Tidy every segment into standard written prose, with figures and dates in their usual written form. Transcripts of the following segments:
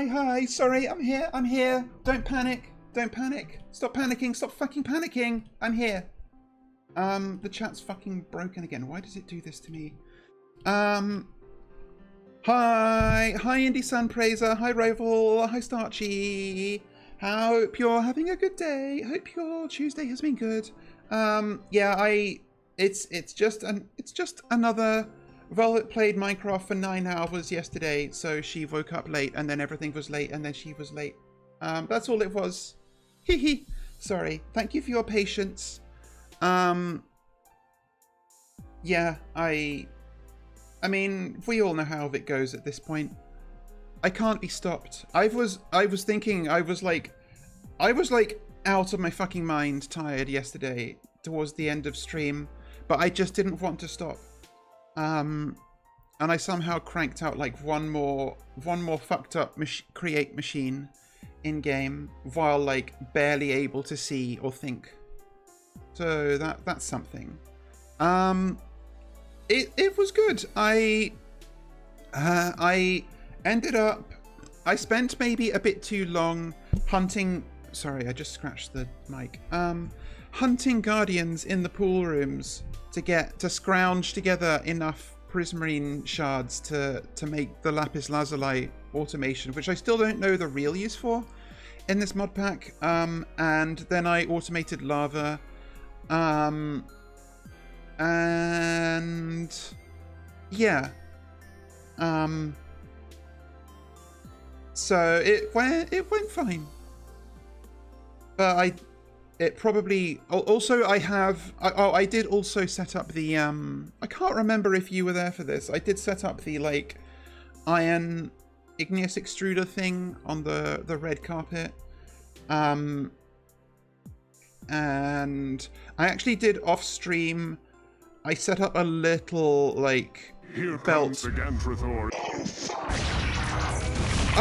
hi. Sorry, I'm here. Don't panic. Stop panicking. Stop fucking panicking. I'm here. The chat's fucking broken again. Why does it do this to me? Hi Indie Sun Praiser. Hi Rival. Hi Starchy. Hope you're having a good day. Hope your Tuesday has been good. Yeah, it's just another VWhat played Minecraft for 9 hours yesterday, so she woke up late and then everything was late and then she was late. That's all it was. Hee. Sorry. Thank you for your patience. Yeah, I mean, we all know how it goes at this point. I can't be stopped. I was thinking, I was like out of my fucking mind tired yesterday towards the end of stream, but I just didn't want to stop. And I somehow cranked out like one more fucked up create machine in game while like barely able to see or think. So that's something. It was good. I ended up, I spent maybe a bit too long hunting. Sorry, I just scratched the mic. Hunting guardians in the pool rooms to scrounge together enough prismarine shards to make the lapis lazuli automation, which I still don't know the real use for in this mod pack. And then I automated lava. And yeah. So it went fine. But it probably also I did also set up the I can't remember if you were there for this. I did set up the like iron igneous extruder thing on the red carpet. And I actually did off stream. I set up a little like belt.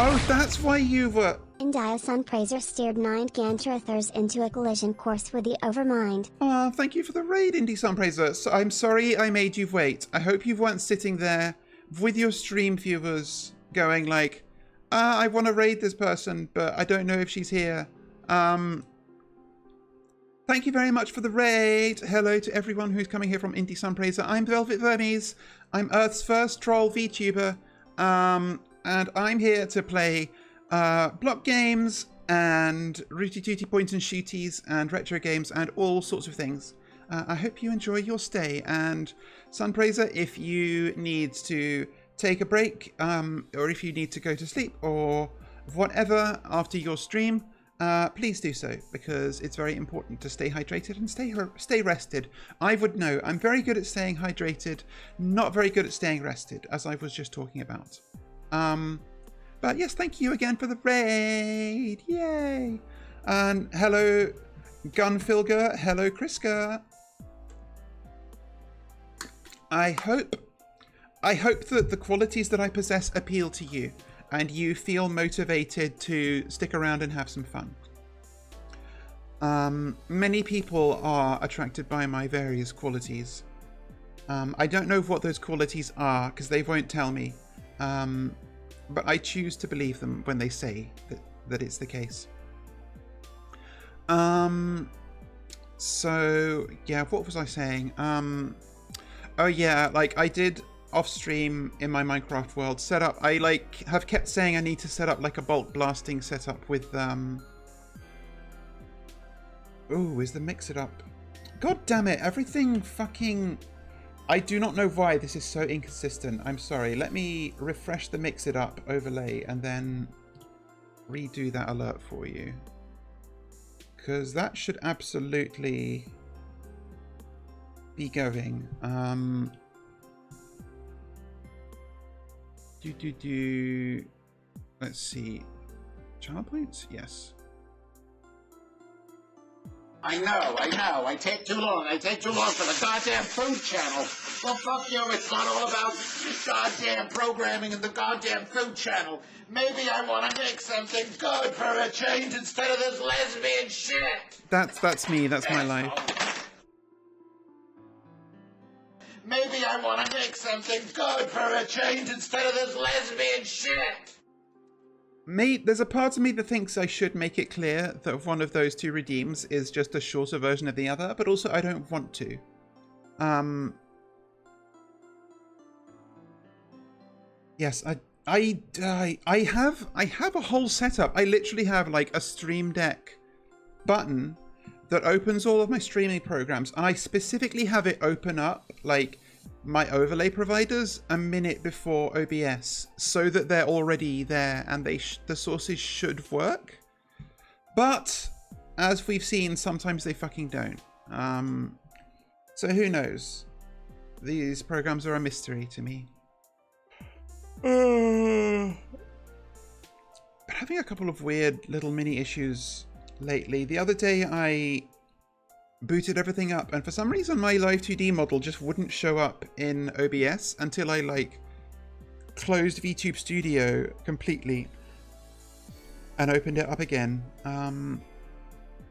Oh, that's why you were. India Sun Praiser steered 9 Gantrathers into a collision course with the Overmind. Ah, thank you for the raid, Indie Sun Praiser. So I'm sorry I made you wait. I hope you weren't sitting there with your stream viewers going like, I want to raid this person, but I don't know if she's here. Thank you very much for the raid. Hello to everyone who's coming here from Indie Sun Praiser. I'm Velvet Vermes. I'm Earth's first troll VTuber. And I'm here to play block games and rooty tooty point and shooties and retro games and all sorts of things. I hope you enjoy your stay. And Sun Praiser, if you need to take a break, or if you need to go to sleep or whatever after your stream, please do so, because it's very important to stay hydrated and stay rested. I would know. I'm very good at staying hydrated, not very good at staying rested, as I was just talking about. But yes, thank you again for the raid. Yay! And hello, Gunfilger. Hello, Kriska. I hope that the qualities that I possess appeal to you, and you feel motivated to stick around and have some fun. Many people are attracted by my various qualities. I don't know what those qualities are, because they won't tell me. But I choose to believe them when they say that it's the case. So yeah, what was I saying? Oh yeah, like I did off stream in my Minecraft world set up. I like have kept saying I need to set up like a bulk blasting setup with Oh, is the mix it up? God damn it! Everything fucking. I do not know why this is so inconsistent. I'm sorry. Let me refresh the mix it up overlay and then redo that alert for you. Because that should absolutely be going. Let's see. Child points? Yes. I know. I take too long. I take too long for the goddamn food channel. Well, fuck you. It's not all about goddamn programming in the goddamn food channel. Maybe I want to make something good for a change instead of this lesbian shit. That's me. That's my life. Maybe I want to make something good for a change instead of this lesbian shit. there's a part of me that thinks I should make it clear that one of those two redeems is just a shorter version of the other, but also I don't want to. Yes, I have a whole setup. I literally have like a Stream Deck button that opens all of my streaming programs, and I specifically have it open up like my overlay providers a minute before OBS so that they're already there and the sources should work. But as we've seen, sometimes they fucking don't. So who knows? These programs are a mystery to me. But having a couple of weird little mini issues lately. The other day I booted everything up, and for some reason my Live 2D model just wouldn't show up in OBS until I like closed VTube Studio completely and opened it up again.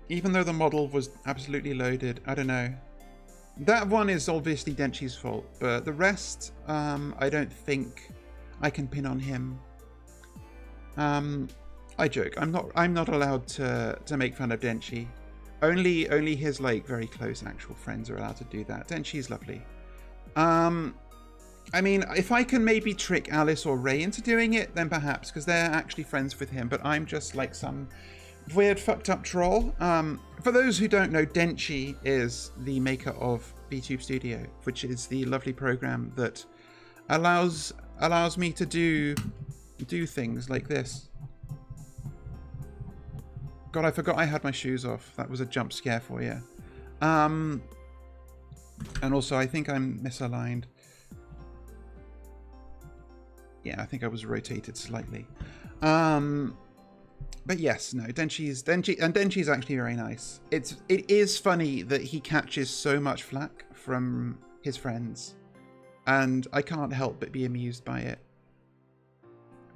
Even though the model was absolutely loaded. I don't know. That one is obviously Denchi's fault, but the rest I don't think I can pin on him. I joke. I'm not allowed to make fun of Denchi. Only his like very close actual friends are allowed to do that. Denchi's lovely. I mean, if I can maybe trick Alice or Ray into doing it, then perhaps, because they're actually friends with him, but I'm just like some weird fucked up troll. For those who don't know, Denchi is the maker of VTube Studio, which is the lovely program that allows me to do things like this. God, I forgot I had my shoes off. That was a jump scare for you. And also, I think I'm misaligned. Yeah, I think I was rotated slightly. But yes, no, Denchi's actually very nice. It is funny that he catches so much flack from his friends, and I can't help but be amused by it.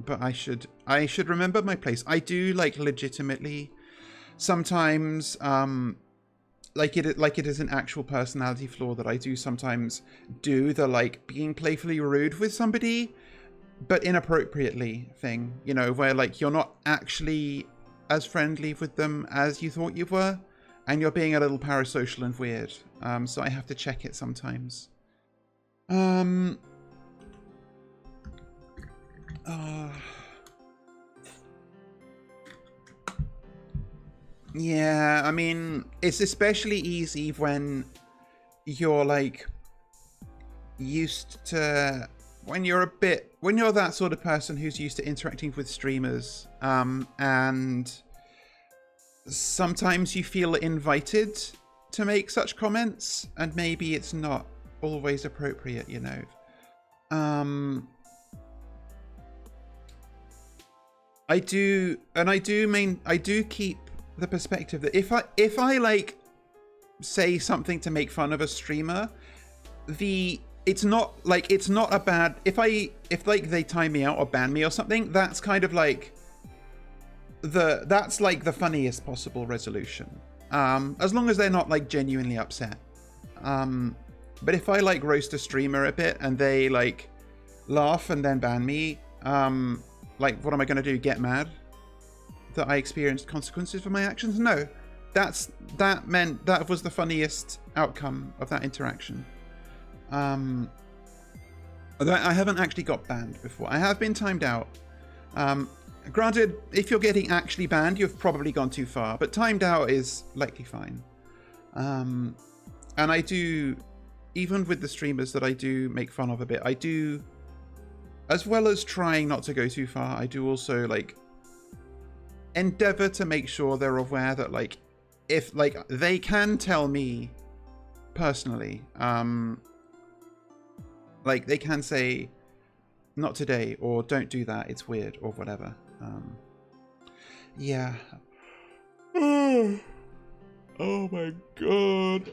But I should remember my place. I do like legitimately sometimes like it is an actual personality flaw that I do sometimes do the like being playfully rude with somebody but inappropriately thing, you know, where like you're not actually as friendly with them as you thought you were and you're being a little parasocial and weird. So I have to check it sometimes. Yeah, I mean, it's especially easy when you're like used to, when you're that sort of person who's used to interacting with streamers, and sometimes you feel invited to make such comments, and maybe it's not always appropriate, you know. I do keep the perspective that if I like say something to make fun of a streamer, it's not a bad, if like they time me out or ban me or something, that's kind of like that's like the funniest possible resolution, as long as they're not like genuinely upset. But if I like roast a streamer a bit and they like laugh and then ban me, like what am I going to do, get mad that I experienced consequences for my actions? No, that was the funniest outcome of that interaction. I haven't actually got banned before. I have been timed out. Granted, if you're getting actually banned, you've probably gone too far, but timed out is likely fine. And I do, even with the streamers that I do make fun of a bit, I do, as well as trying not to go too far, I do also like endeavor to make sure they're aware that like if like they can tell me personally, like they can say not today or don't do that, it's weird or whatever. Yeah. Oh my god.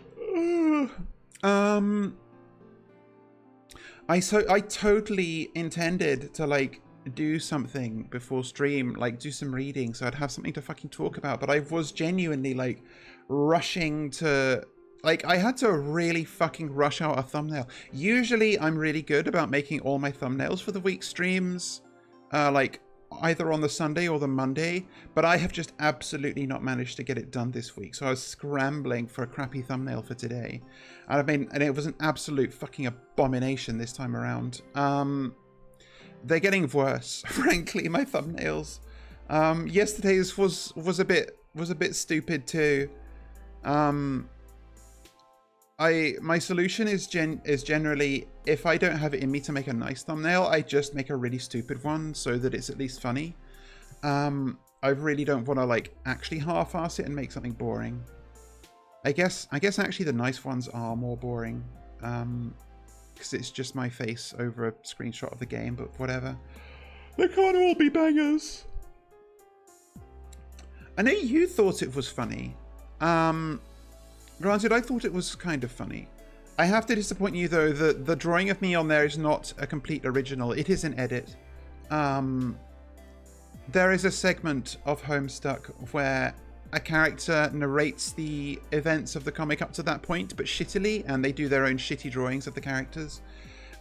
I totally intended to like do something before stream, like do some reading so I'd have something to fucking talk about, but I was genuinely like rushing to, like I had to really fucking rush out a thumbnail. Usually I'm really good about making all my thumbnails for the week's streams like either on the Sunday or the Monday, but I have just absolutely not managed to get it done this week. So I was scrambling for a crappy thumbnail for today. And it was an absolute fucking abomination this time around. They're getting worse, frankly, my thumbnails. Yesterday's was a bit stupid too. My solution is generally, if I don't have it in me to make a nice thumbnail, I just make a really stupid one so that it's at least funny. I really don't want to like actually half-ass it and make something boring. I guess actually the nice ones are more boring, because it's just my face over a screenshot of the game, but whatever. They can't all be bangers. I know you thought it was funny. Granted, I thought it was kind of funny. I have to disappoint you though, that the drawing of me on there is not a complete original. It is an edit. There is a segment of Homestuck where a character narrates the events of the comic up to that point, but shittily, and they do their own shitty drawings of the characters.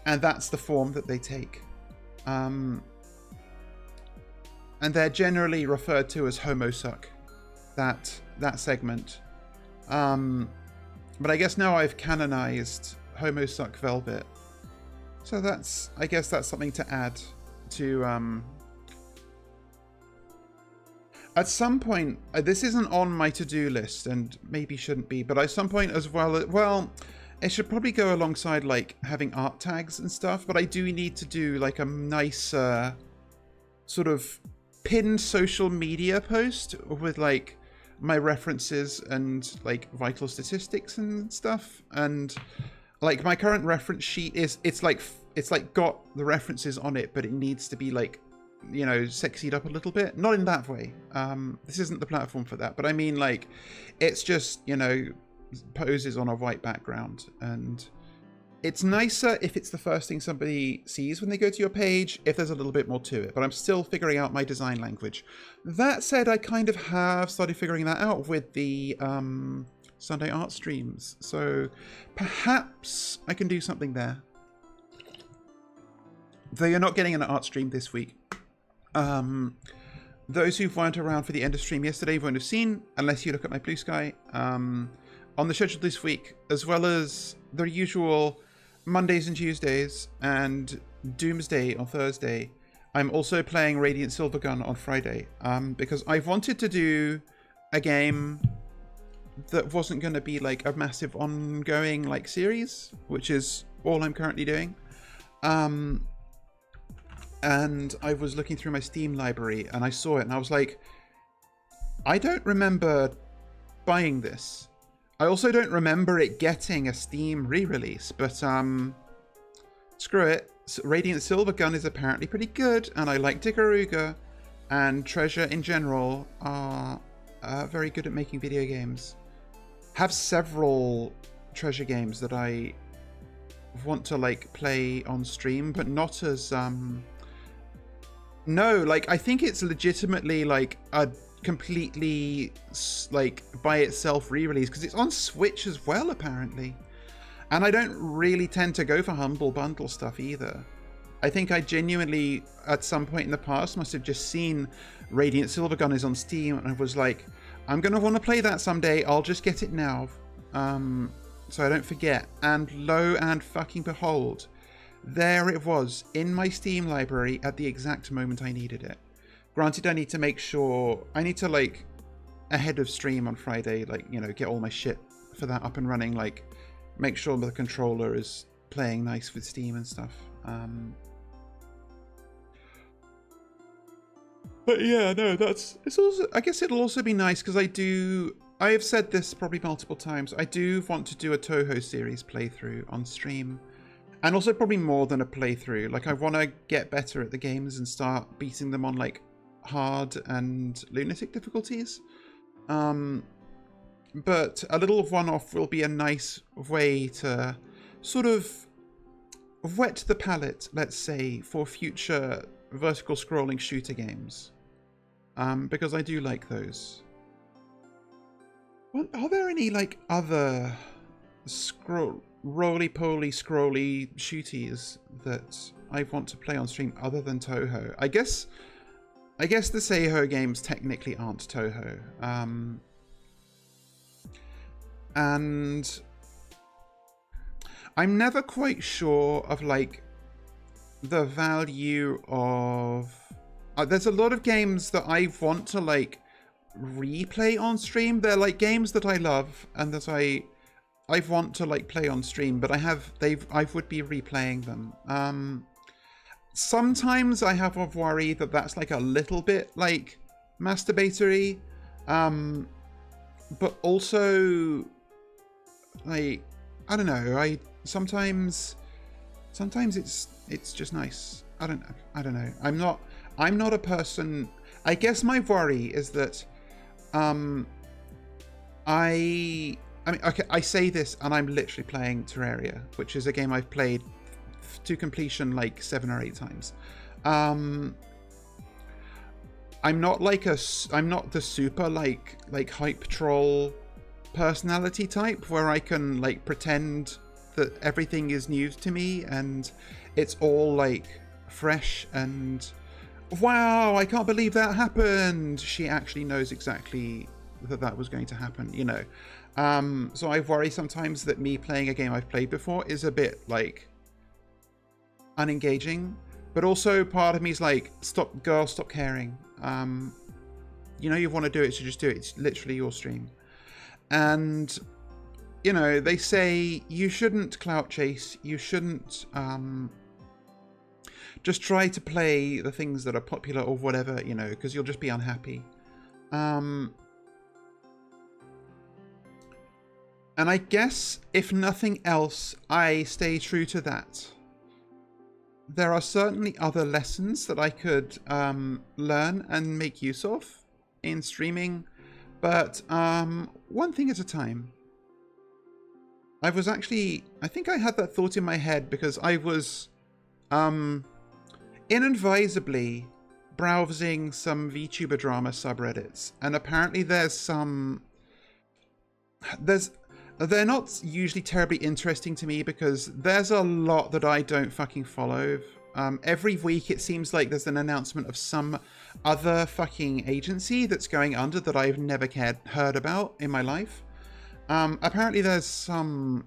And that's the form that they take. And they're generally referred to as Homosuck, that segment. But I guess now I've canonized Homosuck Velvet. So I guess that's something to add to, at some point, this isn't on my to-do list and maybe shouldn't be, but at some point as well, it should probably go alongside like having art tags and stuff, but I do need to do like a nice, sort of pinned social media post with like my references and like vital statistics and stuff. And like my current reference sheet it's like got the references on it, but it needs to be like, you know, sexied up a little bit. Not in that way. This isn't the platform for that, but I mean like it's just, you know, poses on a white background, and it's nicer if it's the first thing somebody sees when they go to your page, if there's a little bit more to it, but I'm still figuring out my design language. That said, I kind of have started figuring that out with the Sunday art streams, so perhaps I can do something there. Though you're not getting an art stream this week. Those who weren't around for the end of stream yesterday won't have seen, unless you look at my blue sky, on the schedule this week, as well as the usual Mondays and Tuesdays and Doomsday on Thursday. I'm also playing Radiant Silvergun on Friday, because I've wanted to do a game that wasn't going to be like a massive ongoing like series, which is all I'm currently doing. And I was looking through my Steam library and I saw it and I was like, I don't remember buying this. I also don't remember it getting a Steam re-release, but screw it. Radiant Silvergun is apparently pretty good, and I like Ikaruga, and Treasure in general are very good at making video games. Have several Treasure games that I want to like play on stream, but not as no, like I think it's legitimately like a completely like by itself re-release, because it's on Switch as well apparently, and I don't really tend to go for Humble Bundle stuff either. I think I genuinely at some point in the past must have just seen Radiant Silvergun is on Steam and I was like, I'm gonna want to play that someday, I'll just get it now, so I don't forget. And lo and fucking behold, there it was in my Steam library at the exact moment I needed it. Granted, I need to make sure, I need to like ahead of stream on Friday, like, you know, get all my shit for that up and running, like make sure the controller is playing nice with Steam and stuff. But yeah, no, it's also, I guess it'll also be nice because I have said this probably multiple times, I do want to do a Toho series playthrough on stream. And also probably more than a playthrough. Like I want to get better at the games and start beating them on like hard and lunatic difficulties. But a little one-off will be a nice way to sort of whet the palate, let's say, for future vertical scrolling shooter games. Because I do like those. Well, are there any like other roly-poly scrolly shooties that I want to play on stream other than Toho? I guess I guess the Seiho games technically aren't Toho. And I'm never quite sure of like the value of there's a lot of games that I want to like replay on stream. They're like games that I love and that I want to like play on stream, but I would be replaying them. Sometimes I have a worry that that's like a little bit like masturbatory, but also like I don't know. Sometimes it's just nice. I don't know. I'm not a person. I guess my worry is that I mean, okay, I say this and I'm literally playing Terraria, which is a game I've played to completion like 7 or 8 times. I'm not the super like hype troll personality type where I can like pretend that everything is news to me and it's all like fresh and wow, I can't believe that happened. She actually knows exactly that was going to happen, you know. So I worry sometimes that me playing a game I've played before is a bit like unengaging, but also part of me is like, stop caring. You know, you want to do it, so just do it. It's literally your stream. And you know, they say you shouldn't clout chase, you shouldn't just try to play the things that are popular or whatever, you know, because you'll just be unhappy. And I guess if nothing else, I stay true to that. There are certainly other lessons that I could learn and make use of in streaming, but one thing at a time. I think I had that thought in my head because I was inadvisably browsing some VTuber drama subreddits, and apparently they're not usually terribly interesting to me because there's a lot that I don't fucking follow. Every week it seems like there's an announcement of some other fucking agency that's going under that I've never heard about in my life. Apparently there's some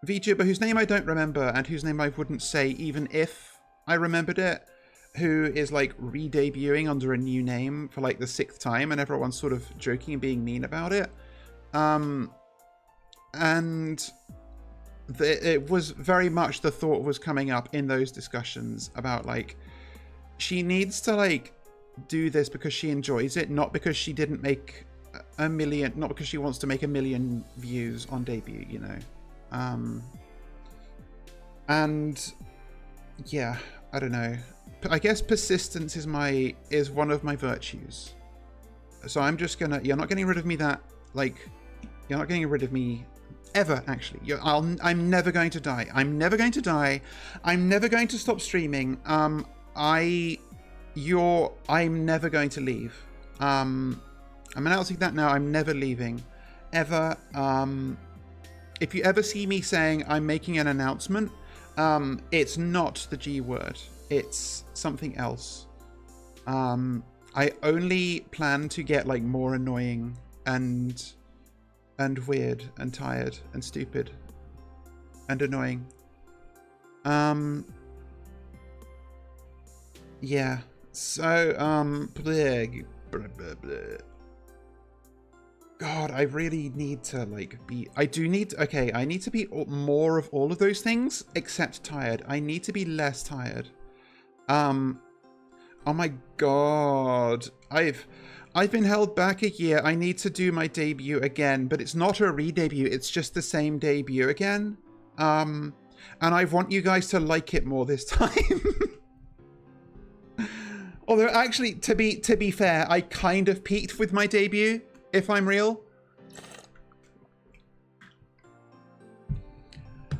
VTuber whose name I don't remember and whose name I wouldn't say even if I remembered it, who is like re-debuting under a new name for like the 6th time, and everyone's sort of joking and being mean about it. And it was very much the thought was coming up in those discussions about like, she needs to like do this because she enjoys it, not because she didn't make not because she wants to make 1 million views on debut, you know. And yeah, I don't know. I guess persistence is one of my virtues. So I'm just gonna, you're not getting rid of me you're not getting rid of me ever, actually. I'm never going to die. I'm never going to die. I'm never going to stop streaming. I'm never going to leave. I'm announcing that now. I'm never leaving. Ever. If you ever see me saying I'm making an announcement, it's not the G word. It's something else. I only plan to get like more annoying and weird and tired and stupid and annoying. Yeah. So God, I really need to I need to be more of all of those things except tired. I need to be less tired. Oh my God. I've been held back a year. I need to do my debut again, but it's not a re-debut. It's just the same debut again. And I want you guys to like it more this time. Although actually, to be fair, I kind of peaked with my debut, if I'm real.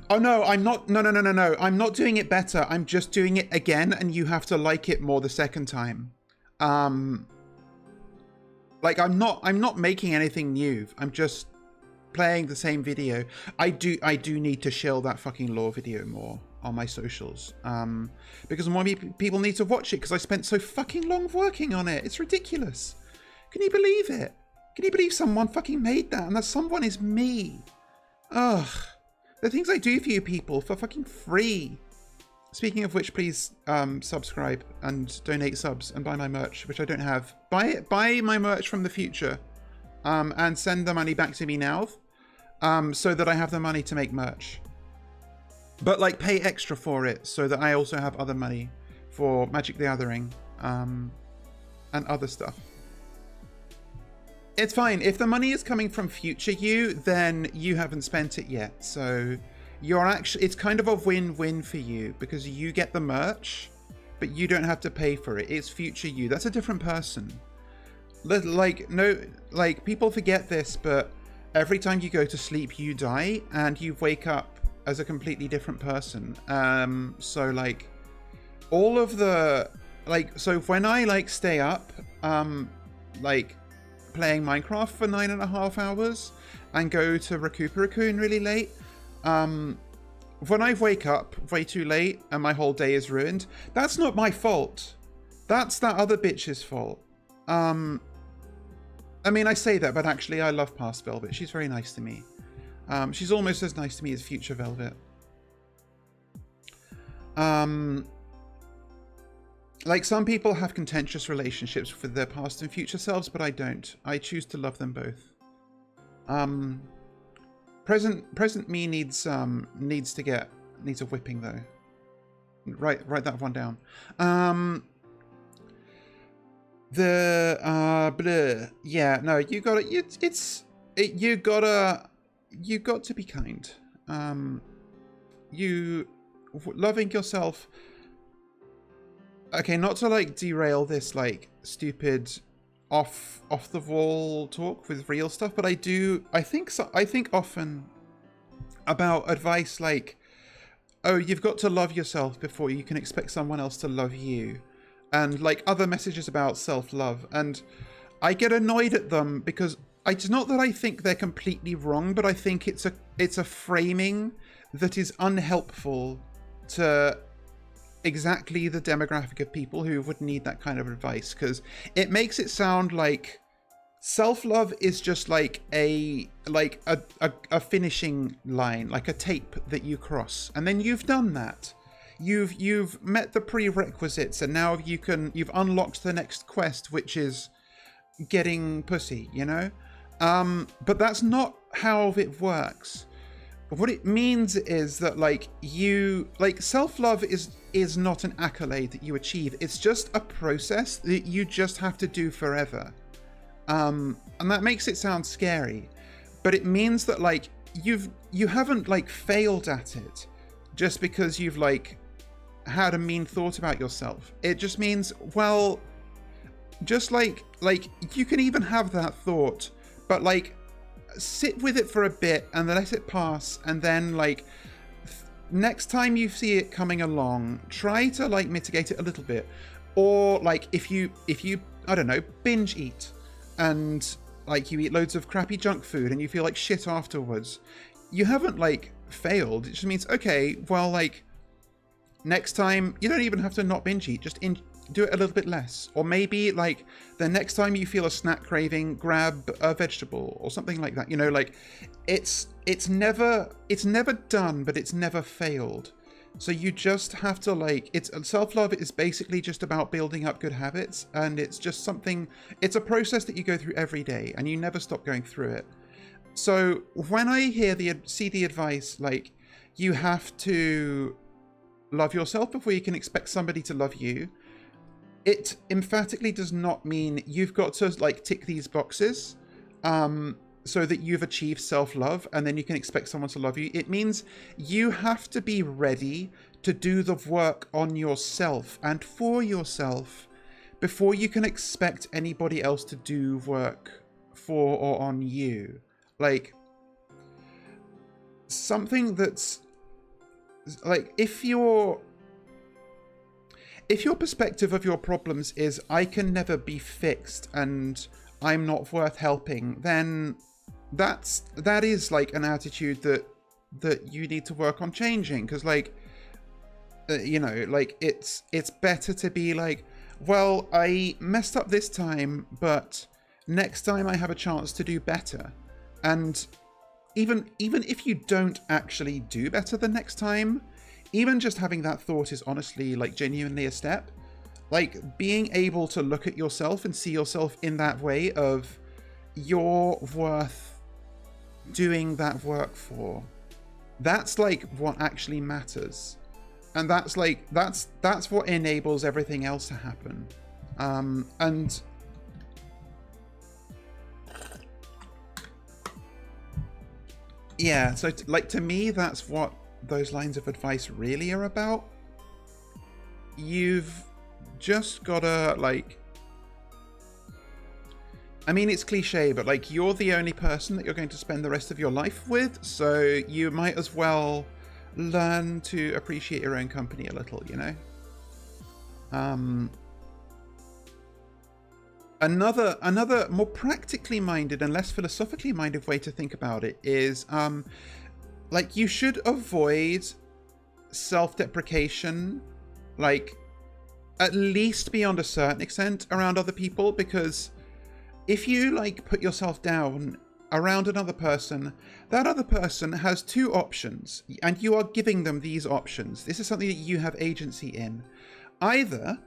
Oh no, I'm not. No. I'm not doing it better. I'm just doing it again, and you have to like it more the second time. Like I'm not making anything new. I'm just playing the same video. I do need to shill that fucking lore video more. on my socials, because more people need to watch it, because I spent so fucking long working on it. It's ridiculous. Can you believe it? Can you believe someone fucking made that, and that someone is me? Ugh. The things I do for you people for fucking free. Speaking of which, please subscribe and donate subs and buy my merch, which I don't have. Buy my merch from the future, and send the money back to me now, so that I have the money to make merch. But like, pay extra for it so that I also have other money for Magic the Gathering, and other stuff. It's fine. If the money is coming from future you, then you haven't spent it yet. So you're actually, it's kind of a win-win for you, because you get the merch, but you don't have to pay for it. It's future you. That's a different person. Like, no, like, people forget this, but every time you go to sleep, you die, and you wake up as a completely different person. So like, all of the, like, so when I like stay up, like playing Minecraft for 9.5 hours and go to Raccoon really late, when I wake up way too late and my whole day is ruined, that's not my fault. That's that other bitch's fault. I mean, I say that, but actually I love Past Velvet. She's very nice to me. She's almost as nice to me as Future Velvet. Like, some people have contentious relationships with their past and future selves, but I don't. I choose to love them both. Present me needs a whipping though. Write that one down. Yeah, no, you got to be kind. Loving yourself. Okay, not to like derail this like stupid off the wall talk with real stuff, but I think often about advice like, oh, you've got to love yourself before you can expect someone else to love you, and like other messages about self-love, and I get annoyed at them because it's not that I think they're completely wrong, but I think it's a framing that is unhelpful to exactly the demographic of people who would need that kind of advice, because it makes it sound like self-love is just like a finishing line, like a tape that you cross, and then you've done that. You've met the prerequisites, and now you've unlocked the next quest, which is getting pussy, you know? But that's not how it works. What it means is that self-love is not an accolade that you achieve. It's just a process that you just have to do forever. And that makes it sound scary, but it means that like you haven't like failed at it just because you've like had a mean thought about yourself. It just means, well, just like you can even have that thought, but like sit with it for a bit and then let it pass, and then like next time you see it coming along, try to like mitigate it a little bit. Or like if you I don't know, binge eat and like you eat loads of crappy junk food and you feel like shit afterwards, you haven't like failed. It just means, okay, well, like next time you don't even have to not binge eat, just do it a little bit less. Or maybe like the next time you feel a snack craving, grab a vegetable or something like that. You know, like it's never done, but it's never failed. So you just have to like, self-love is basically just about building up good habits, and it's just something, it's a process that you go through every day and you never stop going through it. So when I see the advice like you have to love yourself before you can expect somebody to love you, it emphatically does not mean you've got to like tick these boxes so that you've achieved self-love and then you can expect someone to love you. It means you have to be ready to do the work on yourself and for yourself before you can expect anybody else to do work for or on you. Like something that's like, if your perspective of your problems is I can never be fixed and I'm not worth helping, then that is like an attitude that you need to work on changing. Because like you know, like it's better to be like, well, I messed up this time, but next time I have a chance to do better. And even if you don't actually do better the next time, even just having that thought is honestly like genuinely a step. Like being able to look at yourself and see yourself in that way of you're worth doing that work for. That's like what actually matters. And that's like, that's what enables everything else to happen. And yeah, so like to me, that's what those lines of advice really are about. You've just gotta like, I mean, it's cliche, but like you're the only person that you're going to spend the rest of your life with, so you might as well learn to appreciate your own company a little, you know? Another more practically minded and less philosophically minded way to think about it is like you should avoid self-deprecation, like at least beyond a certain extent around other people, because if you like put yourself down around another person, that other person has two options, and you are giving them these options. This is something that you have agency in. Either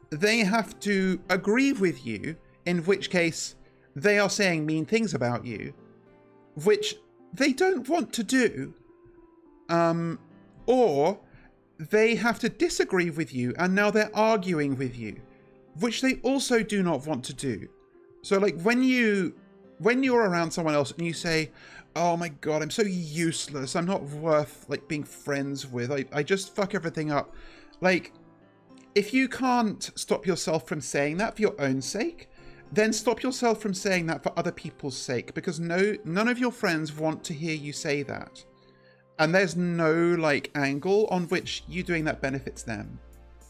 they have to agree with you, in which case they are saying mean things about you, which they don't want to do, or they have to disagree with you and now they're arguing with you, which they also do not want to do. So like when you're around someone else and you say, oh my god, I'm so useless, I'm not worth like being friends with, I just fuck everything up. Like, if you can't stop yourself from saying that for your own sake, then stop yourself from saying that for other people's sake, because none of your friends want to hear you say that. And there's no like angle on which you doing that benefits them.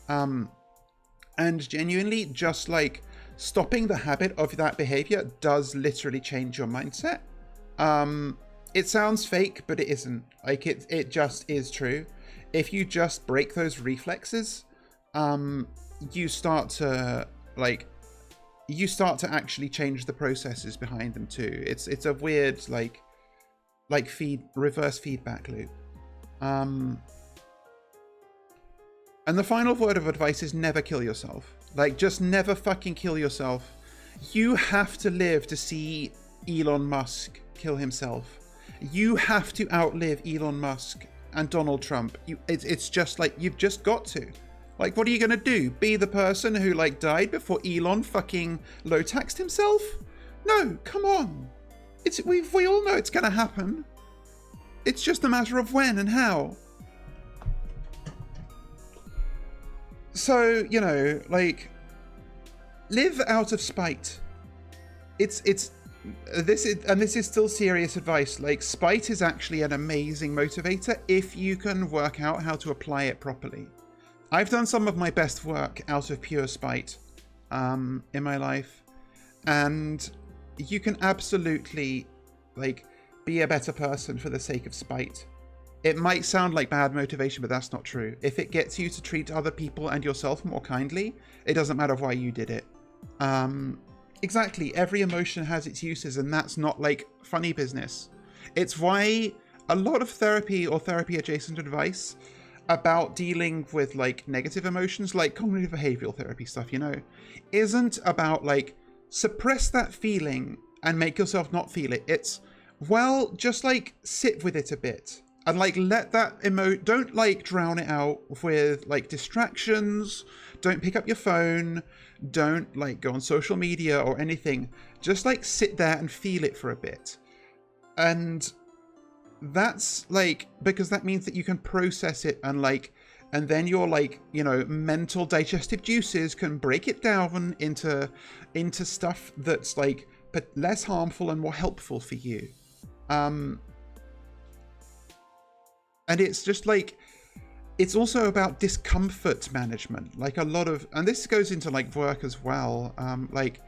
And genuinely, just like stopping the habit of that behavior does literally change your mindset. It sounds fake, but it isn't. Like it just is true. If you just break those reflexes, you start to actually change the processes behind them too. It's a weird reverse feedback loop. And the final word of advice is never kill yourself. Like, just never fucking kill yourself. You have to live to see Elon Musk kill himself. You have to outlive Elon Musk and Donald Trump. It's just like, you've just got to. Like, what are you gonna do? Be the person who like died before Elon fucking low taxed himself? No, come on. We all know it's gonna happen. It's just a matter of when and how. So, you know, like, live out of spite. This is still serious advice. Like, spite is actually an amazing motivator if you can work out how to apply it properly. I've done some of my best work out of pure spite in my life, and you can absolutely like be a better person for the sake of spite. It might sound like bad motivation, but that's not true. If it gets you to treat other people and yourself more kindly, it doesn't matter why you did it. Exactly, every emotion has its uses, and that's not like funny business. It's why a lot of therapy or therapy adjacent advice about dealing with like negative emotions, like cognitive behavioral therapy stuff, you know, isn't about like suppress that feeling and make yourself not feel it. It's, well, just like sit with it a bit and like let that don't like drown it out with like distractions. Don't pick up your phone. Don't like go on social media or anything. Just like sit there and feel it for a bit. And that's like, because that means that you can process it and like, and then your like, you know, mental digestive juices can break it down into stuff that's like but less harmful and more helpful for you. And it's just like, it's also about discomfort management. Like a lot of, and this goes into like work as well, like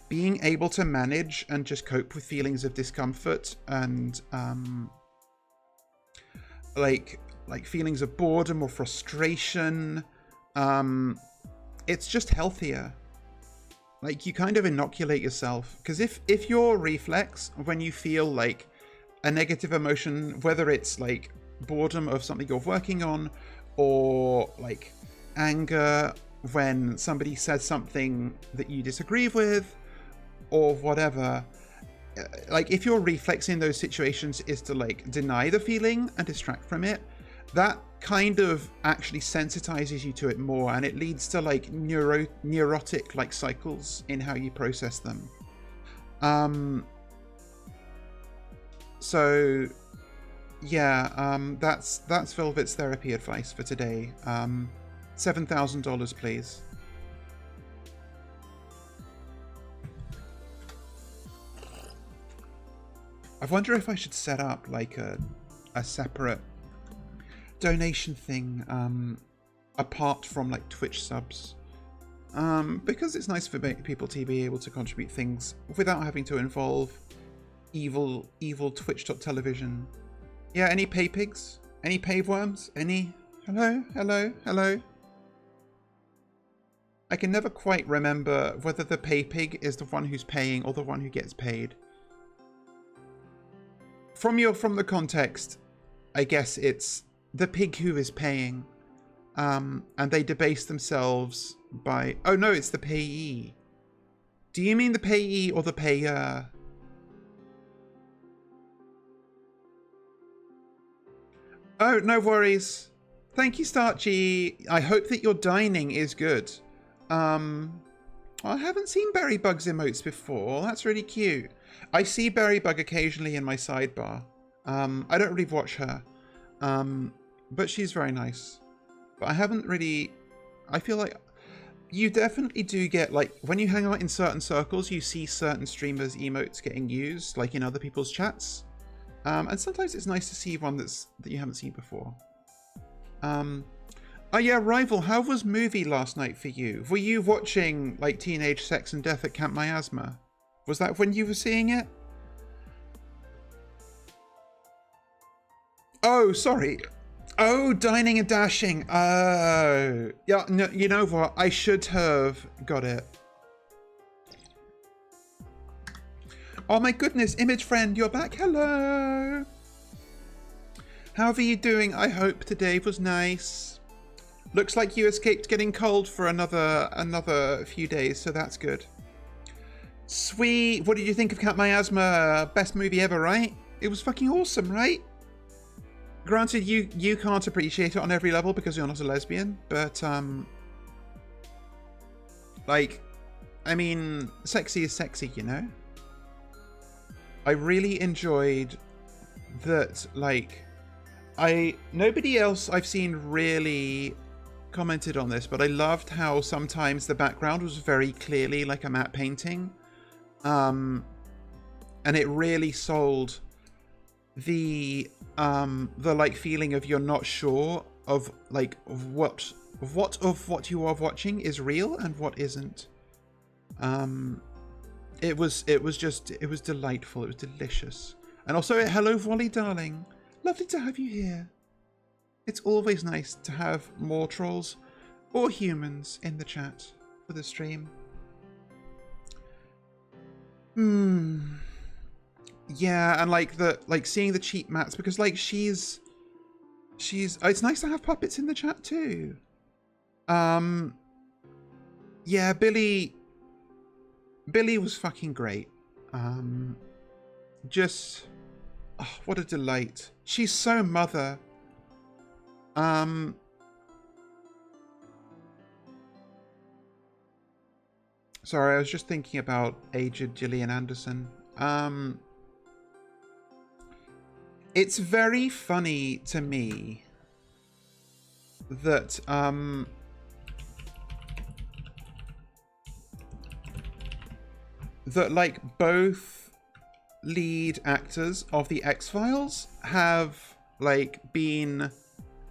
being able to manage and just cope with feelings of discomfort and like like feelings of boredom or frustration. It's just healthier. Like, you kind of inoculate yourself, because if your reflex when you feel like a negative emotion, whether it's like boredom of something you're working on, or like anger when somebody says something that you disagree with, or whatever, like if your reflex in those situations is to like deny the feeling and distract from it, that kind of actually sensitizes you to it more, and it leads to like neurotic like cycles in how you process them. So yeah, that's VWhat's therapy advice for today. $7,000, please. I wonder if I should set up like a separate donation thing apart from like Twitch subs, because it's nice for people to be able to contribute things without having to involve evil Twitch.television. Yeah, any pay pigs? Any pave worms? Any? Hello? I can never quite remember whether the pay pig is the one who's paying or the one who gets paid. From the context, I guess it's the pig who is paying, and they debase themselves by... Oh no, it's the payee. Do you mean the payee or the payer? Oh, no worries. Thank you, Starchy. I hope that your dining is good. I haven't seen Berrybug's emotes before. That's really cute. I see Berrybug occasionally in my sidebar. I don't really watch her. But she's very nice. But I haven't really... I feel like you definitely do get, like, when you hang out in certain circles, you see certain streamers' emotes getting used, like in other people's chats. And sometimes it's nice to see one that you haven't seen before. Oh yeah, Rival, how was movie last night for you? Were you watching, like, Teenage Sex and Death at Camp Miasma? Was that when you were seeing it? Oh, sorry. Oh, Dining and Dashing. Oh. Yeah, no, you know what? I should have got it. Oh my goodness, Image Friend, you're back. Hello. How are you doing? I hope today was nice. Looks like you escaped getting cold for another few days, so that's good. Sweet. What did you think of Camp Miasma? Best movie ever, right? It was fucking awesome, right? Granted, you can't appreciate it on every level because you're not a lesbian, but like, I mean, sexy is sexy, you know? I really enjoyed that, like, nobody else I've seen really commented on this, but I loved how sometimes the background was very clearly like a matte painting. And it really sold the like feeling of you're not sure of like what you are watching is real and what isn't. It was delightful. It was delicious. And also, hello Volley darling, lovely to have you here. It's always nice to have more trolls or humans in the chat for the stream. Yeah, and like seeing the cheap mats, because like she's it's nice to have puppets in the chat too. Yeah, Billy was fucking great. Just what a delight. She's so mother. Sorry, I was just thinking about aged Gillian Anderson. It's very funny to me that that like both lead actors of the X-Files have like been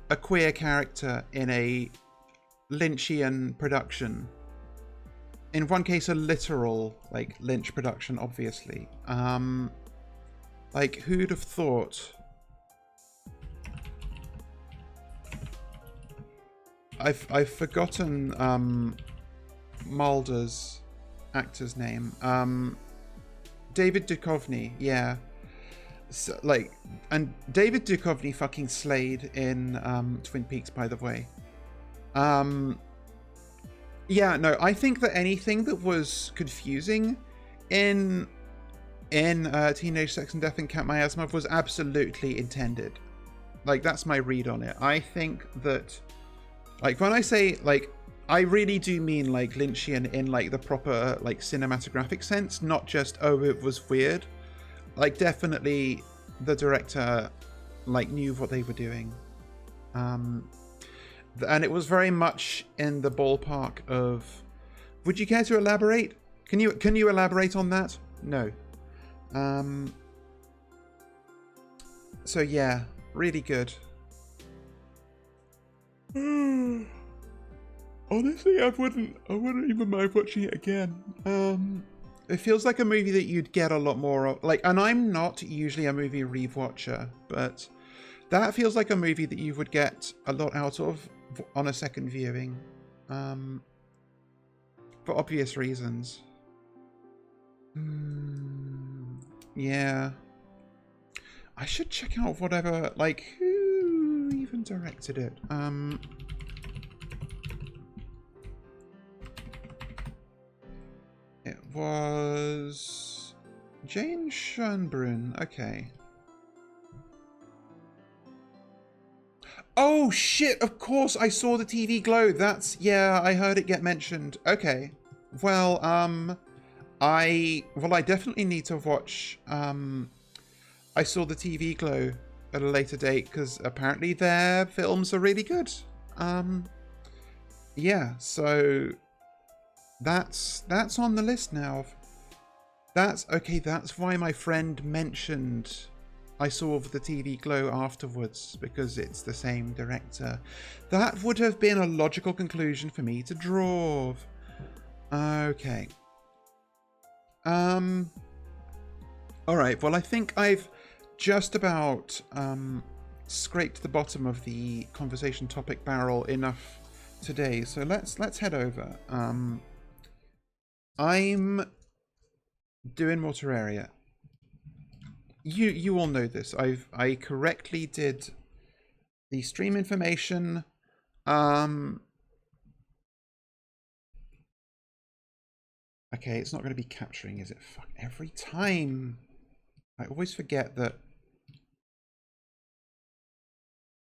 a queer character in a Lynchian production. In one case, a literal like Lynch production, obviously. Like, who'd have thought? I've forgotten Mulder's actor's name. David Duchovny, yeah. So, like, and David Duchovny fucking slayed in Twin Peaks, by the way. Yeah, no, I think that anything that was confusing in Teenage Sex and Death and Cat Miasma was absolutely intended. Like, that's my read on it. I think that, like, when I say, like, I really do mean, like, Lynchian in, like, the proper, like, cinematographic sense, not just, oh, it was weird. Like, definitely the director, like, knew what they were doing. And it was very much in the ballpark of... Would you care to elaborate? Can you elaborate on that? No. So, yeah. Really good. Honestly, I wouldn't even mind watching it again. It feels like a movie that you'd get a lot more of. Like, and I'm not usually a movie rewatcher, but that feels like a movie that you would get a lot out of on a second viewing. For obvious reasons. Yeah. I should check out whatever, like, who even directed it? It was Jane Schönbrunn. Okay. Oh shit! Of course, I saw the TV Glow. That's, yeah, I heard it get mentioned. Okay. Well, I definitely need to watch. I saw the TV Glow at a later date because apparently their films are really good. Yeah, so that's on the list now. That's okay. That's why my friend mentioned I saw the TV Glow afterwards, because it's the same director. That would have been a logical conclusion for me to draw. Okay. All right. Well, I think I've just about scraped the bottom of the conversation topic barrel enough today, so let's head over. I'm doing more Terraria. You all know this. I correctly did the stream information. Okay, it's not going to be capturing, is it? Fuck, every time. I always forget that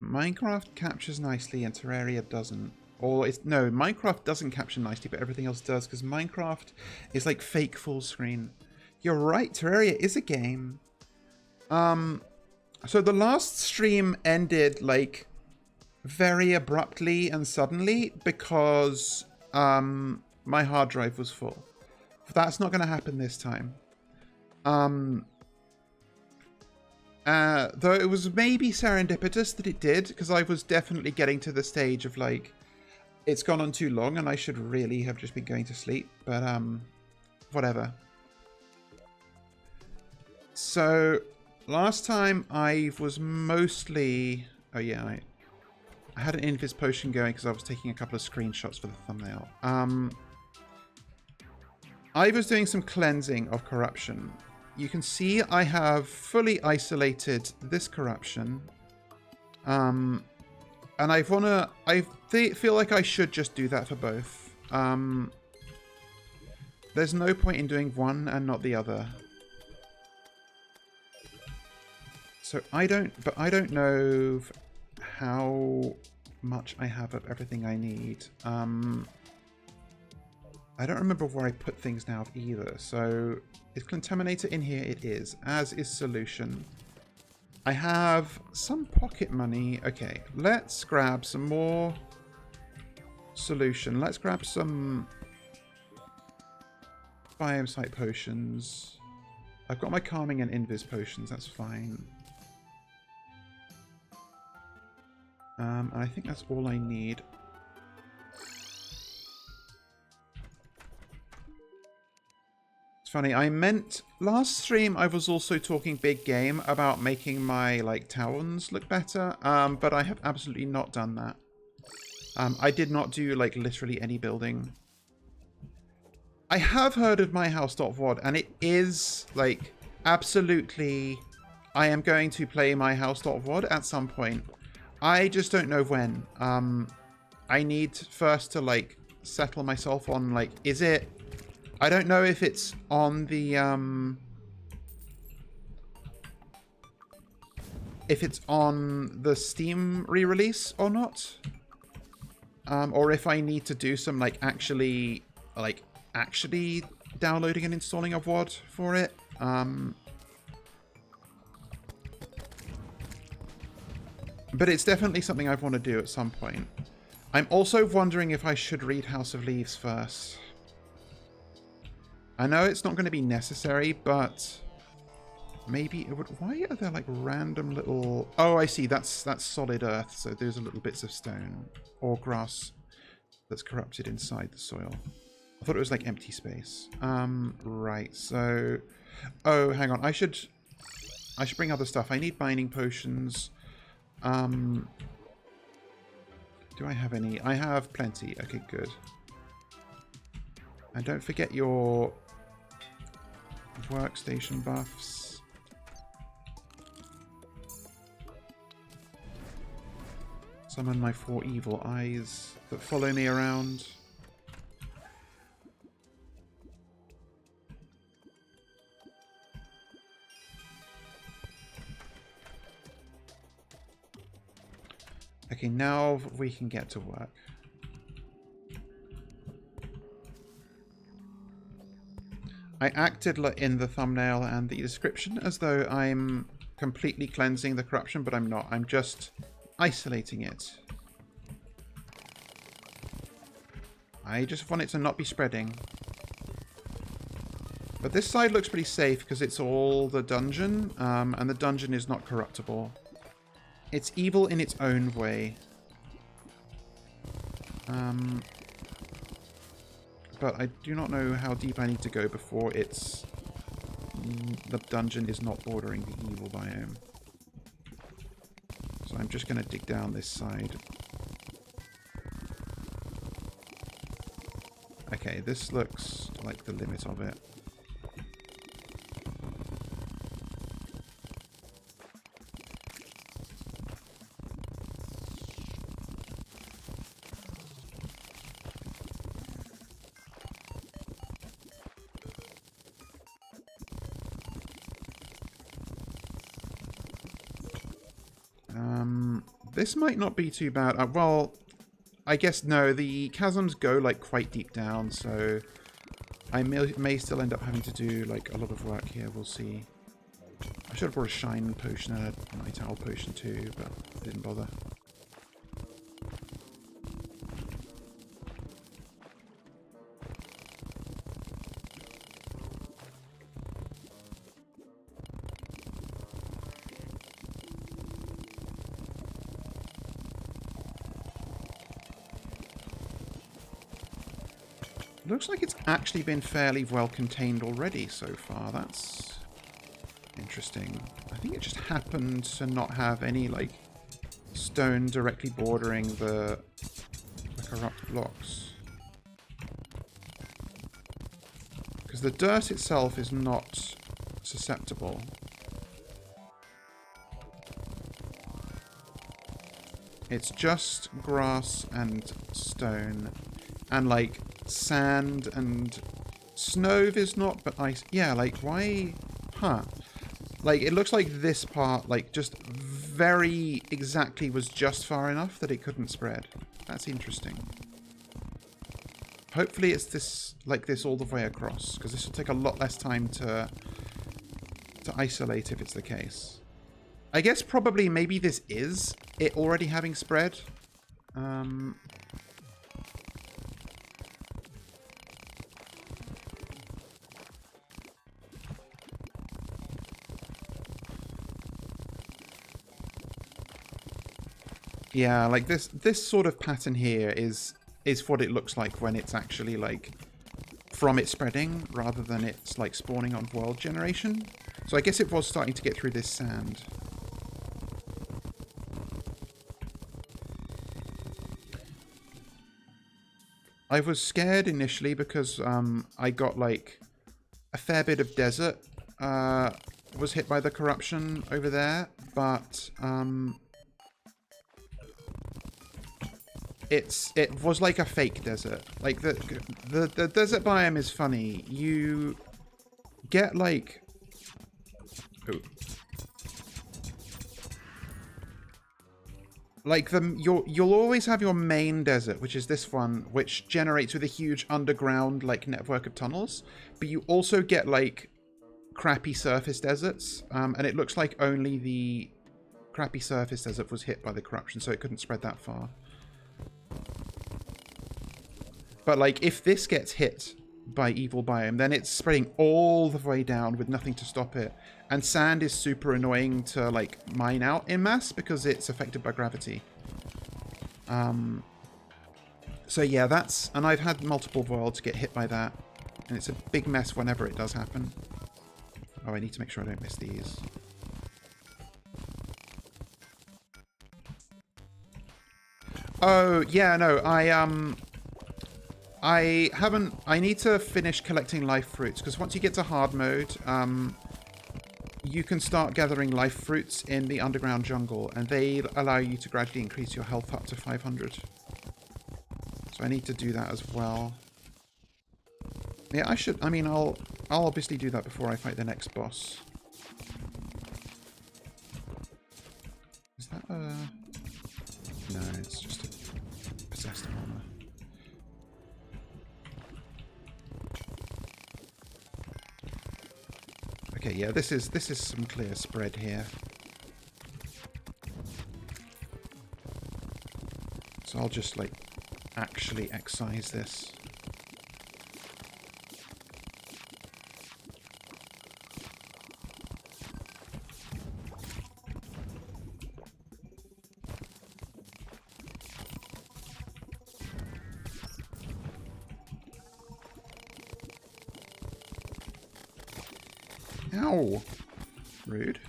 Minecraft captures nicely and Terraria doesn't. Or it's no, Minecraft doesn't capture nicely, but everything else does, because Minecraft is like fake full screen. You're right, Terraria is a game. So the last stream ended like very abruptly and suddenly because my hard drive was full. That's not going to happen this time. Though it was maybe serendipitous that it did, because I was definitely getting to the stage of like, it's gone on too long and I should really have just been going to sleep, but whatever. So last time I was mostly, oh yeah, I had an invis potion going because I was taking a couple of screenshots for the thumbnail. I was doing some cleansing of corruption. You can see I have fully isolated this corruption. And I feel like I should just do that for both. There's no point in doing one and not the other. So I don't know how much I have of everything I need. I don't remember where I put things now either. So is Contaminator in here? It is, as is Solution. I have some pocket money. Okay, let's grab some more Solution. Let's grab some Biome Site potions. I've got my Calming and Invis potions, that's fine. And I think that's all I need. It's funny, I meant last stream I was also talking big game about making my like towns look better, but I have absolutely not done that. I did not do, like, literally any building. I have heard of myhouse.vwhat, and it is, like, absolutely... I am going to play myhouse.vwhat at some point. I just don't know when. I need first to, like, settle myself on, like, is it... I don't know if it's on the, if it's on the Steam re-release or not. Or if I need to do some, like, actually downloading and installing of VWhat for it. But it's definitely something I want to do at some point. I'm also wondering if I should read House of Leaves first. I know it's not going to be necessary, but maybe it would... Why are there, like, random little... Oh, I see. That's solid earth, so those are little bits of stone or grass that's corrupted inside the soil. I thought it was, like, empty space. Right, so... Oh, hang on. I should bring other stuff. I need mining potions. Do I have any? I have plenty. Okay, good. And don't forget your workstation buffs. Summon my 4 evil eyes that follow me around. Okay, now we can get to work. I acted in the thumbnail and the description as though I'm completely cleansing the corruption, but I'm not. I'm just isolating it. I just want it to not be spreading. But this side looks pretty safe because it's all the dungeon, and the dungeon is not corruptible. It's evil in its own way. But I do not know how deep I need to go before it's... the dungeon is not bordering the evil biome. So I'm just going to dig down this side. Okay, this looks like the limit of it. This might not be too bad. Well, I guess no. The chasms go like quite deep down, so I may still end up having to do like a lot of work here. We'll see. I should have brought a shine potion and a night owl potion too, but I didn't bother. Looks like it's actually been fairly well contained already so far. That's interesting. I think it just happened to not have any, like, stone directly bordering the corrupt blocks. Because the dirt itself is not susceptible. It's just grass and stone. And, like, sand and snow is not, but ice. Yeah, like, why? Huh. Like, it looks like this part, like, just very exactly was just far enough that it couldn't spread. That's interesting. Hopefully it's this, like this all the way across, because this will take a lot less time to isolate if it's the case. I guess probably maybe this is it already having spread. Yeah, like this sort of pattern here is what it looks like when it's actually like from it spreading rather than it's like spawning on world generation. So I guess it was starting to get through this sand. I was scared initially because I got like a fair bit of desert was hit by the corruption over there, but it was like a fake desert. Like the desert biome is funny. You get like you'll always have your main desert, which is this one, which generates with a huge underground like network of tunnels. But you also get like crappy surface deserts, and it looks like only the crappy surface desert was hit by the corruption, so it couldn't spread that far. But like if this gets hit by evil biome, then it's spreading all the way down with nothing to stop it. And sand is super annoying to like mine out in mass because it's affected by gravity. So yeah, that's, and I've had multiple worlds get hit by that, and it's a big mess whenever it does happen. Oh, I need to make sure I don't miss these. Oh yeah, no, I need to finish collecting life fruits, because once you get to hard mode, you can start gathering life fruits in the underground jungle, and they allow you to gradually increase your health up to 500. So I need to do that as well. Yeah, I'll obviously do that before I fight the next boss. Is that a... No, it's just a possessed armor. Okay, yeah, this is some clear spread here. So I'll just like actually excise this. Ow! Rude.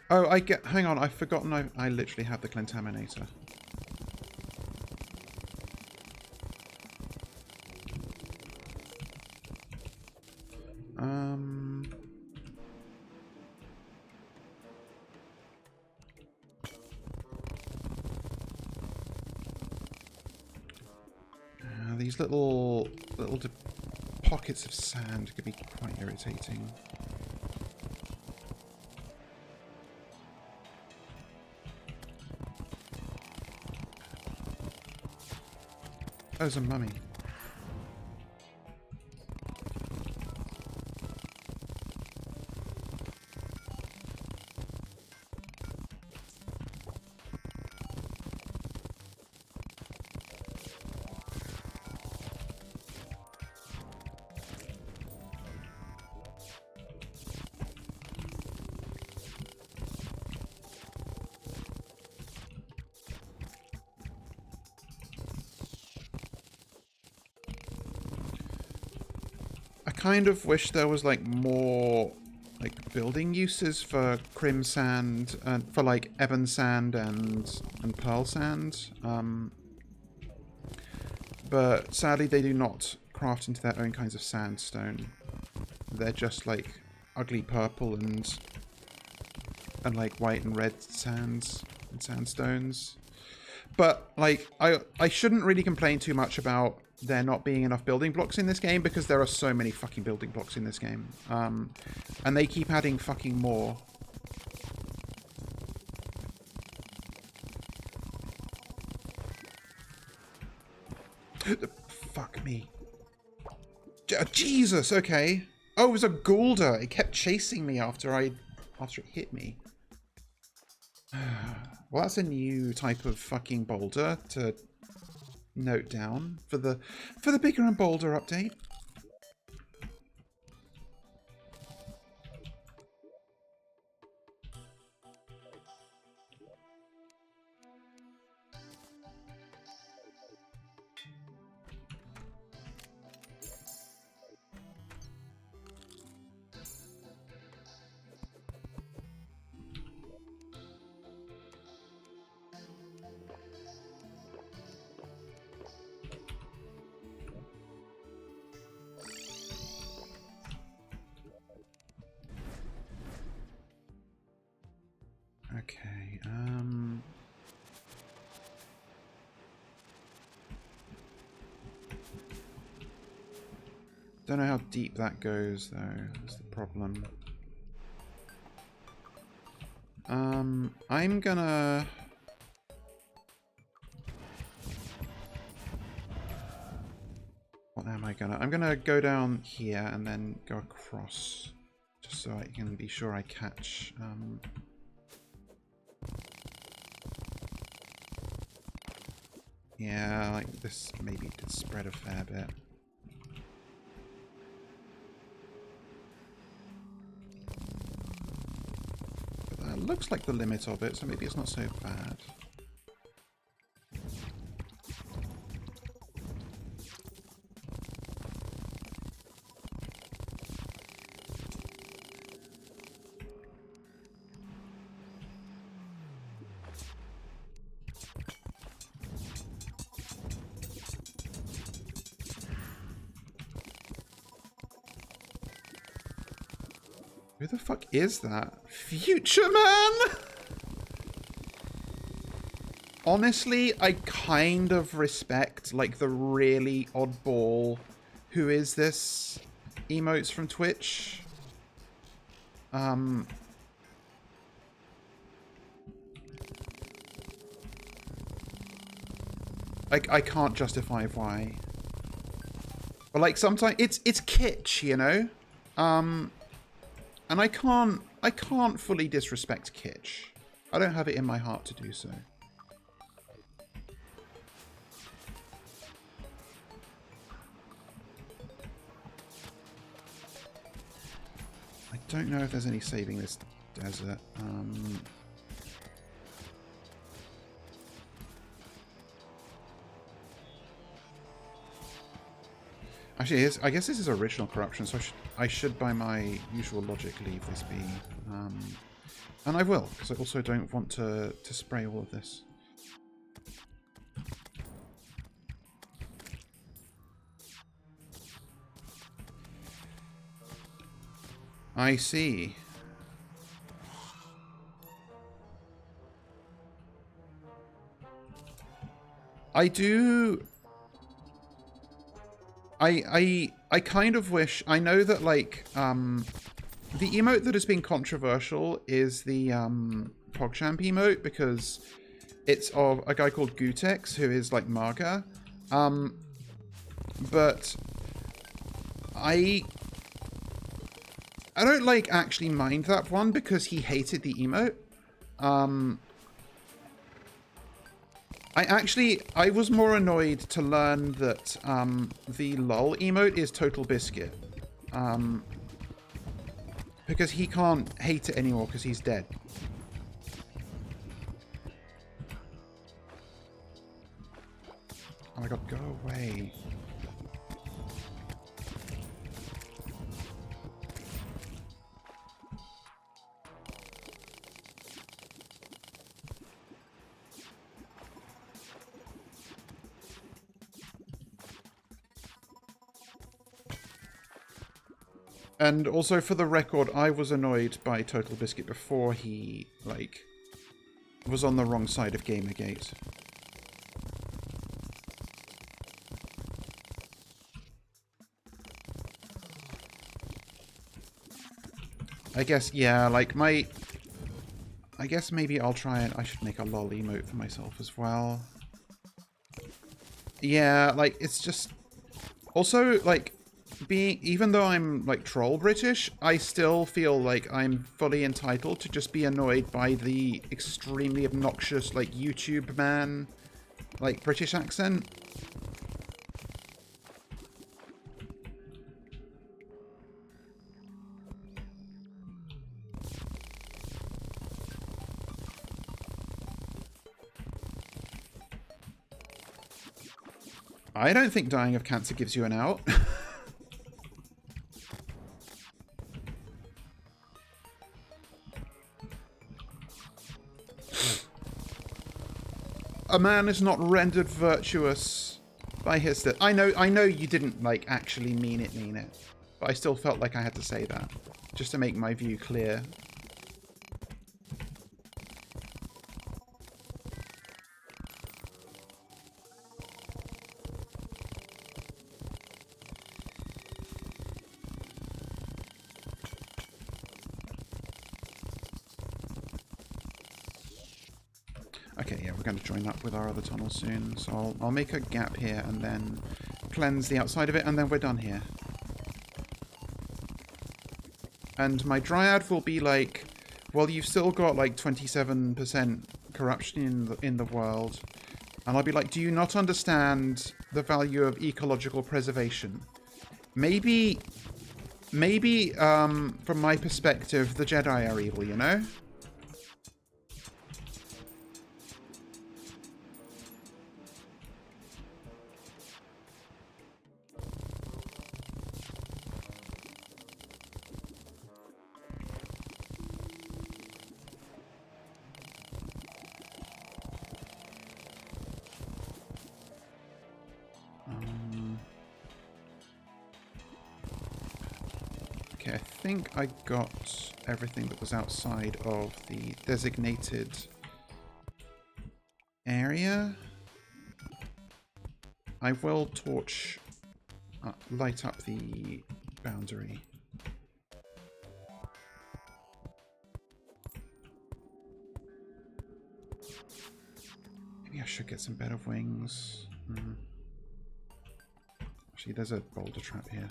Oh, hang on, I've forgotten I literally have the Contaminator. These little pockets of sand could be quite irritating. Oh, there's a mummy. I kind of wish there was like more like building uses for crim sand and for like ebon sand and pearl sand. But sadly they do not craft into their own kinds of sandstone. They're just like ugly purple and like white and red sands and sandstones. But like I shouldn't really complain too much about there not being enough building blocks in this game, because there are so many fucking building blocks in this game. And they keep adding fucking more. Fuck me. Jesus, okay. Oh, it was a Goulder. It kept chasing me after it hit me. Well, that's a new type of fucking boulder to note down for the bigger and bolder update. Okay, don't know how deep that goes, though. That's the problem. I'm gonna... What am I gonna... I'm gonna go down here and then go across. Just so I can be sure I catch... Yeah, like this maybe did spread a fair bit. But that looks like the limit of it, so maybe it's not so bad. Who the fuck is that? Future Man? Honestly, I kind of respect, like, the really oddball who is this emotes from Twitch. I can't justify why. But, like, sometimes it's kitsch, you know? And I can't fully disrespect kitsch. I don't have it in my heart to do so. I don't know if there's any saving this desert. Actually, I guess this is original corruption, so I should, by my usual logic, leave this be. And I will, because I also don't want to spray all of this. I see. I do... I kind of wish... I know that, like, the emote that has been controversial is the PogChamp emote, because it's of a guy called Gutex, who is, like, Marga. But I don't, like, actually mind that one, because he hated the emote. I was more annoyed to learn that the lol emote is Total Biscuit. Because he can't hate it anymore because he's dead. Oh my god, go away. And also, for the record, I was annoyed by Total Biscuit before he, like, was on the wrong side of Gamergate. I guess, yeah, like, I guess maybe I'll try and... I should make a lol emote for myself as well. Yeah, like, it's just... Also, like... even though I'm, like, troll British, I still feel like I'm fully entitled to just be annoyed by the extremely obnoxious, like, YouTube man, like, British accent. I don't think dying of cancer gives you an out. A man is not rendered virtuous by his death. I know you didn't, like, actually mean it, but I still felt like I had to say that, just to make my view clear. Okay, yeah, we're going to join up with our other tunnel soon. So I'll make a gap here and then cleanse the outside of it, and then we're done here. And my dryad will be like, well, you've still got like 27% corruption in the world. And I'll be like, do you not understand the value of ecological preservation? Maybe, from my perspective, the Jedi are evil, you know? Okay, I think I got everything that was outside of the designated area. I will torch, light up the boundary. Maybe I should get some bed of wings. Actually, there's a boulder trap here.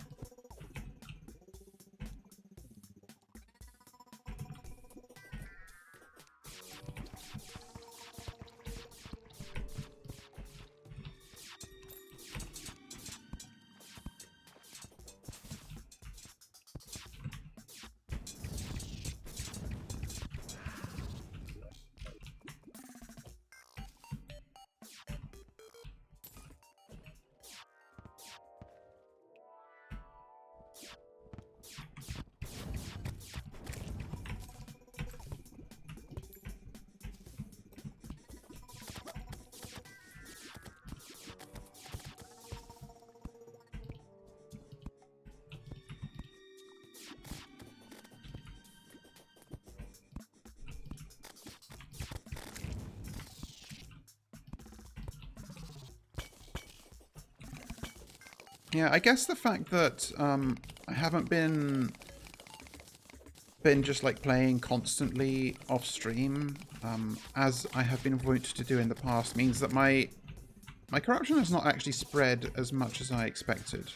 Yeah, I guess the fact that I haven't been just like playing constantly off stream, as I have been wont to do in the past, means that my corruption has not actually spread as much as I expected.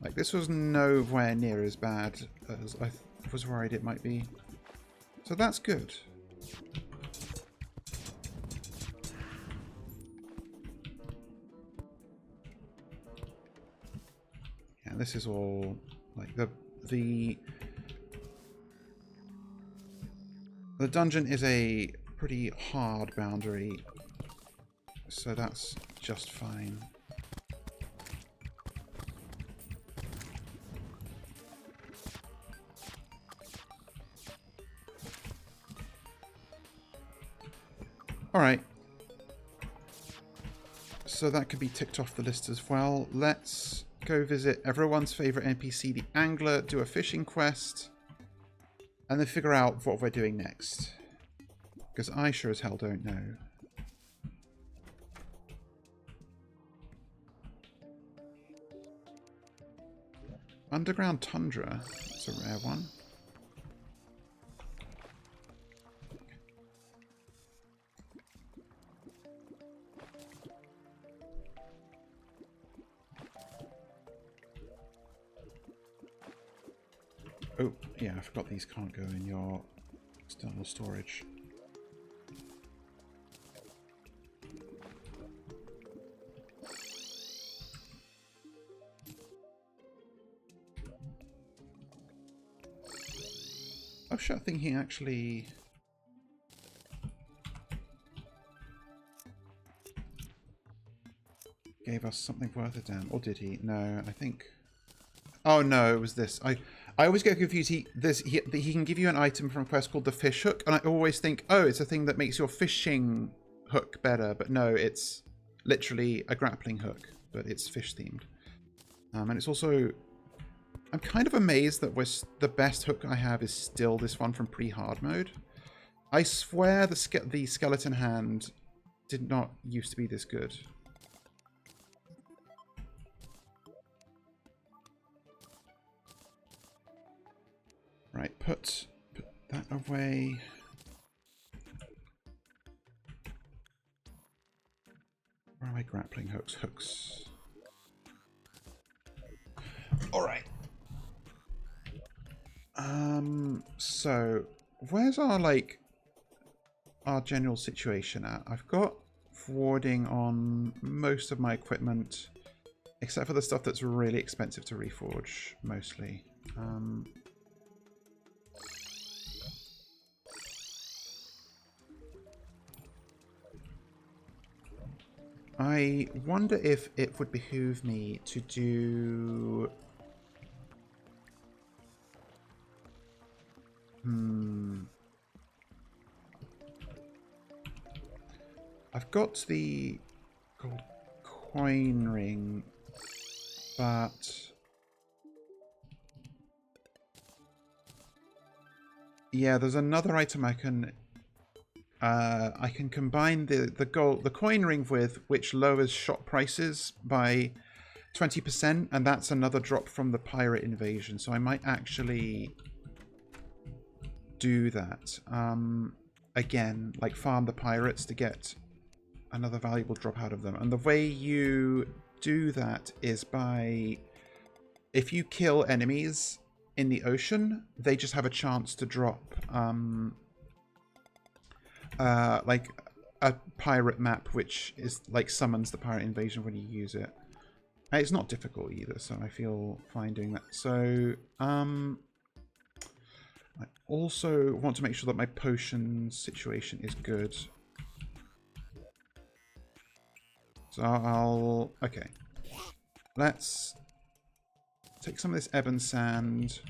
Like, this was nowhere near as bad as I was worried it might be. So that's good. Yeah, this is all like the dungeon is a pretty hard boundary, so that's just fine. Alright. So that could be ticked off the list as well. Let's go visit everyone's favourite NPC, the Angler, do a fishing quest, and then figure out what we're doing next. Because I sure as hell don't know. Underground Tundra. It's a rare one. Oh, yeah, I forgot these can't go in your external storage. Oh shit, I think he actually... gave us something worth a damn. Or did he? No, I think... Oh no, it was this. I always get confused. He can give you an item from a quest called the fish hook, and I always think, oh, it's a thing that makes your fishing hook better. But no, it's literally a grappling hook, but it's fish themed. And it's also... I'm kind of amazed that the best hook I have is still this one from pre-hard mode. I swear the skeleton hand did not used to be this good. Right, put that away. grappling hooks. Hooks. Alright. So where's our our general situation at? I've got warding on most of my equipment, except for the stuff that's really expensive to reforge, mostly. I wonder if it would behoove me to do... I've got the gold coin ring, but... yeah, there's another item I can combine the coin ring with, which lowers shop prices by 20%, and that's another drop from the pirate invasion. So I might actually do that. Again, like farm the pirates to get another valuable drop out of them. And the way you do that is by, if you kill enemies in the ocean, they just have a chance to drop like a pirate map, which is like summons the pirate invasion when you use it. And it's not difficult either, so I feel fine doing that. So I also want to make sure that my potion situation is good. So okay, let's take some of this ebon sand,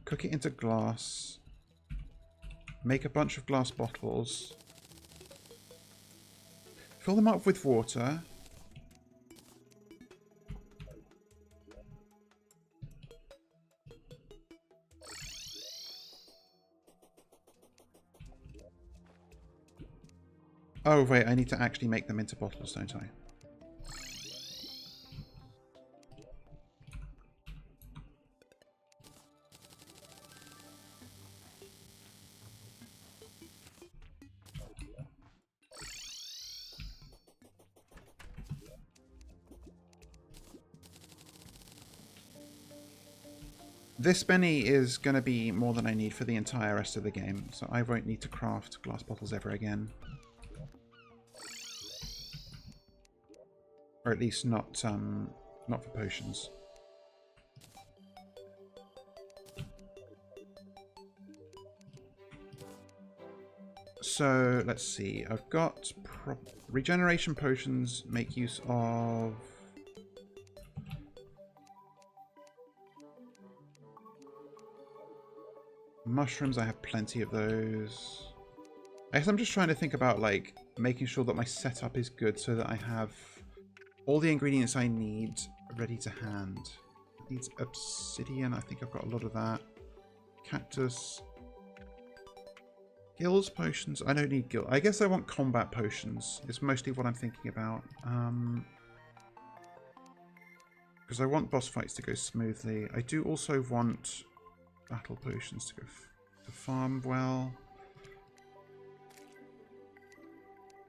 cook it into glass, make a bunch of glass bottles, fill them up with water, oh wait, I need to actually make them into bottles, don't I? This many is going to be more than I need for the entire rest of the game, so I won't need to craft glass bottles ever again. Or at least not for potions. So let's see, I've got regeneration potions, make use of... mushrooms, I have plenty of those. I guess I'm just trying to think about like making sure that my setup is good so that I have all the ingredients I need ready to hand. It needs obsidian, I think I've got a lot of that. Cactus. Gills potions, I don't need gills. I guess I want combat potions. It's mostly what I'm thinking about. Because I want boss fights to go smoothly. I do also want battle potions to go to farm well.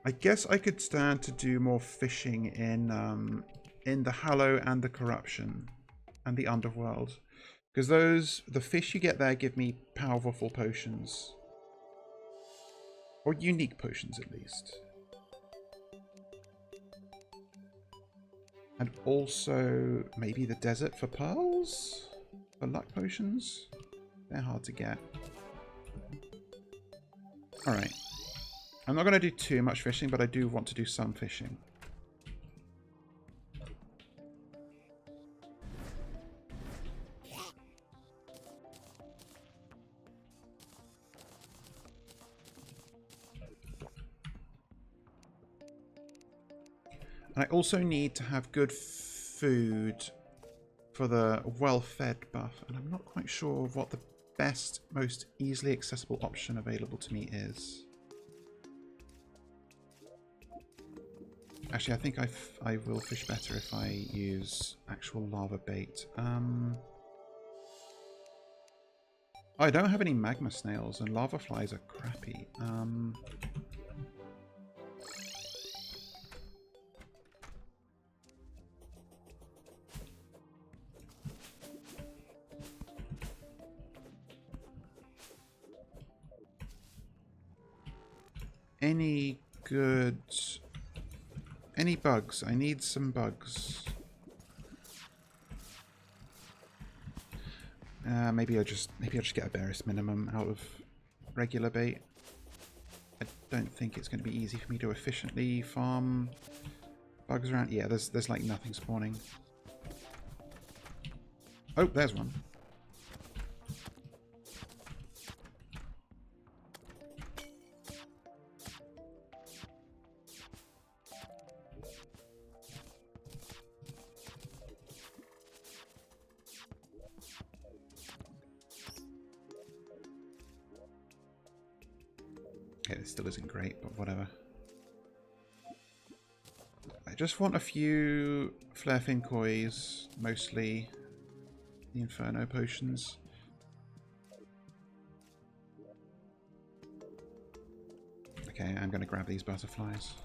I guess I could stand to do more fishing in the Hallow and the Corruption and the Underworld, because the fish you get there give me powerful potions, or unique potions at least, and also maybe the desert for pearls, for luck potions. They're hard to get. Alright. I'm not going to do too much fishing, but I do want to do some fishing. And I also need to have good food for the well-fed buff, and I'm not quite sure what the best, most easily accessible option available to me is. Actually, I think I will fish better if I use actual lava bait. I don't have any magma snails, and lava flies are crappy. any good... Any bugs? I need some bugs. Maybe I'll just get a barest minimum out of regular bait. I don't think it's going to be easy for me to efficiently farm bugs around. Yeah, there's like nothing spawning. Oh, there's one. Okay, this still isn't great, but whatever. I just want a few flare fin kois, mostly the inferno potions. Okay, I'm going to grab these butterflies.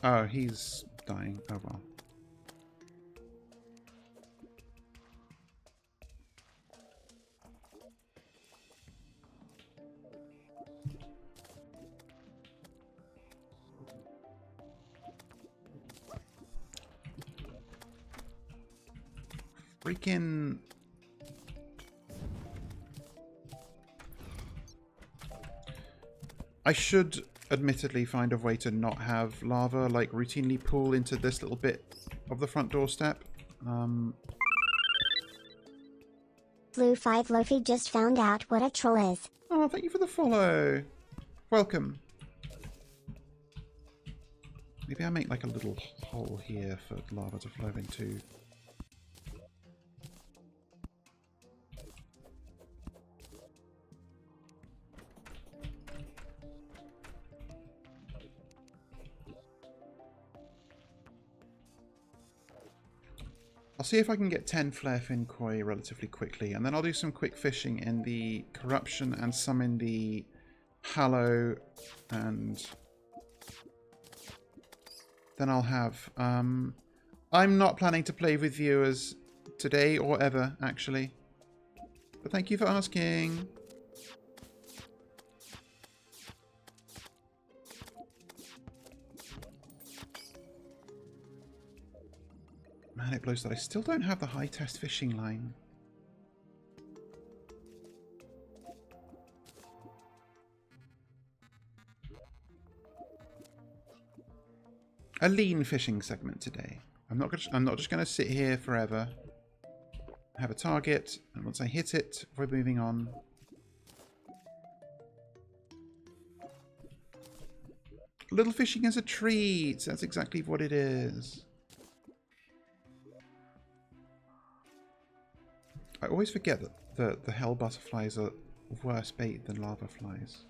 Oh, he's dying. Oh well. Freaking... I should admittedly find a way to not have lava like routinely pool into this little bit of the front doorstep. Blue 5 Lofi just found out what a troll is. Oh, thank you for the follow. Welcome. Maybe I make like a little hole here for lava to flow into. I'll see if I can get 10 flare fin koi relatively quickly, and then I'll do some quick fishing in the corruption and some in the hallow, and then I'll have... I'm not planning to play with viewers today or ever, actually. But thank you for asking. Man, it blows that I still don't have the high test fishing line. A lean fishing segment today. I'm not just going to sit here forever. Have a target, and once I hit it, we're moving on. Little fishing is a treat. That's exactly what it is. I always forget that the hell butterflies are worse bait than lava flies.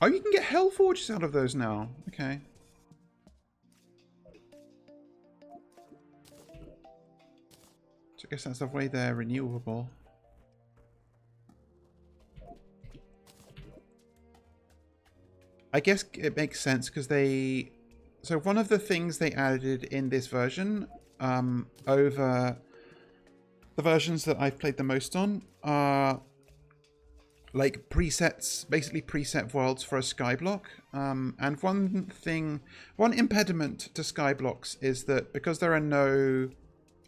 Oh, you can get hell forges out of those now. Okay. So I guess that's the way they're renewable. I guess it makes sense because they... So one of the things they added in this version over the versions that I've played the most on are like presets, basically preset worlds for a skyblock. And one impediment to skyblocks is that because there are no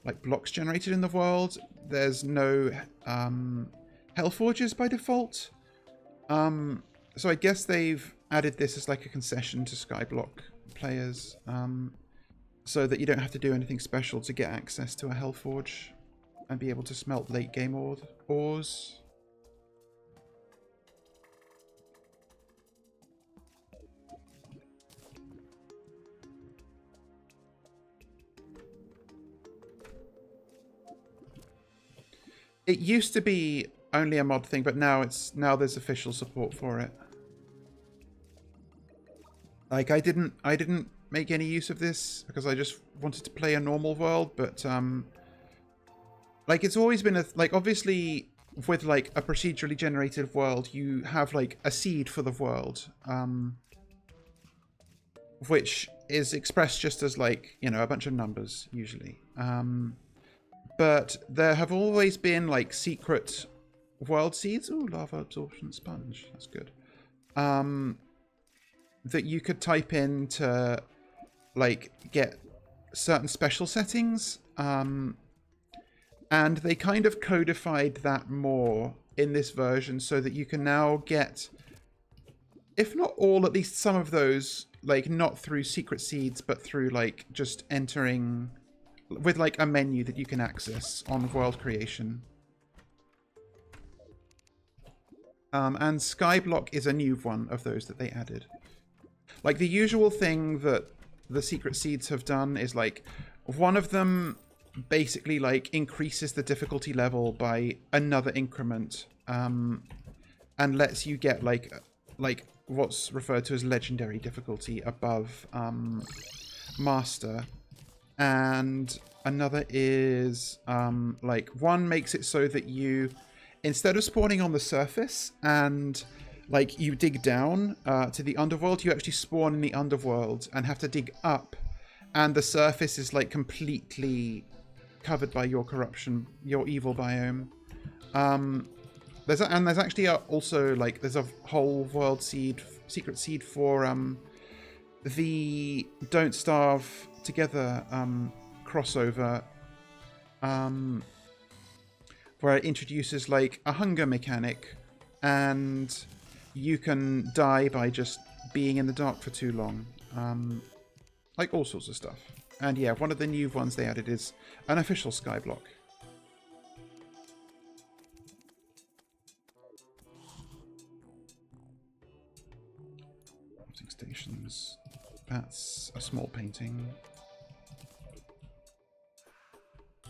like blocks generated in the world, there's no hell forges by default. So I guess they've added this as like a concession to skyblock players, so that you don't have to do anything special to get access to a hellforge and be able to smelt late game ores. It used to be only a mod thing, but now there's official support for it. Like I didn't make any use of this because I just wanted to play a normal world, but like it's always been obviously with like a procedurally generated world, you have like a seed for the world, which is expressed just as like, you know, a bunch of numbers usually. But there have always been like secret world seeds. Ooh, lava absorption sponge. That's good. That you could type in to like get certain special settings. And they kind of codified that more in this version so that you can now get, if not all, at least some of those, like not through secret seeds, but through like just entering with like a menu that you can access on world creation. And Skyblock is a new one of those that they added. Like the usual thing that the secret seeds have done is like one of them basically like increases the difficulty level by another increment, and lets you get like what's referred to as legendary difficulty above master. And another is like one makes it so that you, instead of spawning on the surface and like you dig down to the underworld, you actually spawn in the underworld and have to dig up, and the surface is like completely covered by your corruption, your evil biome. There's actually also like there's a whole world secret seed for the Don't Starve Together crossover, where it introduces like a hunger mechanic, and you can die by just being in the dark for too long, like all sorts of stuff. And yeah, one of the new ones they added is an official skyblock. Crafting stations. That's a small painting.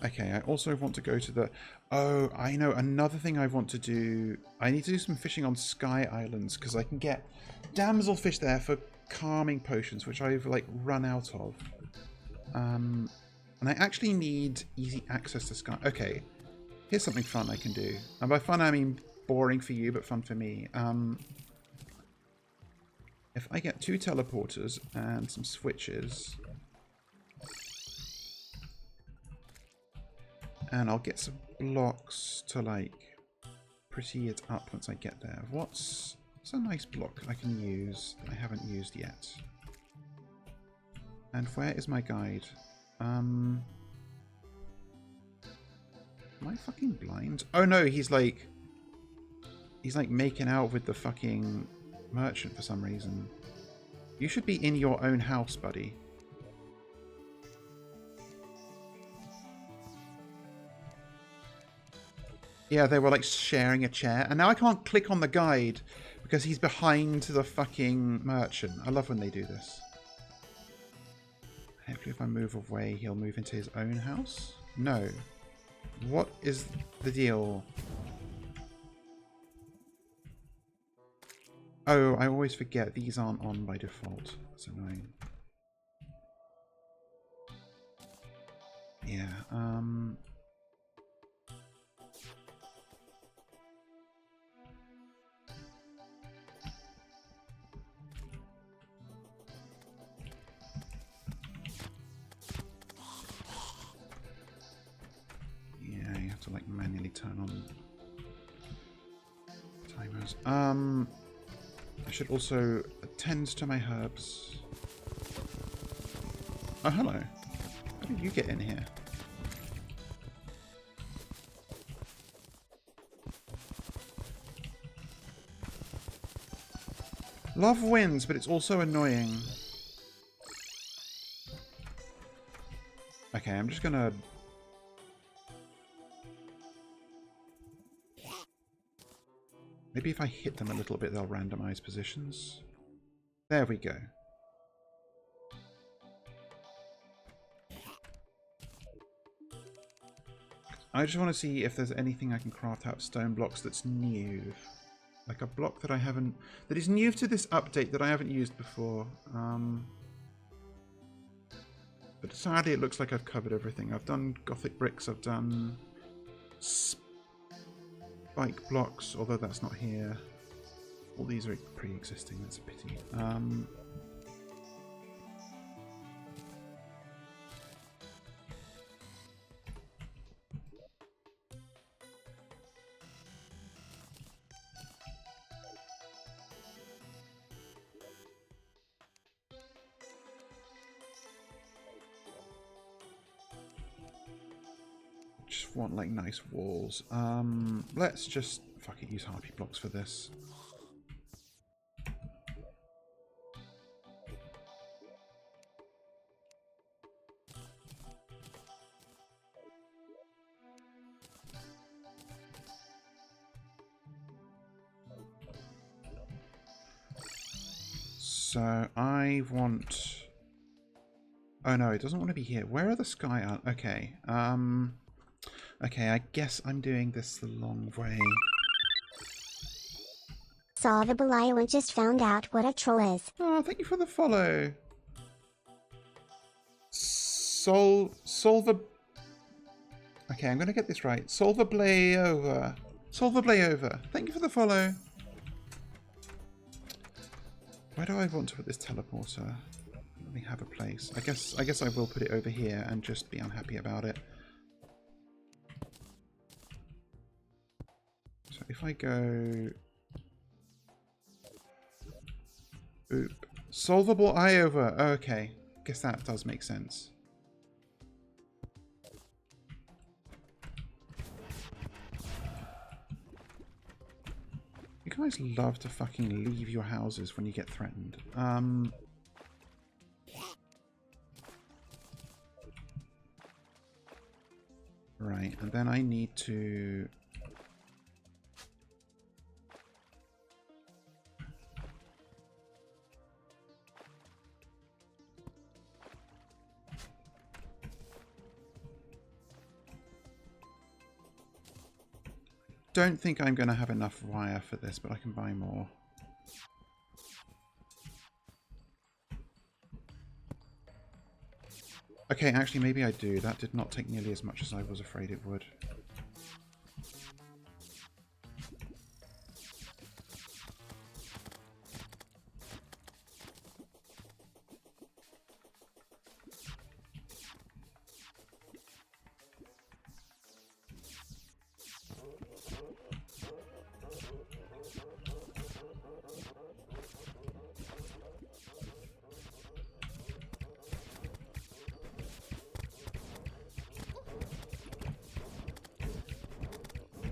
Okay, I also want to go to the... Oh, I know, another thing I want to do... I need to do some fishing on Sky Islands, because I can get damselfish there for calming potions, which I've, like, run out of. And I actually need easy access to Sky... Okay, here's something fun I can do. And by fun, I mean boring for you, but fun for me. If I get 2 teleporters and some switches... And I'll get some blocks to, like, pretty it up once I get there. What's a nice block I can use that I haven't used yet? And where is my guide? Am I fucking blind? Oh no, he's like making out with the fucking merchant for some reason. You should be in your own house, buddy. Yeah, they were like sharing a chair, and now I can't click on the guide because he's behind the fucking merchant. I love when they do this. Hopefully if I move away, he'll move into his own house? No. What is the deal? Oh, I always forget these aren't on by default. That's annoying. Yeah, yeah, you have to like manually turn on timers. I should also attend to my herbs. Oh, hello. How did you get in here? Love wins, but it's also annoying. Okay, I'm just gonna... Maybe if I hit them a little bit, they'll randomize positions. There we go. I just want to see if there's anything I can craft out of stone blocks that's new. Like a block that I haven't... that is new to this update that I haven't used before. But sadly it looks like I've covered everything. I've done Gothic bricks, I've done spike blocks, although that's not here. All these are pre-existing, that's a pity. Just want like nice walls. Let's just fuck it, use harpy blocks for this. So I want... oh no, it doesn't want to be here. Where are the sky? Okay. Okay, I guess I'm doing this the long way. Saw the Belial and just found out what a troll is. Oh, thank you for the follow. Okay, I'm going to get this right. Solverblayover. Solverblayover. Thank you for the follow. Where do I want to put this teleporter? Let me have a place. I guess I will put it over here and just be unhappy about it. So if I go... oop. Solvable eye over. Okay. Guess that does make sense. You guys love to fucking leave your houses when you get threatened. Right, and then I need to... don't think I'm going to have enough wire for this, but I can buy more. Okay, actually maybe I do. That did not take nearly as much as I was afraid it would.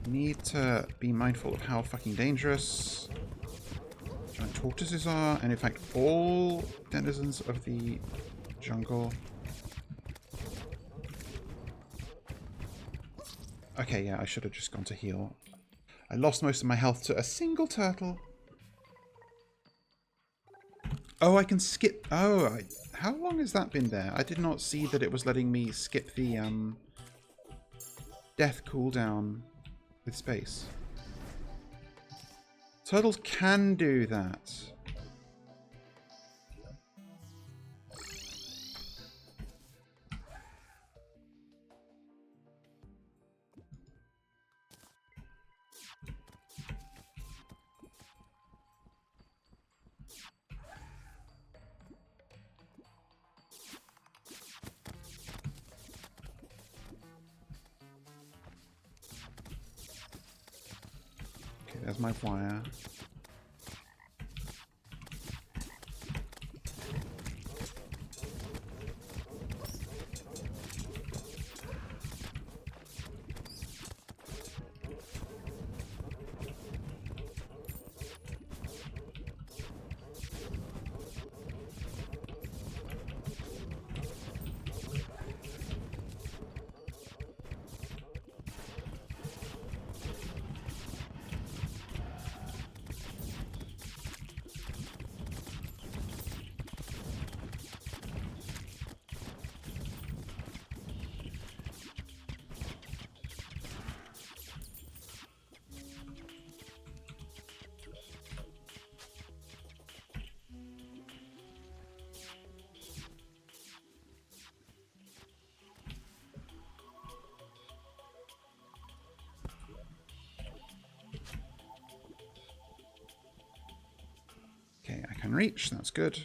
Need to be mindful of how fucking dangerous giant tortoises are, and in fact all denizens of the jungle. Okay, yeah, I should have just gone to heal. I lost most of my health to a single turtle. Oh, I can skip... oh, how long has that been there? I did not see that it was letting me skip the death cooldown with space. Turtles can do that. There's my wire. Can reach, that's good.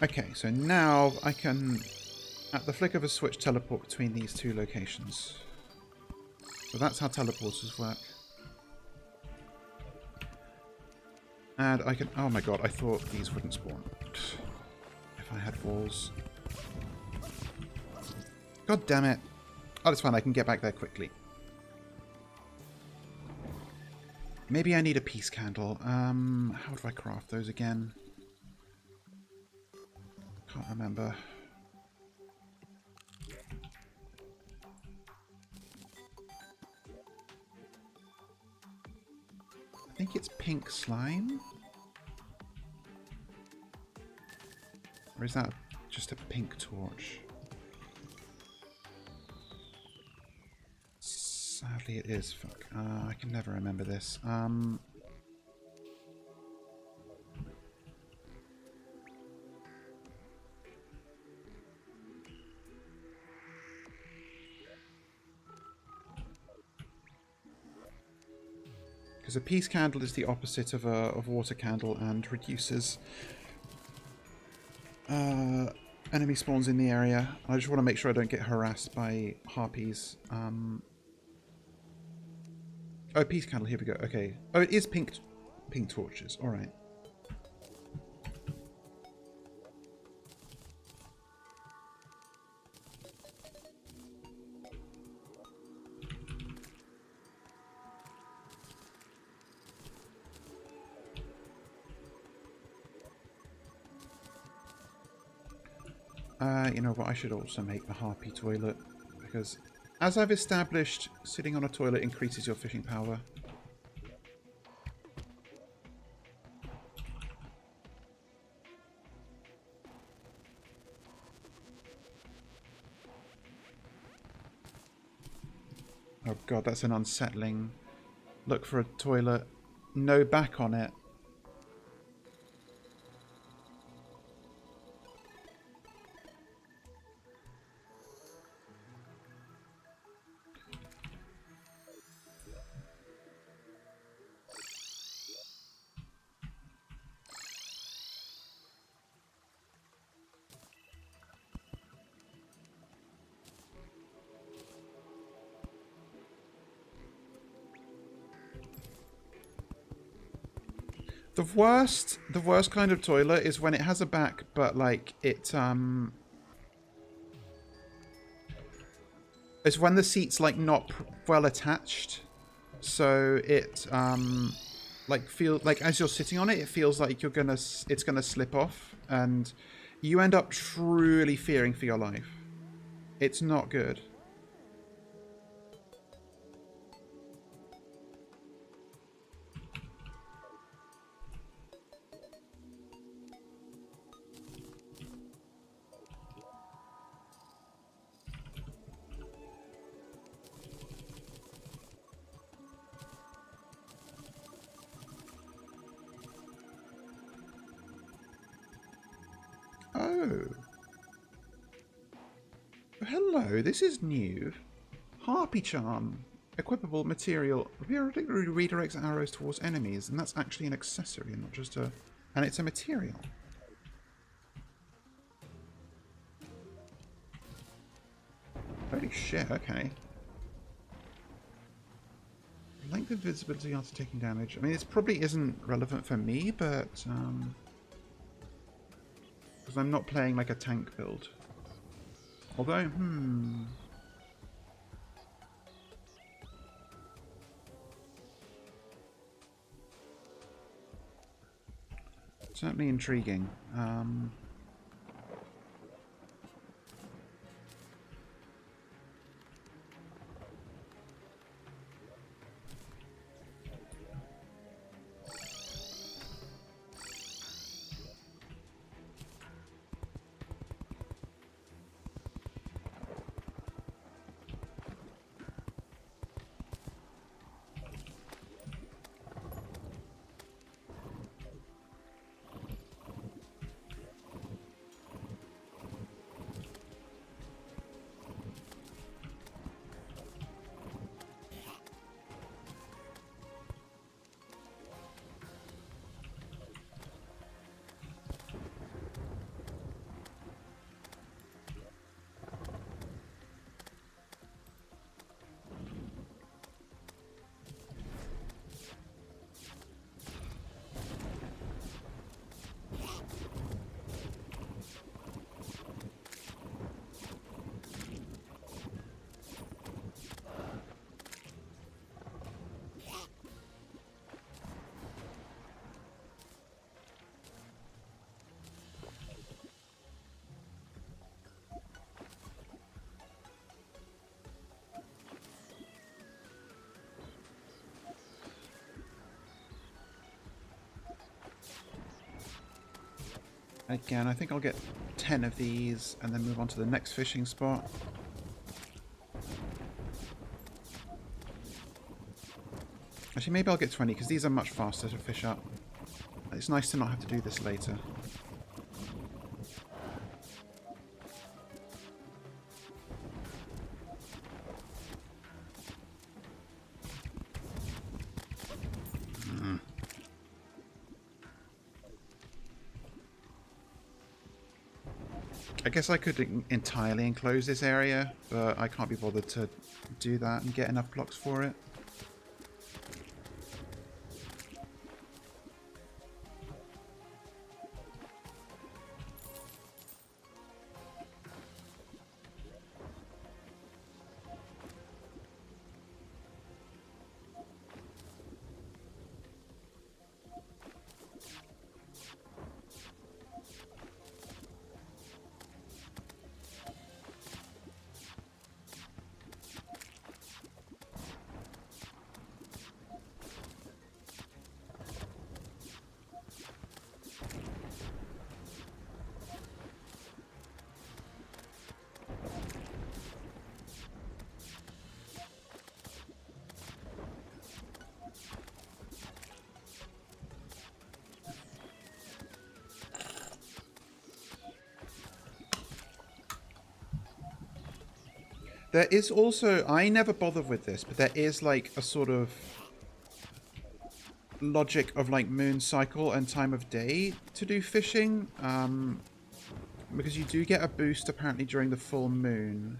Okay, so now I can, at the flick of a switch, teleport between these two locations. So that's how teleporters work. And I can... Oh my god, I thought these wouldn't spawn. If I had walls. God damn it. Oh, that's fine, I can get back there quickly. Maybe I need a peace candle. How do I craft those again? Can't remember. I think it's pink slime? Or is that just a pink torch? Sadly it is. Fuck. I can never remember this. Because a peace candle is the opposite of a water candle and reduces enemy spawns in the area. I just want to make sure I don't get harassed by harpies. Oh, peace candle, here we go. Okay. Oh, it is pink torches. Alright. You know what, I should also make the harpy toilet, because as I've established, sitting on a toilet increases your fishing power. Oh god, that's an unsettling look for a toilet. No back on it. The worst kind of toilet is when it has a back, but like it's when the seat's like not well attached, so it like feel like as you're sitting on it, it feels like it's gonna slip off, and you end up truly fearing for your life. It's not good. Oh. Hello, this is new. Harpy Charm. Equipable material. Periodically redirects arrows towards enemies. And that's actually an accessory and not just a... And it's a material. Holy shit, okay. Length of visibility after taking damage. I mean, this probably isn't relevant for me, but... because I'm not playing like a tank build. Although, certainly intriguing. Again, I think I'll get 10 of these and then move on to the next fishing spot. Actually, maybe I'll get 20 because these are much faster to fish up. It's nice to not have to do this later. I guess I could entirely enclose this area, but I can't be bothered to do that and get enough blocks for it. There is also, I never bothered with this, but there is like a sort of logic of like moon cycle and time of day to do fishing. Because you do get a boost apparently during the full moon.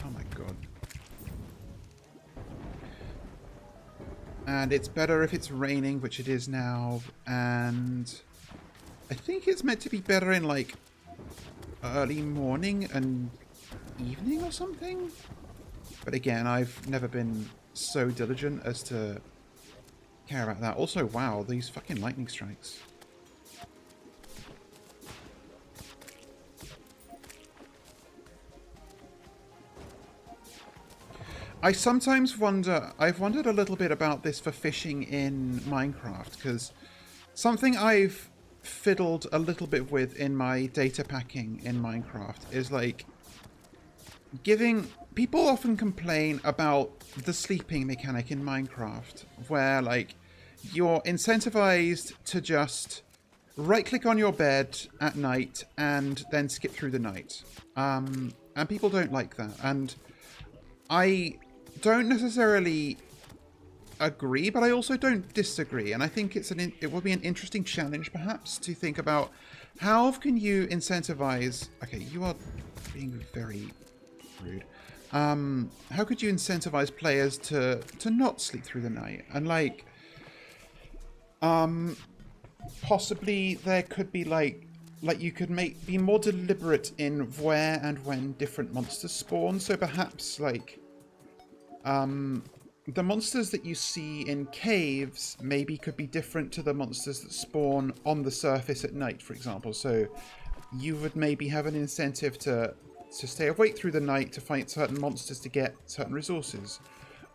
Oh my god. And it's better if it's raining, which it is now. And I think it's meant to be better in like early morning and evening or something. But again, I've never been so diligent as to care about that. Also, wow, these fucking lightning strikes. I sometimes wonder, I've wondered a little bit about this for fishing in Minecraft, because something I've fiddled a little bit with in my data packing in Minecraft is like giving... People often complain about the sleeping mechanic in Minecraft, where like you're incentivized to just right-click on your bed at night and then skip through the night. And people don't like that. And I don't necessarily agree, but I also don't disagree. And I think it will be an interesting challenge, perhaps, to think about how can you incentivize... Okay, you are being very rude. How could you incentivize players to not sleep through the night? And, like... possibly there could be like you could be more deliberate in where and when different monsters spawn. So perhaps like the monsters that you see in caves maybe could be different to the monsters that spawn on the surface at night, for example. So you would maybe have an incentive to stay awake through the night to fight certain monsters to get certain resources.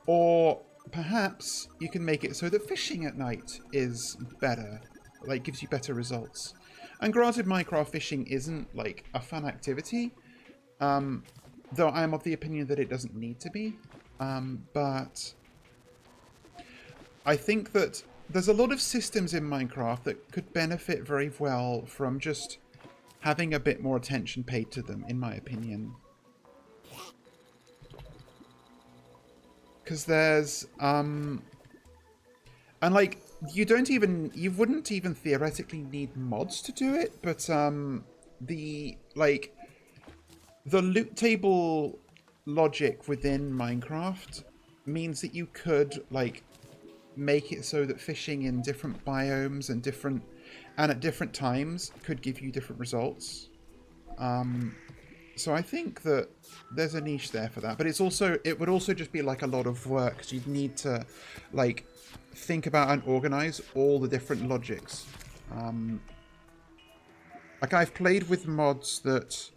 Or perhaps you can make it so that fishing at night is better, like gives you better results. And granted, Minecraft fishing isn't like a fun activity, though I'm of the opinion that it doesn't need to be. But I think that there's a lot of systems in Minecraft that could benefit very well from just having a bit more attention paid to them, in my opinion. Because there's, and like, you wouldn't even theoretically need mods to do it, but, the loot table logic within Minecraft means that you could, like, make it so that fishing in different biomes and at different times could give you different results. So I think that there's a niche there for that, but it would also just be like a lot of work, because you'd need to like think about and organize all the different logics. Like I've played with mods that,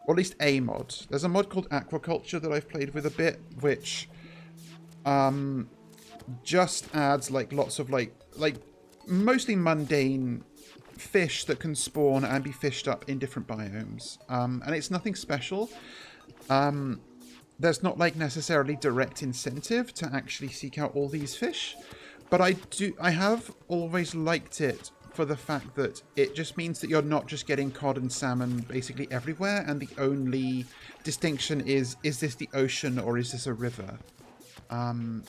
or at least a mod. There's a mod called Aquaculture that I've played with a bit, which just adds like lots of like mostly mundane fish that can spawn and be fished up in different biomes. And it's nothing special. There's not like necessarily direct incentive to actually seek out all these fish, but I have always liked it for the fact that it just means that you're not just getting cod and salmon basically everywhere, and the only distinction is this the ocean or is this a river? And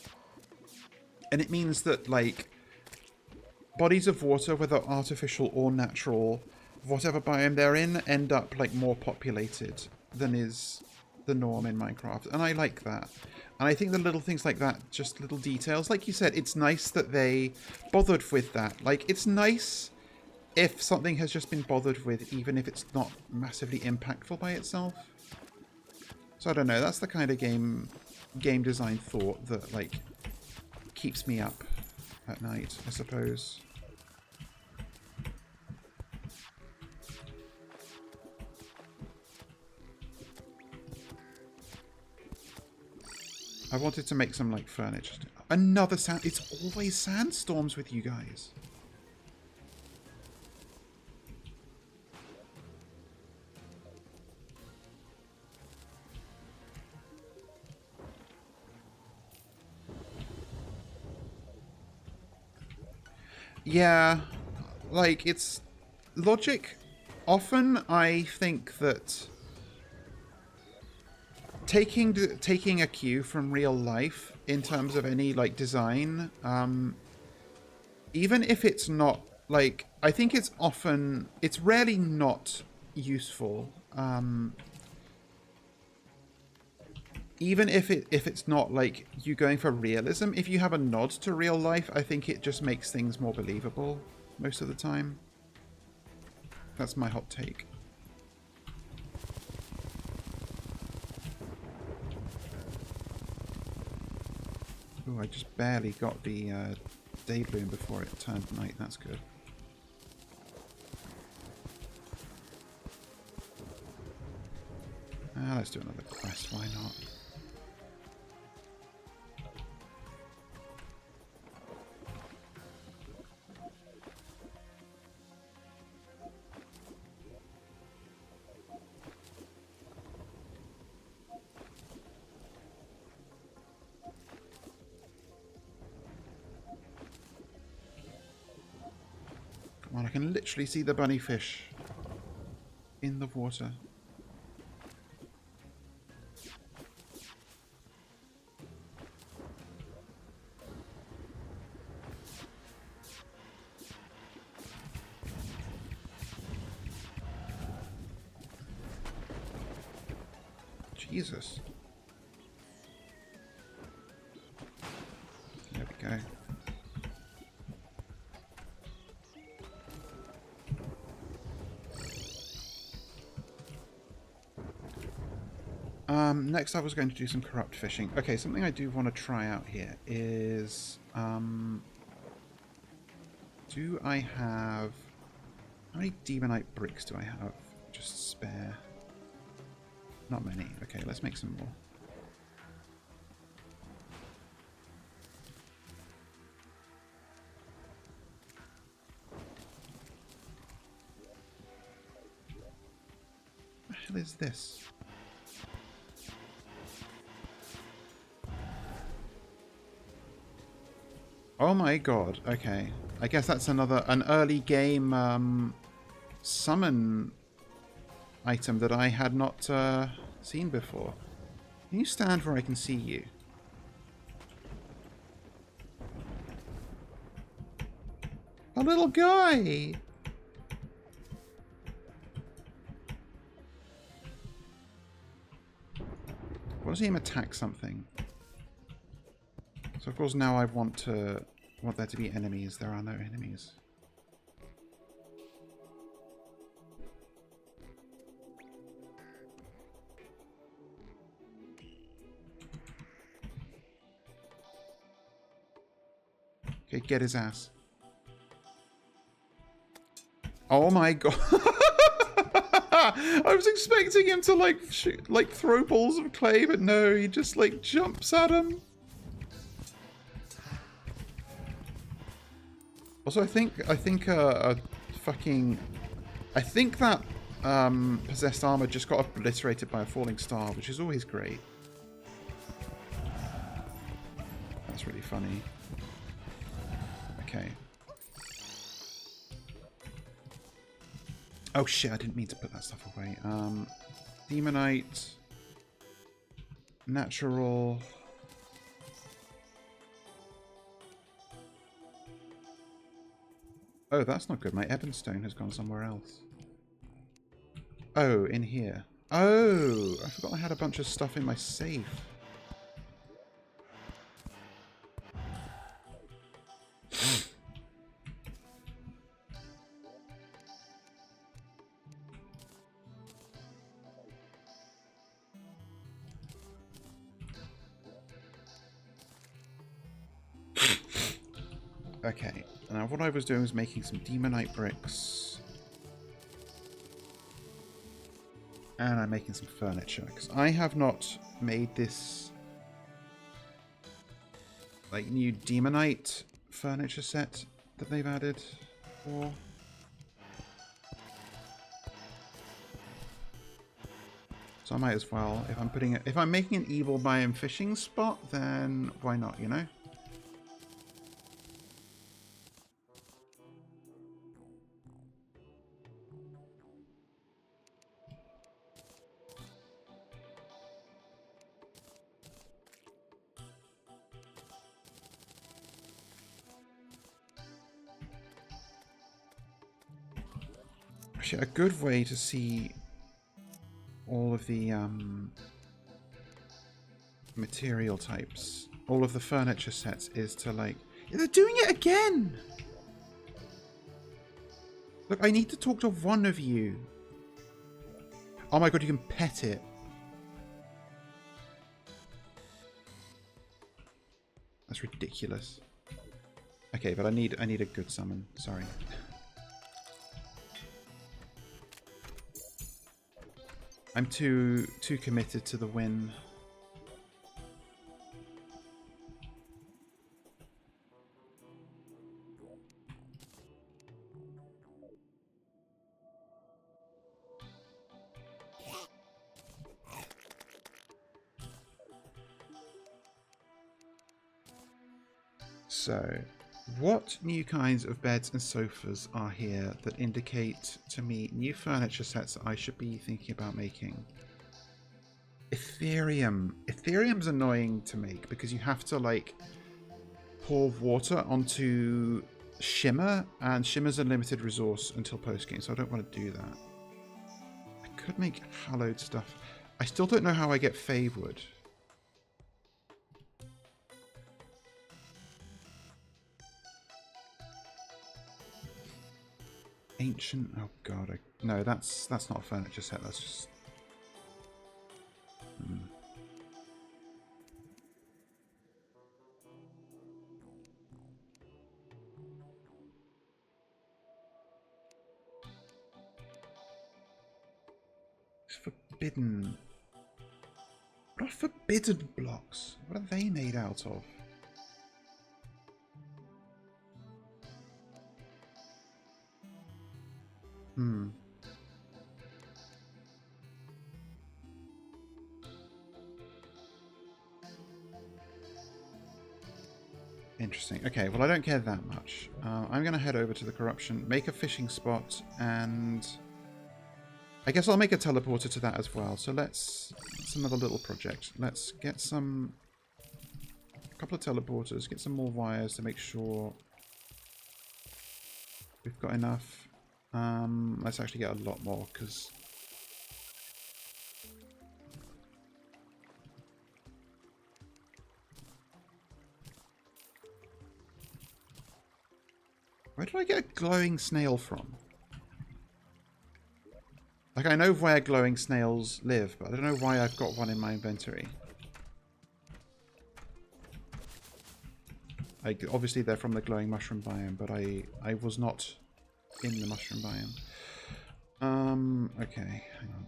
it means that, like, bodies of water, whether artificial or natural, whatever biome they're in, end up, like, more populated than is the norm in Minecraft. And I like that. And I think the little things like that, just little details, like you said, it's nice that they bothered with that. Like, it's nice if something has just been bothered with, even if it's not massively impactful by itself. So I don't know, that's the kind of game design thought that, like, keeps me up at night, I suppose. I wanted to make some, like, furniture. Another sand... It's always sandstorms with you guys. Yeah, like, it's... Logic... Often, I think that... Taking a cue from real life in terms of any, like, design, even if it's not, like, I think it's rarely not useful, even if it's not, like, you going for realism. If you have a nod to real life, I think it just makes things more believable most of the time. That's my hot take. Oh, I just barely got the day bloom before it turned night. That's good. Let's do another quest. Why not? Come on, I can literally see the bunny fish in the water. Jesus. There we go. Next I was going to do some corrupt fishing. Okay, something I do want to try out here is... do I have... How many demonite bricks do I have? Just spare. Not many. Okay, let's make some more. What the hell is this? Oh my god, okay. I guess that's an early game summon item that I had not seen before. Can you stand where I can see you? A little guy! What does he attack something? So of course now I want there to be enemies. There are no enemies. Okay, get his ass. Oh my god. I was expecting him to like throw balls of clay, but no, he just like jumps at him. Also, I think that possessed armor just got obliterated by a falling star, which is always great. That's really funny. Okay. Oh shit, I didn't mean to put that stuff away. Demonite. Natural. Oh, that's not good. My Ebonstone has gone somewhere else. Oh, in here. Oh, I forgot I had a bunch of stuff in my safe. Okay, now what I was doing was making some demonite bricks. And I'm making some furniture, because I have not made this like new demonite furniture set that they've added for. So I might as well, if I'm making an evil biome fishing spot, then why not, you know? Actually, a good way to see all of the material types, all of the furniture sets, is to like... They're doing it again! Look, I need to talk to one of you. Oh my god, you can pet it. That's ridiculous. Okay, but I need a good summon. Sorry. I'm too committed to the win. So, What new kinds of beds and sofas are here that indicate to me new furniture sets that I should be thinking about making? Ethereum. Ethereum's annoying to make because you have to like pour water onto Shimmer, and Shimmer's a limited resource until post-game, so I don't want to do that. I could make hallowed stuff. I still don't know how I get Favewood. Ancient. Oh god. No, that's not a furniture set. That's just. It's forbidden. What are forbidden blocks? What are they made out of? Interesting. Okay, well I don't care that much. I'm going to head over to the corruption, make a fishing spot, and I guess I'll make a teleporter to that as well. So let's... It's another little project. Let's get a couple of teleporters, get some more wires to make sure we've got enough. Let's actually get a lot more, because... Where did I get a glowing snail from? Like, I know where glowing snails live, but I don't know why I've got one in my inventory. Like, obviously they're from the glowing mushroom biome, but I was not in the mushroom biome. Okay, hang on.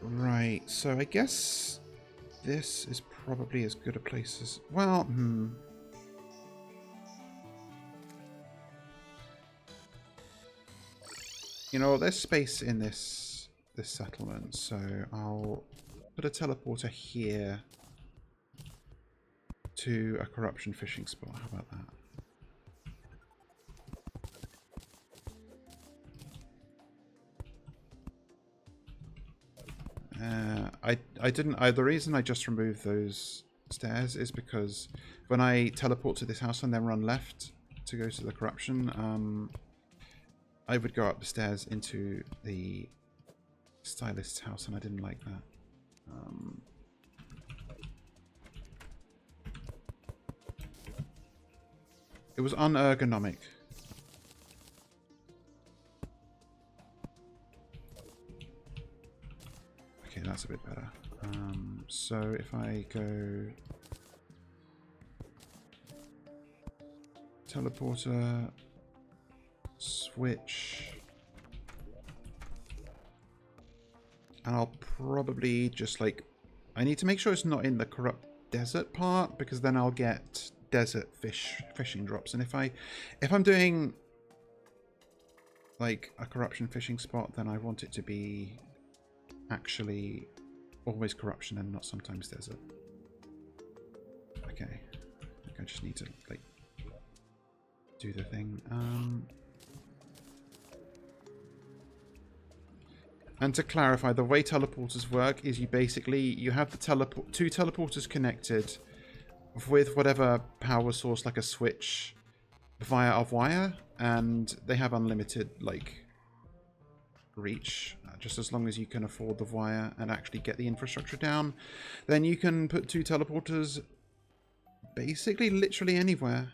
Right, so I guess this is probably as good a place as... Well, You know, there's space in this settlement, so I'll put a teleporter here to a corruption fishing spot. How about that? The reason I just removed those stairs is because when I teleport to this house and then run left to go to the corruption, I would go up the stairs into the stylist's house, and I didn't like that. It was unergonomic. Okay, that's a bit better. So if I go teleporter, switch, and I'll probably just like, I need to make sure it's not in the corrupt desert part, because then I'll get desert fishing drops. And if I'm doing like a corruption fishing spot, then I want it to be actually always corruption and not sometimes desert. Okay, I think I just need to like do the thing. And to clarify, the way teleporters work is you have the two teleporters connected with whatever power source, like a switch, via a wire, and they have unlimited like reach, just as long as you can afford the wire and actually get the infrastructure down. Then you can put two teleporters basically literally anywhere.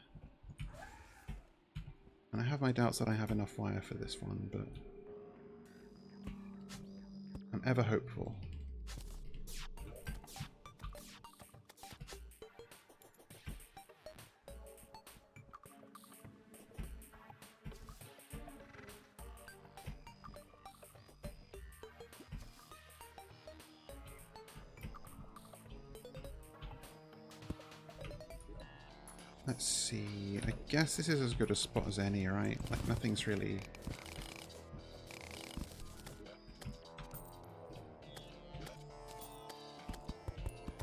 And I have my doubts that I have enough wire for this one, but I'm ever hopeful. Let's see. I guess this is as good a spot as any, right? Like, nothing's really...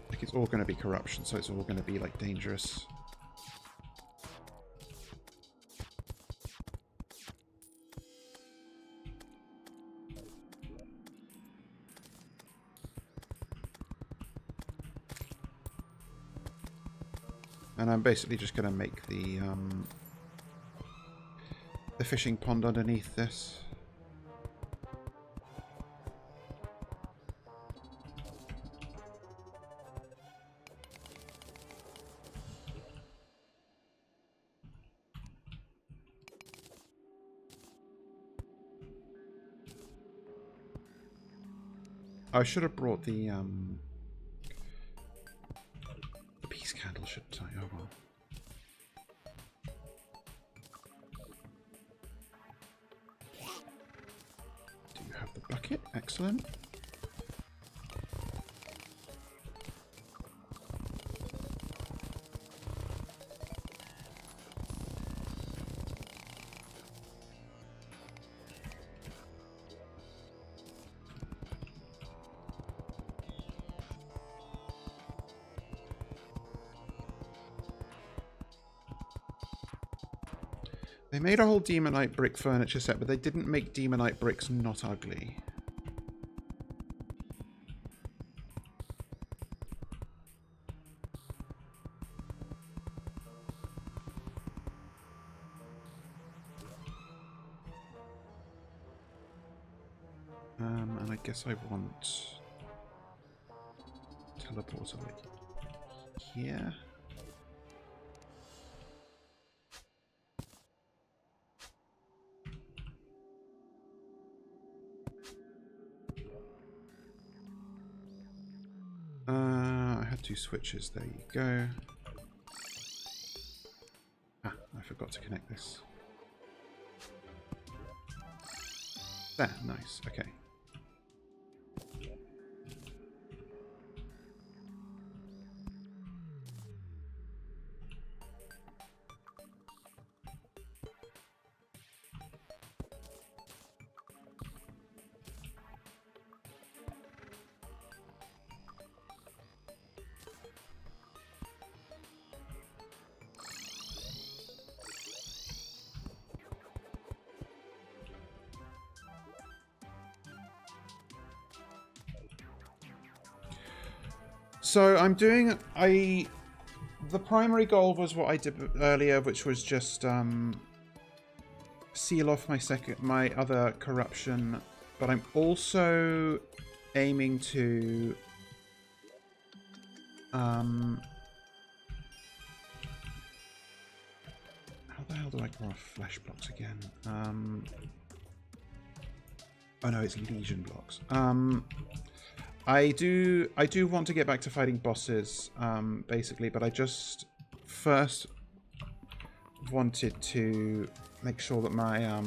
Like, it's all going to be corruption, so it's all going to be, like, dangerous. And I'm basically just going to make the fishing pond underneath this. I should have brought the peace candle, shouldn't I? Oh well. Do you have the bucket? Excellent. They made a whole demonite brick furniture set, but they didn't make demonite bricks not ugly. And I guess I want teleporter like here. I had two switches, there you go. Ah, I forgot to connect this. There, nice, okay. So I'm doing the primary goal was what I did earlier, which was just seal off my other corruption, but I'm also aiming to how the hell do I grow flesh blocks again? Oh no, it's legion blocks. I do want to get back to fighting bosses, basically, but I just first wanted to make sure that my I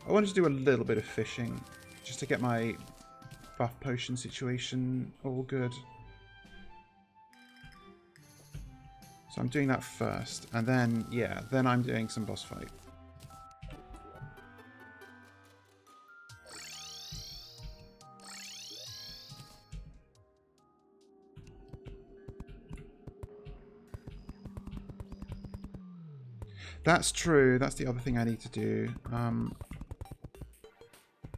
wanted to do a little bit of fishing just to get my buff potion situation all good. So I'm doing that first, and then yeah, then I'm doing some boss fight. That's true. That's the other thing I need to do.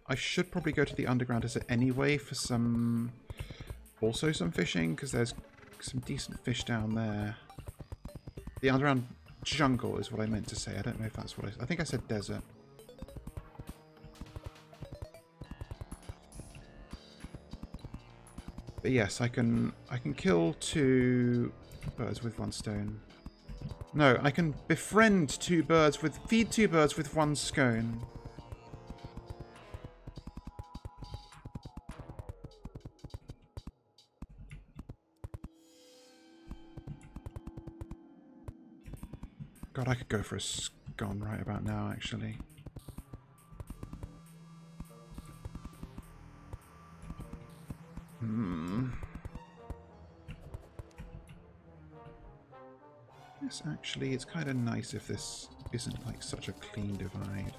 I should probably go to the underground as anyway for some fishing, because there's some decent fish down there. The underground jungle is what I meant to say. I don't know if that's what I think I said desert. But yes, I can kill 2 birds with 1 stone. No, I can feed 2 birds with 1 scone. God, I could go for a scone right about now, actually. guess actually it's kind of nice if this isn't like such a clean divide.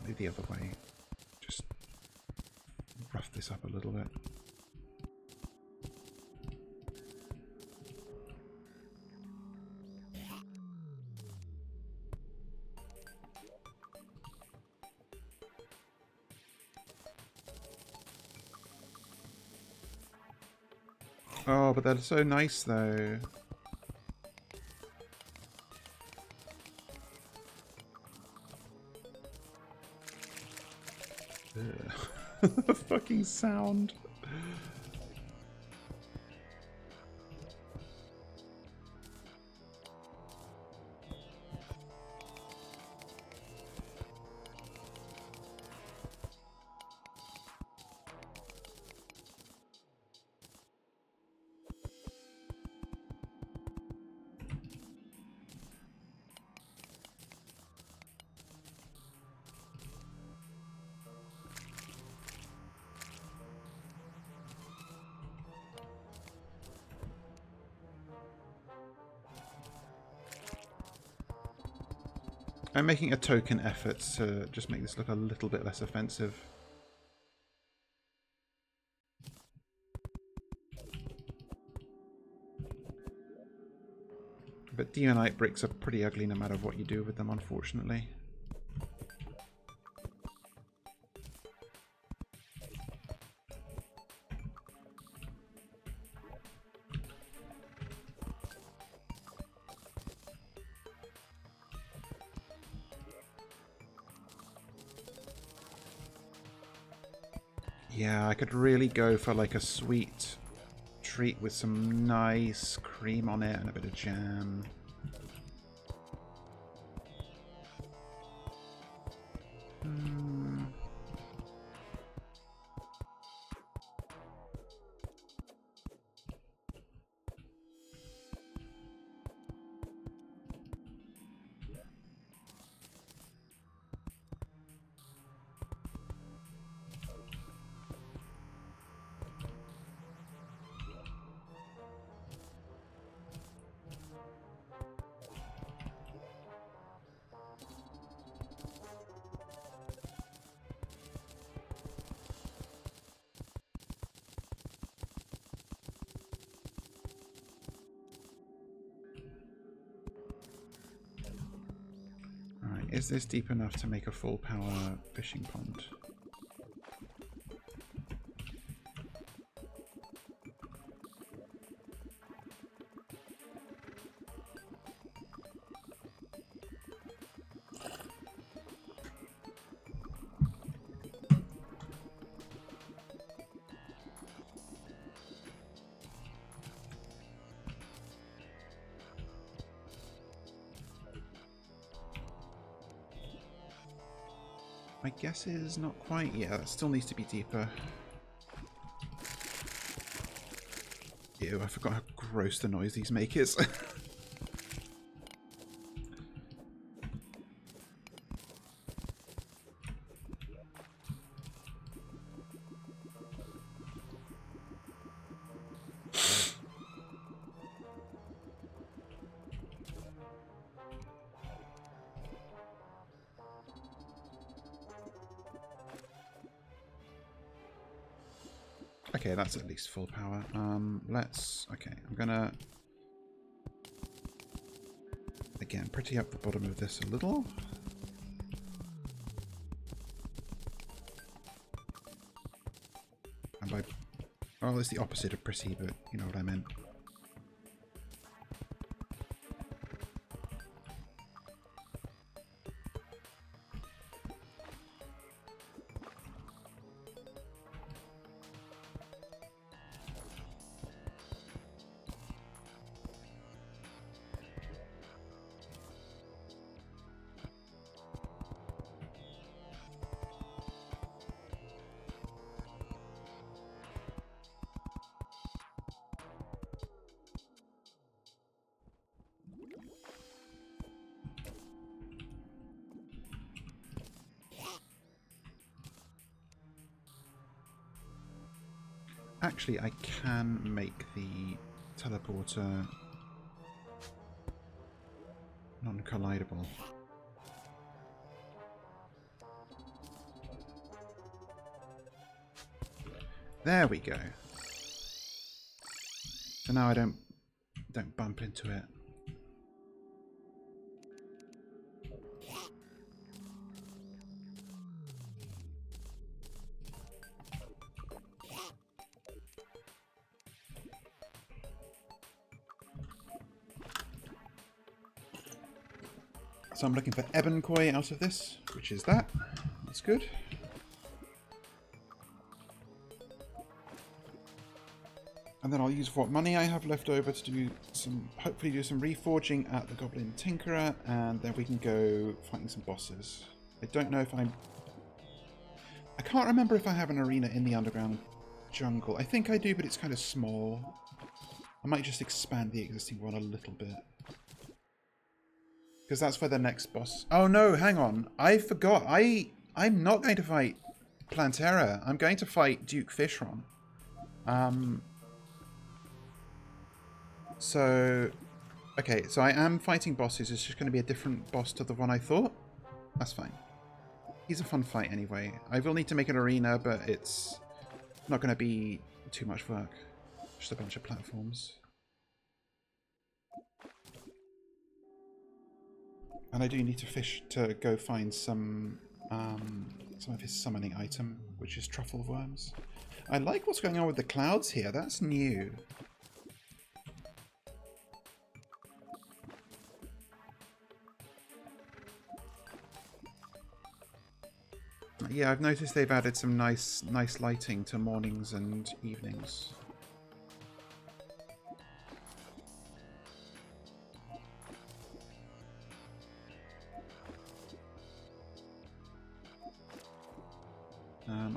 Maybe the other way. Just rough this up a little bit. Oh, but they're so nice though. The fucking sound. I'm making a token effort to just make this look a little bit less offensive. But Demonite bricks are pretty ugly no matter what you do with them, unfortunately. Yeah, I could really go for like a sweet treat with some nice cream on it and a bit of jam. Is this deep enough to make a full power fishing pond? My guess is not quite. Yeah, that still needs to be deeper. Ew, I forgot how gross the noise these make is. Okay, that's at least full power. Okay, I'm gonna again pretty up the bottom of this a little. And by, well, it's the opposite of pretty, but you know what I meant. Actually, I can make the teleporter Non-collidable. There we go. So now I don't bump into it. So I'm looking for ebon koi out of this, which is that. That's good. And then I'll use what money I have left over to do some, hopefully do some reforging at the Goblin Tinkerer, and then we can go fighting some bosses. I don't know if I can't remember if I have an arena in the underground jungle. I think I do, but it's kind of small. I might just expand the existing one a little bit. Because that's where the next boss... Oh no, hang on. I forgot. I'm not going to fight Plantera. I'm going to fight Duke Fishron. So... Okay, so I am fighting bosses. It's just going to be a different boss to the one I thought. That's fine. He's a fun fight anyway. I will need to make an arena, but it's not going to be too much work. Just a bunch of platforms. And I do need to fish to go find some of his summoning item, which is truffle worms. I like what's going on with the clouds here. That's new. Yeah, I've noticed they've added some nice lighting to mornings and evenings.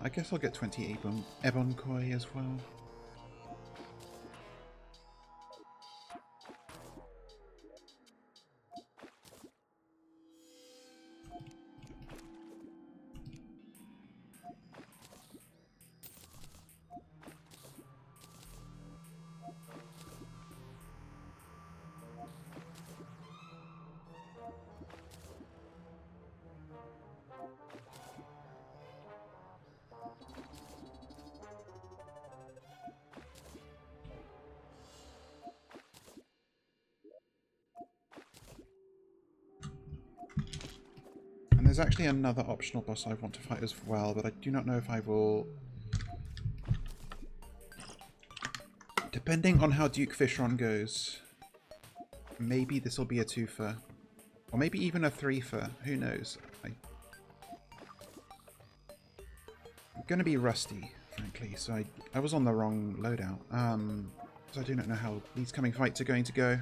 I guess I'll get 20 ebon koi as well. There's actually another optional boss I want to fight as well, but I do not know if I will... Depending on how Duke Fishron goes, maybe this will be a twofer. Or maybe even a threefer, who knows. I'm going to be rusty, frankly, so I was on the wrong loadout. So I do not know how these coming fights are going to go.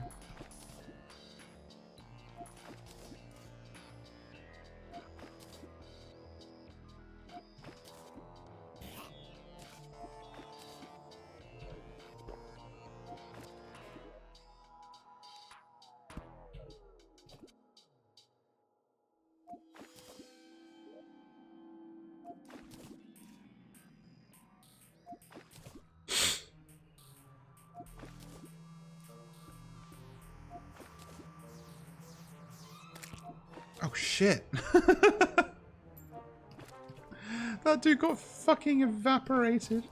Oh shit! That dude got fucking evaporated.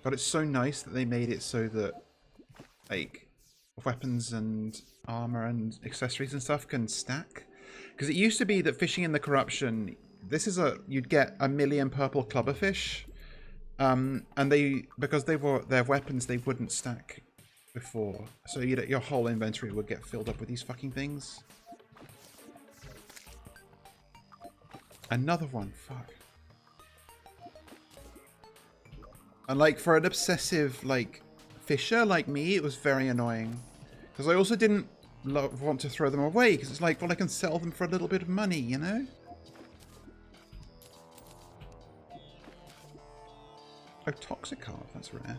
But it's so nice that they made it so that, like, weapons and armor and accessories and stuff can stack. Because it used to be that fishing in the corruption, you'd get 1,000,000 purple clubberfish, and because they were their weapons, they wouldn't stack before, so your whole inventory would get filled up with these fucking things. Another one, fuck. And like for an obsessive like fisher like me, it was very annoying because I also didn't want to throw them away because it's like, well, I can sell them for a little bit of money, you know. Oh, Toxicarp, that's rare.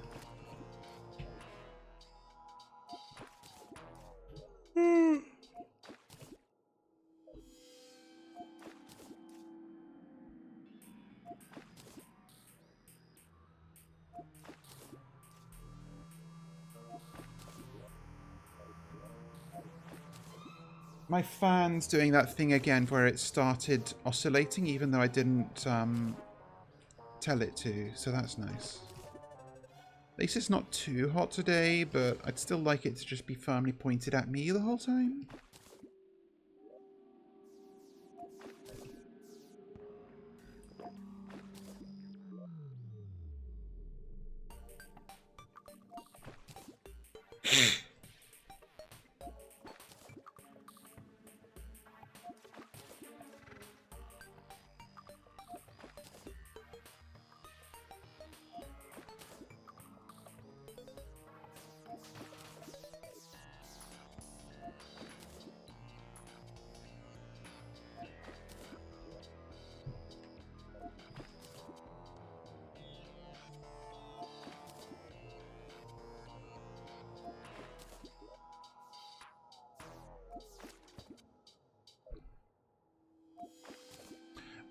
My fan's doing that thing again where it started oscillating even though I didn't tell it to, so that's nice. At least it's not too hot today, but I'd still like it to just be firmly pointed at me the whole time.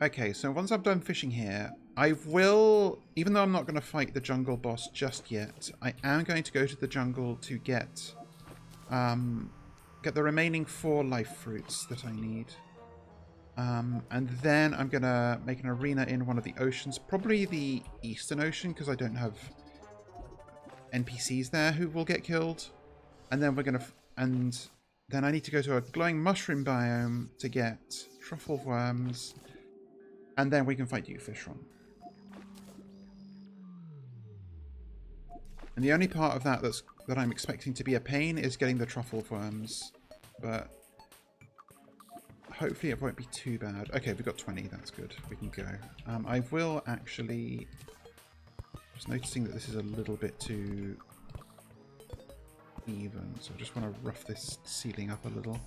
Okay, so once I'm done fishing here, I will, even though I'm not going to fight the jungle boss just yet, I am going to go to the jungle to get the remaining 4 life fruits that I need. And then I'm going to make an arena in one of the oceans, probably the Eastern Ocean, because I don't have NPCs there who will get killed. And then we're going to, and then I need to go to a glowing mushroom biome to get truffle worms. And then we can fight you, Fishron. And the only part of that that I'm expecting to be a pain is getting the truffle worms. But hopefully it won't be too bad. Okay, we've got 20. That's good. We can go. I will actually... I was noticing that this is a little bit too even. So I just want to rough this ceiling up a little.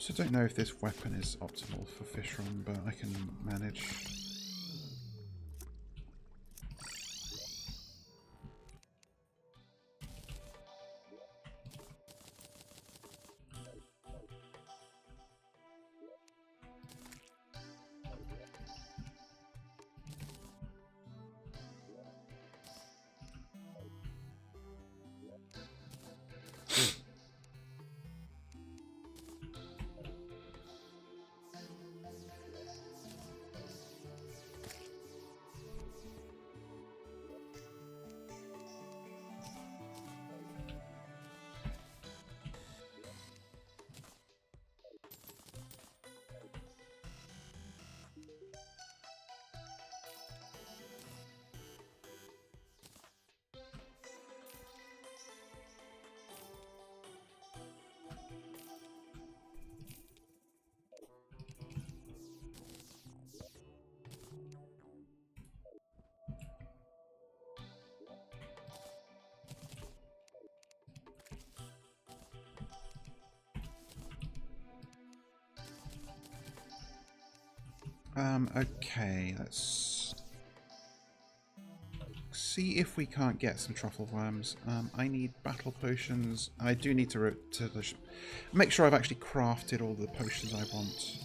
I don't know if this weapon is optimal for Fishron, but I can manage. Okay, let's see if we can't get some truffle worms. I need battle potions. I do need to make sure I've actually crafted all the potions I want.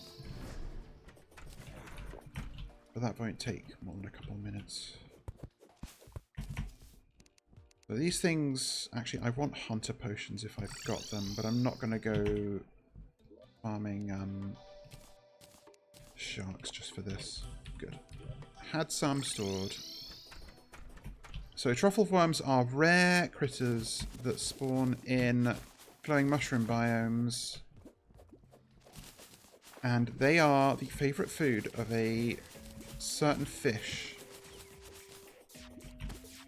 But that won't take more than a couple of minutes. So these things, actually, I want hunter potions if I've got them, but I'm not going to go farming sharks just for this. Good. Had some stored. So truffle worms are rare critters that spawn in glowing mushroom biomes, and they are the favourite food of a certain fish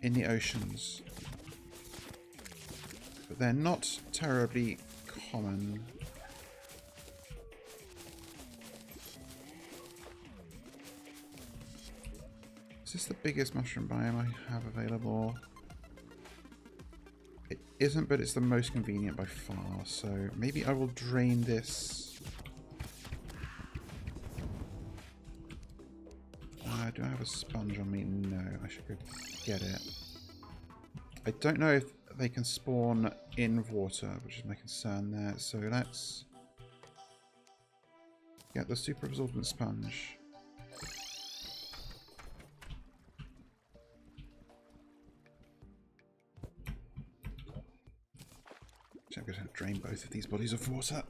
in the oceans. Put they're not terribly common. Is this the biggest mushroom biome I have available? It isn't, but it's the most convenient by far, so maybe I will drain this. Do I have a sponge on me? No, I should go get it. I don't know if they can spawn in water, which is my concern there, so let's get the super absorbent sponge. So I'm going to drain both of these bodies of water.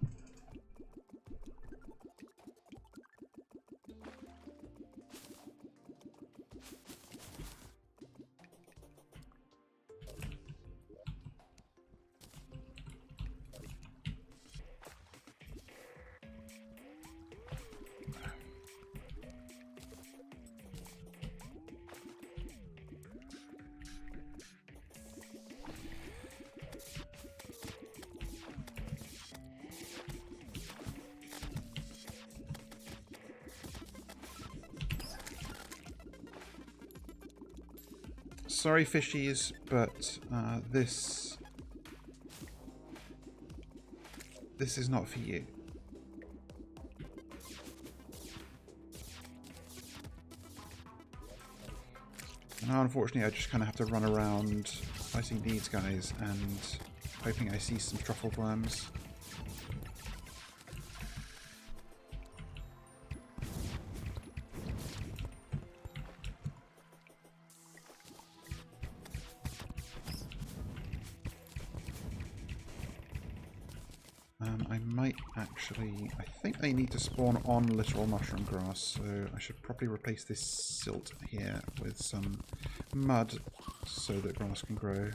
Sorry, fishies, but this is not for you. Now, unfortunately, I just kind of have to run around fighting these guys and hoping I see some truffle worms. I might actually... I think they need to spawn on littoral mushroom grass, so I should probably replace this silt here with some mud so that grass can grow.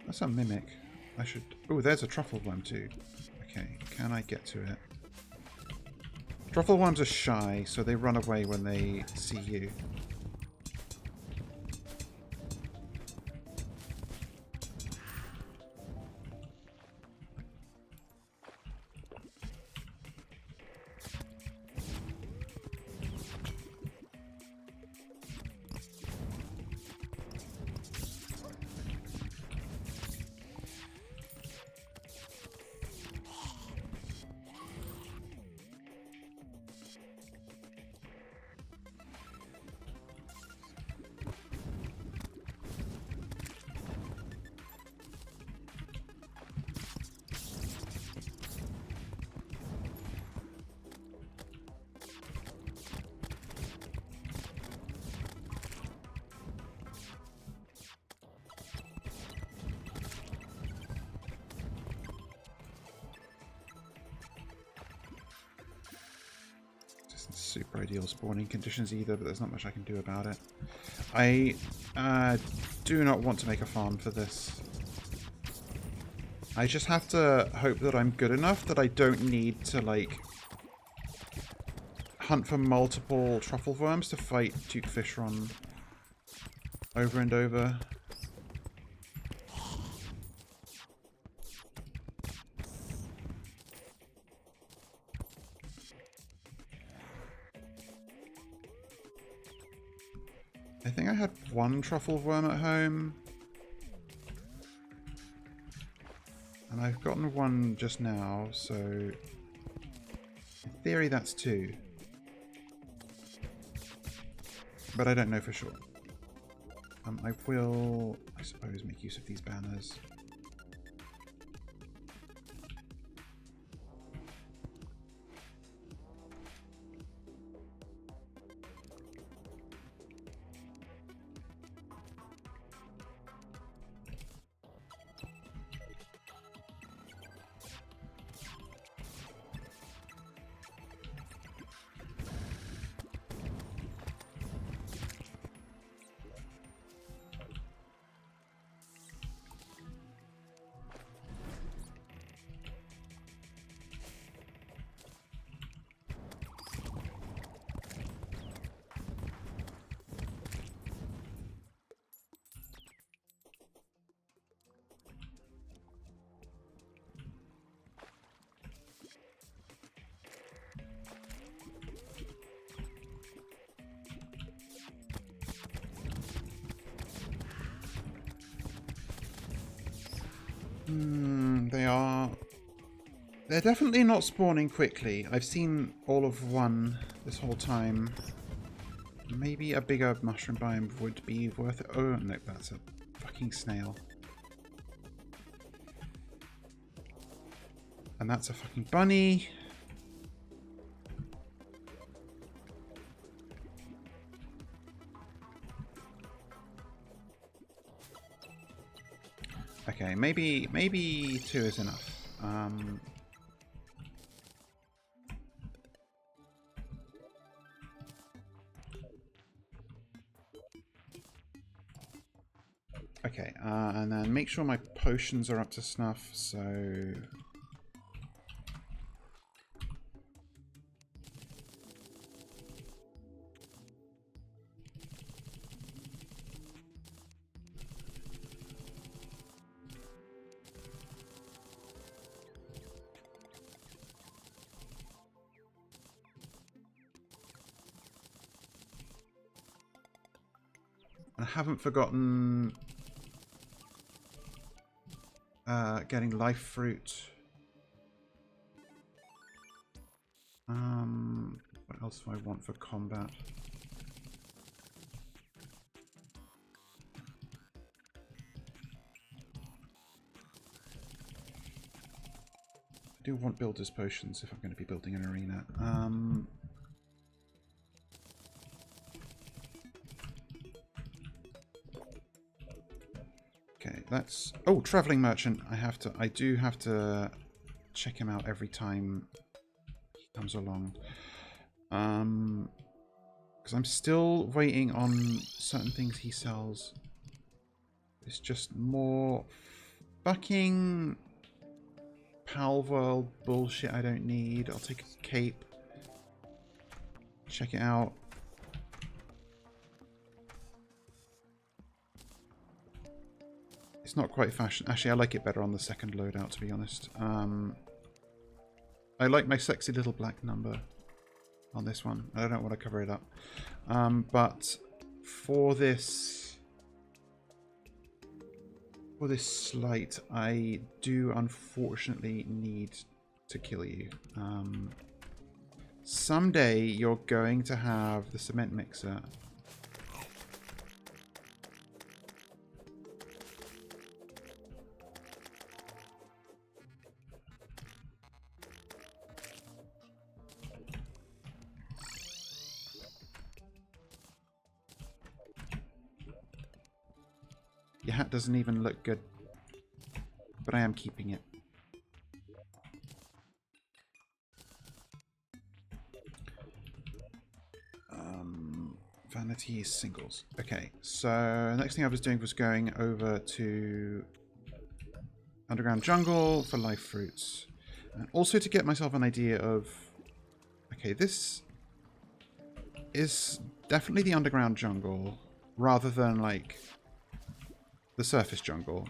That's a mimic. I should... Oh, there's a truffle worm too. Okay, can I get to it? Truffle worms are shy, so they run away when they see you. Super ideal spawning conditions either, but there's not much I can do about it. I do not want to make a farm for this. I just have to hope that I'm good enough that I don't need to, like, hunt for multiple truffle worms to fight Duke Fishron over and over. I think I had one truffle worm at home. And I've gotten one just now, so in theory that's two. But I don't know for sure. I will, I suppose, make use of these banners. They are... They're definitely not spawning quickly. I've seen all of one this whole time. Maybe a bigger mushroom biome would be worth it. Oh, no, that's a fucking snail. And that's a fucking bunny. Okay, maybe 2 is enough. Okay, and then make sure my potions are up to snuff, so... I haven't forgotten getting life fruit. What else do I want for combat? I do want builder's potions if I'm going to be building an arena. Okay, that's... Oh, traveling merchant. I do have to check him out every time he comes along. Because I'm still waiting on certain things he sells. It's just more fucking Pal World bullshit I don't need. I'll take a cape. Check it out. It's not quite fashion. Actually, I like it better on the second loadout, to be honest. I like my sexy little black number on this one. I don't want to cover it up. But for this slight, I do unfortunately need to kill you. Someday you're going to have the cement mixer. Your hat doesn't even look good, but I am keeping it. Vanity singles. Okay, so next thing I was doing was going over to underground jungle for life fruits, and also to get myself an idea of. Okay, this is definitely the underground jungle rather than like the surface jungle,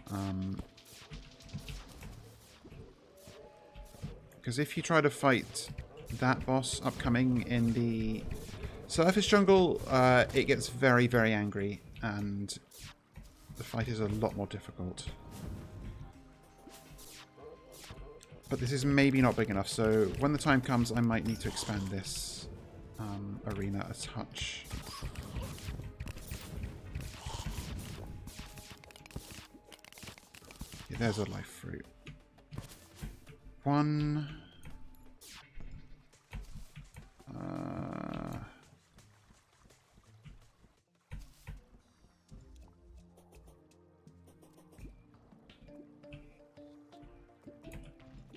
because if you try to fight that boss upcoming in the surface jungle, it gets very, very angry, and the fight is a lot more difficult. But this is maybe not big enough, so when the time comes, I might need to expand this arena a touch. Yeah, there's a life fruit. One.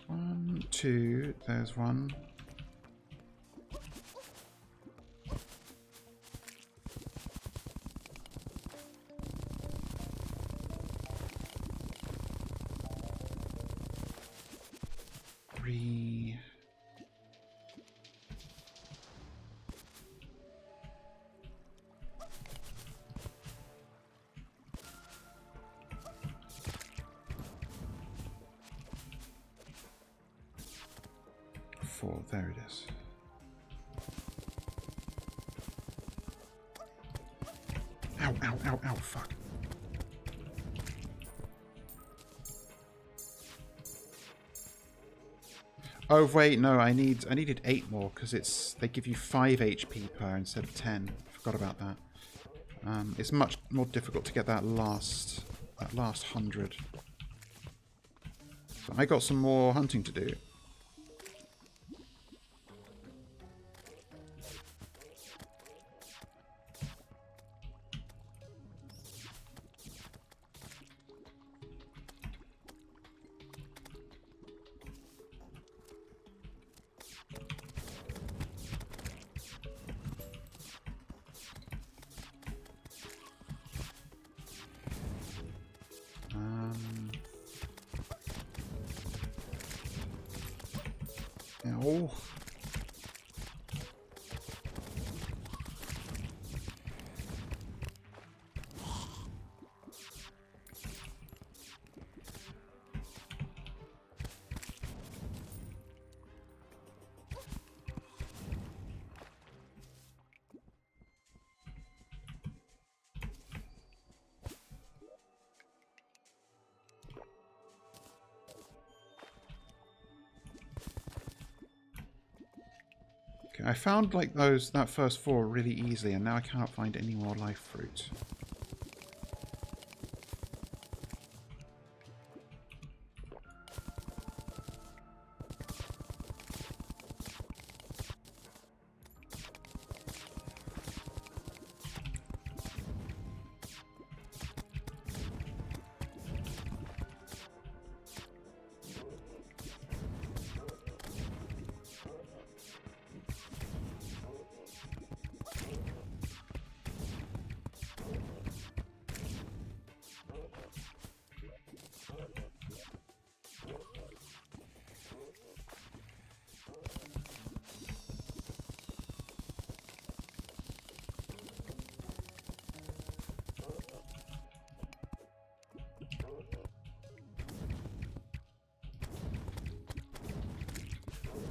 One, two, there's one. Three. Four, there it is. Ow, ow, ow, ow, fuck. Oh wait, no, I needed 8 more because they give you 5 HP per instead of 10. Forgot about that. It's much more difficult to get that last 100. So I got some more hunting to do. Yeah, oh. Okay, I found like that first 4 really easily, and now I cannot find any more life fruit.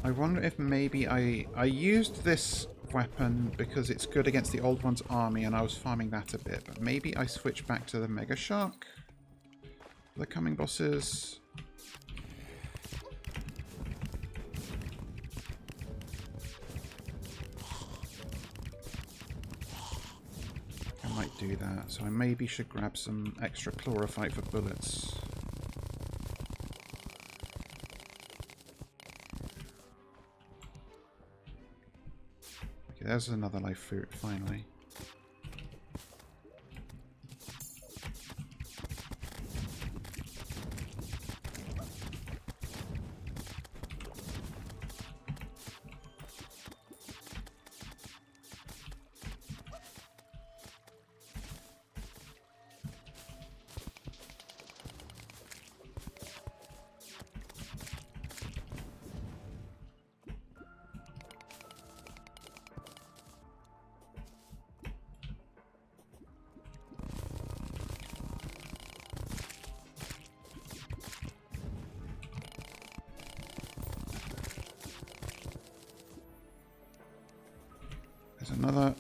I wonder if maybe I used this weapon because it's good against the old one's army and I was farming that a bit, but maybe I switch back to the Mega Shark for the coming bosses. I might do that, so I maybe should grab some extra chlorophyte for bullets. There's another life fruit, finally. There's another.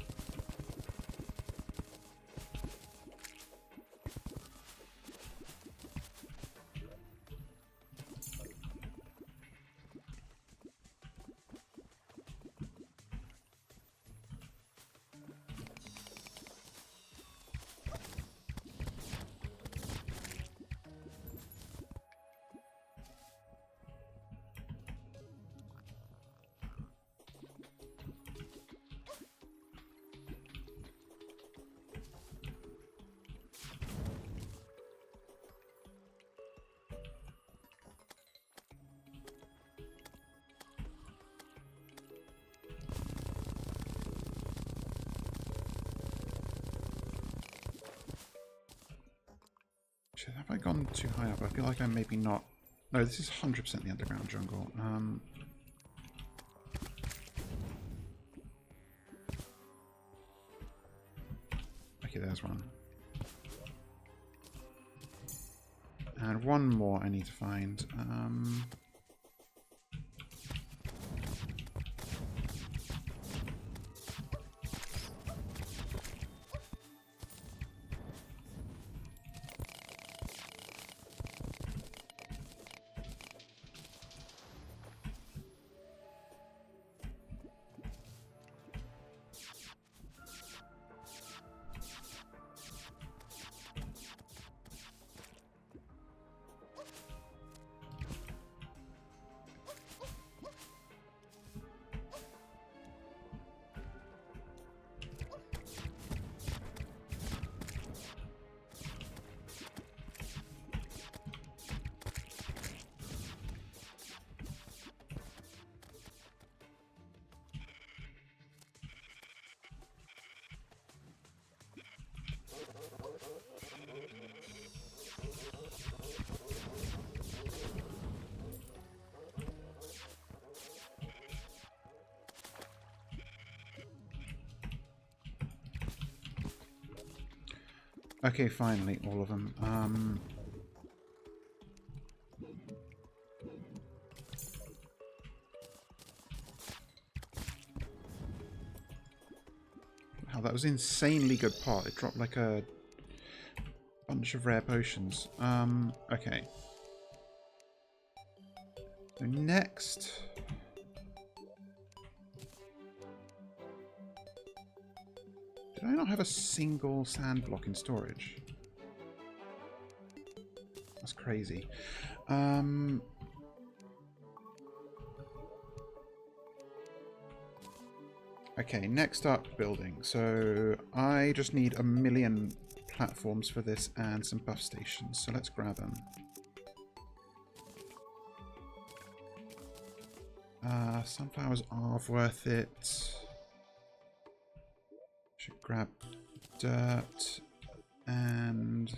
Have I gone too high up? I feel like I'm maybe not. No, this is 100% the underground jungle. Okay, there's one. And one more I need to find. Okay, finally, all of them. Wow, that was insanely good pot. It dropped like a bunch of rare potions. Okay. So next... Did I not have a single sand block in storage? That's crazy. Okay, next up, building. So I just need 1,000,000 platforms for this and some buff stations. So let's grab them. Sunflowers are worth it. Should grab dirt and...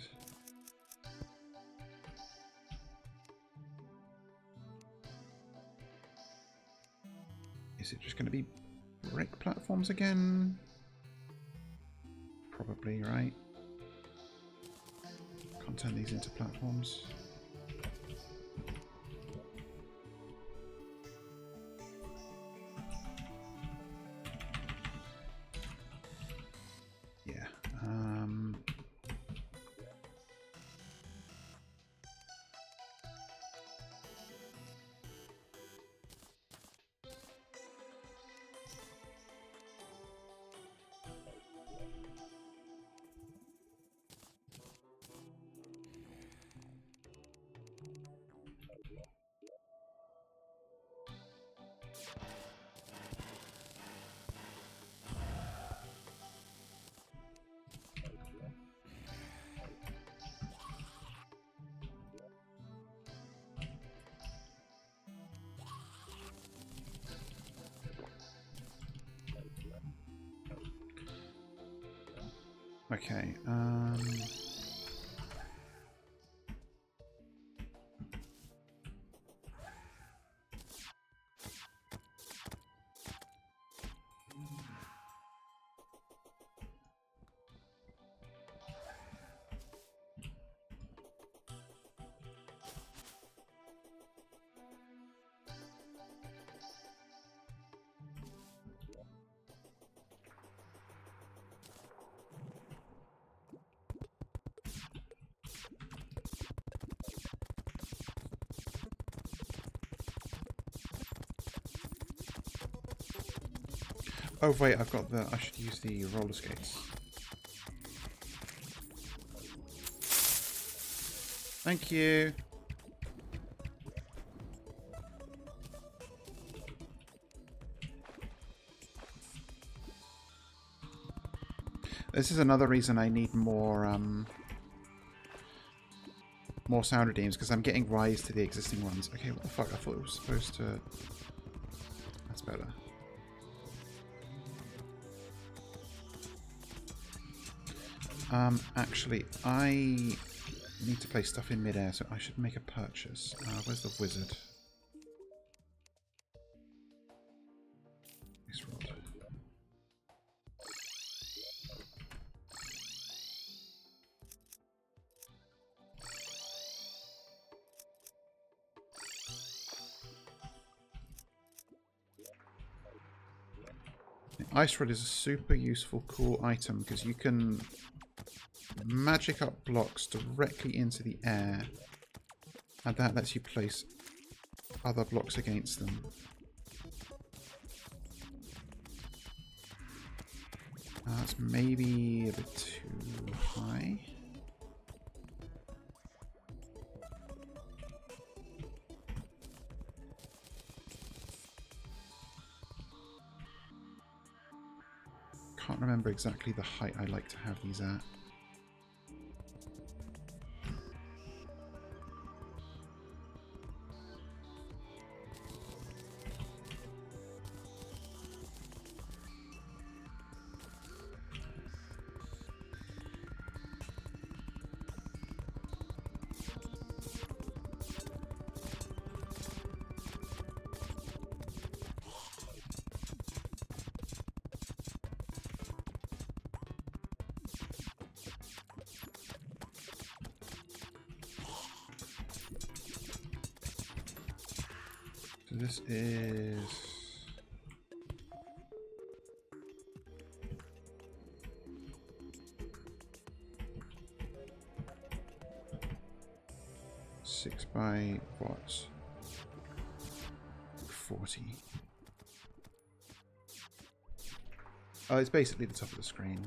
Is it just going to be brick platforms again? Probably, right? Can't turn these into platforms. Yeah. Okay, oh wait, I've got the... I should use the roller skates. Thank you. This is another reason I need more sound redeems, because I'm getting rise to the existing ones. Okay, what the fuck? I thought it was supposed to... That's better. Actually, I need to place stuff in midair, so I should make a purchase. Where's the wizard? This rod. The ice rod is a super useful, cool item because you can magic up blocks directly into the air, and that lets you place other blocks against them. That's maybe a bit too high. Can't remember exactly the height I like to have these at. So this is... Six by what? 40. Oh, it's basically the top of the screen.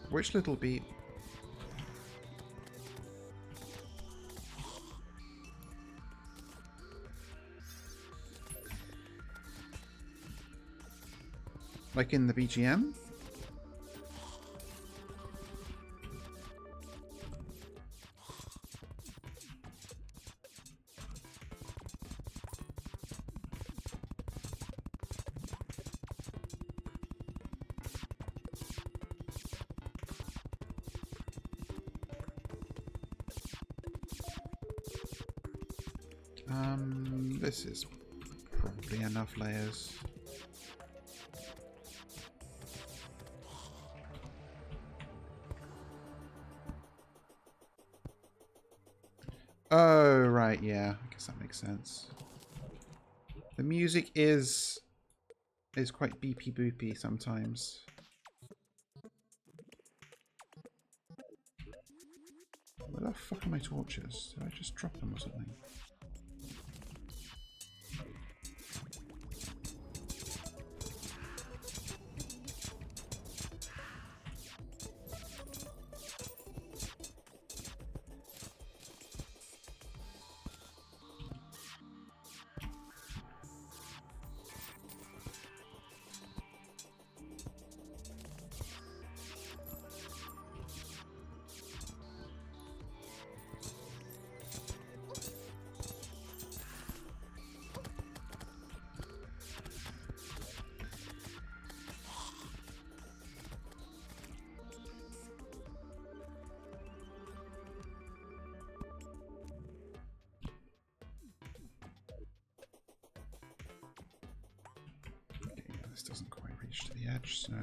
Which little beat? Like in the BGM? This is probably enough layers. Oh, right, yeah. I guess that makes sense. The music is quite beepy boopy sometimes. Where the fuck are my torches? Did I just drop them or something? This doesn't quite reach to the edge, so...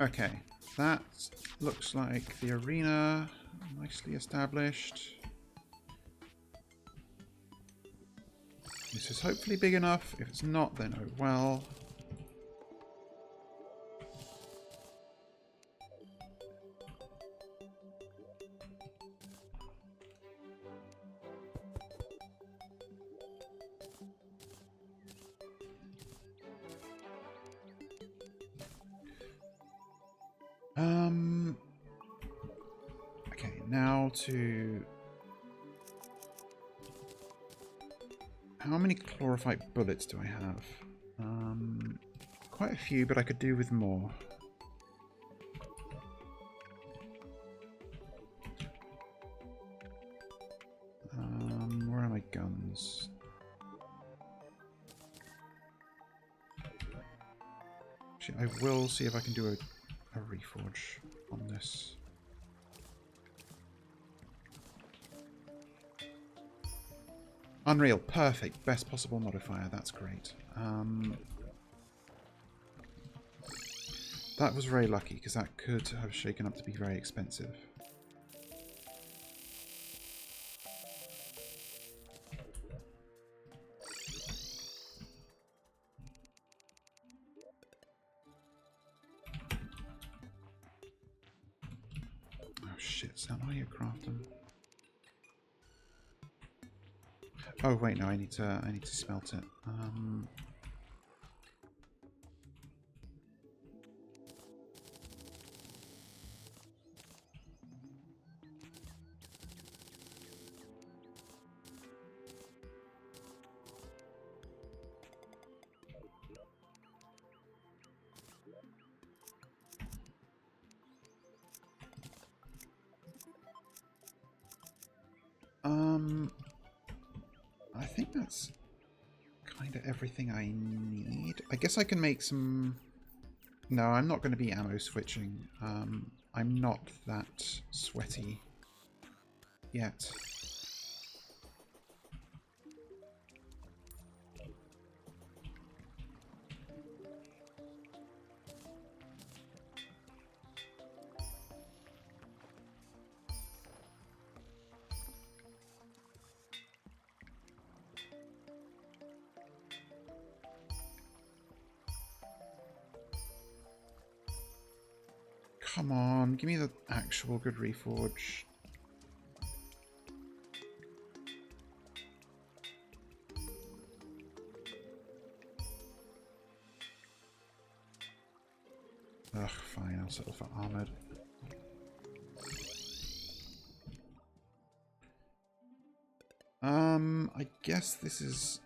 Okay, that looks like the arena, nicely established. This is hopefully big enough. If it's not, then oh well. Okay, now to... How many chlorophyte bullets do I have? Quite a few, but I could do with more. Where are my guns? Actually, I will see if I can do a reforge on this. Unreal, perfect. Best possible modifier, that's great. That was very lucky, because that could have shaken up to be very expensive. Oh shit, is that how you craft them? Oh wait, no, I need to smelt it. I think that's kind of everything I need. I guess I can make some... No, I'm not going to be ammo switching. I'm not that sweaty yet. Come on, give me the actual good reforge. Ugh, fine, I'll settle for armored. I guess this is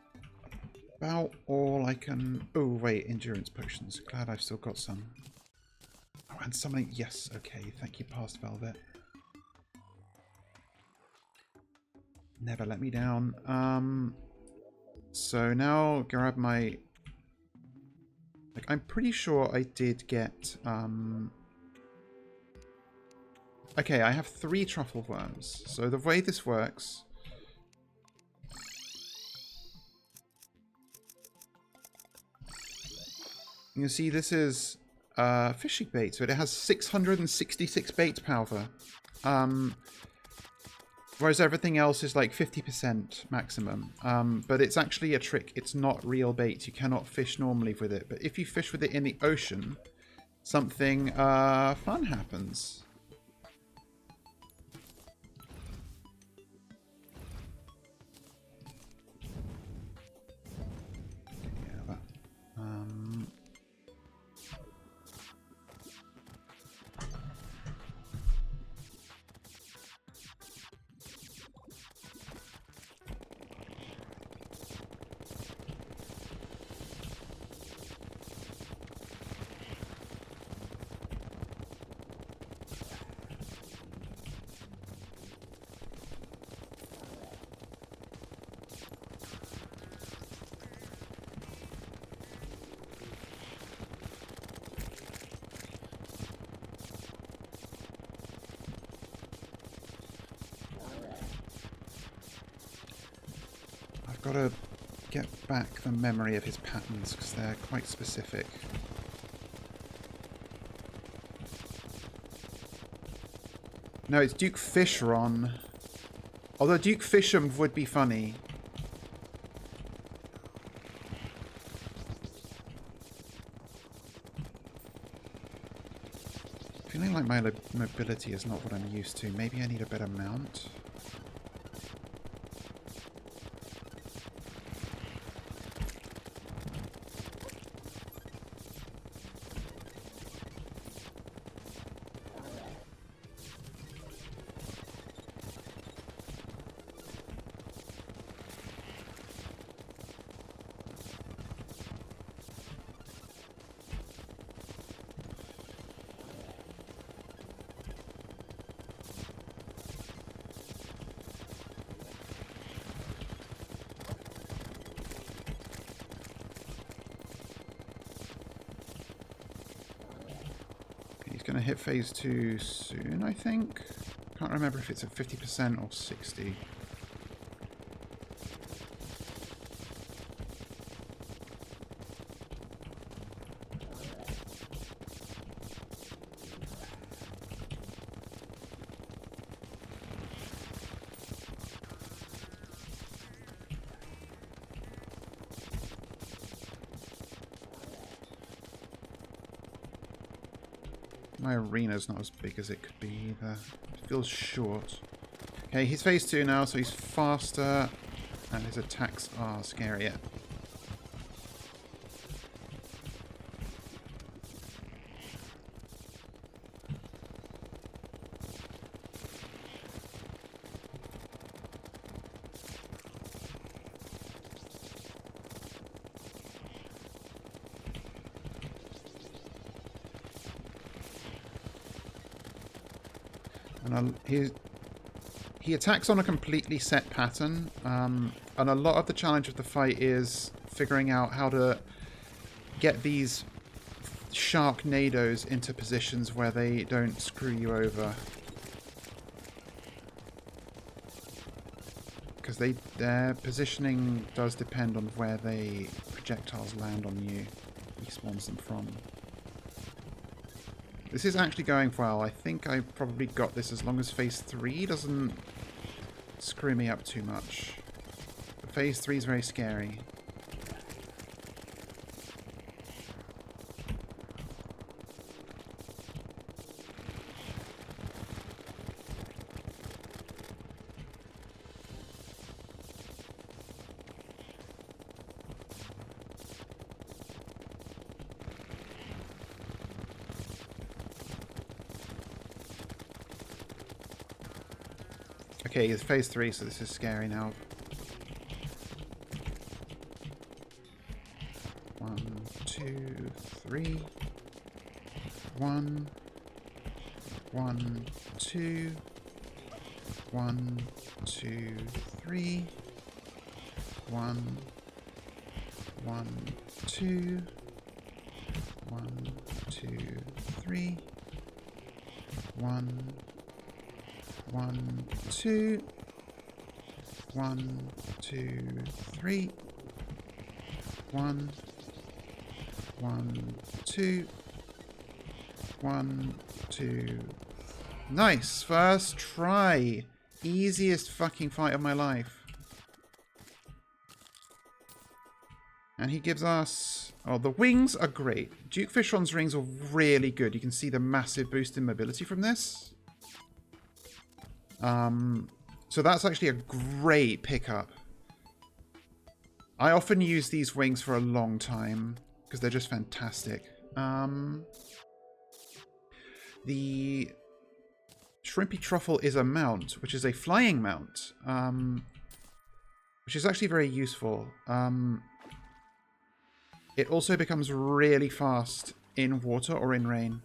about all I can... Oh, wait, endurance potions. Glad I've still got some. Oh, and something... Yes, okay, thank you, past Velvet. Never let me down. So now grab my... Like, I'm pretty sure I did get... Okay, I have 3 truffle worms. So the way this works... You can see this is fishing bait, so it has 666 bait powder. Whereas everything else is like 50% maximum. But it's actually a trick. It's not real bait. You cannot fish normally with it. But if you fish with it in the ocean, something fun happens. Yeah, that, I've got to get back the memory of his patterns because they're quite specific. No, it's Duke Fishron. Although Duke Fisham would be funny. Feeling like my mobility is not what I'm used to. Maybe I need a better mount. Going to hit phase 2 soon, I think. Can't remember if it's at 50% or 60%. My arena's not as big as it could be either. It feels short. Okay, he's phase 2 now, so he's faster, and his attacks are scarier. And he attacks on a completely set pattern, and a lot of the challenge of the fight is figuring out how to get these Sharknadoes into positions where they don't screw you over. Because their positioning does depend on where they projectiles land on you. He spawns them from. This is actually going well. I think I probably got this as long as phase 3 doesn't screw me up too much. But phase 3 is very scary. Okay, it's phase 3, so this is scary now. 1, 2, 3. 1, 1, 2. 1, 2, 3. 1, 1, 2. 1, 2, 3. 1, 1, 2, 1, 2, 3, 1, 1, 2, 1, 2. Nice! First try! Easiest fucking fight of my life. And he gives us... Oh, the wings are great. Duke Fishron's rings are really good. You can see the massive boost in mobility from this. So that's actually a great pickup. I often use these wings for a long time because they're just fantastic. The Shrimpy Truffle is a mount, which is a flying mount, which is actually very useful. It also becomes really fast in water or in rain,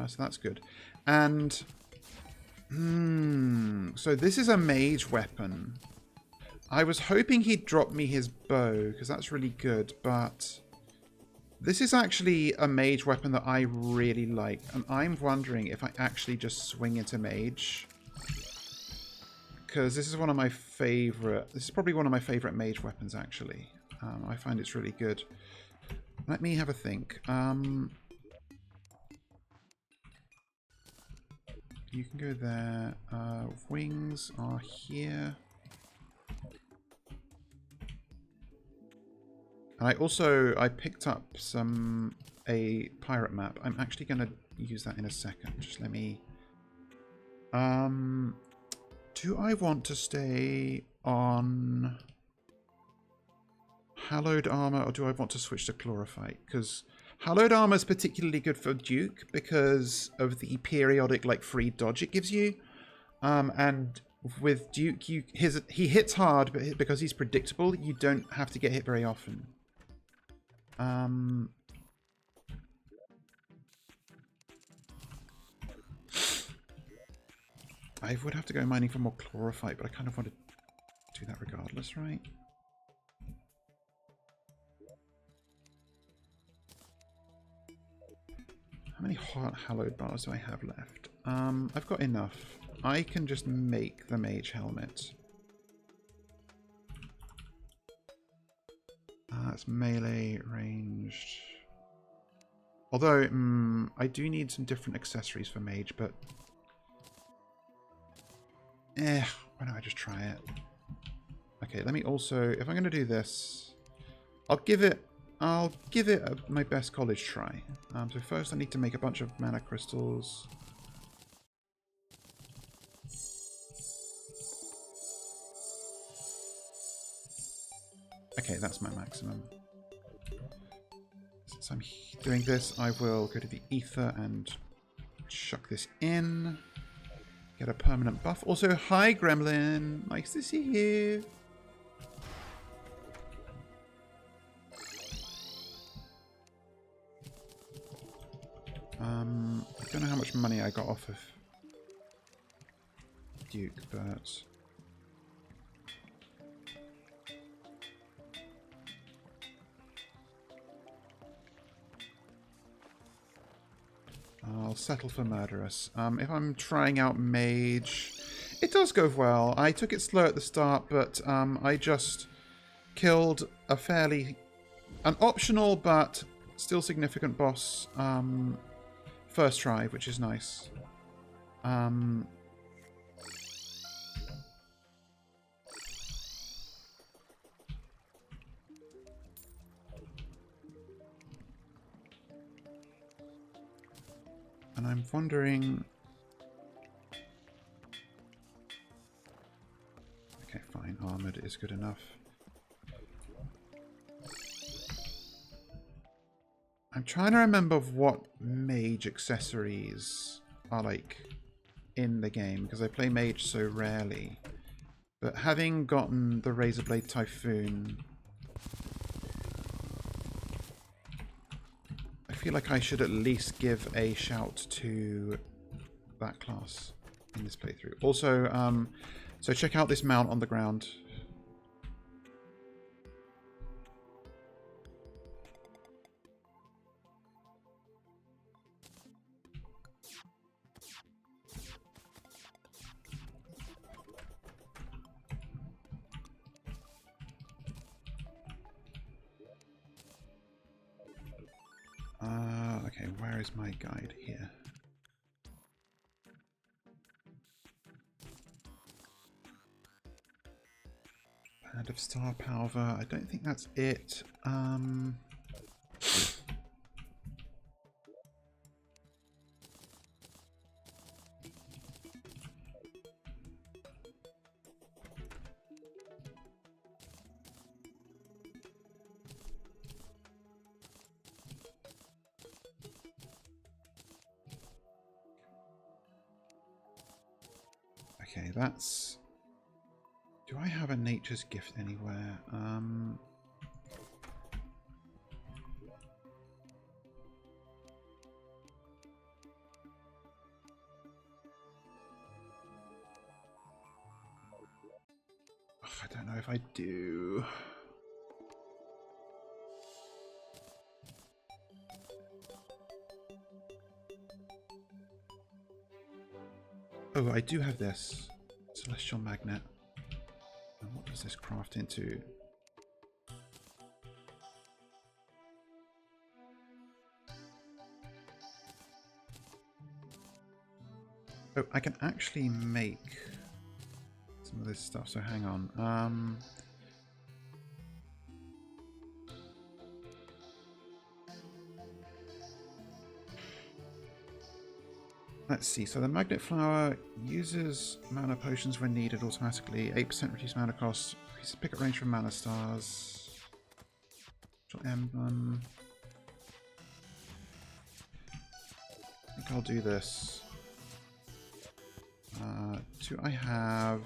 so that's good. And so this is a mage weapon. I was hoping he'd drop me his bow, because that's really good, but this is actually a mage weapon that I really like, and I'm wondering if I actually just swing into mage. Because this is one of my favorite... This is probably one of my favorite mage weapons, actually. I find it's really good. Let me have a think. you can go there. Wings are here. I picked up a pirate map. I'm actually going to use that in a second. Just let me... do I want to stay on hallowed armor, or do I want to switch to chlorophyte? Because hallowed armor is particularly good for Duke because of the periodic like free dodge it gives you. And with Duke, he hits hard, but because he's predictable, you don't have to get hit very often. I would have to go mining for more chlorophyte, but I kind of want to do that regardless, right? How many hallowed bars do I have left? I've got enough. I can just make the mage helmet. It's melee, ranged. Although, I do need some different accessories for mage, but... why don't I just try it? Okay, let me also... If I'm going to do this, I'll give it my best college try. So first I need to make a bunch of mana crystals. Okay, that's my maximum. Since I'm doing this, I will go to the ether and chuck this in. Get a permanent buff. Also, hi Gremlin! Nice to see you! I don't know how much money I got off of Duke, but... I'll settle for Murderous. If I'm trying out Mage, it does go well. I took it slow at the start, but I just killed an optional but still significant boss first try, which is nice. And I'm wondering... Okay, fine. Armored is good enough. I'm trying to remember what mage accessories are like in the game, because I play mage so rarely. But having gotten the Razorblade Typhoon, I feel like I should at least give a shout to that class in this playthrough. Also, so check out this mount on the ground. Okay, where is my guide here? Band of Star Power. I don't think that's it. Okay, that's... Do I have a Nature's Gift anywhere? I don't know if I do. Oh, I do have this. Celestial Magnet. And what does this craft into? Oh, I can actually make some of this stuff, so hang on. Let's see, so the magnet flower uses mana potions when needed automatically, 8% reduced mana cost, increases pickup range from mana stars, emblem. I think I'll do this. Do I have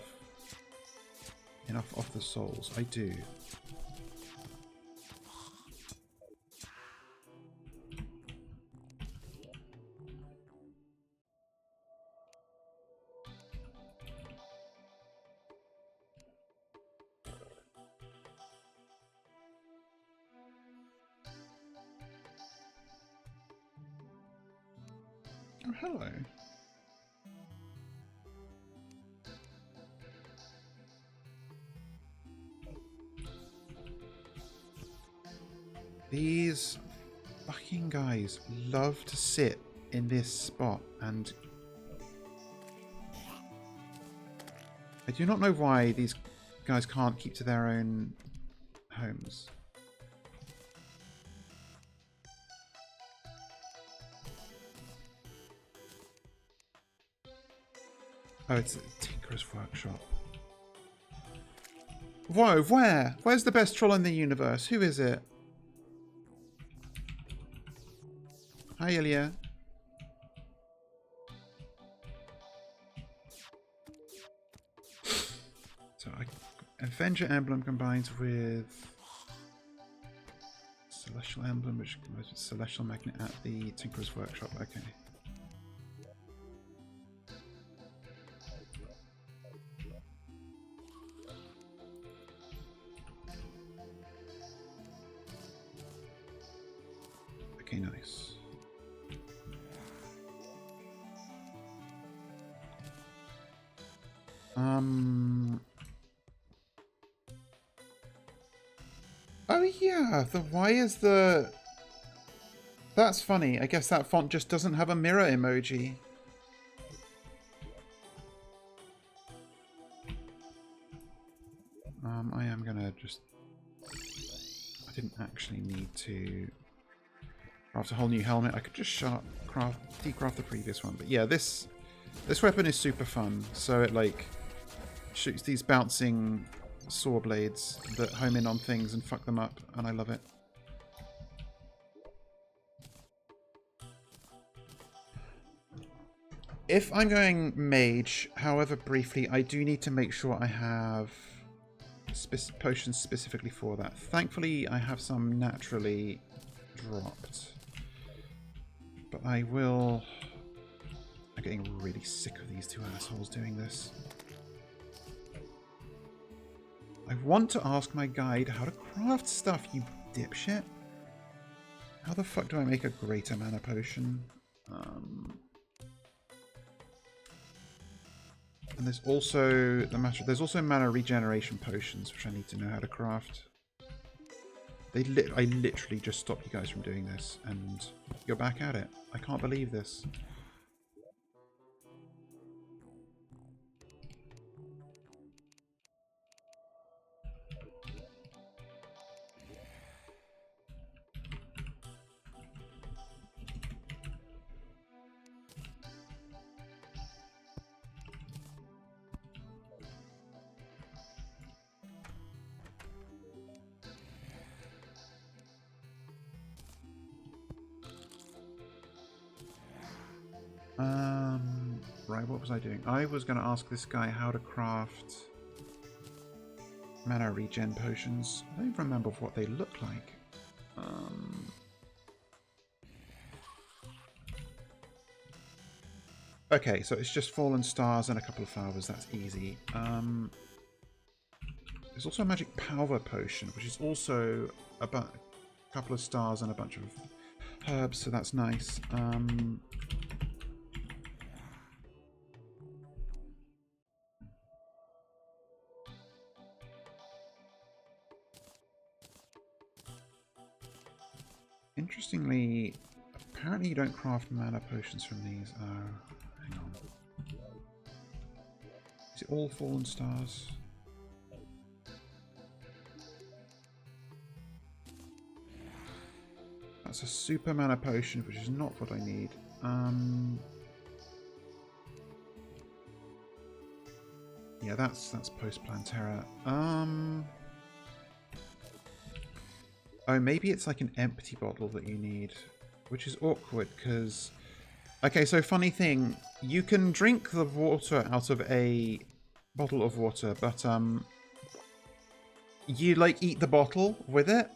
enough of the souls? I do. Oh, hello. These fucking guys love to sit in this spot, and I do not know why these guys can't keep to their own homes. Oh, it's a Tinkerer's Workshop. Whoa, where? Where's the best troll in the universe? Who is it? Hi, Ilya. So, Avenger Emblem combines with Celestial Emblem, which combines with Celestial Magnet at the Tinkerer's Workshop. Okay. Okay, nice. Oh yeah, why is the... That's funny. I guess that font just doesn't have a mirror emoji. I am gonna just... I didn't actually need to craft a whole new helmet. I could just decraft the previous one. But yeah, this weapon is super fun. So it like shoots these bouncing saw blades that home in on things and fuck them up, and I love it. If I'm going mage, however briefly, I do need to make sure I have potions specifically for that. Thankfully, I have some naturally dropped. But I will... I'm getting really sick of these two assholes doing this. I want to ask my guide how to craft stuff, you dipshit. How the fuck do I make a greater mana potion? And there's also there's also mana regeneration potions, which I need to know how to craft. I literally just stopped you guys from doing this, and you're back at it. I can't believe this. Right, what was I doing? I was going to ask this guy how to craft mana regen potions. I don't even remember what they look like. Okay, so it's just fallen stars and a couple of flowers. That's easy. There's also a magic power potion, which is also a couple of stars and a bunch of herbs, so that's nice. Interestingly, apparently you don't craft mana potions from these. Hang on. Is it all fallen stars? That's a super mana potion, which is not what I need. Yeah, that's post Plantera. Oh, maybe it's like an empty bottle that you need, which is awkward because. Okay, so funny thing, you can drink the water out of a bottle of water, but you like eat the bottle with it.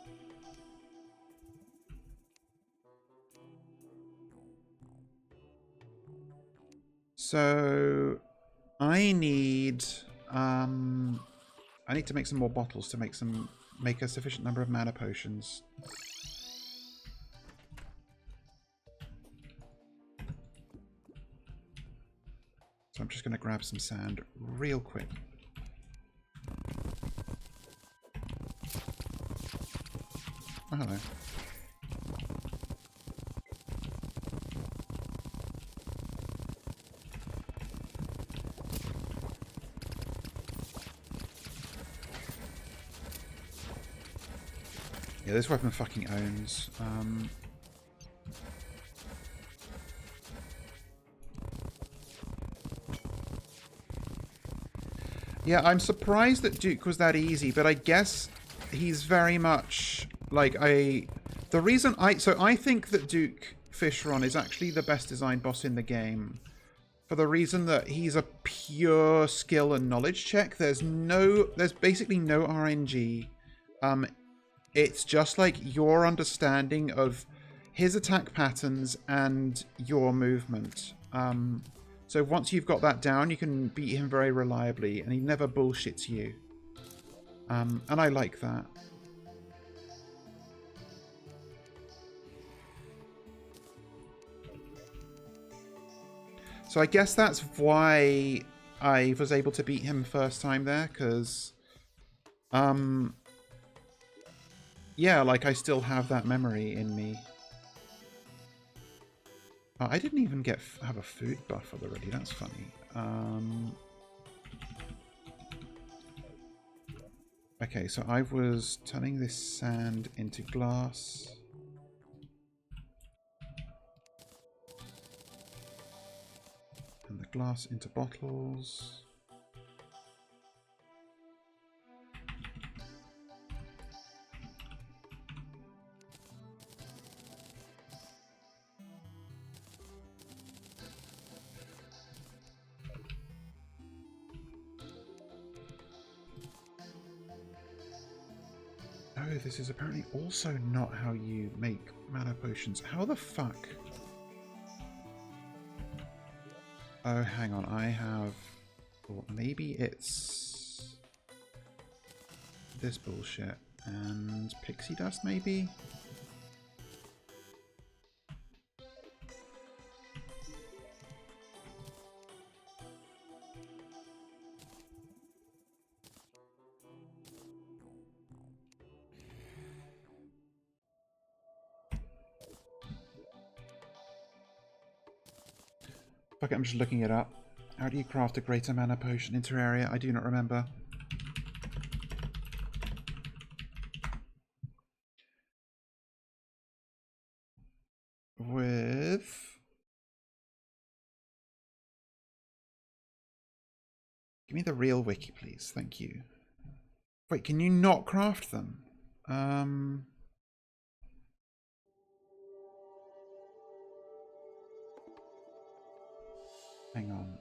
So I need to make some more bottles to make a sufficient number of mana potions. So I'm just going to grab some sand real quick. Oh, hello. Yeah, this weapon fucking owns. Yeah, I'm surprised that Duke was that easy, but I guess he's very much like the reason I think that Duke Fishron is actually the best designed boss in the game for the reason that he's a pure skill and knowledge check. There's basically no RNG. It's just like your understanding of his attack patterns and your movement. So once you've got that down, you can beat him very reliably, and he never bullshits you. And I like that. So I guess that's why I was able to beat him first time there, because yeah, like I still have that memory in me. I didn't even have a food buff already. That's funny. Okay, so I was turning this sand into glass. And the glass into bottles. Oh, this is apparently also not how you make mana potions. How the fuck? Oh, hang on. I have... Well, maybe it's... this bullshit. And pixie dust, maybe? Fuck it, I'm just looking it up. How do you craft a greater mana potion in Terraria? I do not remember. With... Give me the real wiki, please. Thank you. Wait, can you not craft them? Hang on.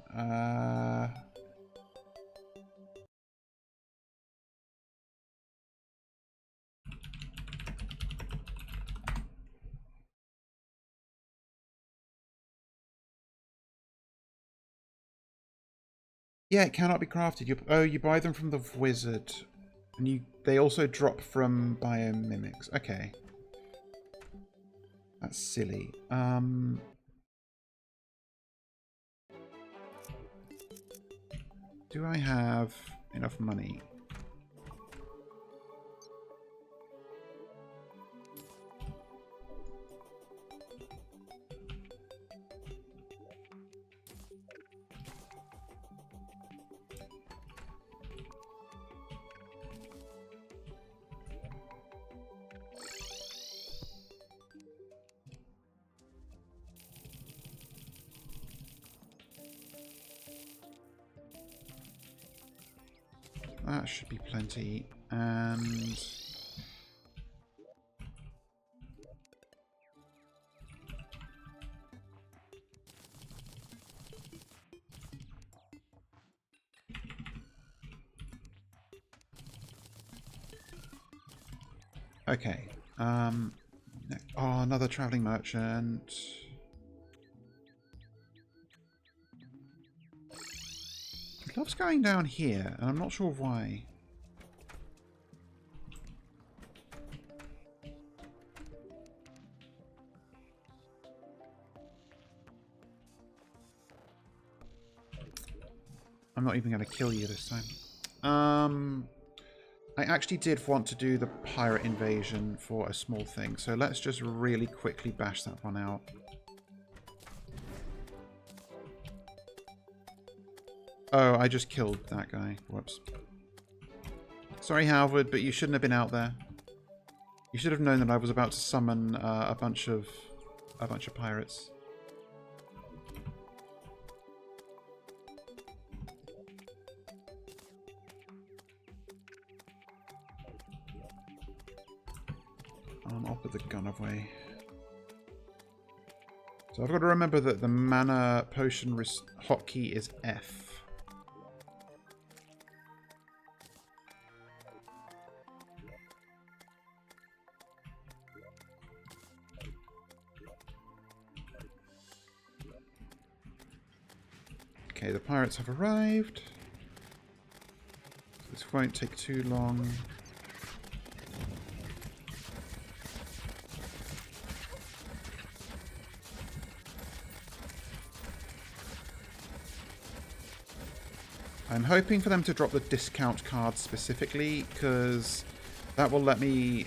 Yeah, it cannot be crafted. You buy them from the wizard. And they also drop from biomimics. Okay. That's silly. Do I have enough money? That should be plenty. And... okay. Oh, another traveling merchant. He loves going down here, and I'm not sure why. I'm not even going to kill you this time. I actually did want to do the pirate invasion for a small thing, so let's just really quickly bash that one out. Oh, I just killed that guy. Whoops. Sorry, Howard, but you shouldn't have been out there. You should have known that I was about to summon a bunch of pirates. I'll put the gun away. So I've got to remember that the mana potion hotkey is F. Okay, the pirates have arrived. This won't take too long. I'm hoping for them to drop the discount card specifically, because that will let me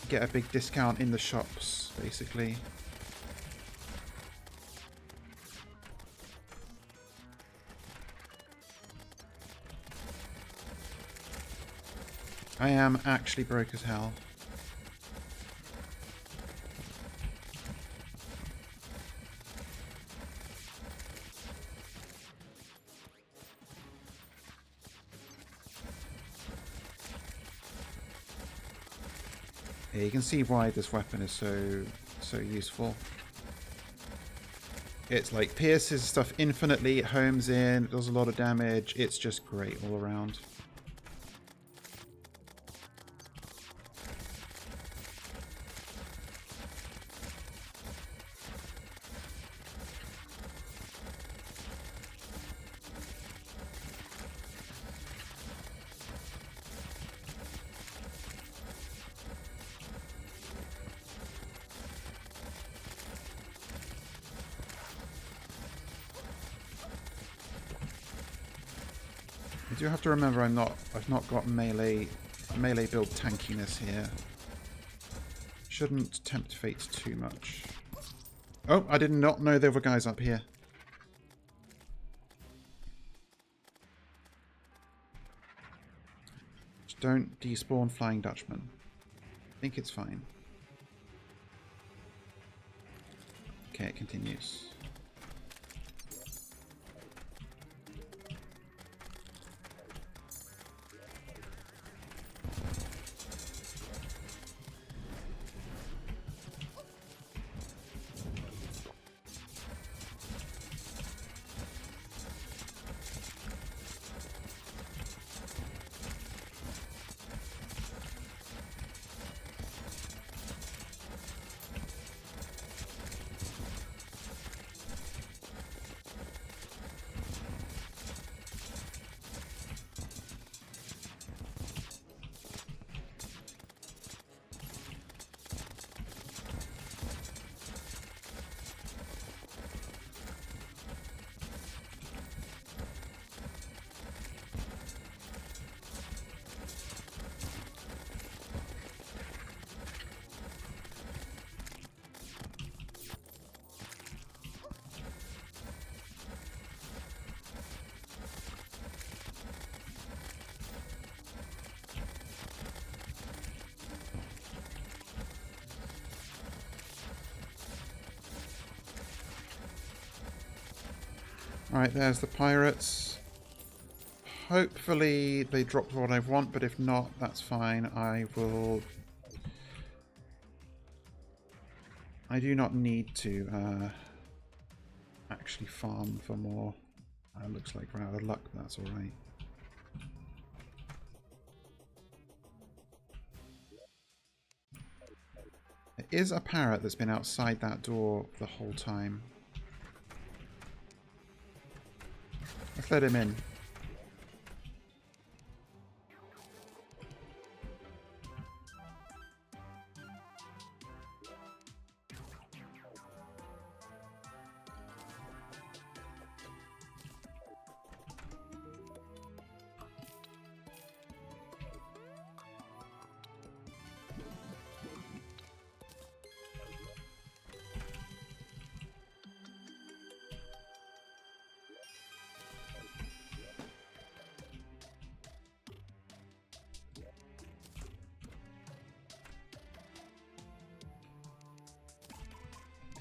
get a big discount in the shops, basically. I am actually broke as hell. Yeah, you can see why this weapon is so useful. It's like pierces stuff infinitely, it homes in, it does a lot of damage. It's just great all around. I do have to remember I've not got melee build tankiness here. Shouldn't tempt fate too much. Oh, I did not know there were guys up here. Just don't despawn Flying Dutchman. I think it's fine. Okay, it continues. Alright, there's the pirates. Hopefully they dropped what I want, but if not, that's fine. I do not need to actually farm for more. Looks like we're out of luck, but that's alright. There is a parrot that's been outside that door the whole time. Let's let him in.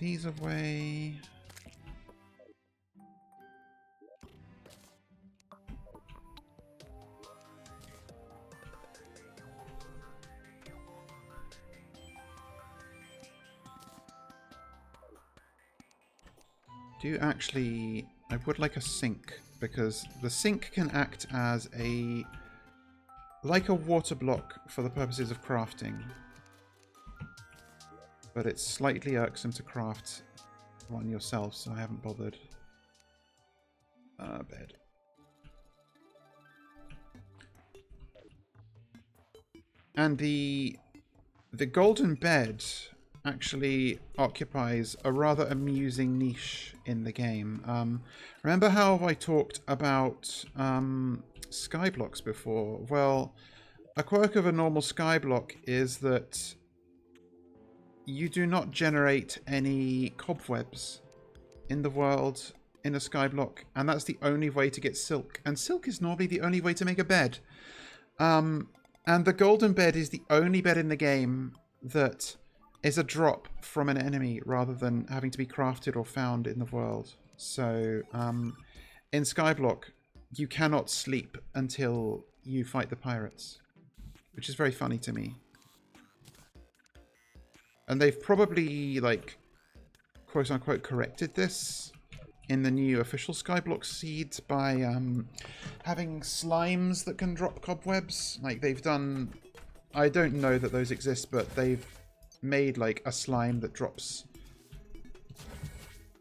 These away. I would like a sink, because the sink can act as like a water block for the purposes of crafting. But it's slightly irksome to craft one yourself, so I haven't bothered. Bed. And the golden bed actually occupies a rather amusing niche in the game. Remember how I talked about skyblocks before? Well, a quirk of a normal skyblock is that you do not generate any cobwebs in the world in a skyblock, and that's the only way to get silk. And silk is normally the only way to make a bed. And the golden bed is the only bed in the game that is a drop from an enemy rather than having to be crafted or found in the world. So in skyblock, you cannot sleep until you fight the pirates, which is very funny to me. And they've probably, like, quote-unquote corrected this in the new official Skyblock seeds by having slimes that can drop cobwebs. Like, they've done... I don't know that those exist, but they've made, like, a slime that drops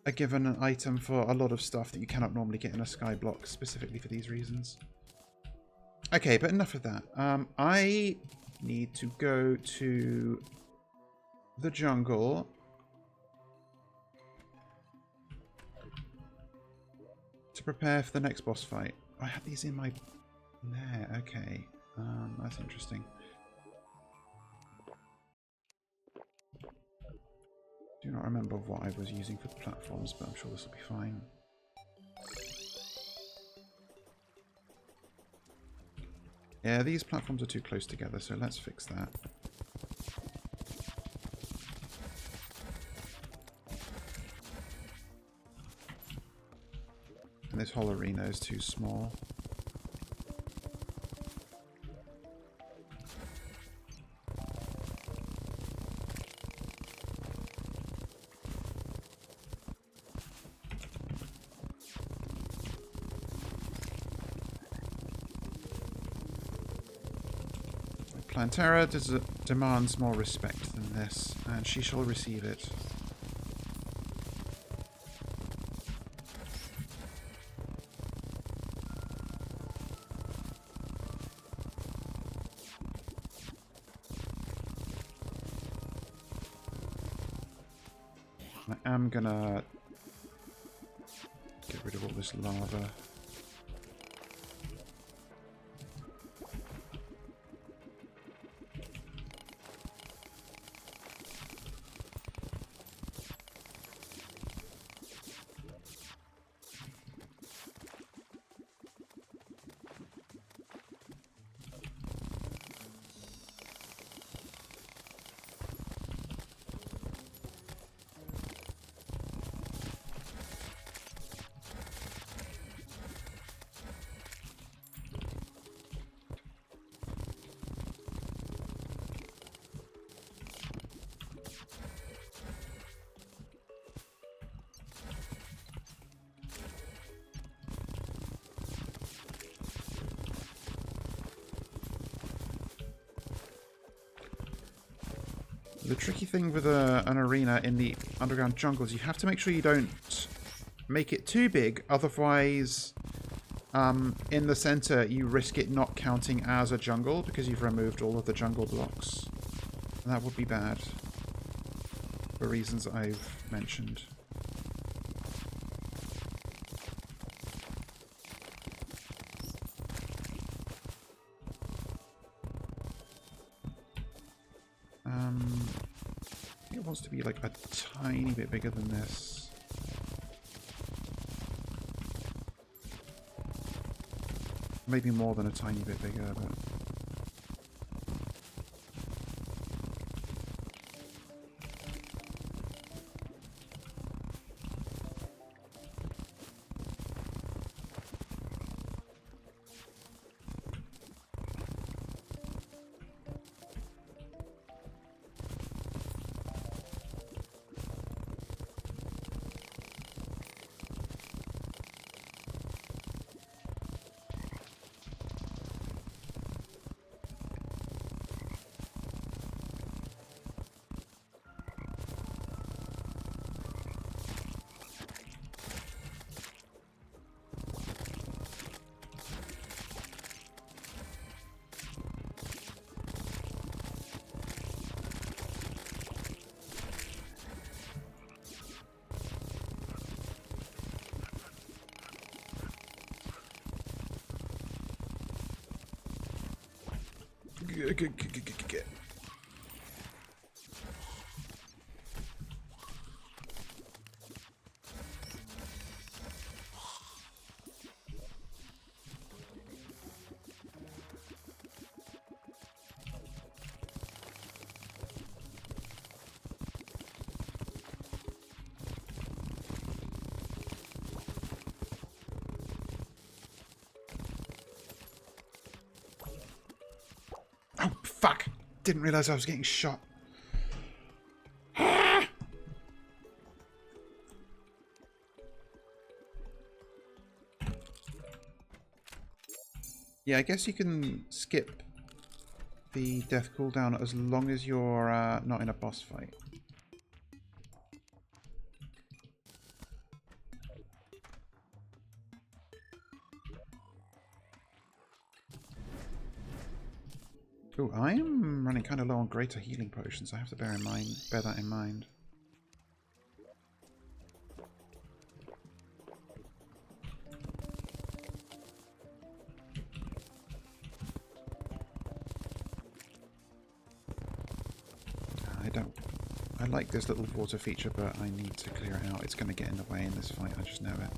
a given item for a lot of stuff that you cannot normally get in a Skyblock, specifically for these reasons. Okay, but enough of that. I need to go to the jungle to prepare for the next boss fight. I had these in my lair. Okay, that's interesting. Do not remember what I was using for the platforms, but I'm sure this will be fine. Yeah, these platforms are too close together, so let's fix that. And this whole arena is too small. Plantera demands more respect than this, and she shall receive it. I am gonna get rid of all this lava. The tricky thing with an arena in the underground jungle is you have to make sure you don't make it too big, otherwise in the center you risk it not counting as a jungle because you've removed all of the jungle blocks. And that would be bad for reasons I've mentioned. It wants to be like a tiny bit bigger than this. Maybe more than a tiny bit bigger, but... Oh, fuck! Didn't realise I was getting shot. Yeah, I guess you can skip the death cooldown as long as you're not in a boss fight. Oh, I am running kind of low on greater healing potions. I have to bear that in mind. I like this little water feature, but I need to clear it out. It's going to get in the way in this fight, I just know it.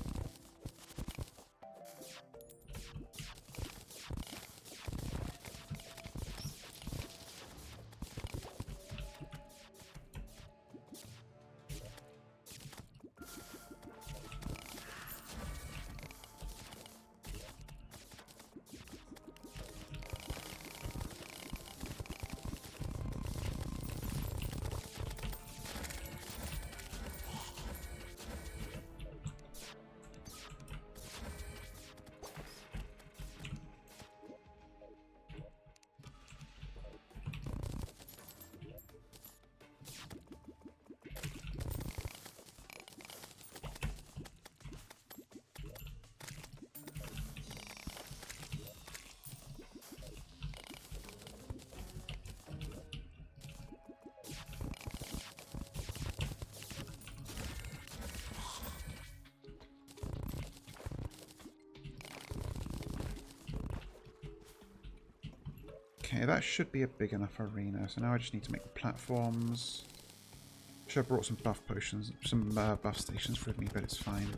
Okay, that should be a big enough arena. So now I just need to make the platforms. Should have brought some buff potions, some buff stations with me, but it's fine.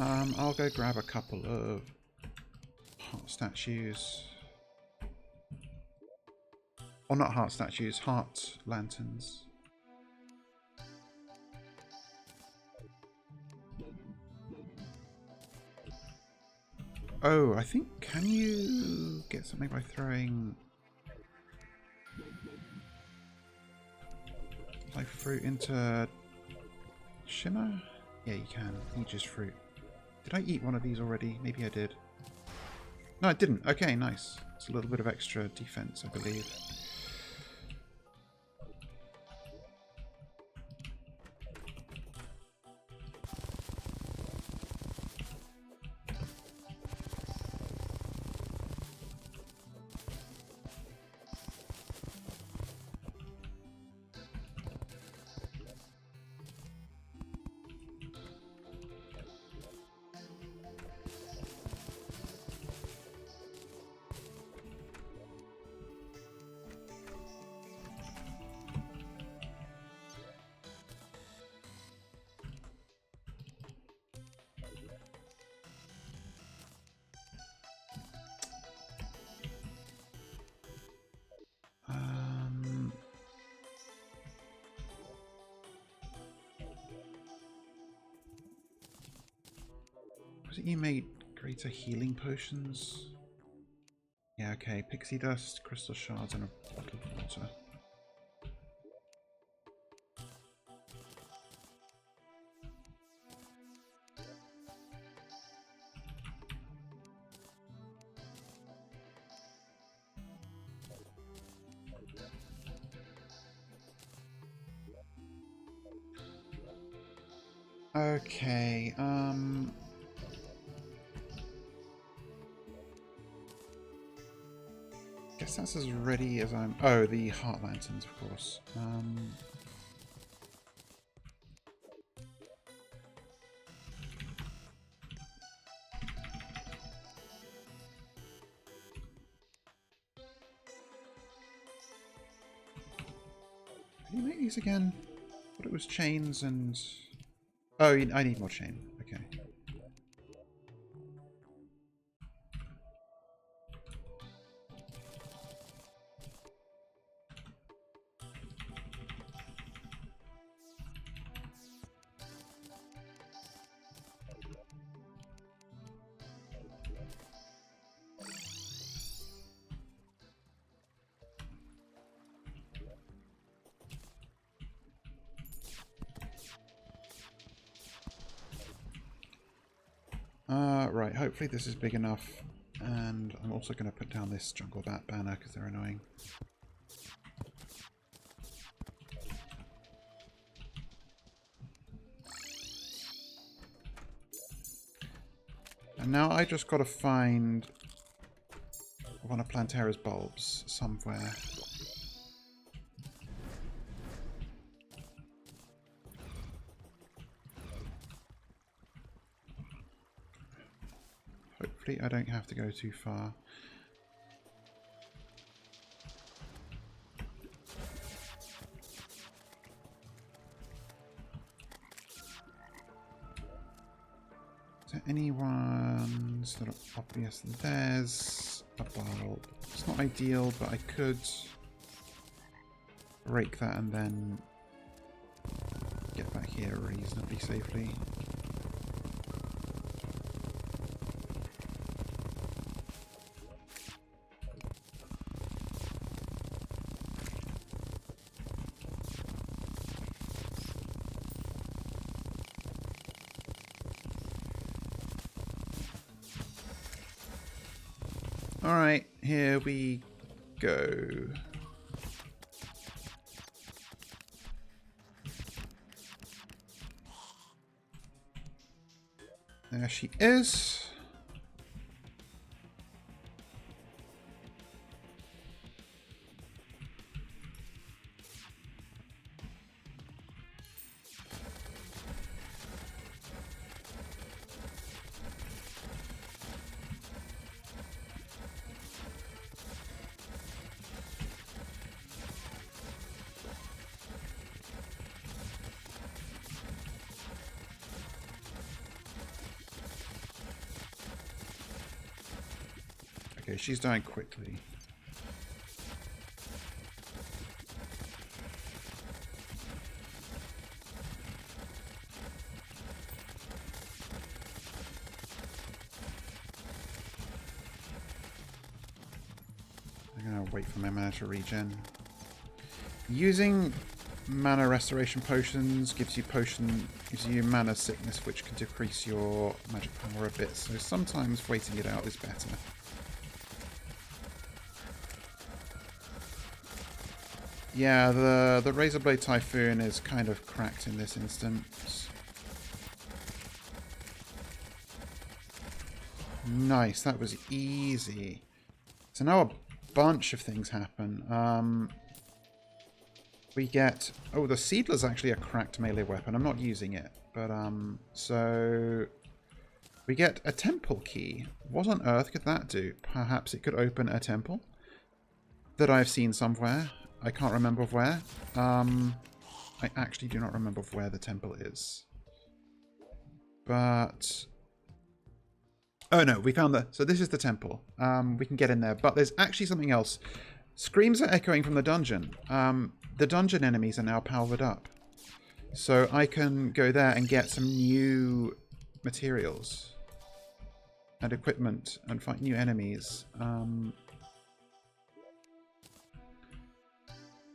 I'll go grab a couple of heart statues. Or not heart statues, heart lanterns. Oh, I think, can you get something by throwing like fruit into shimmer? Yeah, you can. You just fruit. Did I eat one of these already? Maybe I did. No, I didn't. Okay, nice. It's a little bit of extra defense, I believe. Was it you made greater healing potions? Yeah, okay. Pixie dust, crystal shards, and a bottle of water. Okay, guess that's as ready as I'm... Oh, the heart lanterns, of course. Can you make these again? I thought it was chains and... Oh, I need more chain. Okay. Right, hopefully this is big enough. And I'm also going to put down this jungle bat banner because they're annoying. And now I just got to find one of Plantera's bulbs somewhere. Hopefully I don't have to go too far. Is there any ones that are obvious? There's a bulb. It's not ideal, but I could break that and then get back here reasonably safely. Alright, here we go. There she is. Okay, she's dying quickly. I'm gonna wait for my mana to regen. Using mana restoration potions gives you mana sickness, which can decrease your magic power a bit. So sometimes waiting it out is better. Yeah, the Razorblade Typhoon is kind of cracked in this instance. Nice, that was easy. So now a bunch of things happen. We get... Oh, the Seedler's actually a cracked melee weapon. I'm not using it. But, so... We get a temple key. What on earth could that do? Perhaps it could open a temple that I've seen somewhere. I can't remember where. I actually do not remember where the temple is. But... Oh no, we found the... So this is the temple. We can get in there. But there's actually something else. Screams are echoing from the dungeon. The dungeon enemies are now powered up. So I can go there and get some new materials. And equipment. And fight new enemies.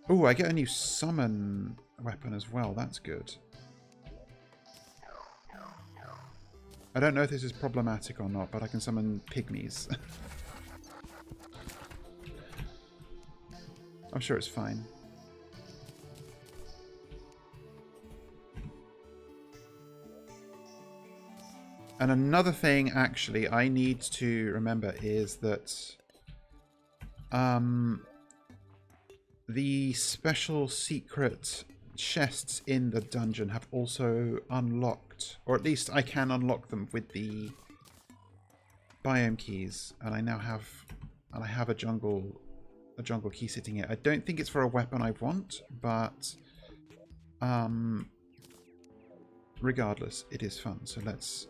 Oh, I get a new summon weapon as well. That's good. I don't know if this is problematic or not, but I can summon pygmies. I'm sure it's fine. And another thing, actually, I need to remember is that the special secret chests in the dungeon have also unlocked, or at least I can unlock them with the biome keys, and I now have, a jungle key sitting here. I don't think it's for a weapon I want, but regardless, it is fun. So let's.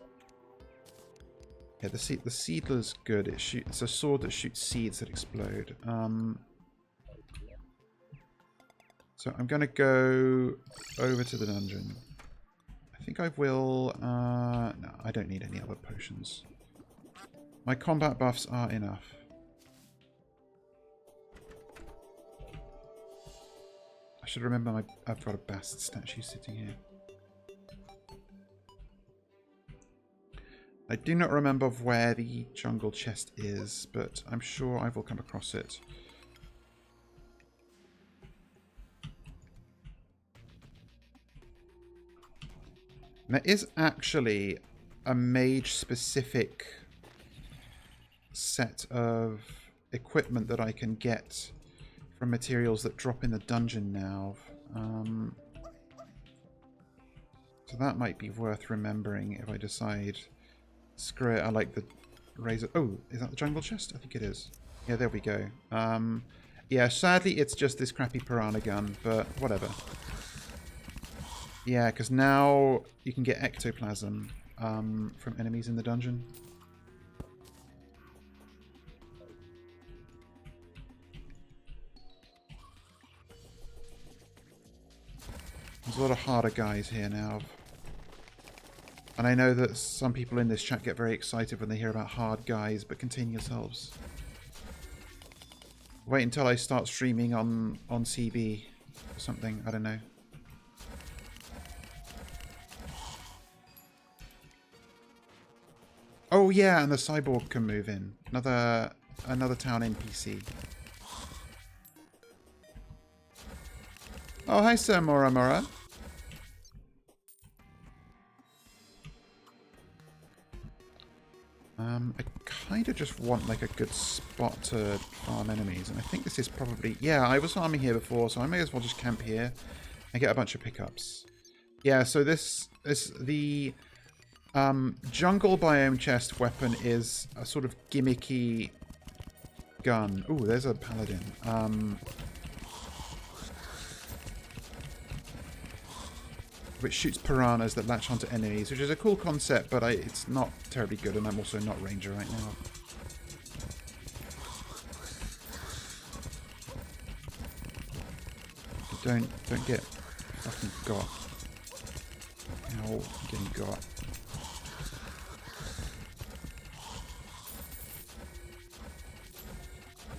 Yeah, the Seedler's good. It's a sword that shoots seeds that explode. So I'm going to go over to the dungeon. I think I will... no, I don't need any other potions. My combat buffs are enough. I should remember I've got a Bast statue sitting here. I do not remember where the jungle chest is, but I'm sure I will come across it. There is actually a mage-specific set of equipment that I can get from materials that drop in the dungeon now. So that might be worth remembering if I decide... Screw it, I like the razor... Oh, is that the jungle chest? I think it is. Yeah, there we go. Yeah, sadly it's just this crappy piranha gun, but whatever. Yeah, because now you can get ectoplasm from enemies in the dungeon. There's a lot of harder guys here now. And I know that some people in this chat get very excited when they hear about hard guys, but contain yourselves. Wait until I start streaming on CB or something, I don't know. Oh yeah, and the cyborg can move in. Another town NPC. Oh, hi Sir Mora Mora. I kind of just want like a good spot to farm enemies, and I think this is probably... Yeah, I was farming here before, so I may as well just camp here and get a bunch of pickups. Yeah, so this is the jungle biome chest weapon is a sort of gimmicky gun. Ooh, there's a paladin. Which shoots piranhas that latch onto enemies, which is a cool concept, but it's not terribly good, and I'm also not ranger right now. Don't get fucking got. Ow, I'm getting got.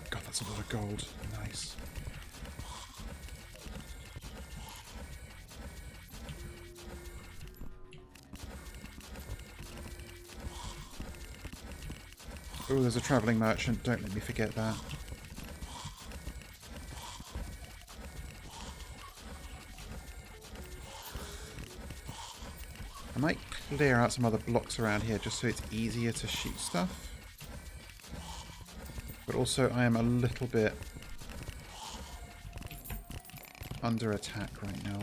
God, that's a lot of gold. Nice. Oh, there's a travelling merchant. Don't let me forget that. I might clear out some other blocks around here just so it's easier to shoot stuff. But also I am a little bit under attack right now.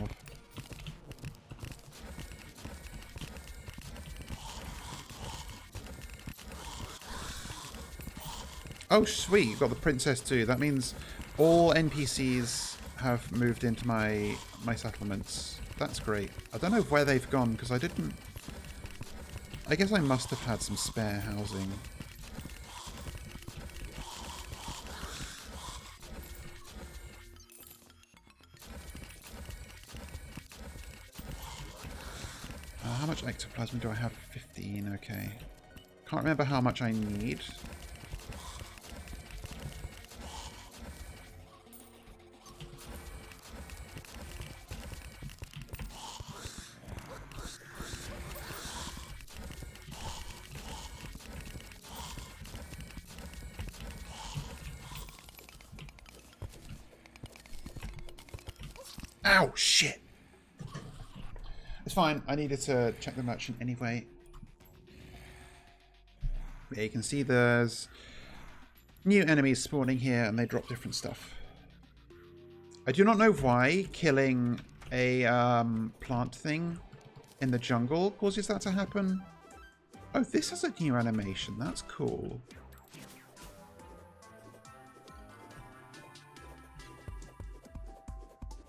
Oh sweet, you've got the princess too. That means all NPCs have moved into my settlements. That's great. I don't know where they've gone because I didn't... I guess I must have had some spare housing. How much ectoplasm do I have? 15, okay. Can't remember how much I need. Ow, shit! It's fine, I needed to check the merchant anyway. Yeah, you can see there's new enemies spawning here and they drop different stuff. I do not know why killing a plant thing in the jungle causes that to happen. Oh, this has a new animation, that's cool.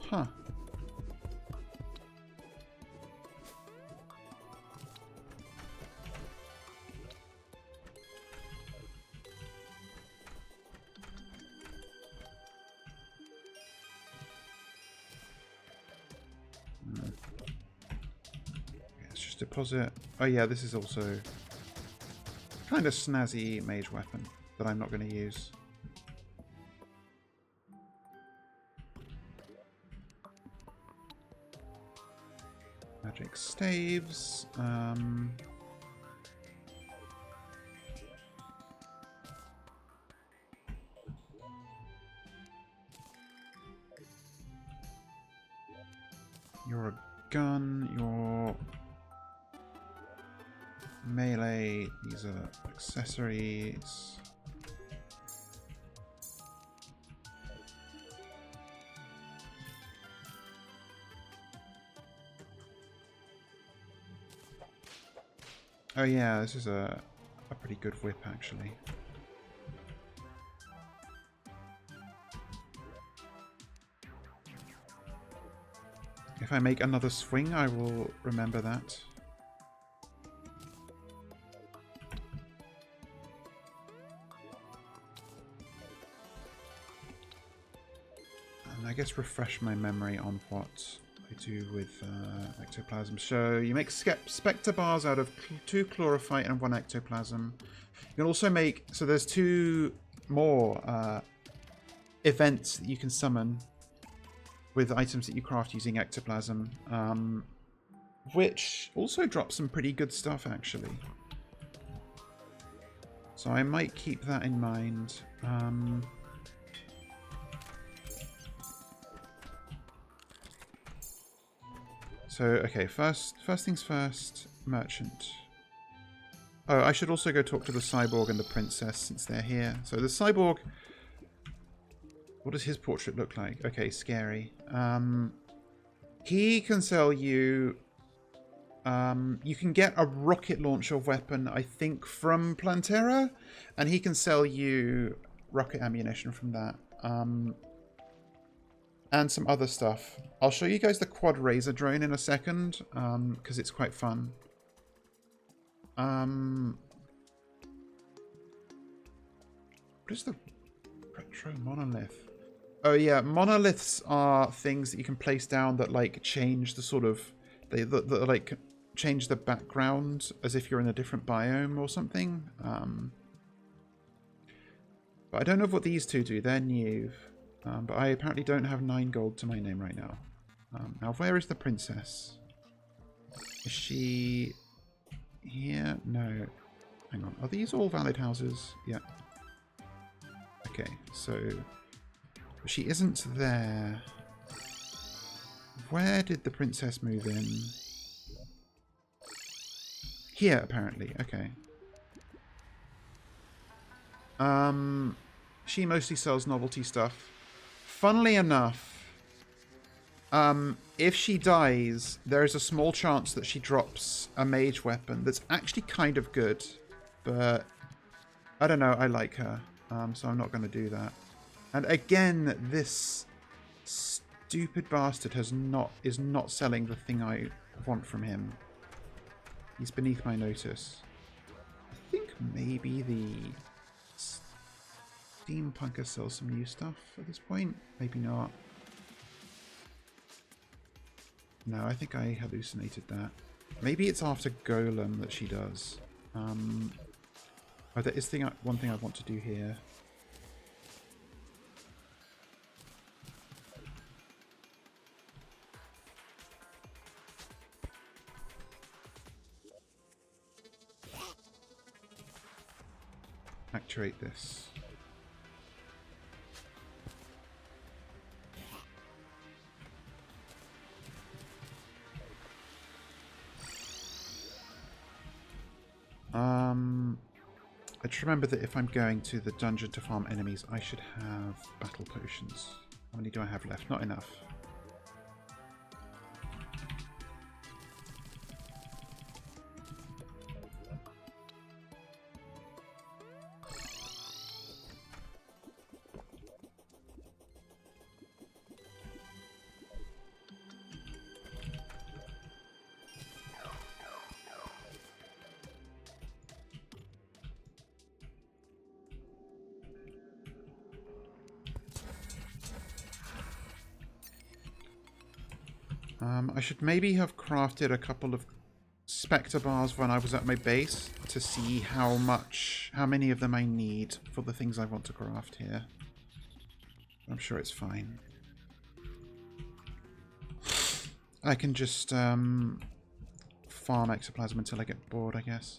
Huh. Let's just deposit. Oh yeah, this is also kind of snazzy mage weapon that I'm not going to use. Magic staves. You're a gun, you're melee, these are accessories. Oh yeah, this is a pretty good whip actually. If I make another swing, I will remember that. And I guess refresh my memory on what I do with ectoplasm. So you make spectre bars out of 2 chlorophyte and 1 ectoplasm. You can also make... So there's 2 more events that you can summon with items that you craft using ectoplasm, which also drops some pretty good stuff, actually. So I might keep that in mind. So, okay, first things first, merchant. Oh, I should also go talk to the cyborg and the princess since they're here. So the cyborg... What does his portrait look like? Okay, scary. He can sell you... you can get a rocket launcher weapon, I think, from Plantera. And he can sell you rocket ammunition from that. And some other stuff. I'll show you guys the quad razor drone in a second, because it's quite fun. What is the retro monolith? Oh yeah, monoliths are things that you can place down that like change the sort of that like change the background as if you're in a different biome or something. But I don't know what these two do. They're new, but I apparently don't have 9 gold to my name right now. Now where is the princess? Is she here? No. Hang on. Are these all valid houses? Yeah. Okay, so she isn't there. Where did the princess move in? Here, apparently. Okay. She mostly sells novelty stuff. Funnily enough, if she dies, there is a small chance that she drops a mage weapon that's actually kind of good. But I don't know, I like her. So I'm not going to do that. And again, this stupid bastard is not selling the thing I want from him. He's beneath my notice. I think maybe the steampunker sells some new stuff at this point. Maybe not. No, I think I hallucinated that. Maybe it's after Golem that she does. Oh, there is one thing I want to do here. Actuate this. I just remember that if I'm going to the dungeon to farm enemies, I should have battle potions. How many do I have left? Not enough. I should maybe have crafted a couple of Spectre bars when I was at my base to see how many of them I need for the things I want to craft here. I'm sure it's fine. I can just farm ectoplasm until I get bored, I guess.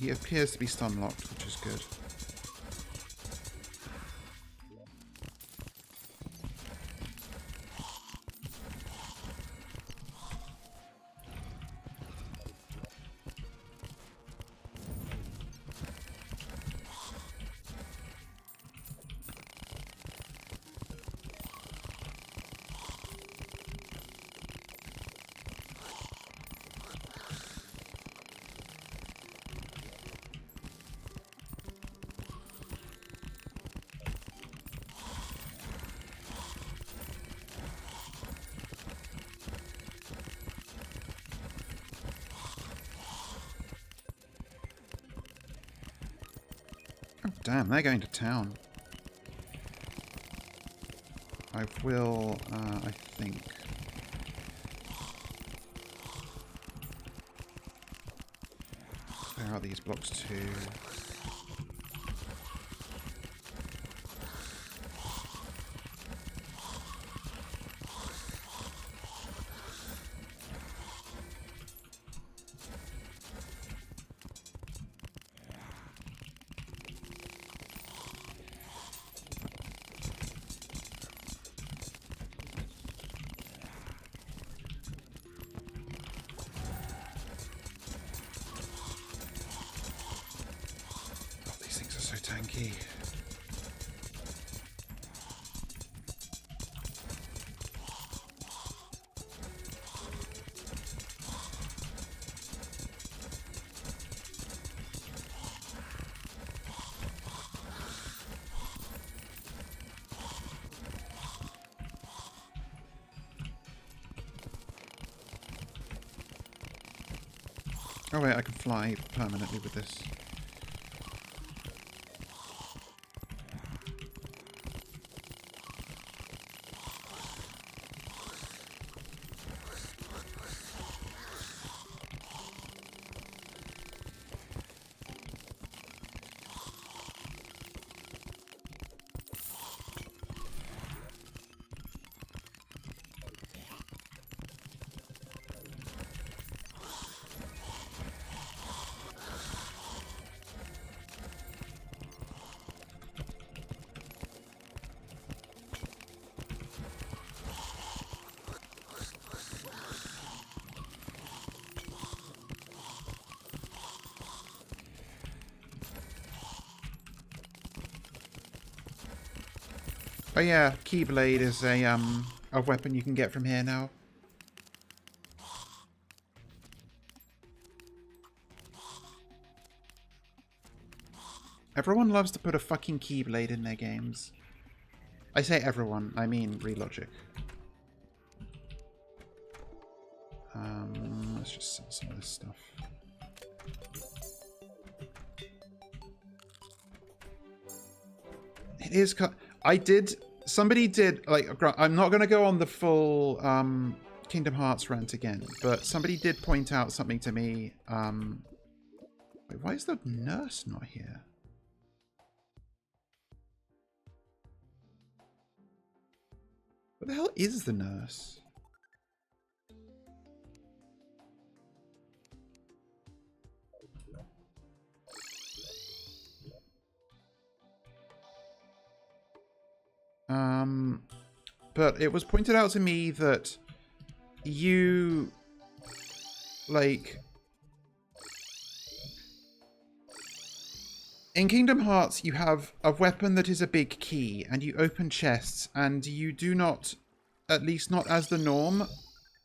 He appears to be stun locked, which is good. Damn, they're going to town. I will, I think. Clear out these blocks too. tanky. Oh wait, I can fly permanently with this. Oh yeah, Keyblade is a weapon you can get from here now. Everyone loves to put a fucking Keyblade in their games. I say everyone, I mean Relogic. Let's just sell some of this stuff. It is... Somebody did... Like, I'm not going to go on the full Kingdom Hearts rant again, but somebody did point out something to me. Wait, why is the nurse not here? What the hell is the nurse? But it was pointed out to me that you, like, in Kingdom Hearts, you have a weapon that is a big key, and you open chests, and you do not, at least not as the norm,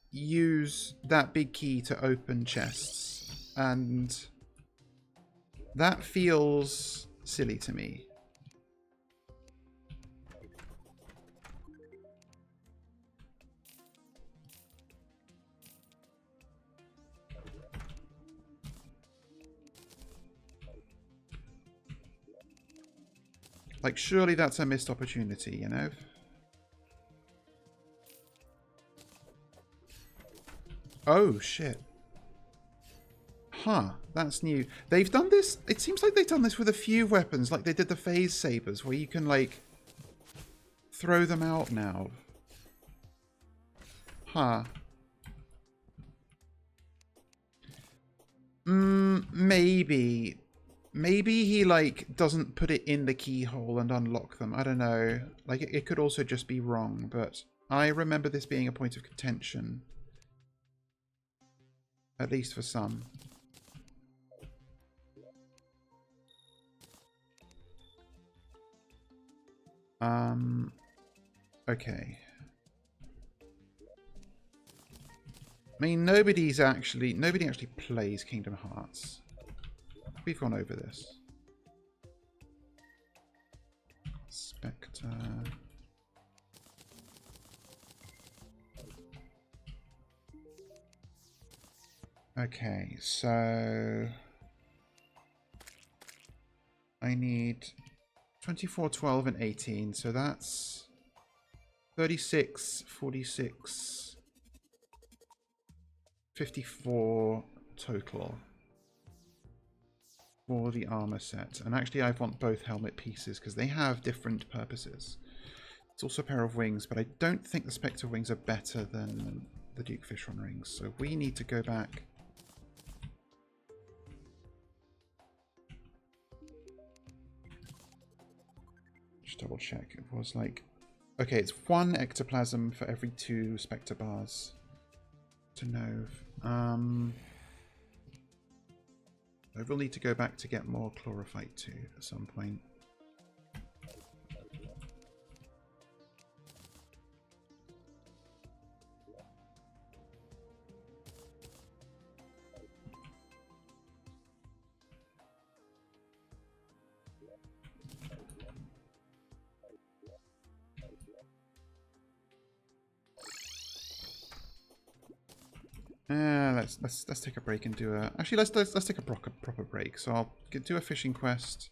use that big key to open chests. And that feels silly to me. Like, surely that's a missed opportunity, you know? Oh, shit. Huh, that's new. They've done this... It seems like they've done this with a few weapons. Like, they did the phase sabers, where you can, like, throw them out now. Huh. Maybe... Maybe he, like, doesn't put it in the keyhole and unlock them. I don't know. Like, it could also just be wrong, but I remember this being a point of contention. At least for some. Okay. I mean, nobody actually plays Kingdom Hearts. We've gone over this. Spectre. Okay, so I need 24, 12, and 18. So that's 36, 46, 54 total for the armor set. And actually I want both helmet pieces because they have different purposes. It's also a pair of wings, but I don't think the Spectre wings are better than the Duke Fishron rings. So we need to go back. Just double check. It was like... Okay, it's 1 ectoplasm for every 2 Spectre bars. To know. I will need to go back to get more chlorophyte too at some point. Let's take a break and do a. Actually, let's take a proper break. So I'll do a fishing quest,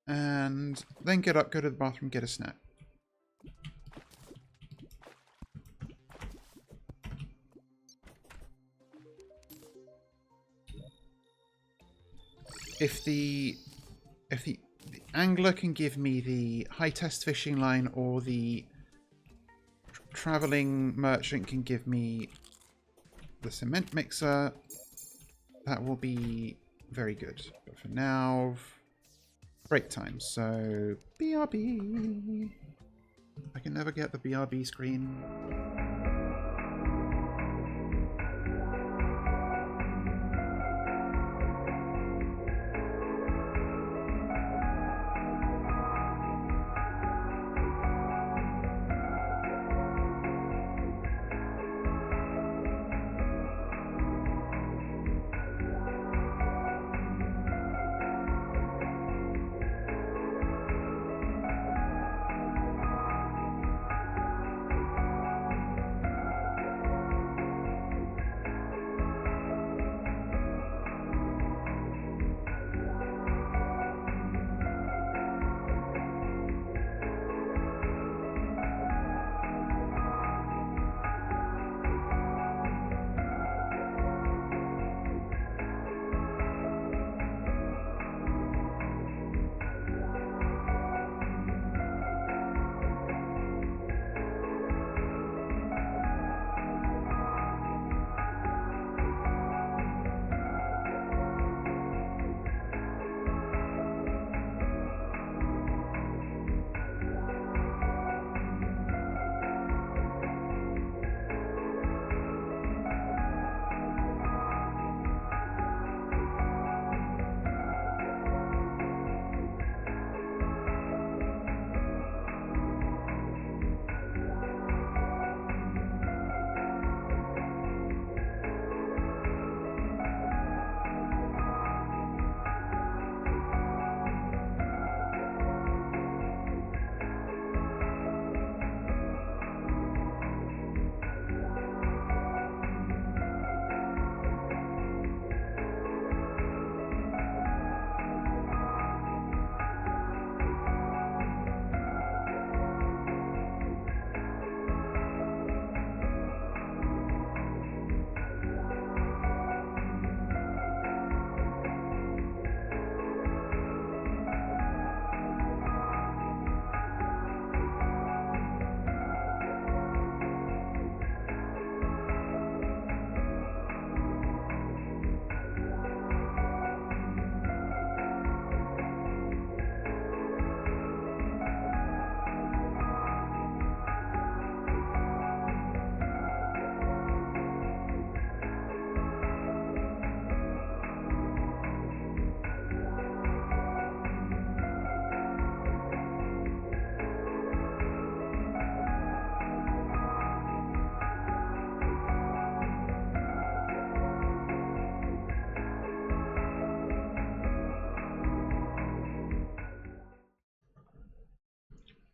and then get up, go to the bathroom, get a snack. If the angler can give me the high test fishing line, or the traveling merchant can give me the cement mixer, that will be very good. But for now, break time. So BRB. I can never get the BRB screen.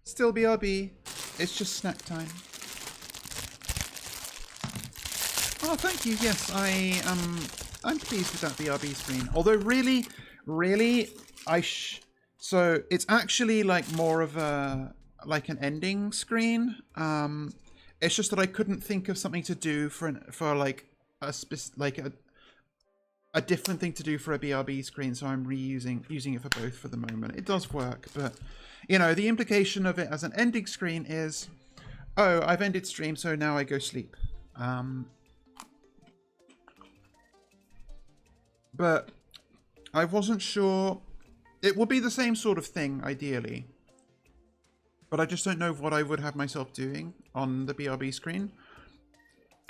Still BRB. It's just snack time. Oh, thank you. Yes, I'm pleased with that BRB screen. Although really, so it's actually like more of a an ending screen. It's just that I couldn't think of something to do for like a different thing to do for a BRB screen, so I'm using it for both for the moment. It does work, but you know, the implication of it as an ending screen is, oh, I've ended stream, so now I go sleep. But I wasn't sure. It would be the same sort of thing, ideally. But I just don't know what I would have myself doing on the BRB screen.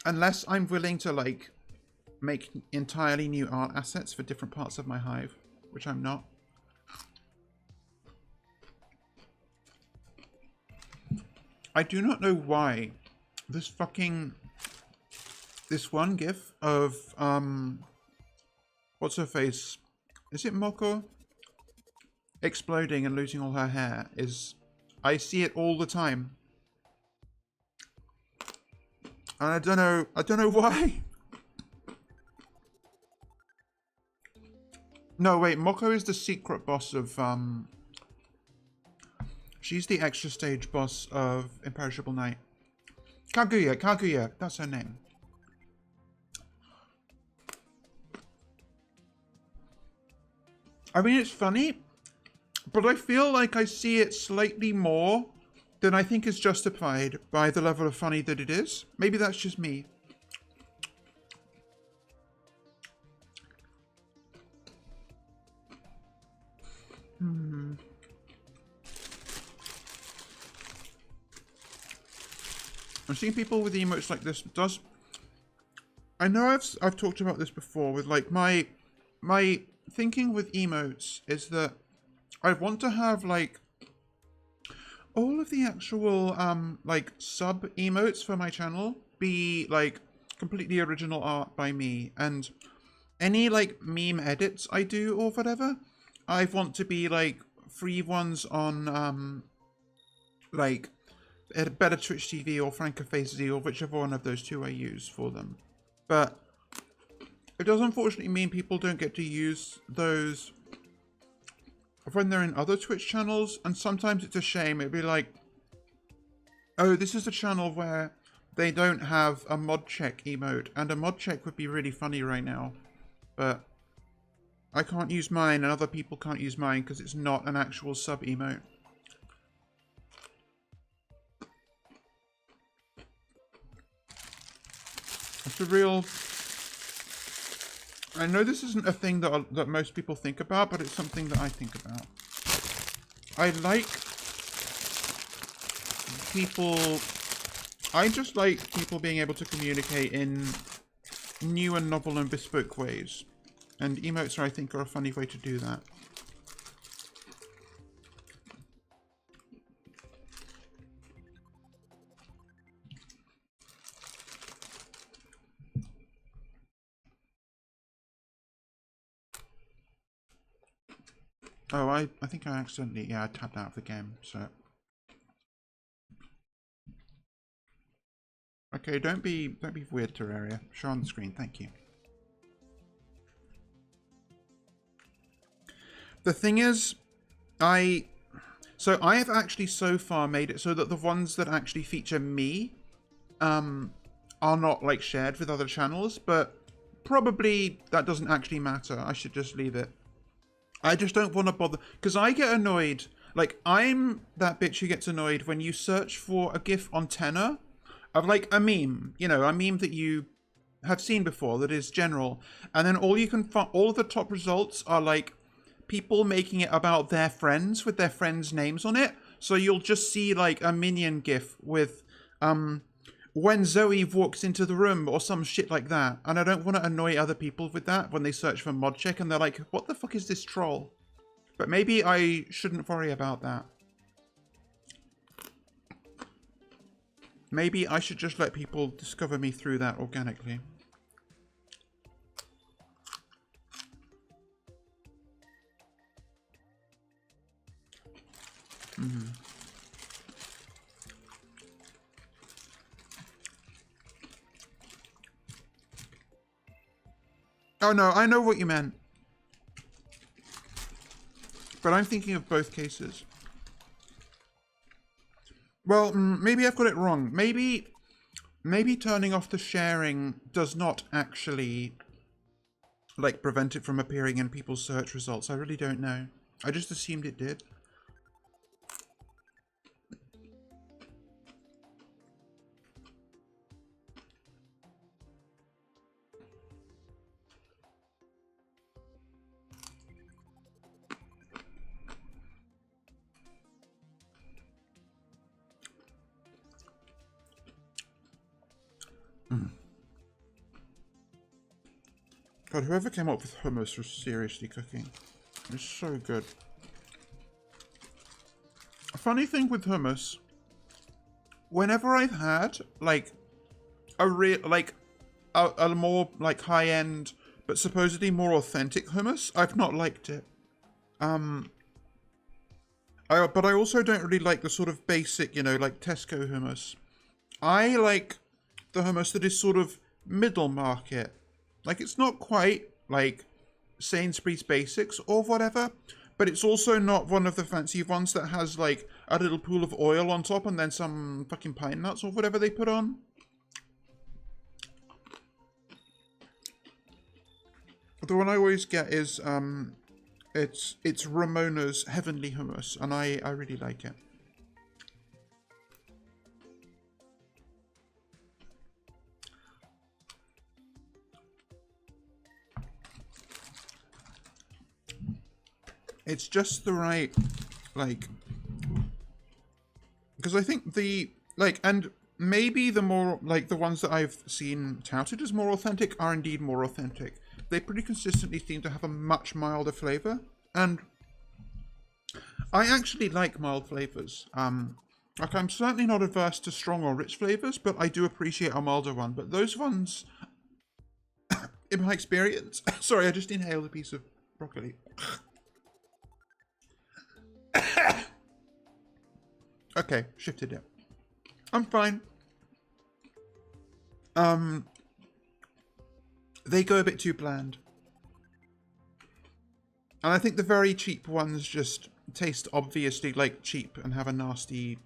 Unless I'm willing to, like, make entirely new art assets for different parts of my hive, which I'm not. I do not know why this one gif of, what's her face? Is it Moko? Exploding and losing all her hair is, I see it all the time. And I don't know why. No, wait, Moko is the secret boss of, she's the extra stage boss of Imperishable Night. Kaguya, that's her name. I mean, it's funny, but I feel like I see it slightly more than I think is justified by the level of funny that it is. Maybe that's just me. I've seen people with emotes like this. I know I've talked about this before with like my thinking with emotes is that I want to have like all of the actual like sub emotes for my channel be like completely original art by me, and any like meme edits I do or whatever, I want to be like free ones on like Better Twitch TV or FrancoFaceZ or whichever one of those two I use for them. But it does unfortunately mean people don't get to use those when they're in other Twitch channels, and sometimes it's a shame. It'd be like, oh, this is a channel where they don't have a mod check emote, and a mod check would be really funny right now, but I can't use mine and other people can't use mine because it's not an actual sub emote. It's a real... I know this isn't a thing that most people think about, but it's something that I think about. I like people... I just like people being able to communicate in new and novel and bespoke ways. And emotes, I think, are a funny way to do that. Oh, I think I accidentally, I tapped out of the game, so... Okay, don't be weird, Terraria. Show on the screen, thank you. The thing is, I have actually so far made it so that the ones that actually feature me, are not like shared with other channels, but probably that doesn't actually matter. I should just leave it. I just don't want to bother, because I get annoyed. Like, I'm that bitch who gets annoyed when you search for a GIF on Tenor of like a meme, you know, a meme that you have seen before that is general, and then all you can find, all of the top results are like people making it about their friends with their friends' names on it. So you'll just see like a minion GIF with when Zoe walks into the room or some shit like that. And I don't want to annoy other people with that when they search for mod check and they're like, what the fuck is this troll? But maybe I shouldn't worry about that. Maybe I should just let people discover me through that organically. Oh no, I know what you meant. But I'm thinking of both cases. Well, maybe I've got it wrong. Maybe turning off the sharing does not actually, like, prevent it from appearing in people's search results. I really don't know. I just assumed it did. God, whoever came up with hummus was seriously cooking. It's so good. A funny thing with hummus, whenever I've had like a more like high-end but supposedly more authentic hummus, I've not liked it. But I also don't really like the sort of basic, you know, like Tesco hummus. I like the hummus that is sort of middle market. Like, it's not quite, like, Sainsbury's Basics or whatever, but it's also not one of the fancy ones that has like a little pool of oil on top and then some fucking pine nuts or whatever they put on. The one I always get is it's Ramona's Heavenly Hummus, and I really like it. It's just the right, like, because I think the, like, and maybe the more, like, the ones that I've seen touted as more authentic are indeed more authentic. They pretty consistently seem to have a much milder flavor, and I actually like mild flavors. Like, I'm certainly not averse to strong or rich flavors, but I do appreciate a milder one. But those ones, in my experience, sorry, I just inhaled a piece of broccoli. Okay, shifted it. I'm fine. They go a bit too bland. And I think the very cheap ones just taste obviously like cheap and have a nasty,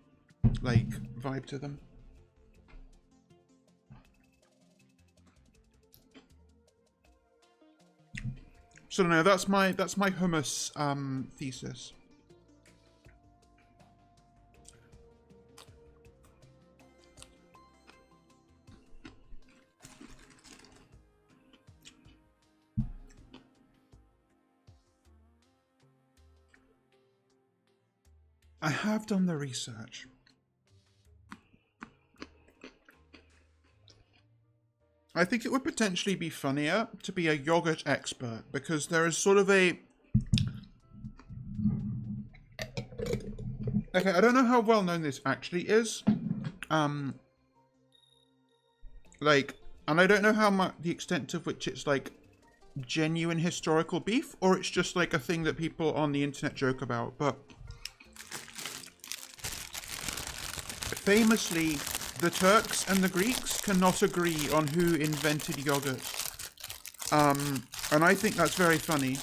like, vibe to them. So no, that's my hummus thesis. I have done the research. I think it would potentially be funnier to be a yogurt expert, because there is sort of a... Okay, I don't know how well known this actually is. Like, and I don't know how much, the extent of which it's like genuine historical beef, or it's just like a thing that people on the internet joke about, but famously, the Turks and the Greeks cannot agree on who invented yogurt. And I think that's very funny.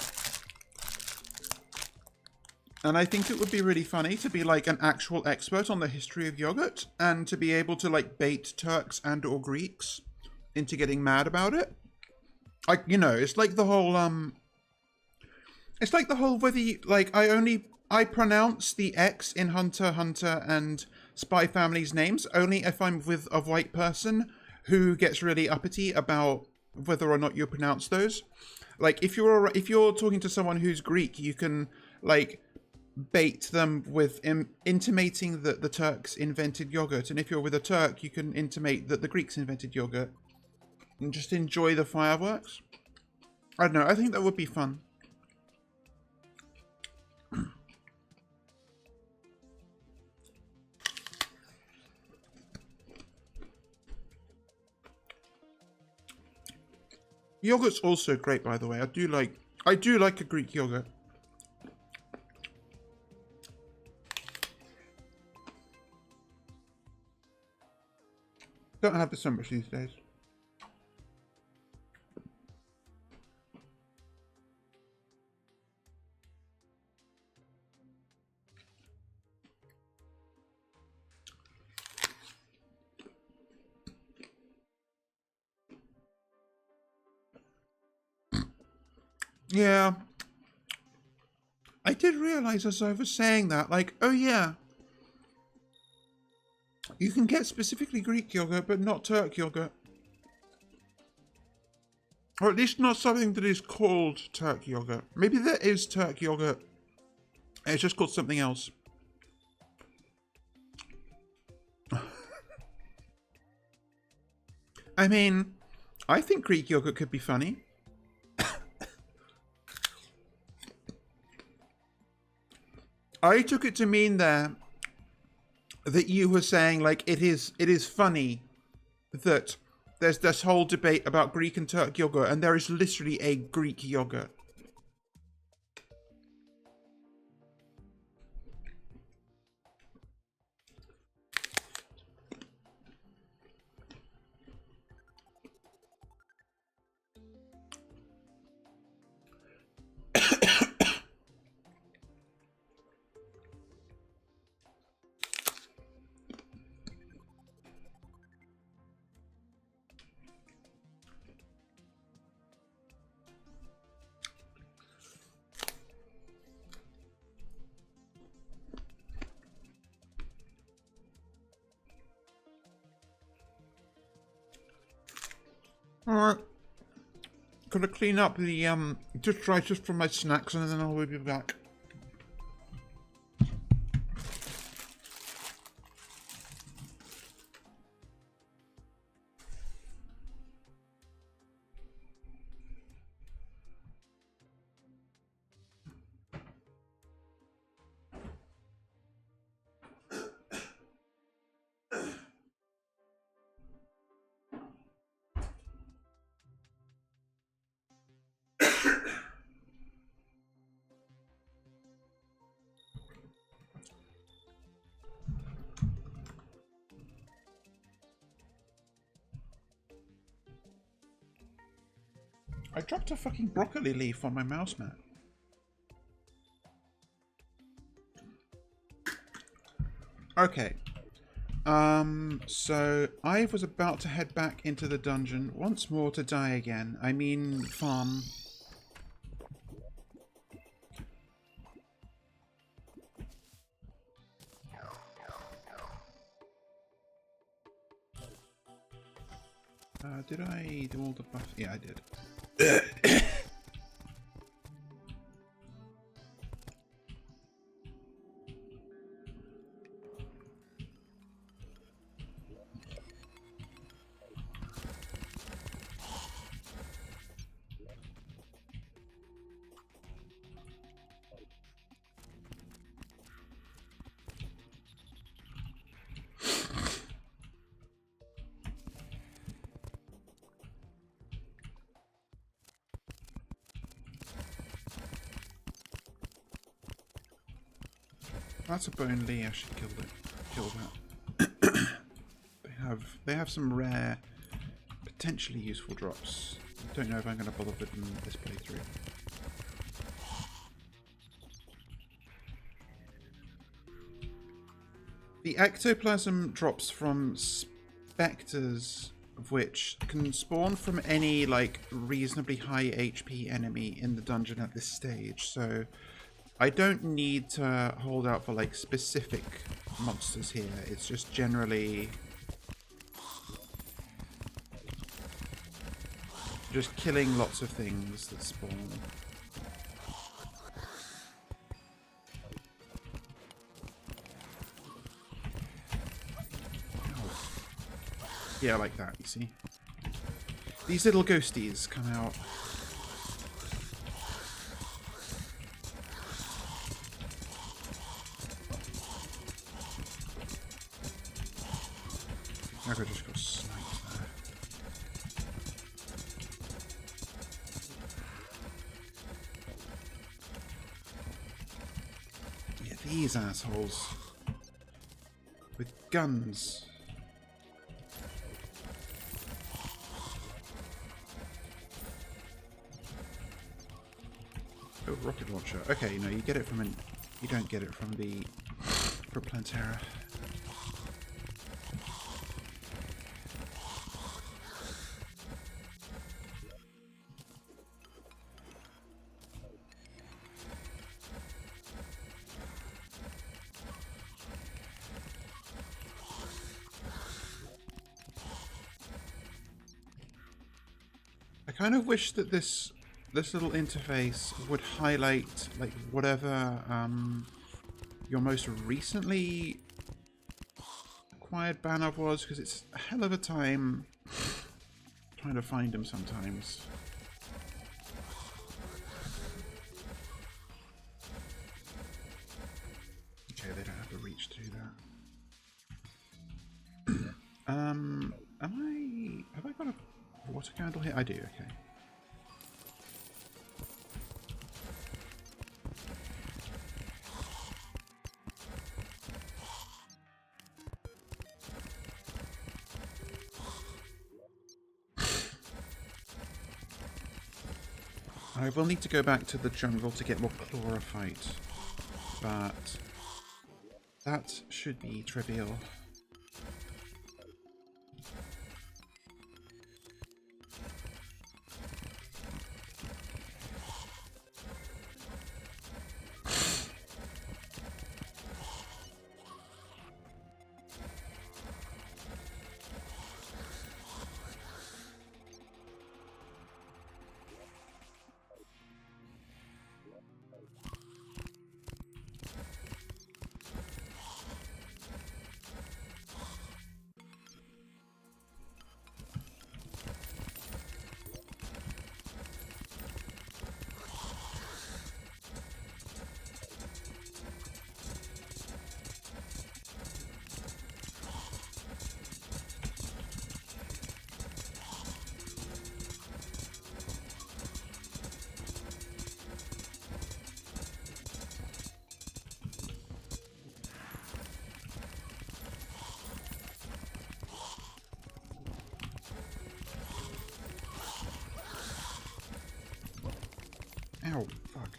And I think it would be really funny to be like an actual expert on the history of yogurt and to be able to like bait Turks and or Greeks into getting mad about it. Like, you know, it's like the whole whether you, like, I pronounce the X in Hunter x Hunter and Spy Family's names only if I'm with a white person who gets really uppity about whether or not you pronounce those. Like, if you're talking to someone who's Greek, you can like bait them with intimating that the Turks invented yogurt, and if you're with a Turk, you can intimate that the Greeks invented yogurt, and just enjoy the fireworks. I don't know. I think that would be fun. Yogurt's also great, by the way. I do like a Greek yogurt. Don't have this so much these days. Yeah. I did realize as I was saying that, like, oh yeah, you can get specifically Greek yogurt, but not Turk yogurt. Or at least not something that is called Turk yogurt. Maybe there is Turk yogurt. It's just called something else. I mean, I think Greek yogurt could be funny. I took it to mean there that you were saying, like, it is funny that there's this whole debate about Greek and Turk yogurt, and there is literally a Greek yogurt. Alright. Gotta clean up the detritus from my snacks and then I'll be back. I dropped a fucking broccoli leaf on my mouse mat. Okay. So I was about to head back into the dungeon once more to die again. I mean, farm. Did I do all the buff? Yeah, I did. That's a bone Lee. I should kill it. Kill that. they have some rare, potentially useful drops. I don't know if I'm going to bother with them this playthrough. The ectoplasm drops from specters, of which can spawn from any like reasonably high HP enemy in the dungeon at this stage. So I don't need to hold out for like specific monsters here. It's just generally just killing lots of things that spawn. Oh. Yeah, like that, you see? These little ghosties come out. I could just go sniped there. Yeah, these assholes. With guns. Oh, rocket launcher. Okay, no, you get it from an... You don't get it from the... from Plantera. I kind of wish that this little interface would highlight like whatever your most recently acquired banner was, because it's a hell of a time trying to find them sometimes. Okay, they don't have the reach to do that. Have I got a water candle here? I do, okay. I will need to go back to the jungle to get more chlorophyte, but that should be trivial. Ow, fuck.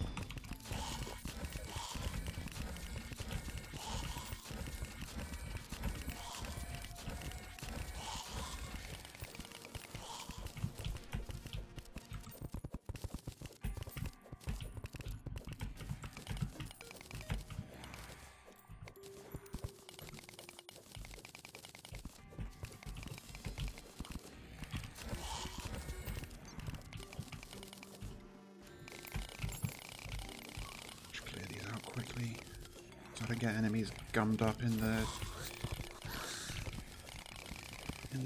Quickly, so I don't get enemies gummed up in the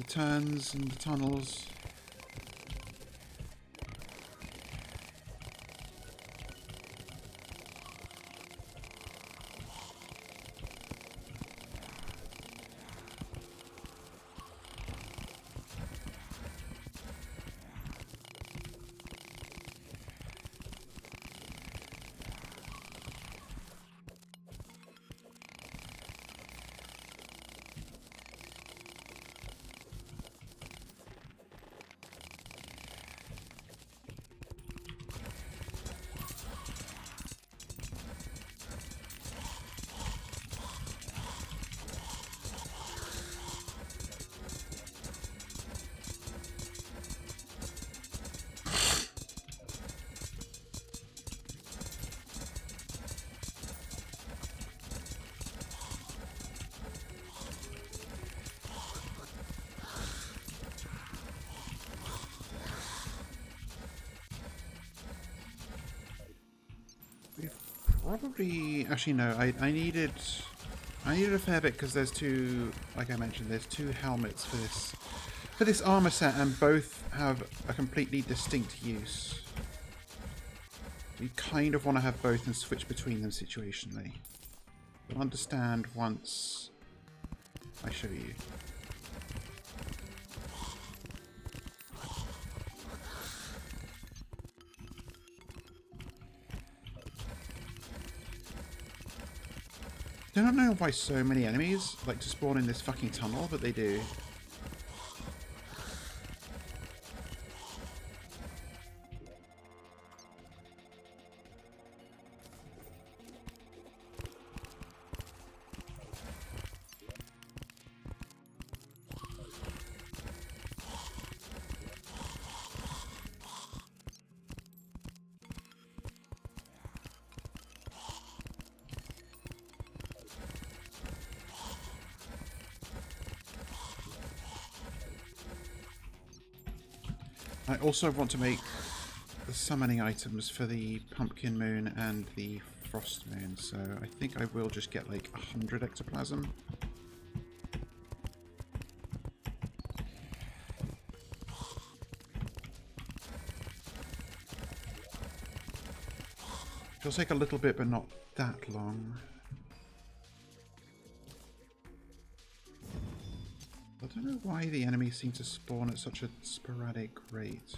turns and the tunnels. Probably, actually no, I needed a fair bit because there's two, like I mentioned, there's two helmets for this armor set, and both have a completely distinct use. You kind of want to have both and switch between them situationally. You'll understand once I show you. I don't know why so many enemies like to spawn in this fucking tunnel, but they do. I also want to make the summoning items for the Pumpkin Moon and the Frost Moon, so I think I will just get like 100 ectoplasm. It'll take a little bit, but not that long. I don't know why the enemies seem to spawn at such a sporadic rate.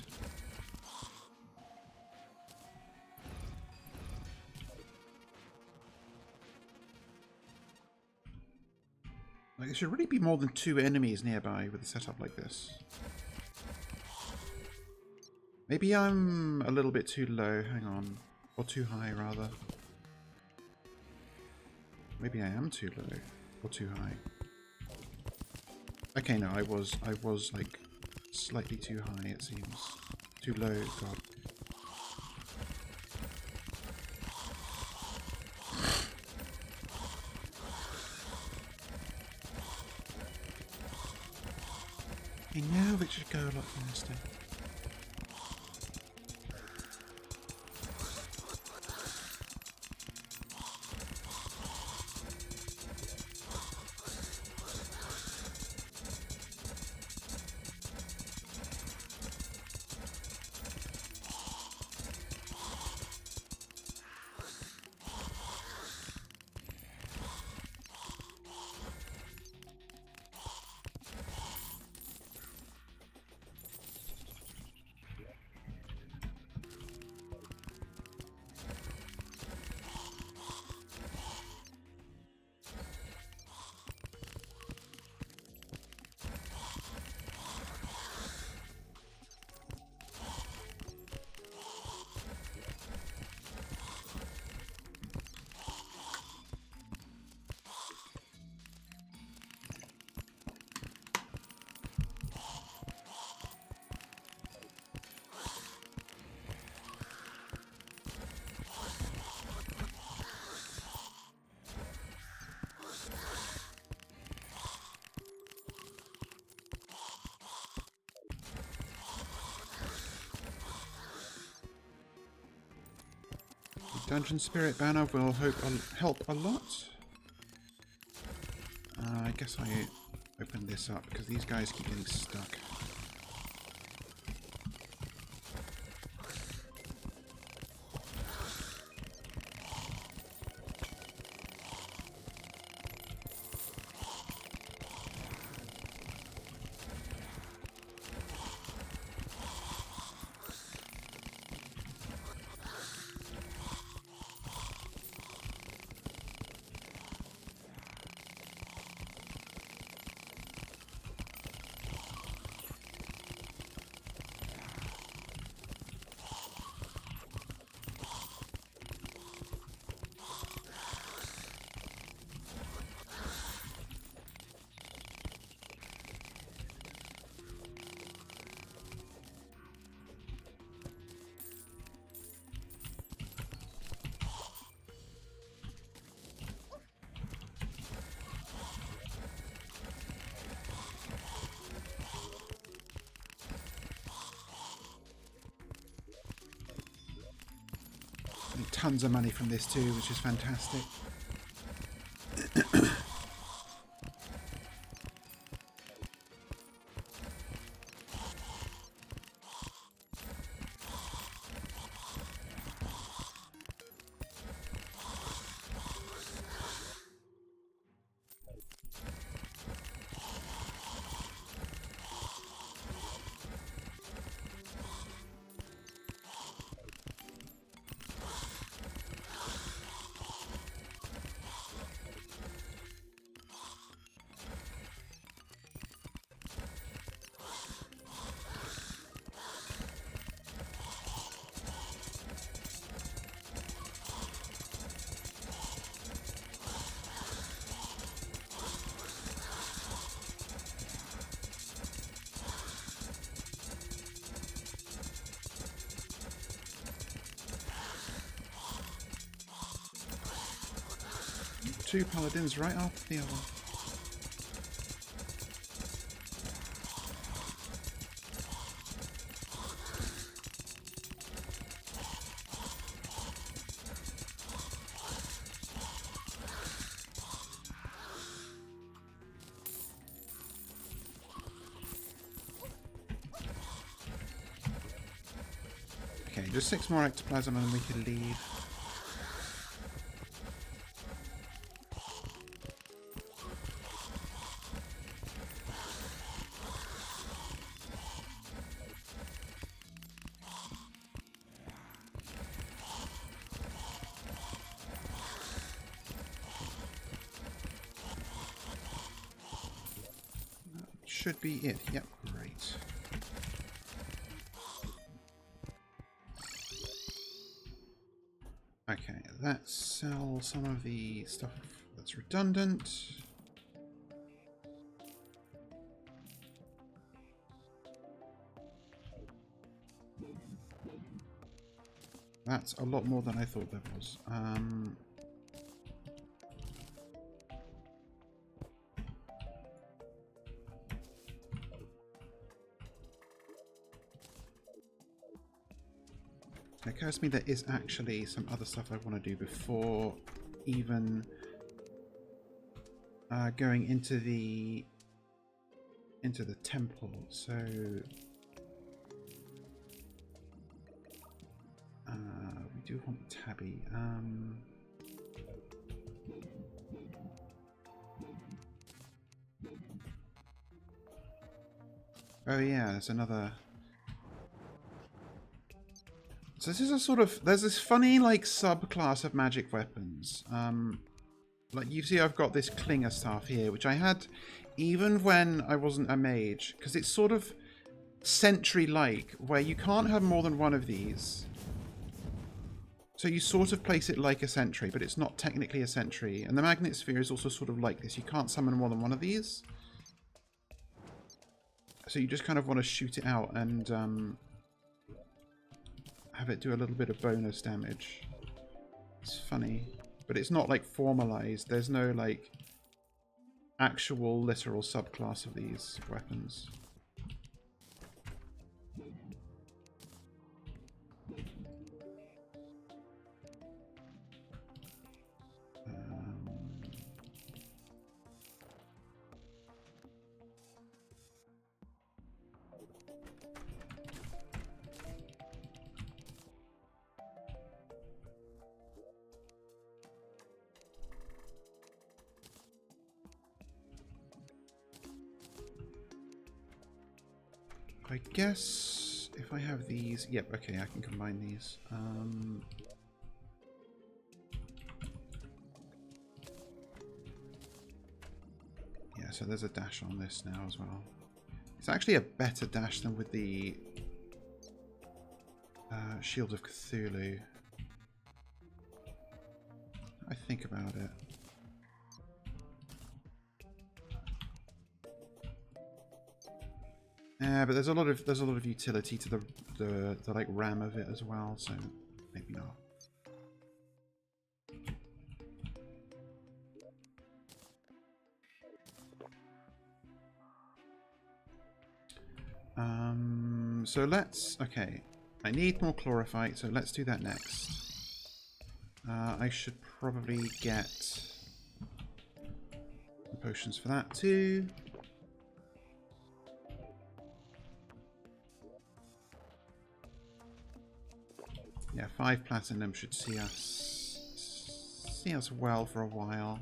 Like, there should really be more than 2 enemies nearby with a setup like this. Maybe I'm a little bit too low, hang on. Or too high, rather. Maybe I am too low. Or too high. Okay, no, I was like slightly too high, it seems. Too low, god. I know it should go a lot faster. Dungeon Spirit banner will help a lot. I guess I open this up because these guys keep getting stuck. Tons of money from this too, which is fantastic. Two paladins right after the other. Okay, just 6 more ectoplasm and we can leave. Should be it. Yep, great. Okay, let's sell some of the stuff that's redundant. That's a lot more than I thought there was. It occurs to me there is actually some other stuff I want to do before even going into the temple. So we do want Tabby. Oh yeah, there's another. So this is a sort of, there's this funny like subclass of magic weapons. Like you see I've got this Klinger staff here, which I had even when I wasn't a mage, because it's sort of sentry-like, where you can't have more than one of these. So you sort of place it like a sentry, but it's not technically a sentry. And the magnet sphere is also sort of like this. You can't summon more than one of these. So you just kind of want to shoot it out and have it do a little bit of bonus damage. It's funny, but it's not like formalized. There's no like actual literal subclass of these weapons. I guess if I have these... Yep, okay, I can combine these. Yeah, so there's a dash on this now as well. It's actually a better dash than with the Shield of Cthulhu. I think about it. Yeah, but there's a lot of utility to the like RAM of it as well, so maybe not. So let's, okay, I need more chlorophyte, so let's do that next. I should probably get potions for that too. Yeah, 5 platinum should see us well for a while.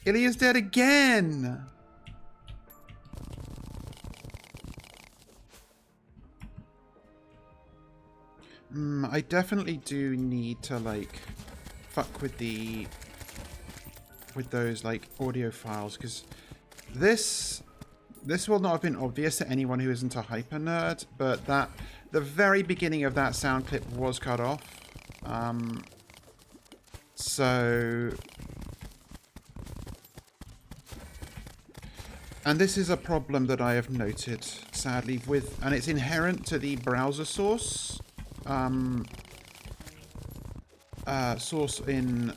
Ilya's dead again! I definitely do need to, like, fuck with those, like, audio files, because this will not have been obvious to anyone who isn't a hyper nerd, but the very beginning of that sound clip was cut off. So... And this is a problem that I have noted, sadly, and it's inherent to the browser source. Source in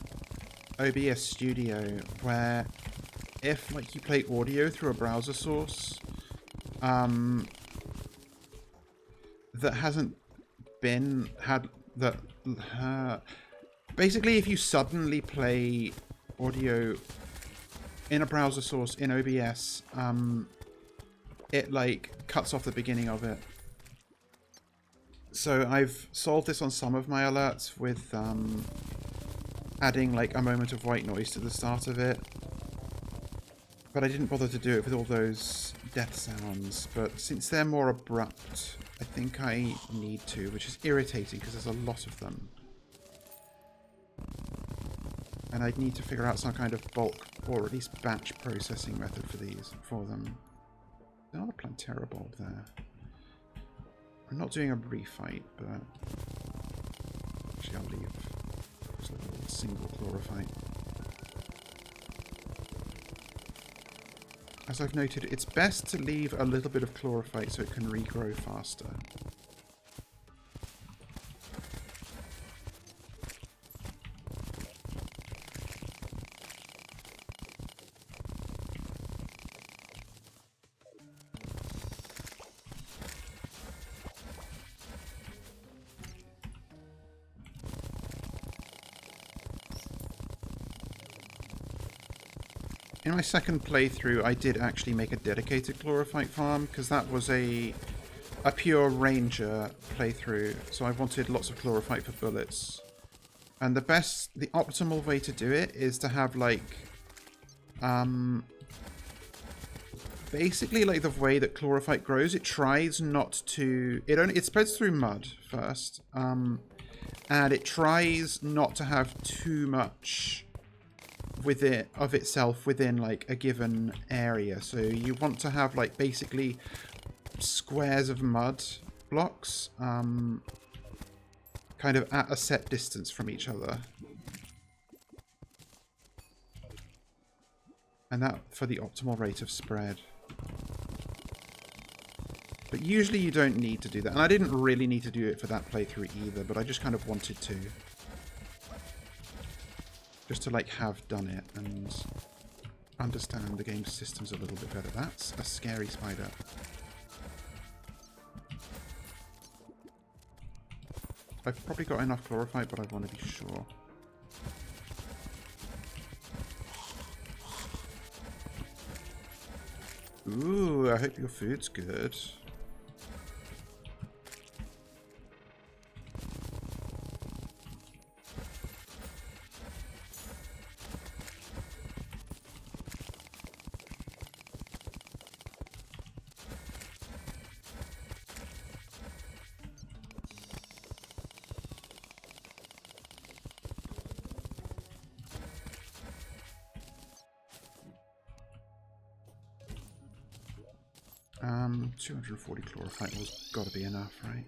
OBS Studio, where if like you play audio through a browser source that hasn't been basically if you suddenly play audio in a browser source in OBS, it like cuts off the beginning of it. So I've solved this on some of my alerts with adding like a moment of white noise to the start of it. But I didn't bother to do it with all those death sounds. But since they're more abrupt, I think I need to, which is irritating because there's a lot of them. And I'd need to figure out some kind of bulk or at least batch processing method for them. There's another Plantera bulb there. I'm not doing a refight, but actually I'll leave just a little single chlorophyte. As I've noted, it's best to leave a little bit of chlorophyte so it can regrow faster. In my second playthrough, I did actually make a dedicated chlorophyte farm, because that was a pure ranger playthrough, so I wanted lots of chlorophyte for bullets. And the optimal way to do it is to have, like, basically, like, the way that chlorophyte grows, it tries not to... It spreads through mud first, and it tries not to have too much of itself within like a given area. So you want to have like basically squares of mud blocks kind of at a set distance from each other, and that for the optimal rate of spread. But usually you don't need to do that, and I didn't really need to do it for that playthrough either, but I just kind of wanted to. Just to, like, have done it and understand the game's systems a little bit better. That's a scary spider. I've probably got enough chlorophyte, but I want to be sure. Ooh, I hope your food's good. 240 chlorophyte was got to be enough, right?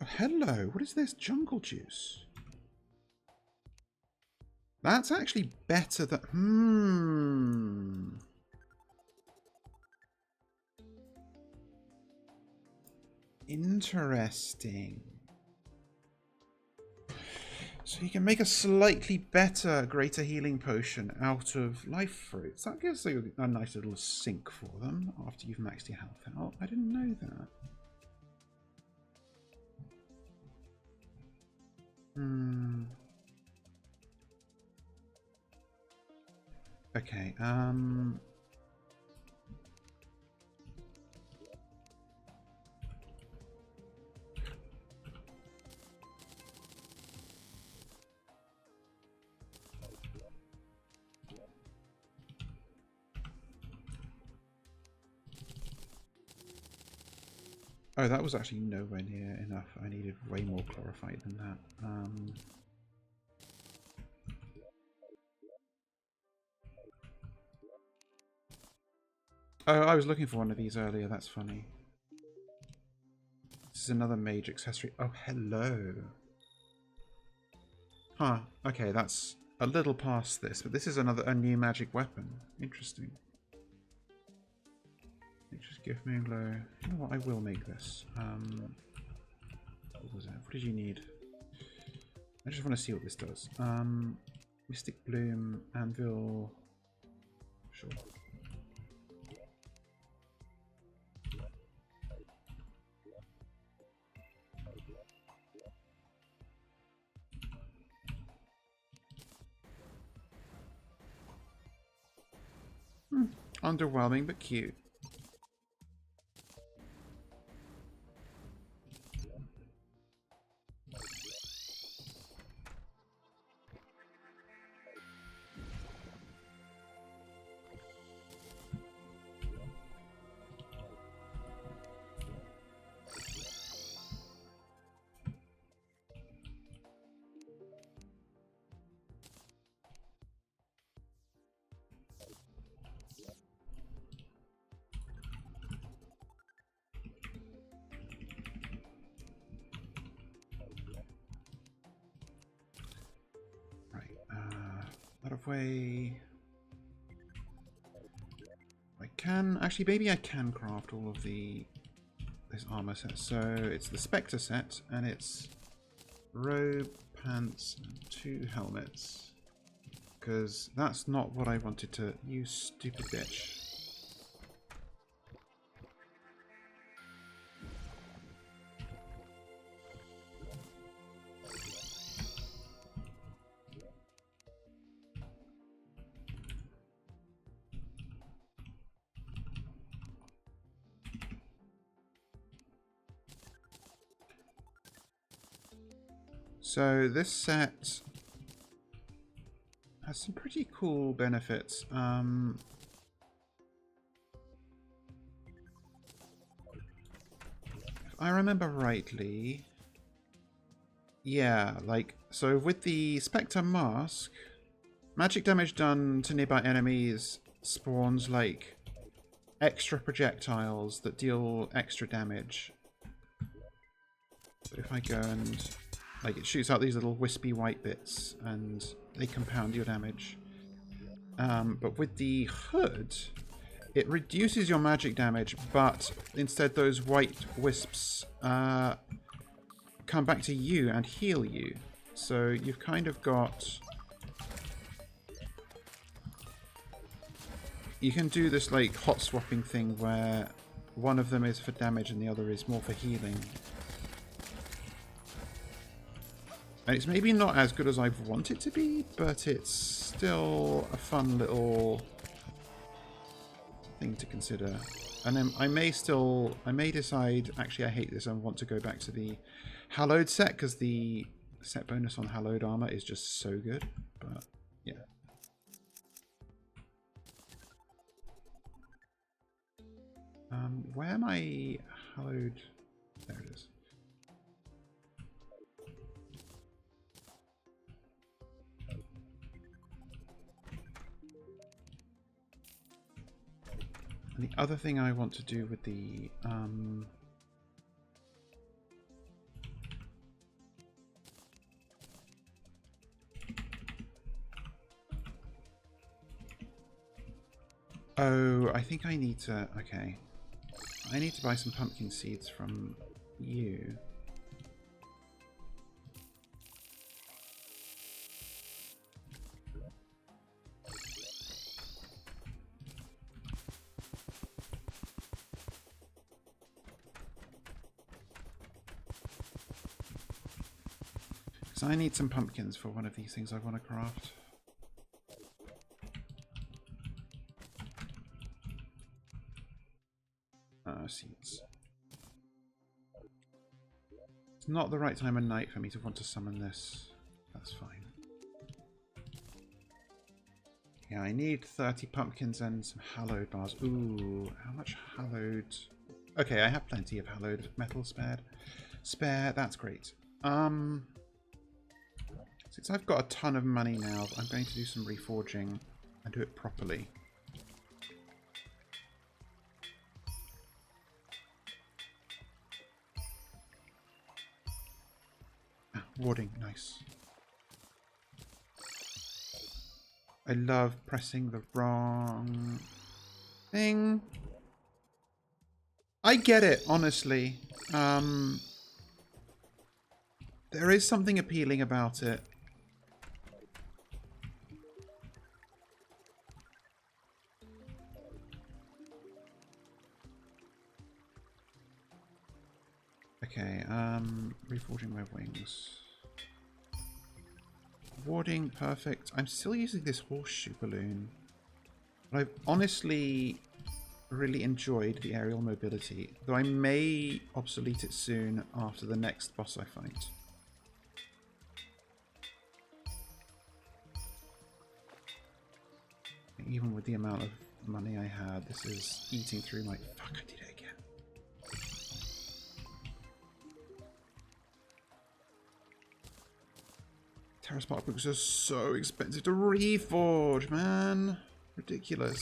Oh, hello, what is this? Jungle juice. That's actually better than... Interesting. So you can make a slightly better greater healing potion out of life fruits. That gives you a nice little sink for them after you've maxed your health out. I didn't know that. Okay, oh, that was actually nowhere near enough. I needed way more chlorophyte than that. Oh, I was looking for one of these earlier. That's funny. This is another mage accessory. Oh, hello. Huh. Okay, that's a little past this, but this is a new magic weapon. Interesting. Just give me a glow. You know what? I will make this. What was it? What did you need? I just want to see what this does. Mystic Bloom, Anvil. Sure. Underwhelming, but cute. Way I can actually, maybe I can craft all of this armor set. So it's the Spectre set, and it's robe, pants, and 2 helmets. Because that's not what I wanted to use, stupid bitch. So this set has some pretty cool benefits. If I remember rightly, yeah, like, so with the Spectre Mask, magic damage done to nearby enemies spawns like extra projectiles that deal extra damage. So if I go and... like, it shoots out these little wispy white bits, and they compound your damage. But with the hood, it reduces your magic damage, but instead those white wisps come back to you and heal you. So you've kind of got... you can do this, like, hot swapping thing where one of them is for damage and the other is more for healing. And it's maybe not as good as I want it to be, but it's still a fun little thing to consider. And then I may decide, actually I hate this, I want to go back to the Hallowed set, because the set bonus on Hallowed armor is just so good. But, yeah. Where am I Hallowed? There it is. And the other thing I want to do with the oh, I think I need to... Okay. I need to buy some pumpkin seeds from you. Because I need some pumpkins for one of these things I want to craft. Seeds. It's not the right time of night for me to want to summon this. That's fine. Yeah, I need 30 pumpkins and some hallowed bars. Ooh, how much hallowed? Okay, I have plenty of hallowed metal spared. That's great. Since I've got a ton of money now, I'm going to do some reforging and do it properly. Warding, nice. I love pressing the wrong thing. I get it, honestly. There is something appealing about it. Okay, reforging my wings. Warding, perfect. I'm still using this horseshoe balloon. But I've honestly really enjoyed the aerial mobility, though I may obsolete it soon after the next boss I fight. Even with the amount of money I had, this is eating through my... Fuck, I did it again. Terra Spark books are so expensive to reforge, man. Ridiculous.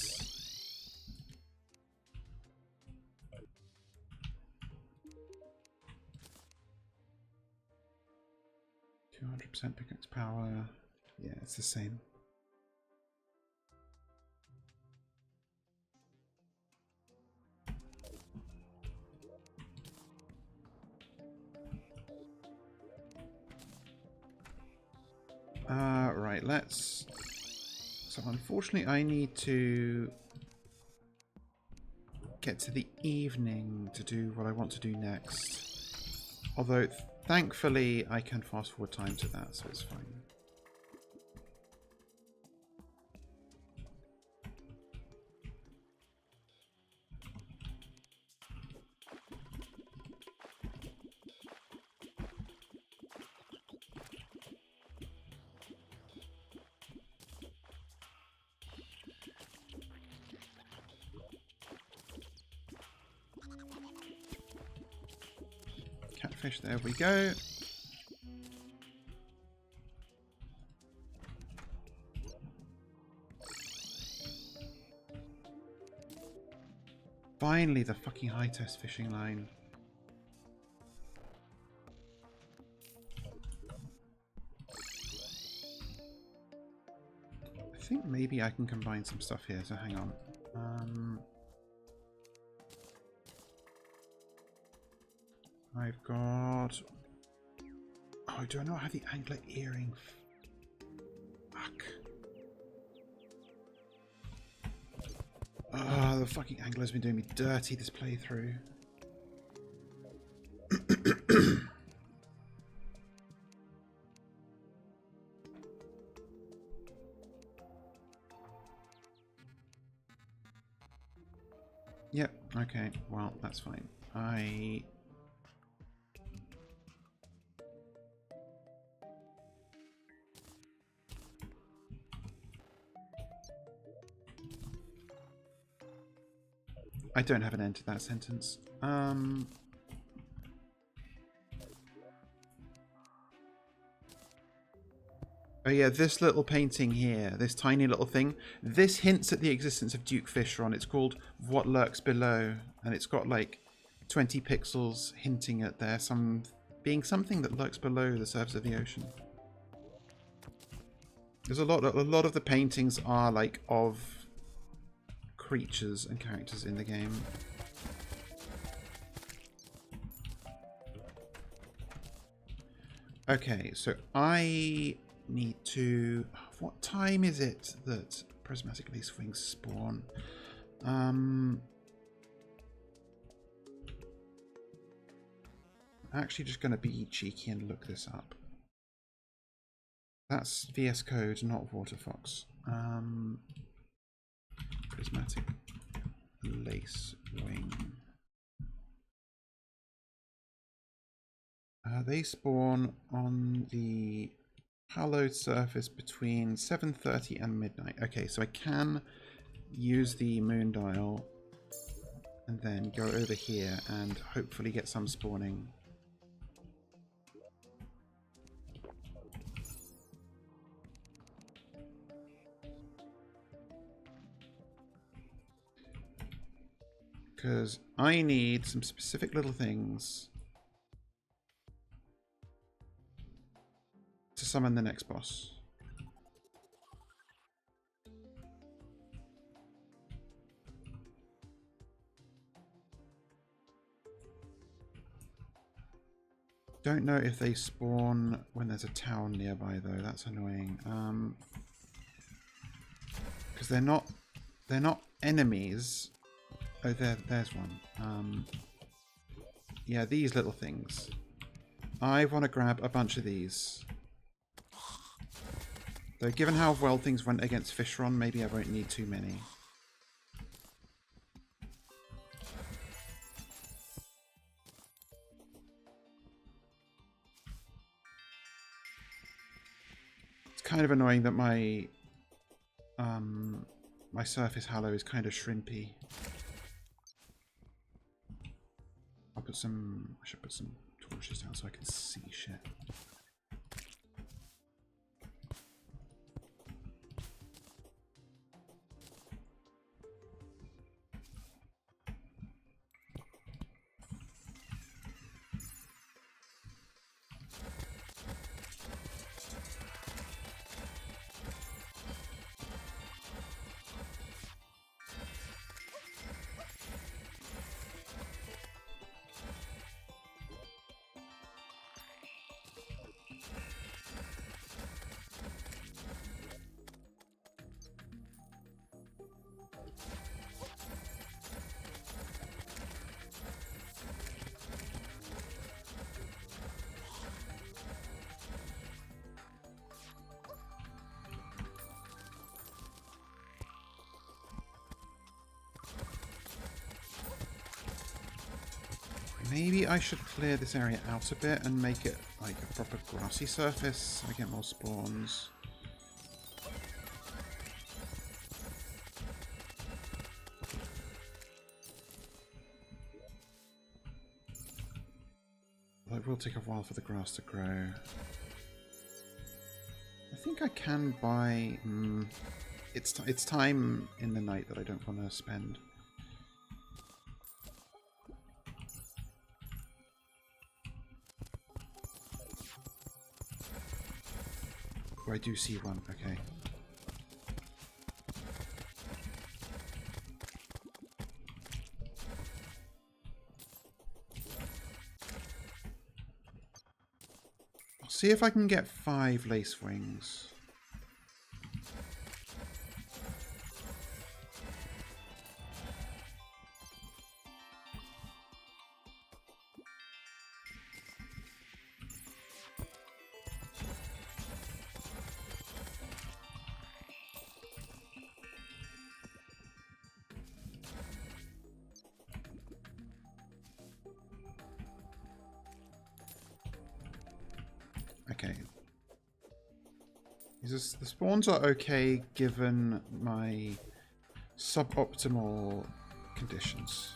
%200% pickaxe power. Yeah, it's the same. Right, let's... So unfortunately I need to get to the evening to do what I want to do next. Although, thankfully, I can fast forward time to that, so it's fine. Catfish, there we go. Finally, the fucking high-test fishing line. I think maybe I can combine some stuff here, so hang on. I've got... Oh, do I not have the angler earring? Fuck. Oh, the fucking angler's been doing me dirty this playthrough. Yep, okay, well, that's fine. I don't have an end to that sentence. Oh yeah, this little painting here, this tiny little thing, this hints at the existence of Duke Fisheron. It's called What Lurks Below, and it's got like 20 pixels hinting at there being something that lurks below the surface of the ocean. There's a lot of the paintings are like of creatures and characters in the game. Okay, so I need to... What time is it that prismatic lace wings spawn? I'm actually just going to be cheeky and look this up. That's VS Code, not Waterfox. Prismatic lace wing. They spawn on the hallowed surface between 7:30 and midnight. Okay, so I can use the moon dial and then go over here and hopefully get some spawning. Because I need some specific little things to summon the next boss. Don't know if they spawn when there's a town nearby though. That's annoying. Because they're not enemies. Oh, there's one. Yeah, these little things. I want to grab a bunch of these. Though, given how well things went against Fisheron, maybe I won't need too many. It's kind of annoying that my my surface hallow is kind of shrimpy. I should put some torches down so I can see shit. Maybe I should clear this area out a bit and make it like a proper grassy surface so I get more spawns. Well, it will take a while for the grass to grow. I think I can buy... It's time in the night that I don't want to spend. Oh, I do see one, okay. I'll see if I can get 5 lace wings. Okay. The spawns are okay given my suboptimal conditions.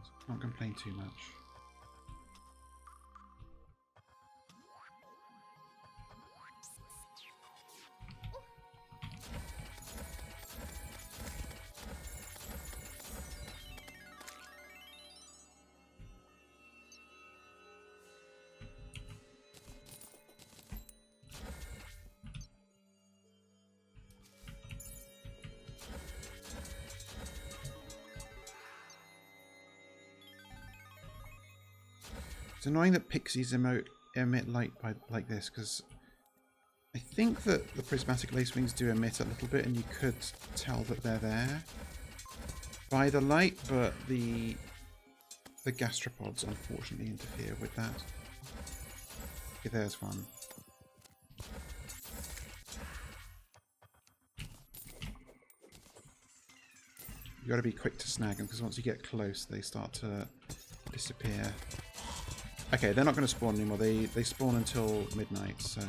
So I can't complain too much. It's annoying that pixies emit light like this, because I think that the prismatic lacewings do emit a little bit, and you could tell that they're there by the light, but the gastropods unfortunately interfere with that. Okay, there's one. You got to be quick to snag them, because once you get close, they start to disappear. Okay, they're not going to spawn anymore. They spawn until midnight, so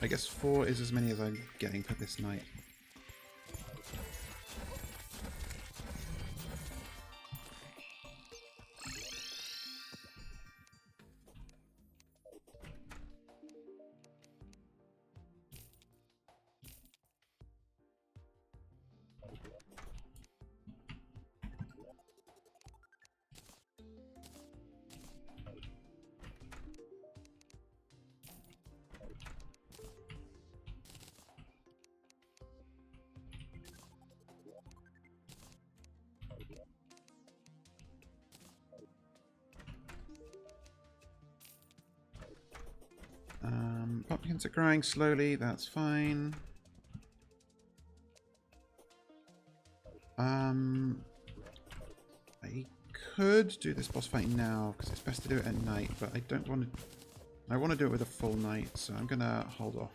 I guess 4 is as many as I'm getting for this night. Pumpkins are growing slowly, that's fine. I could do this boss fight now, because it's best to do it at night, but I don't want to... I want to do it with a full night, so I'm going to hold off.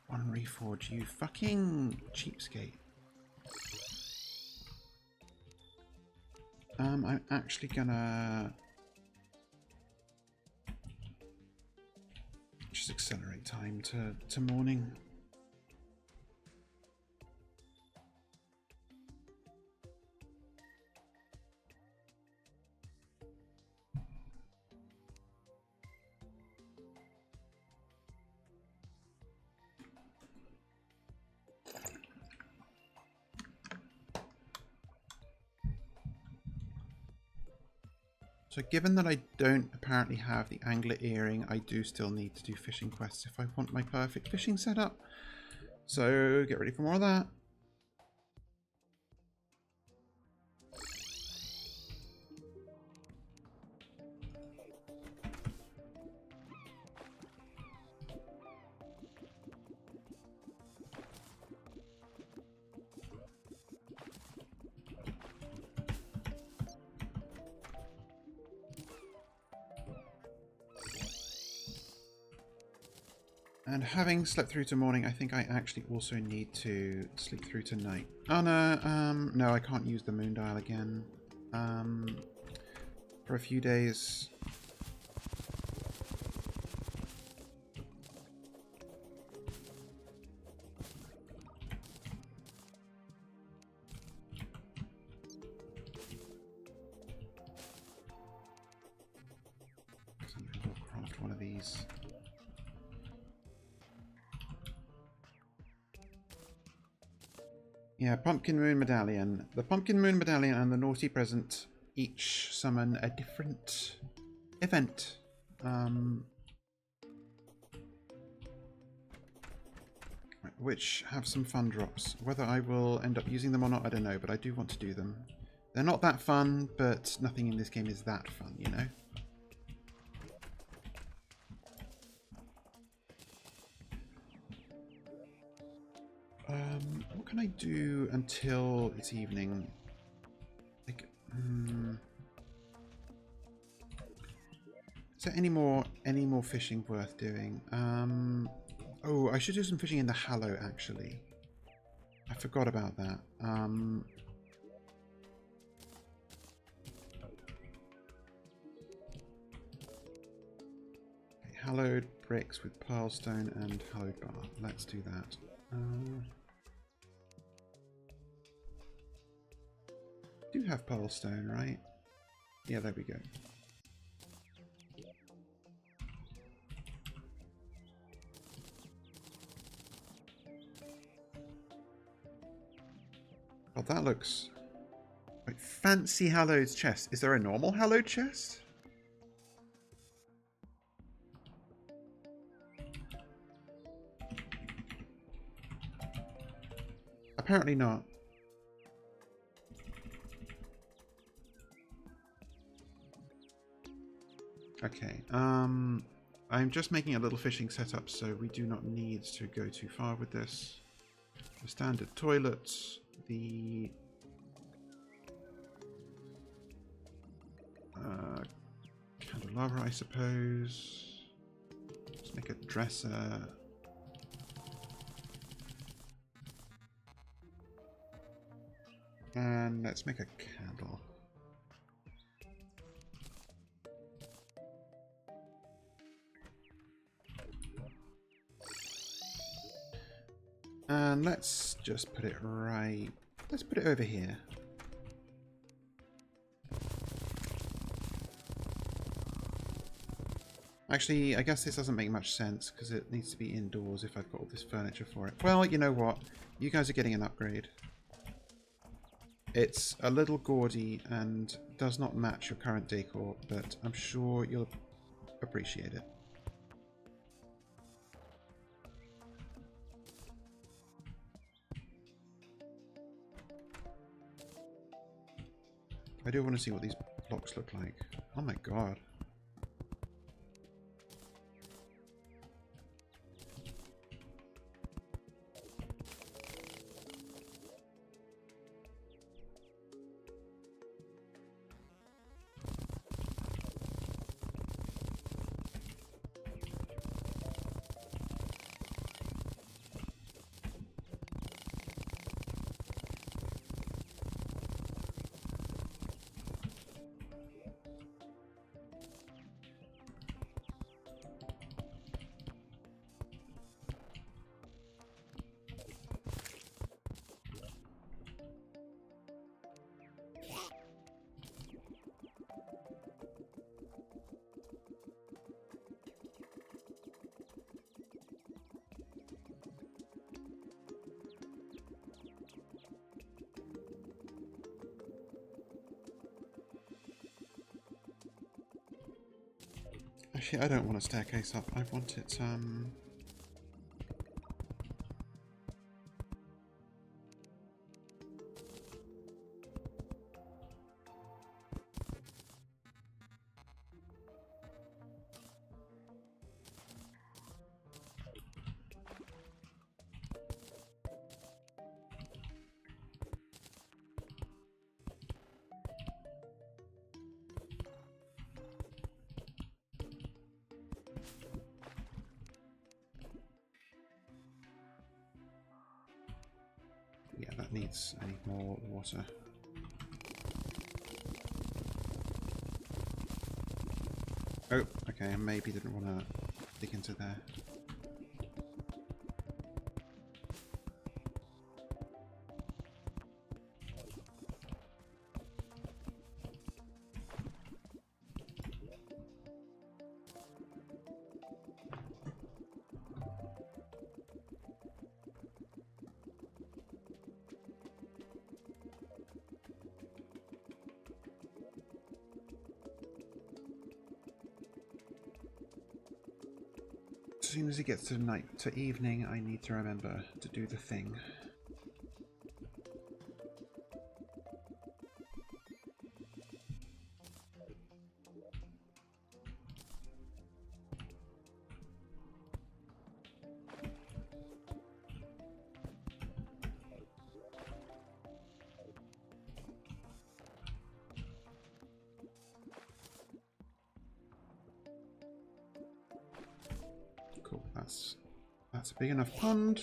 One reforge, you fucking cheapskate. I'm actually gonna just accelerate time to morning. So given that I don't apparently have the angler earring, I do still need to do fishing quests if I want my perfect fishing setup. So get ready for more of that. And having slept through to morning, I think I actually also need to sleep through to night. Oh no, no, I can't use the moon dial again. For a few days. I'll craft one of these. Yeah, Pumpkin Moon Medallion. The Pumpkin Moon Medallion and the Naughty Present each summon a different event. Which have some fun drops. Whether I will end up using them or not, I don't know, but I do want to do them. They're not that fun, but nothing in this game is that fun, you know? What can I do until it's evening? Like, is there any more fishing worth doing? Oh, I should do some fishing in the Hallow, actually. I forgot about that. Okay, hallowed bricks with pearlstone and hallowed bar. Let's do that. Do have pearlstone, right? Yeah, there we go. that looks... Like, fancy hallowed chest. Is there a normal hallowed chest? Apparently not. Okay, I'm just making a little fishing setup, so we do not need to go too far with this. The standard toilets, the candelabra, I suppose. Let's make a dresser. And let's make a candle. And let's just put it right... Let's put it over here. Actually, I guess this doesn't make much sense because it needs to be indoors if I've got all this furniture for it. Well, you know what? You guys are getting an upgrade. It's a little gaudy and does not match your current decor, but I'm sure you'll appreciate it. I do want to see what these blocks look like. Oh my god. Actually, I don't want a staircase up. I want it, yeah, that needs... I need more water. Oh, okay, I maybe didn't want to dig into there. As soon as it gets to night, to evening, I need to remember to do the thing. Cool, that's a big enough pond.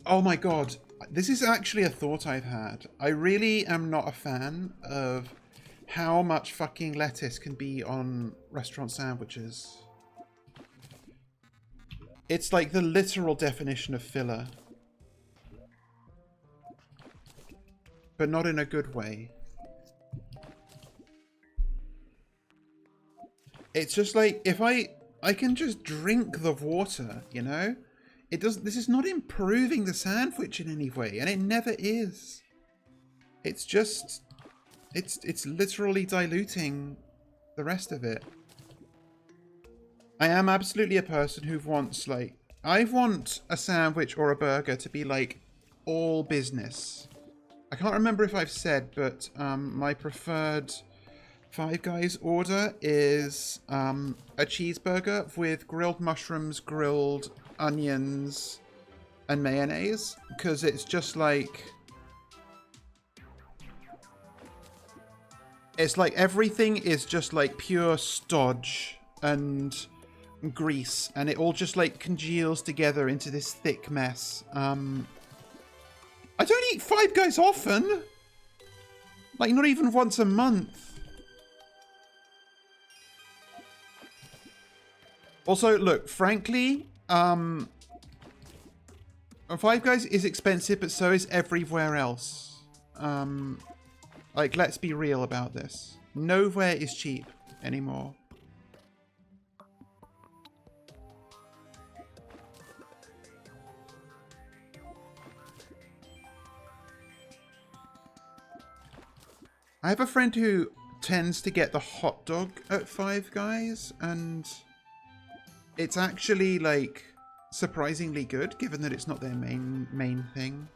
Oh my god, this is actually a thought I've had. I really am not a fan of how much fucking lettuce can be on restaurant sandwiches. It's like the literal definition of filler. but not in a good way. It's just like, if I can just drink the water, you know? This is not improving the sandwich in any way, and it never is. It's just, it's literally diluting the rest of it. I am absolutely a person who wants, like, I want a sandwich or a burger to be, like, all business. I can't remember if I've said, but my preferred Five Guys order is a cheeseburger with grilled mushrooms, grilled onions, and mayonnaise, because it's just like... It's like everything is just like pure stodge and grease, and it all just like congeals together into this thick mess. I don't eat Five Guys often. Like, not even once a month. Also, look, frankly, Five Guys is expensive, but so is everywhere else. Like, let's be real about this. Nowhere is cheap anymore. I have a friend who tends to get the hot dog at Five Guys, and it's actually, like, surprisingly good, given that it's not their main thing.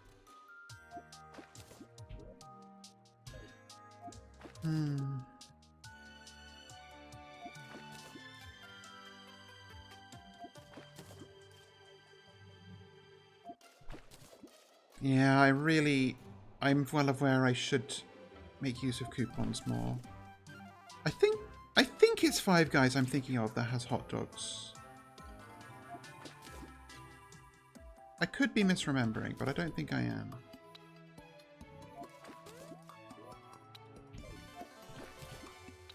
Yeah, I'm well aware I should make use of coupons more. I think it's Five Guys I'm thinking of that has hot dogs. I could be misremembering, but I don't think I am.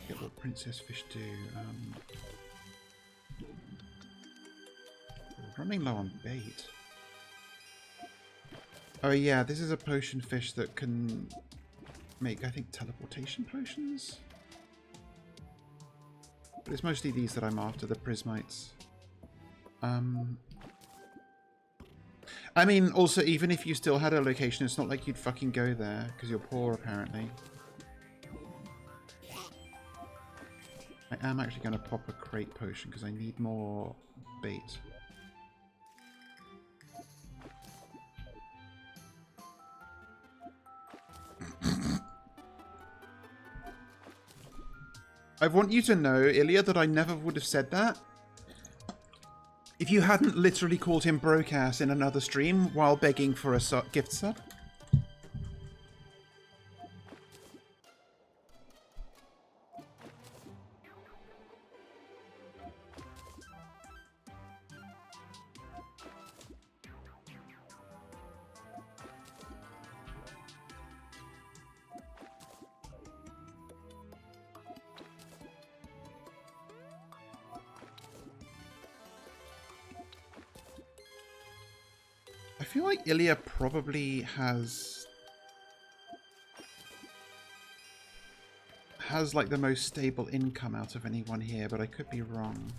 Get what Princess Fish do. Running low on bait. Oh yeah, this is a potion fish that can make, I think, teleportation potions? But it's mostly these that I'm after, the prismites. I mean, also, even if you still had a location, it's not like you'd fucking go there, because you're poor, apparently. I am actually going to pop a crate potion, because I need more bait. I want you to know, Ilya, that I never would have said that if you hadn't literally called him broke-ass in another stream while begging for a gift sub. I feel like Ilya probably has like the most stable income out of anyone here, but I could be wrong.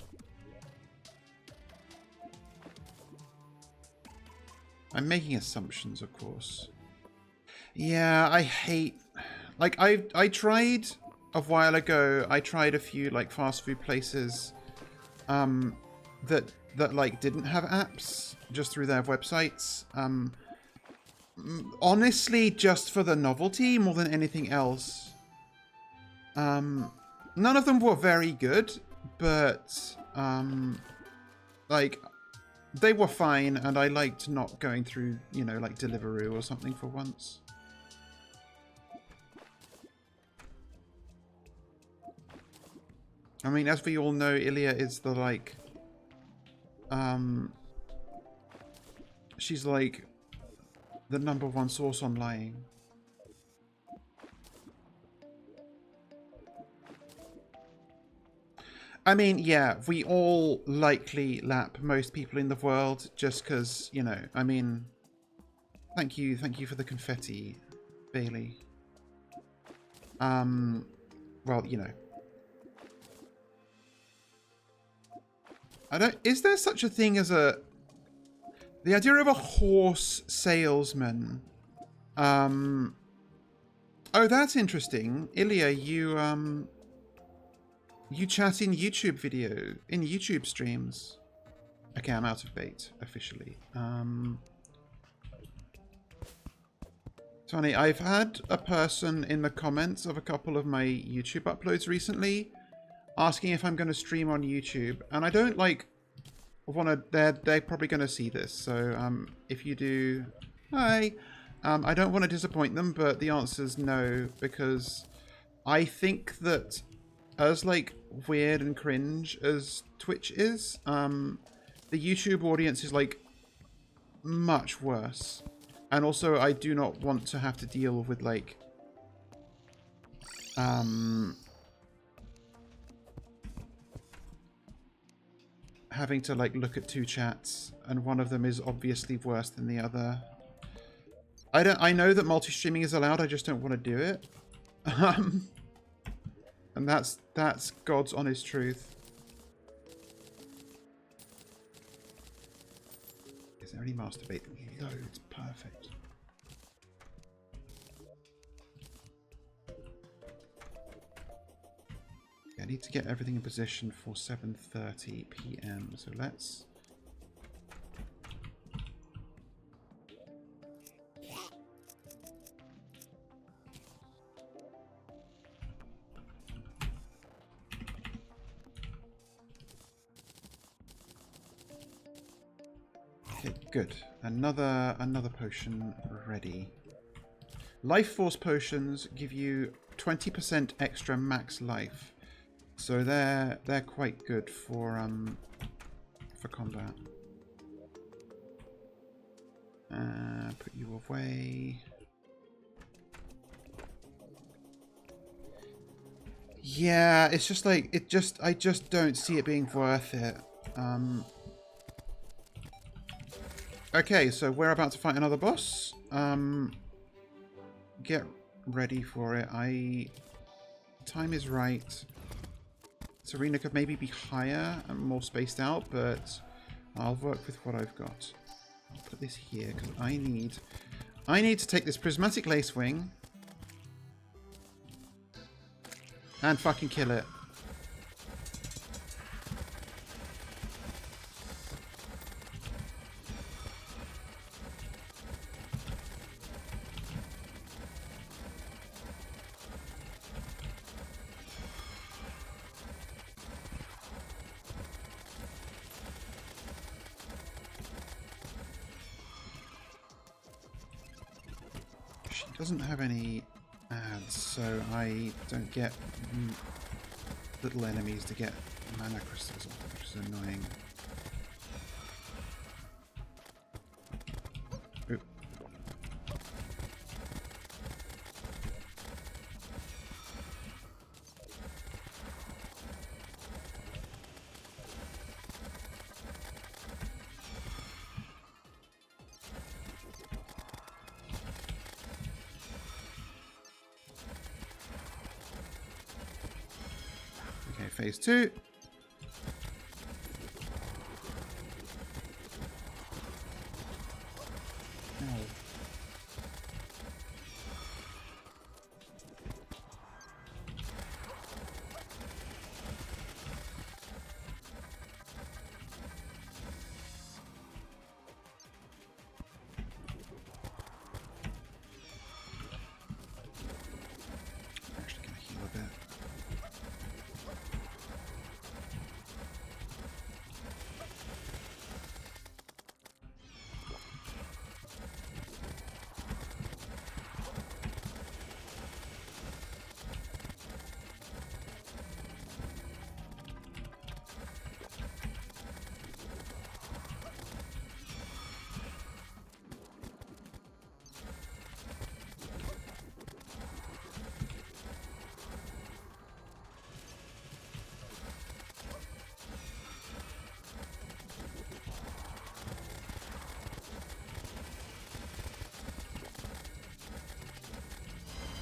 I'm making assumptions, of course. Yeah, I hate... Like, I tried a while ago, I tried a few, like, fast food places that like, didn't have apps, just through their websites. Honestly, just for the novelty more than anything else. None of them were very good, but, like, they were fine, and I liked not going through, you know, like Deliveroo or something for once. I mean, as we all know, Ilya is the, like, she's like the #1 source on lying. I mean, yeah, we all likely lap most people in the world just because, you know, I mean, thank you for the confetti. Bailey. Well, you know. Is there such a thing as the idea of a horse salesman? Oh, that's interesting. Ilya, you chat in YouTube streams. Okay, I'm out of bait officially. Tony, I've had a person in the comments of a couple of my YouTube uploads recently asking if I'm going to stream on YouTube, and I don't want to. They're probably going to see this, so if you do, hi. I don't want to disappoint them, but the answer is no, because I think that as weird and cringe as Twitch is, the YouTube audience is much worse. And also, I do not want to have to deal with having to look at two chats, and one of them is obviously worse than the other. I know that multi-streaming is allowed, I just don't want to do it. And that's God's honest truth. Is there any masturbate? Loads. Perfect. I need to get everything in position for 7:30 p.m. So let's... Okay, good. Another potion ready. Life Force potions give you 20% extra max life. So they're quite good for combat. Put you away. Yeah, it's just I just don't see it being worth it. Okay, so we're about to fight another boss. Get ready for it. Time is right. This arena could maybe be higher and more spaced out, but I'll work with what I've got. I'll put this here because I need to take this prismatic lacewing and fucking kill it. Doesn't have any ads, so I don't get little enemies to get mana crystals off, which is annoying. Oop. Phase 2.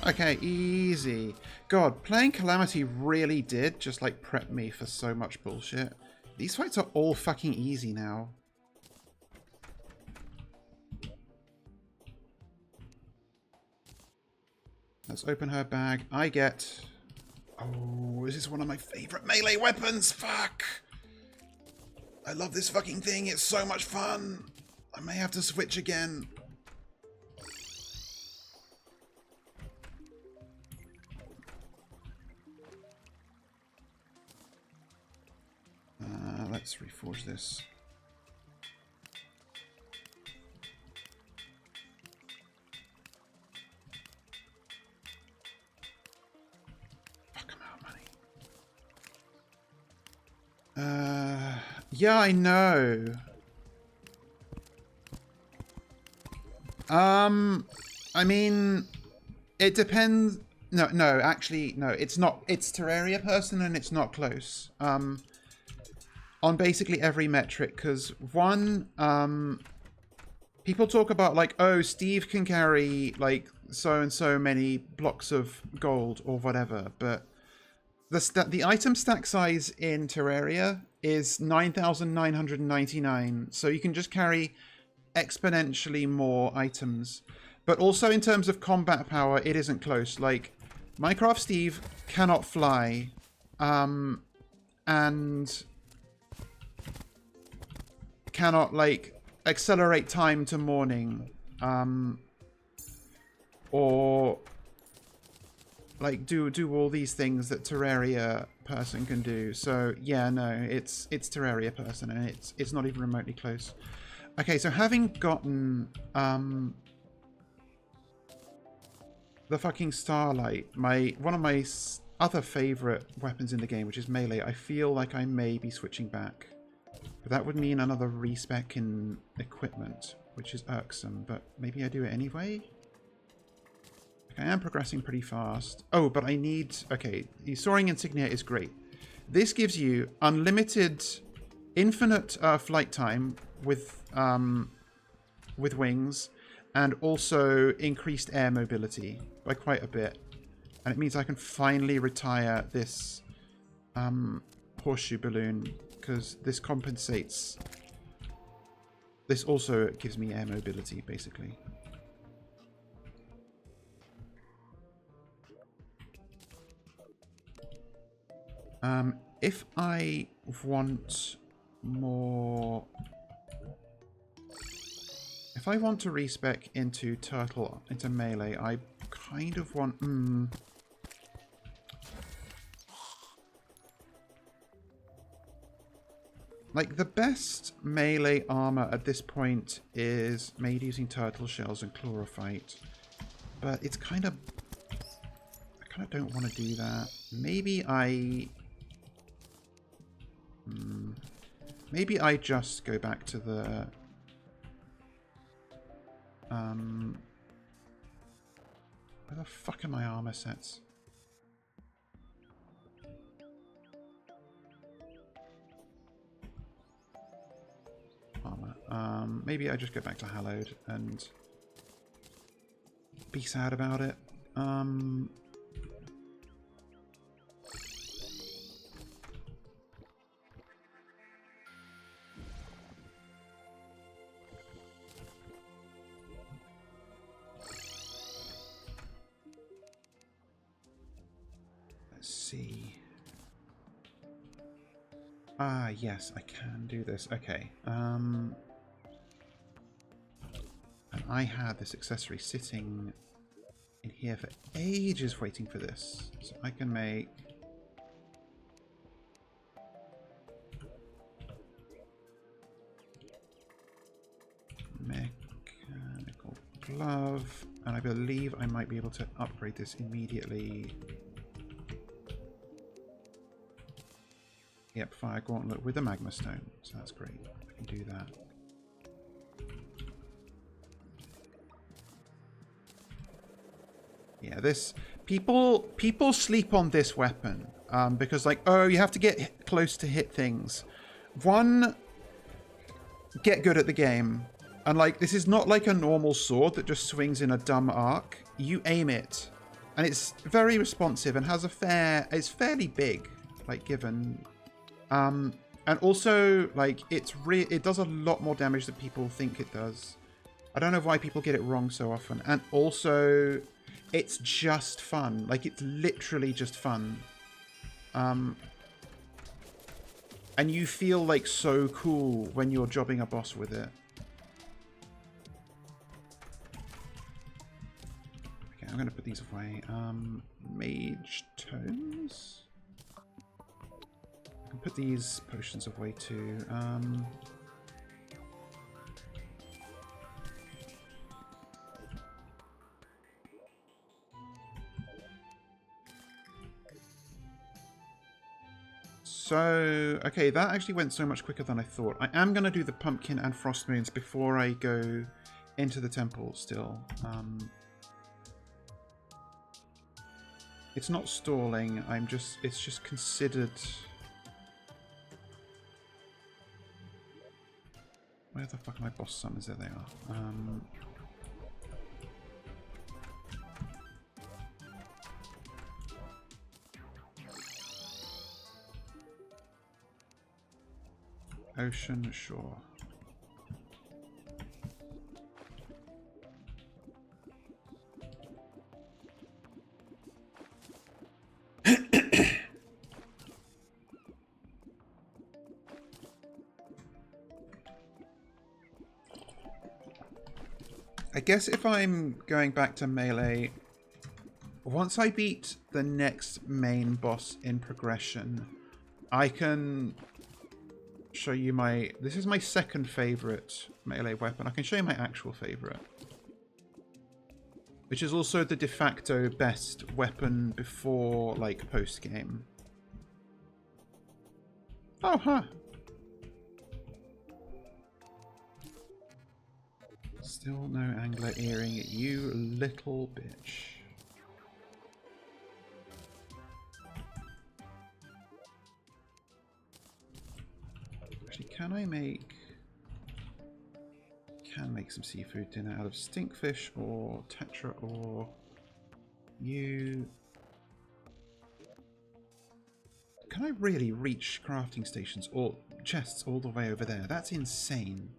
Okay, easy. God, playing Calamity really did just, like, prep me for so much bullshit. These fights are all fucking easy now. Let's open her bag. I get... Oh, this is one of my favorite melee weapons. Fuck! I love this fucking thing. It's so much fun. I may have to switch again. Let's reforge this. Fuck, I'm out of money. Yeah, I know. I mean, it depends. No, actually, no, it's not. It's Terraria person and it's not close. On basically every metric, because one, people talk about like, oh, Steve can carry like so and so many blocks of gold or whatever, but the item stack size in Terraria is 9,999, so you can just carry exponentially more items. But also in terms of combat power, it isn't close. Like, Minecraft Steve cannot fly, and cannot like accelerate time to morning, or like do all these things that Terraria person can do. So yeah, no, it's Terraria person, and it's not even remotely close. Okay, so having gotten the fucking Starlight, one of my other favorite weapons in the game, which is melee, I feel like I may be switching back. But that would mean another respec in equipment, which is irksome, but maybe I do it anyway? Okay, I am progressing pretty fast. Oh, but I need... Okay, the Soaring Insignia is great. This gives you unlimited, infinite flight time with wings, and also increased air mobility by quite a bit. And it means I can finally retire this horseshoe balloon, because this compensates. This also gives me air mobility, basically. If I want more... If I want to respec into into melee, I kind of want... Like, the best melee armor at this point is made using turtle shells and chlorophyte. But it's kind of... I kind of don't want to do that. Maybe I... Maybe I just go back to the... Where the fuck are my armor sets? Armor. Maybe I just go back to Hallowed and be sad about it. Let's see. Ah, yes, I can do this. Okay. And I had this accessory sitting in here for ages waiting for this. So I can make... Mechanical glove. And I believe I might be able to upgrade this immediately. Yep, fire gauntlet with a magma stone. So that's great. I can do that. Yeah, this... People sleep on this weapon. Because, like, oh, you have to get close to hit things. One, get good at the game. And, like, this is not like a normal sword that just swings in a dumb arc. You aim it. And it's very responsive and has a it's fairly big, like, given. And also, like, it does a lot more damage than people think it does. I don't know why people get it wrong so often. And also, it's just fun. Like, it's literally just fun. And you feel, like, so cool when you're jobbing a boss with it. Okay, I'm going to put these away. Mage Tomes? I can put these potions away too. So, okay, that actually went so much quicker than I thought. I am going to do the pumpkin and frost moons before I go into the temple still. It's not stalling, it's just considered... Where the fuck are my boss summons? There they are. Ocean Shore. I guess if I'm going back to melee, once I beat the next main boss in progression, I can show you my... This is my second favourite melee weapon. I can show you my actual favourite. Which is also the de facto best weapon before, like, post-game. Oh, huh. Still no angler earring, you little bitch. Actually, can I make some seafood dinner out of stinkfish or tetra or you? Can I really reach crafting stations or chests all the way over there? That's insane.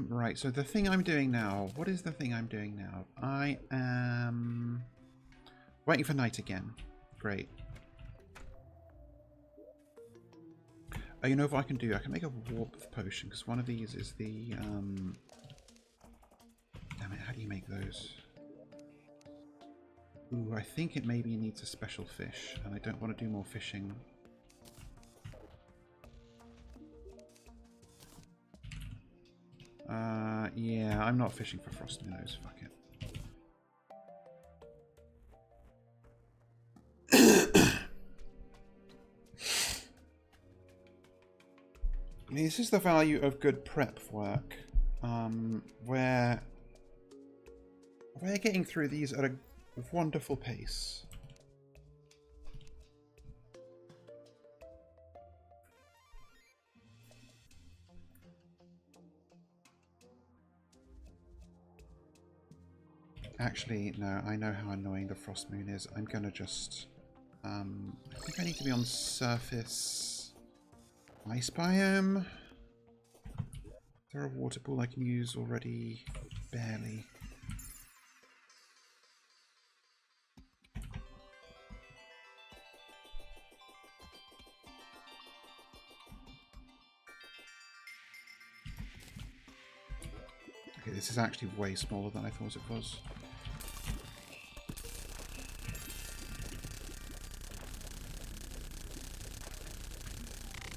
Right, so the thing I'm doing now, what is the thing I'm doing now? I am waiting for night again. Great. Oh, you know what I can do? I can make a warmth potion, because one of these is the, damn it, how do you make those? Ooh, I think it maybe needs a special fish, and I don't want to do more fishing. Yeah, I'm not fishing for frost minnows, fuck it. This is the value of good prep work, where we're getting through these at a wonderful pace. Actually, no, I know how annoying the frost moon is. I'm gonna just... I think I need to be on surface ice biome. Is there a water pool I can use already? Barely. Okay, this is actually way smaller than I thought it was.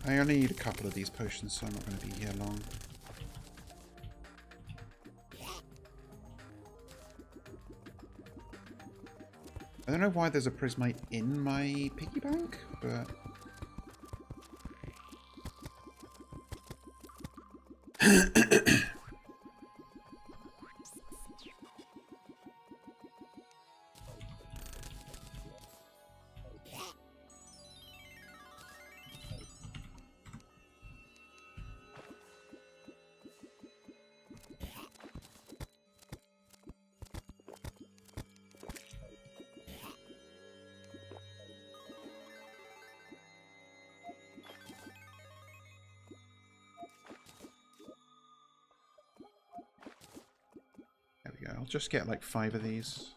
I only need a couple of these potions, so I'm not going to be here long. I don't know why there's a prismite in my piggy bank, but... I'll just get like 5 of these.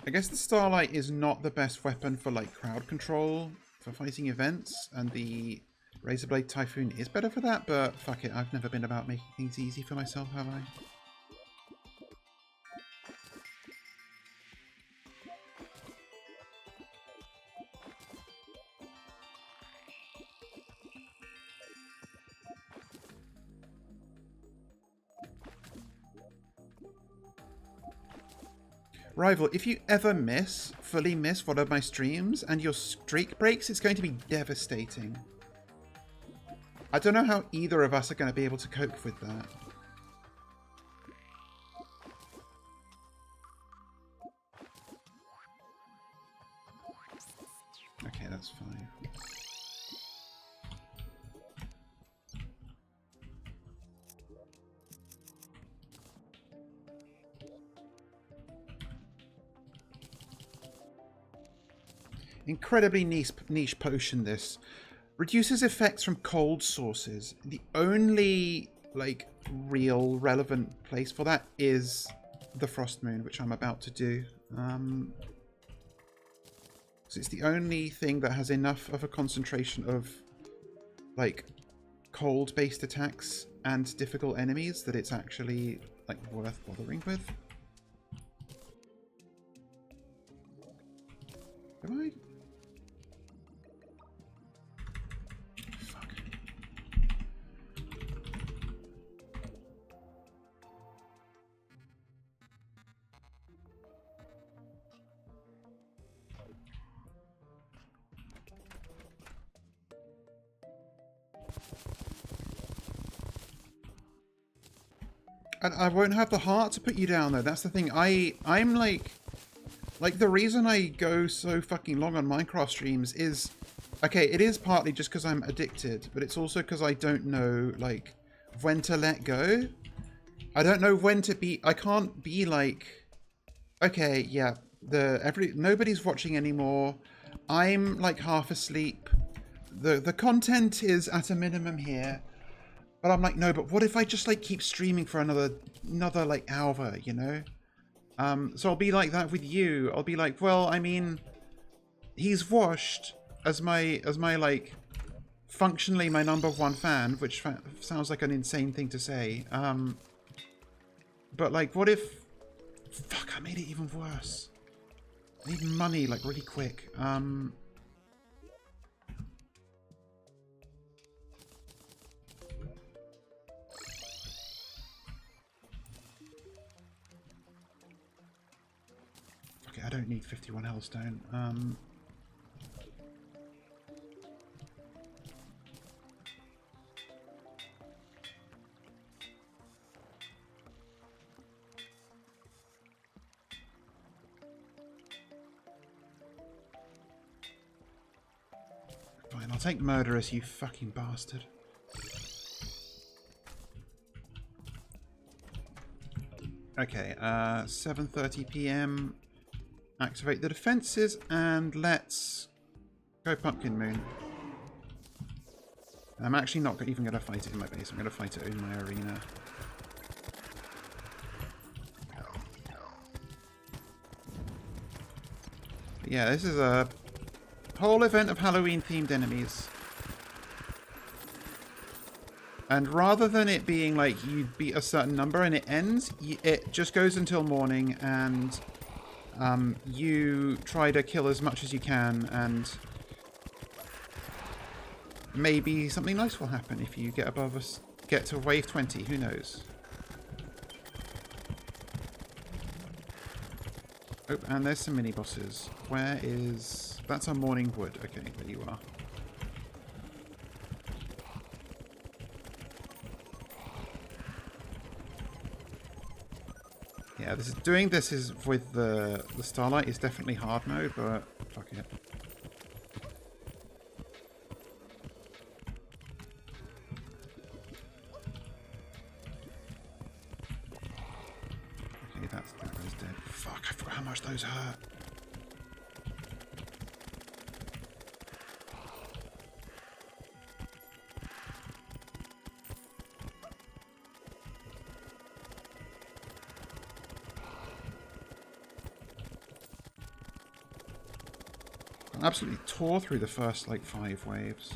I guess the Starlight is not the best weapon for like crowd control for fighting events, and the Razorblade Typhoon is better for that, but fuck it, I've never been about making things easy for myself, have I? Rival, if you ever fully miss one of my streams and your streak breaks, it's going to be devastating. I don't know how either of us are going to be able to cope with that. Okay, that's fine. Incredibly niche potion, this. Reduces effects from cold sources. The only, like, real relevant place for that is the Frost Moon, which I'm about to do. So it's the only thing that has enough of a concentration of, like, cold-based attacks and difficult enemies that it's actually, like, worth bothering with. Am I... I won't have the heart to put you down, though. That's the thing. I'm like the reason I go so fucking long on Minecraft streams is, okay, it is partly just because I'm addicted, but it's also because I don't know, like, when to let go. I don't know when to be. I can't be like, okay, yeah, nobody's watching anymore. I'm like half asleep. The content is at a minimum here. But I'm like, no, but what if I just like keep streaming for another like hour, you know? So I'll be like that with you. I'll be like, well, I mean, he's washed as my like functionally my #1 fan, which sounds like an insane thing to say. But like, what if? Fuck, I made it even worse. I need money like really quick. I don't need 51 hellstone. Fine, I'll take Murderous, you fucking bastard. Okay, 7:30 PM. Activate the defenses and let's go Pumpkin Moon. I'm actually not even going to fight it in my base. I'm going to fight it in my arena. But yeah, this is a whole event of Halloween themed enemies. And rather than it being like you beat a certain number and it ends, it just goes until morning, and you try to kill as much as you can, and maybe something nice will happen if you get above us, get to wave 20. Who knows? Oh, and there's some mini bosses. Where is... That's our morning wood. Okay, there you are. Yeah, doing this is with the Starlight is definitely hard mode, but fuck it. Okay, that guy's dead. Fuck, I forgot how much those hurt. Absolutely tore through the first, like, 5 waves.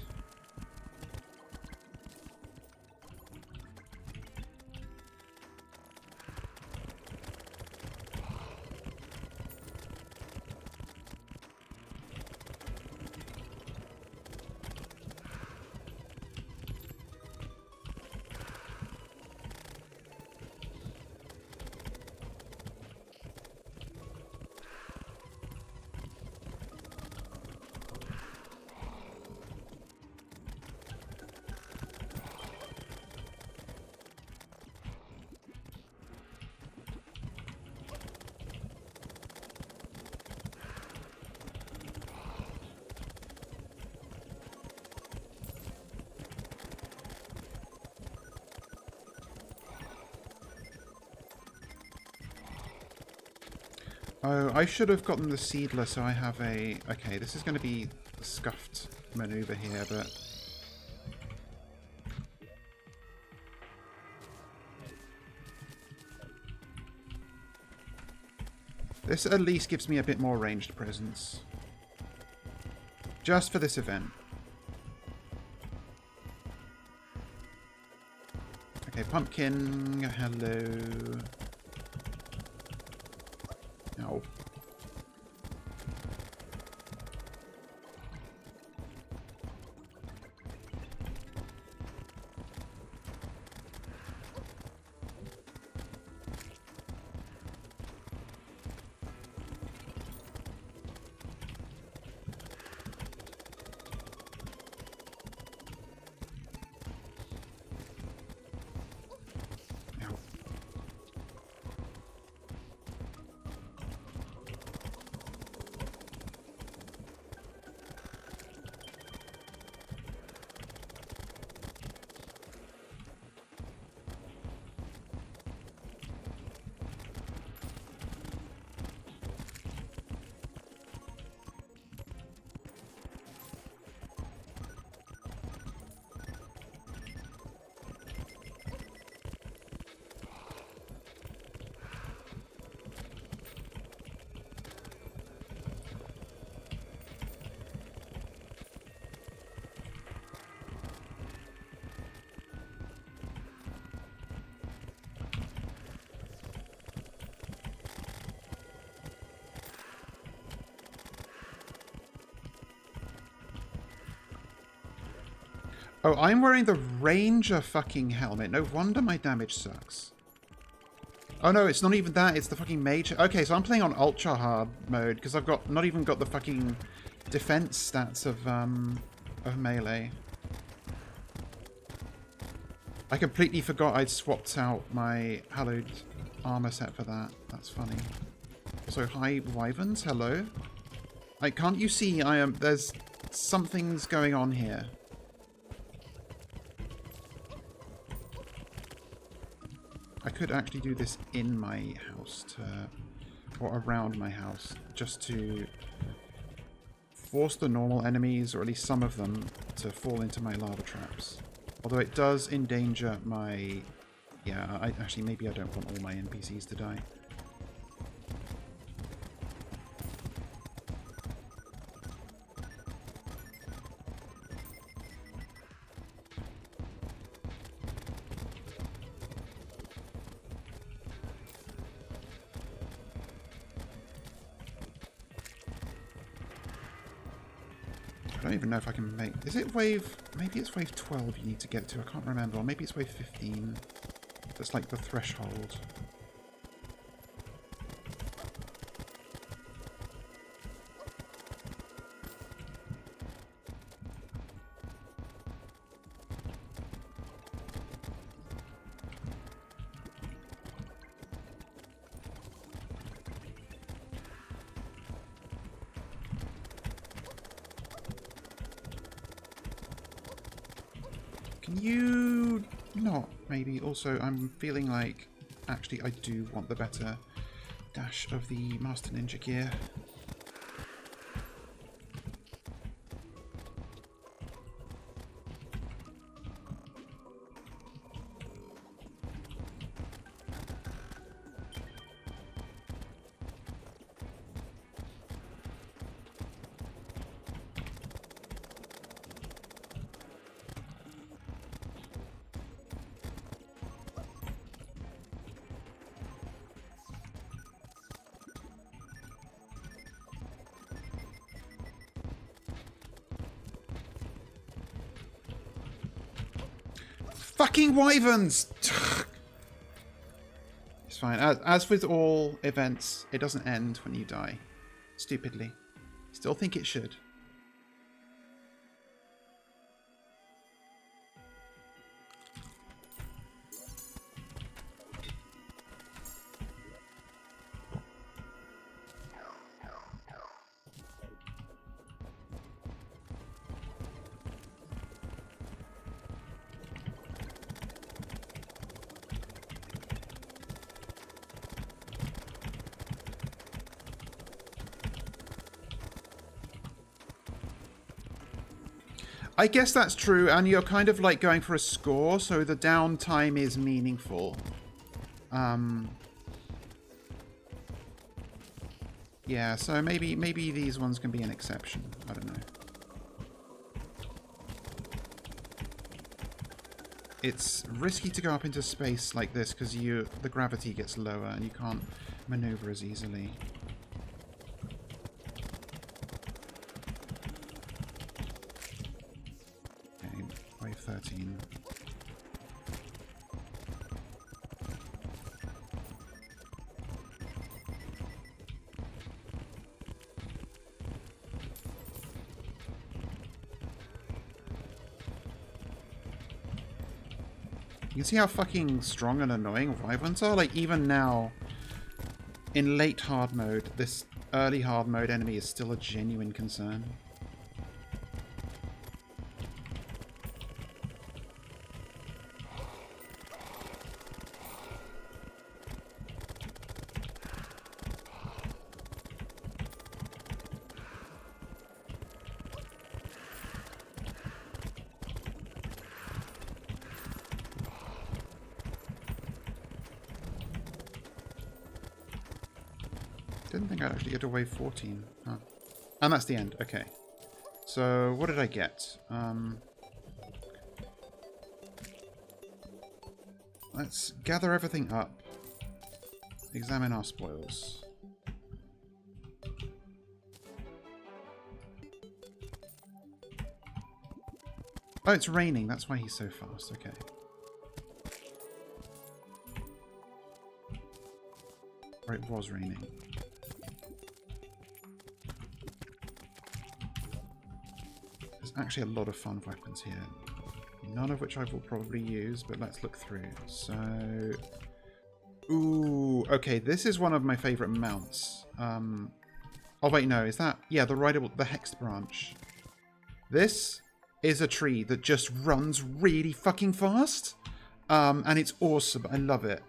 Oh, I should have gotten the Seedler, so I have a... Okay, this is going to be a scuffed maneuver here, but... This at least gives me a bit more ranged presence. Just for this event. Okay, Pumpkin, hello... Ow. Oh, I'm wearing the Ranger fucking helmet. No wonder my damage sucks. Oh no, it's not even that. It's the fucking Mage. Okay, so I'm playing on Ultra Hard mode because I've got not even got the fucking defense stats of melee. I completely forgot I'd swapped out my hallowed armor set for that. That's funny. So hi Wyverns, hello. Like, can't you see I am? There's something's going on here. I could actually do this in my house or around my house just to force the normal enemies, or at least some of them, to fall into my lava traps. Although it does endanger my... Yeah, actually maybe I don't want all my NPCs to die. I don't even know if I can make... Is it wave... Maybe it's wave 12 you need to get to. I can't remember. Or maybe it's wave 15. That's like the threshold. Can you not, maybe? Also, I'm feeling like, actually, I do want the better dash of the Master Ninja gear. Fucking wyverns! It's fine. As with all events, it doesn't end when you die. Stupidly. Still think it should. I guess that's true, and you're kind of like going for a score, so the downtime is meaningful. Yeah, so maybe these ones can be an exception. I don't know. It's risky to go up into space like this because the gravity gets lower and you can't maneuver as easily. Okay, wave 13. You can see how fucking strong and annoying wyverns are? Like, even now, in late hard mode, this early hard mode enemy is still a genuine concern. Didn't think I'd actually get to wave 14. Huh. And that's the end. Okay. So, what did I get? Let's gather everything up. Examine our spoils. Oh, it's raining. That's why he's so fast. Okay. Or it was raining. Actually a lot of fun weapons here, none of which I will probably use, but let's look through. So, ooh, okay, this is one of my favorite mounts. Oh wait, no, is that, yeah, the rideable, the hexed branch. This is a tree that just runs really fucking fast, and it's awesome. I love it.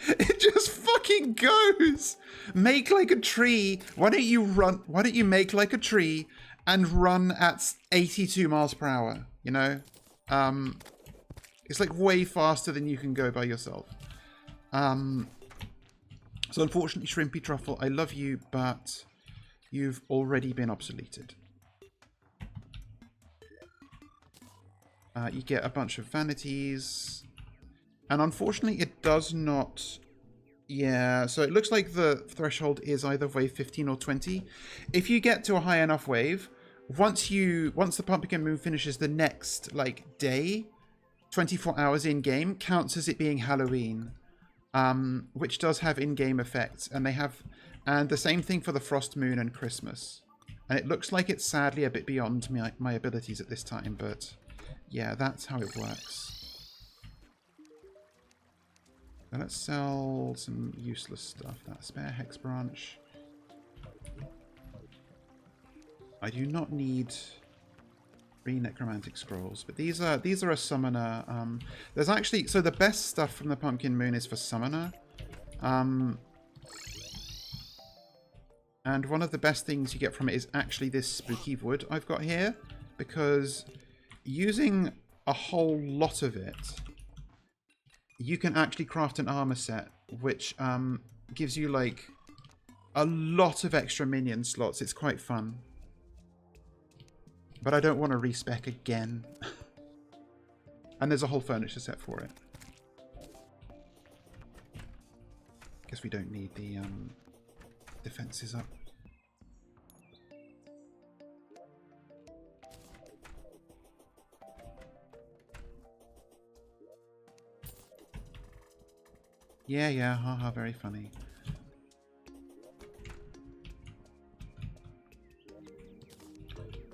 It just fucking goes. Make like a tree. Why don't you run? Why don't you make like a tree and run at 82 miles per hour? You know, it's like way faster than you can go by yourself. So unfortunately, Shrimpy Truffle, I love you, but you've already been obsoleted. You get a bunch of vanities. And unfortunately, it does not Yeah, so it looks like the threshold is either wave 15 or 20. If you get to a high enough wave, once the pumpkin moon finishes the next like day, 24 hours in game counts as it being Halloween, which does have in-game effects, and the same thing for the frost moon and Christmas. And it looks like it's sadly a bit beyond my abilities at this time, but yeah, that's how it works. Now let's sell some useless stuff. That spare hex branch. I do not need 3 necromantic scrolls, but these are a summoner. There's actually, so the best stuff from the pumpkin moon is for summoner. And one of the best things you get from it is actually this spooky wood I've got here, because using a whole lot of it, you can actually craft an armor set, which gives you like a lot of extra minion slots. It's quite fun. But I don't want to respec again. And there's a whole furniture set for it. Guess we don't need the defenses up. Yeah, haha, very funny.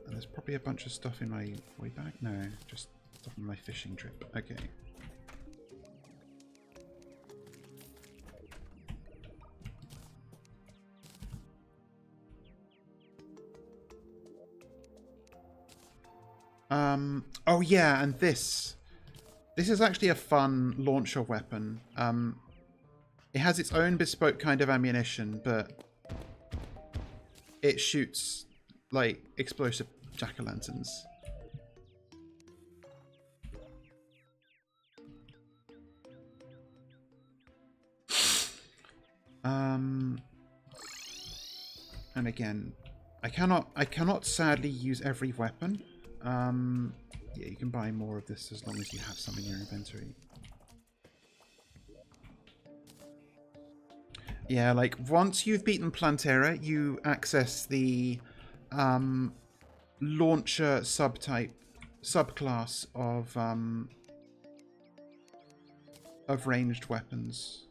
And there's probably a bunch of stuff in my way back. No, just stuff on my fishing trip. Okay. Oh yeah, and this is actually a fun launcher weapon. It has its own bespoke kind of ammunition, but it shoots like explosive jack-o'-lanterns. And again, I cannot sadly use every weapon. Yeah, you can buy more of this as long as you have some in your inventory. Yeah, like once you've beaten Plantera, you access the launcher subclass of ranged weapons.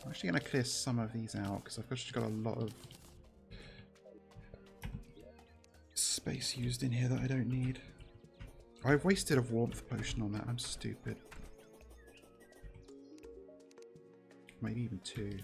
I'm actually going to clear some of these out because I've just got a lot of space used in here that I don't need. I've wasted a warmth potion on that. I'm stupid. Maybe even 2.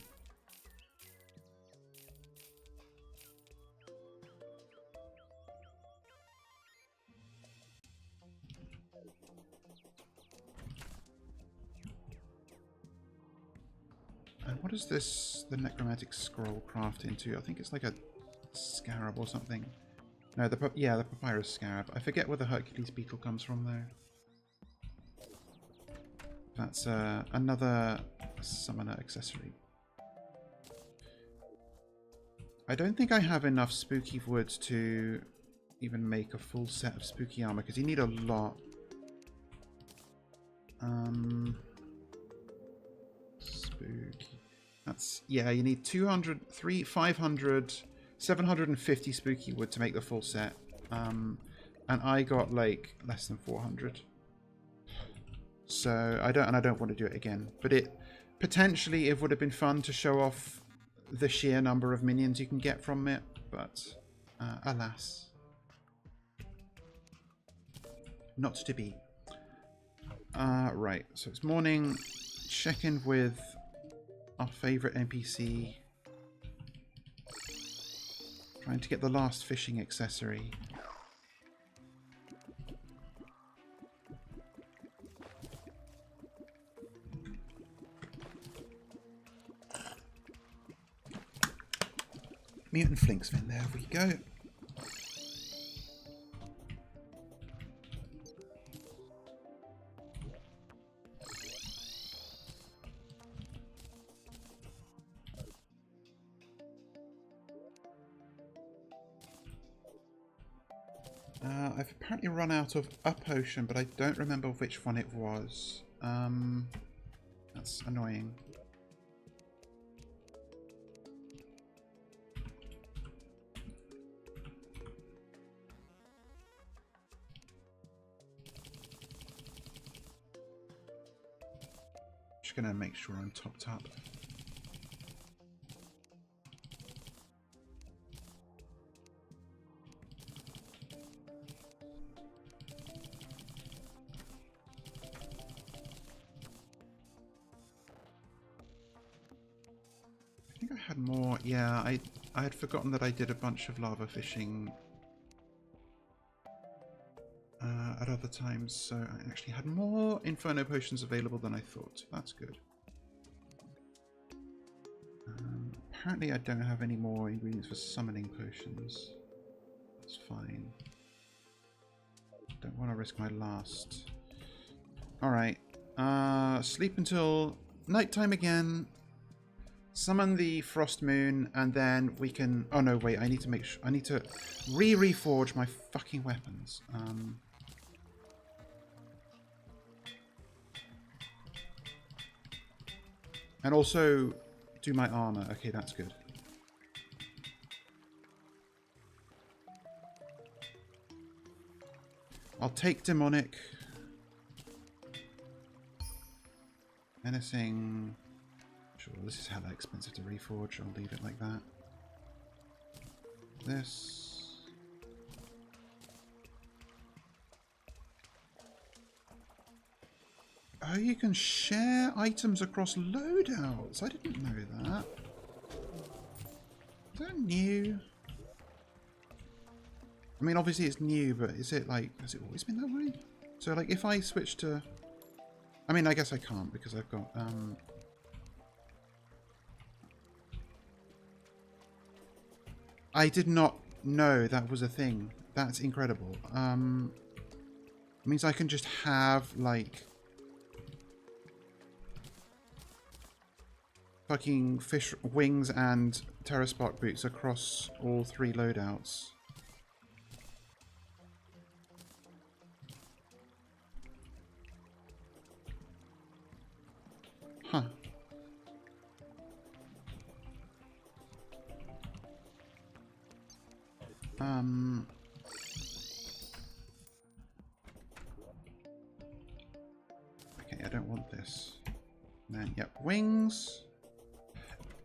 And what is this, the necromantic scroll craft into? I think it's like a scarab or something. No, the papyrus scarab. I forget where the Hercules beetle comes from though. That's another summoner accessory. I don't think I have enough spooky wood to even make a full set of spooky armor because you need a lot. Spooky. That's, yeah, you need 200, 500, 750 spooky wood to make the full set. And I got like less than 400. So I don't want to do it again. But it potentially it would have been fun to show off the sheer number of minions you can get from it, but alas, not to be. Right, so it's morning. Check in with our favourite NPC. Trying to get the last fishing accessory. Mutant Flinksfin, there we go. I've apparently run out of a potion, but I don't remember which one it was. That's annoying. Just gonna make sure I'm topped up. I think I had more. Yeah, I had forgotten that I did a bunch of lava fishing at other times, so I actually had more Inferno potions available than I thought. That's good. Apparently I don't have any more ingredients for summoning potions. That's fine. Don't want to risk my last. Alright. Sleep until nighttime again. Summon the Frost Moon, and then we can... Oh no, wait, I need to make sure... I need to reforge my fucking weapons. And also do my armor. Okay, that's good. I'll take Demonic. Menacing. Sure, this is hella expensive to reforge. I'll leave it like that. This. Oh, you can share items across loadouts. I didn't know that. Is that new? I mean, obviously it's new, but is it like, has it always been that way? So like if I switch to, I mean, I guess I can't because I've got, I did not know that was a thing. That's incredible. It means I can just have like fucking fish wings and Terraspark boots across all 3 loadouts. Huh. Okay, I don't want this. And then, yep, wings.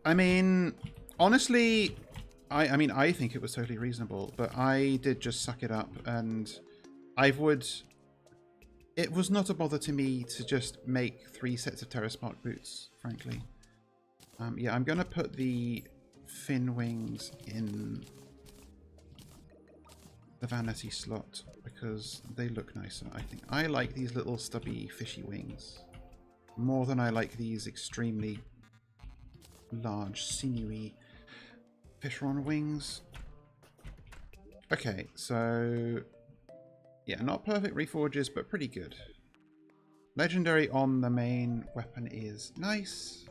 I mean, honestly, I think it was totally reasonable, but I did just suck it up, and it was not a bother to me to just make 3 sets of Terraspark boots, frankly. Yeah, I'm gonna put the fin wings in the vanity slot because they look nicer, I think. I like these little stubby fishy wings more than I like these extremely large sinewy Fishron wings. Okay, so yeah, not perfect reforges, but pretty good. Legendary on the main weapon is nice.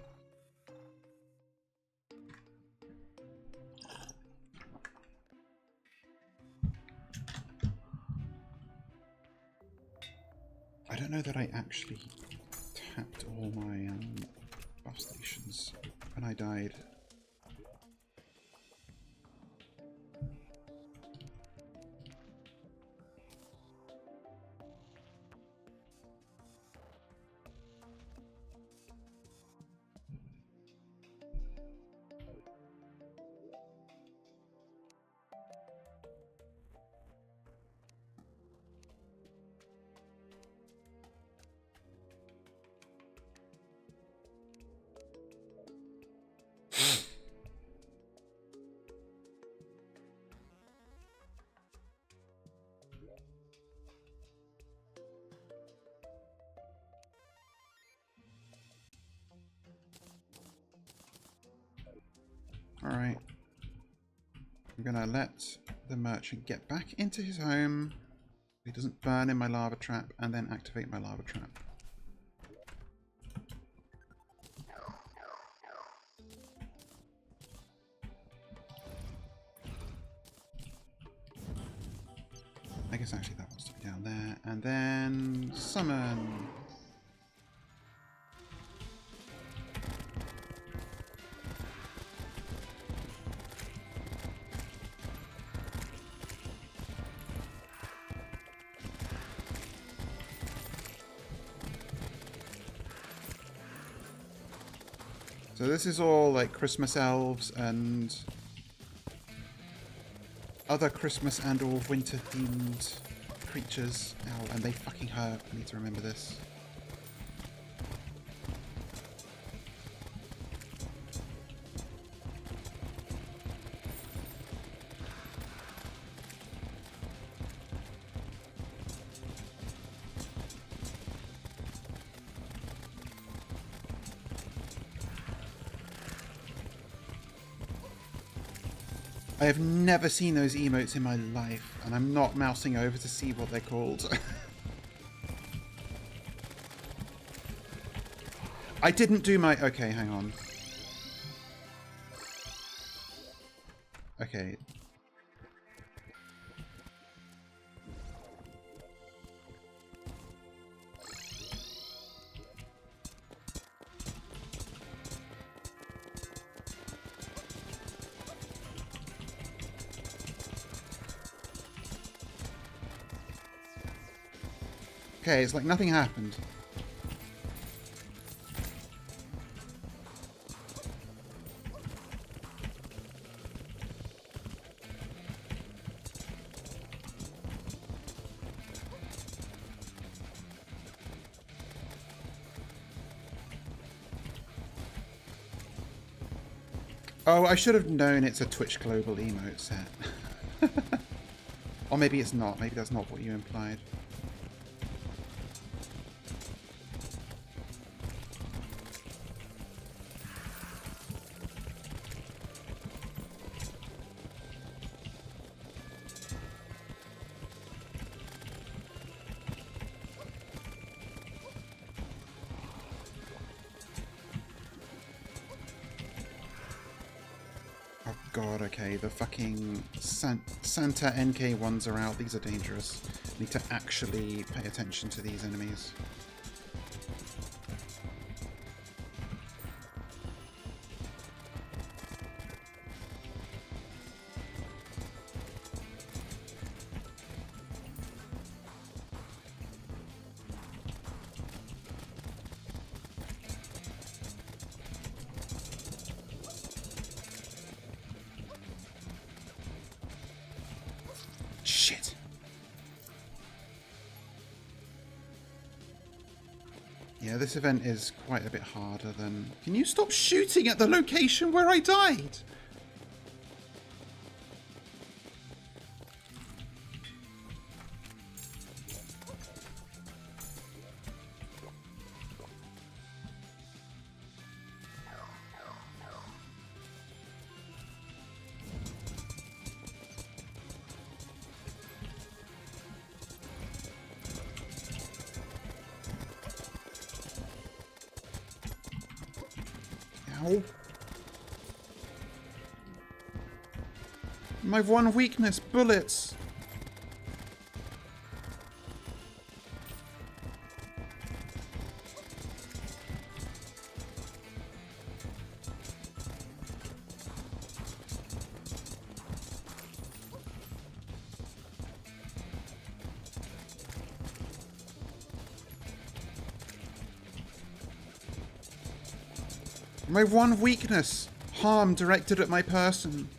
I don't know that I actually tapped all my buff stations when I died. Alright. I'm gonna let the merchant get back into his home. He doesn't burn in my lava trap, and then activate my lava trap. I guess actually that wants to be down there. And then summon. So this is all like Christmas elves and other Christmas and or winter themed creatures. Ow, and they fucking hurt. I need to remember this. I have never seen those emotes in my life, and I'm not mousing over to see what they're called. I didn't do my... Okay, hang on. Okay. Okay, it's like nothing happened. Oh, I should have known it's a Twitch Global emote set. Or maybe it's not. Maybe that's not what you implied. Oh god, okay, the fucking Santa NK ones are out. These are dangerous. Need to actually pay attention to these enemies. Shit. Yeah, this event is quite a bit harder than... Can you stop shooting at the location where I died? Ow. My one weakness, bullets. My one weakness, harm directed at my person.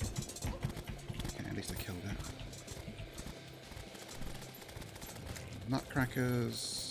Okay, at least I killed it. Nutcrackers.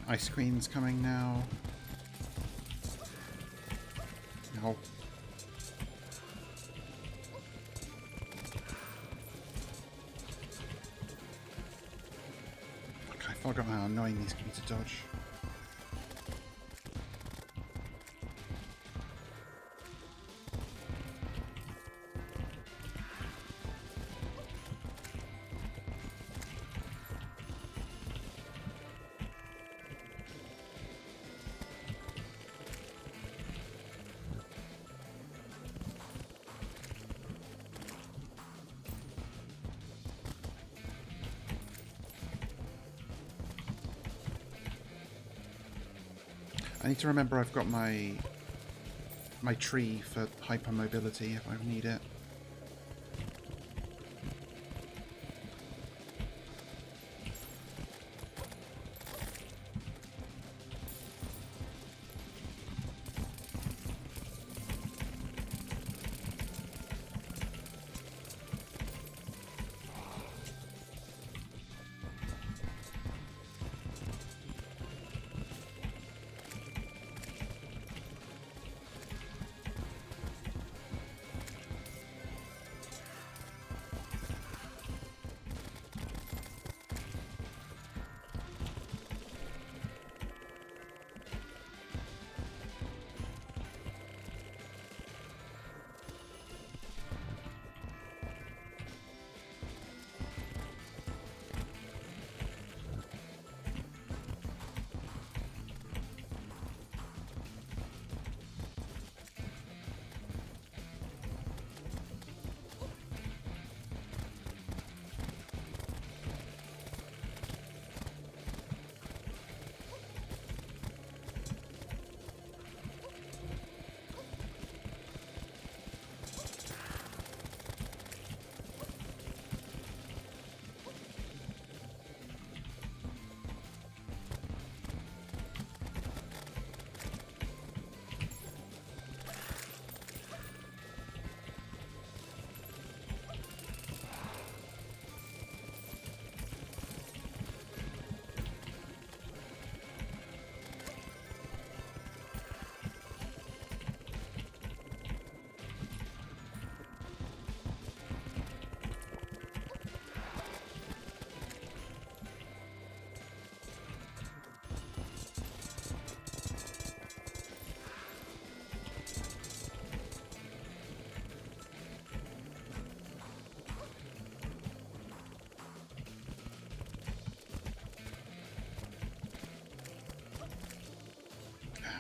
Ice Queen's coming now. No. Okay, I forgot how annoying these can be to dodge. I need to remember I've got my tree for hypermobility if I need it.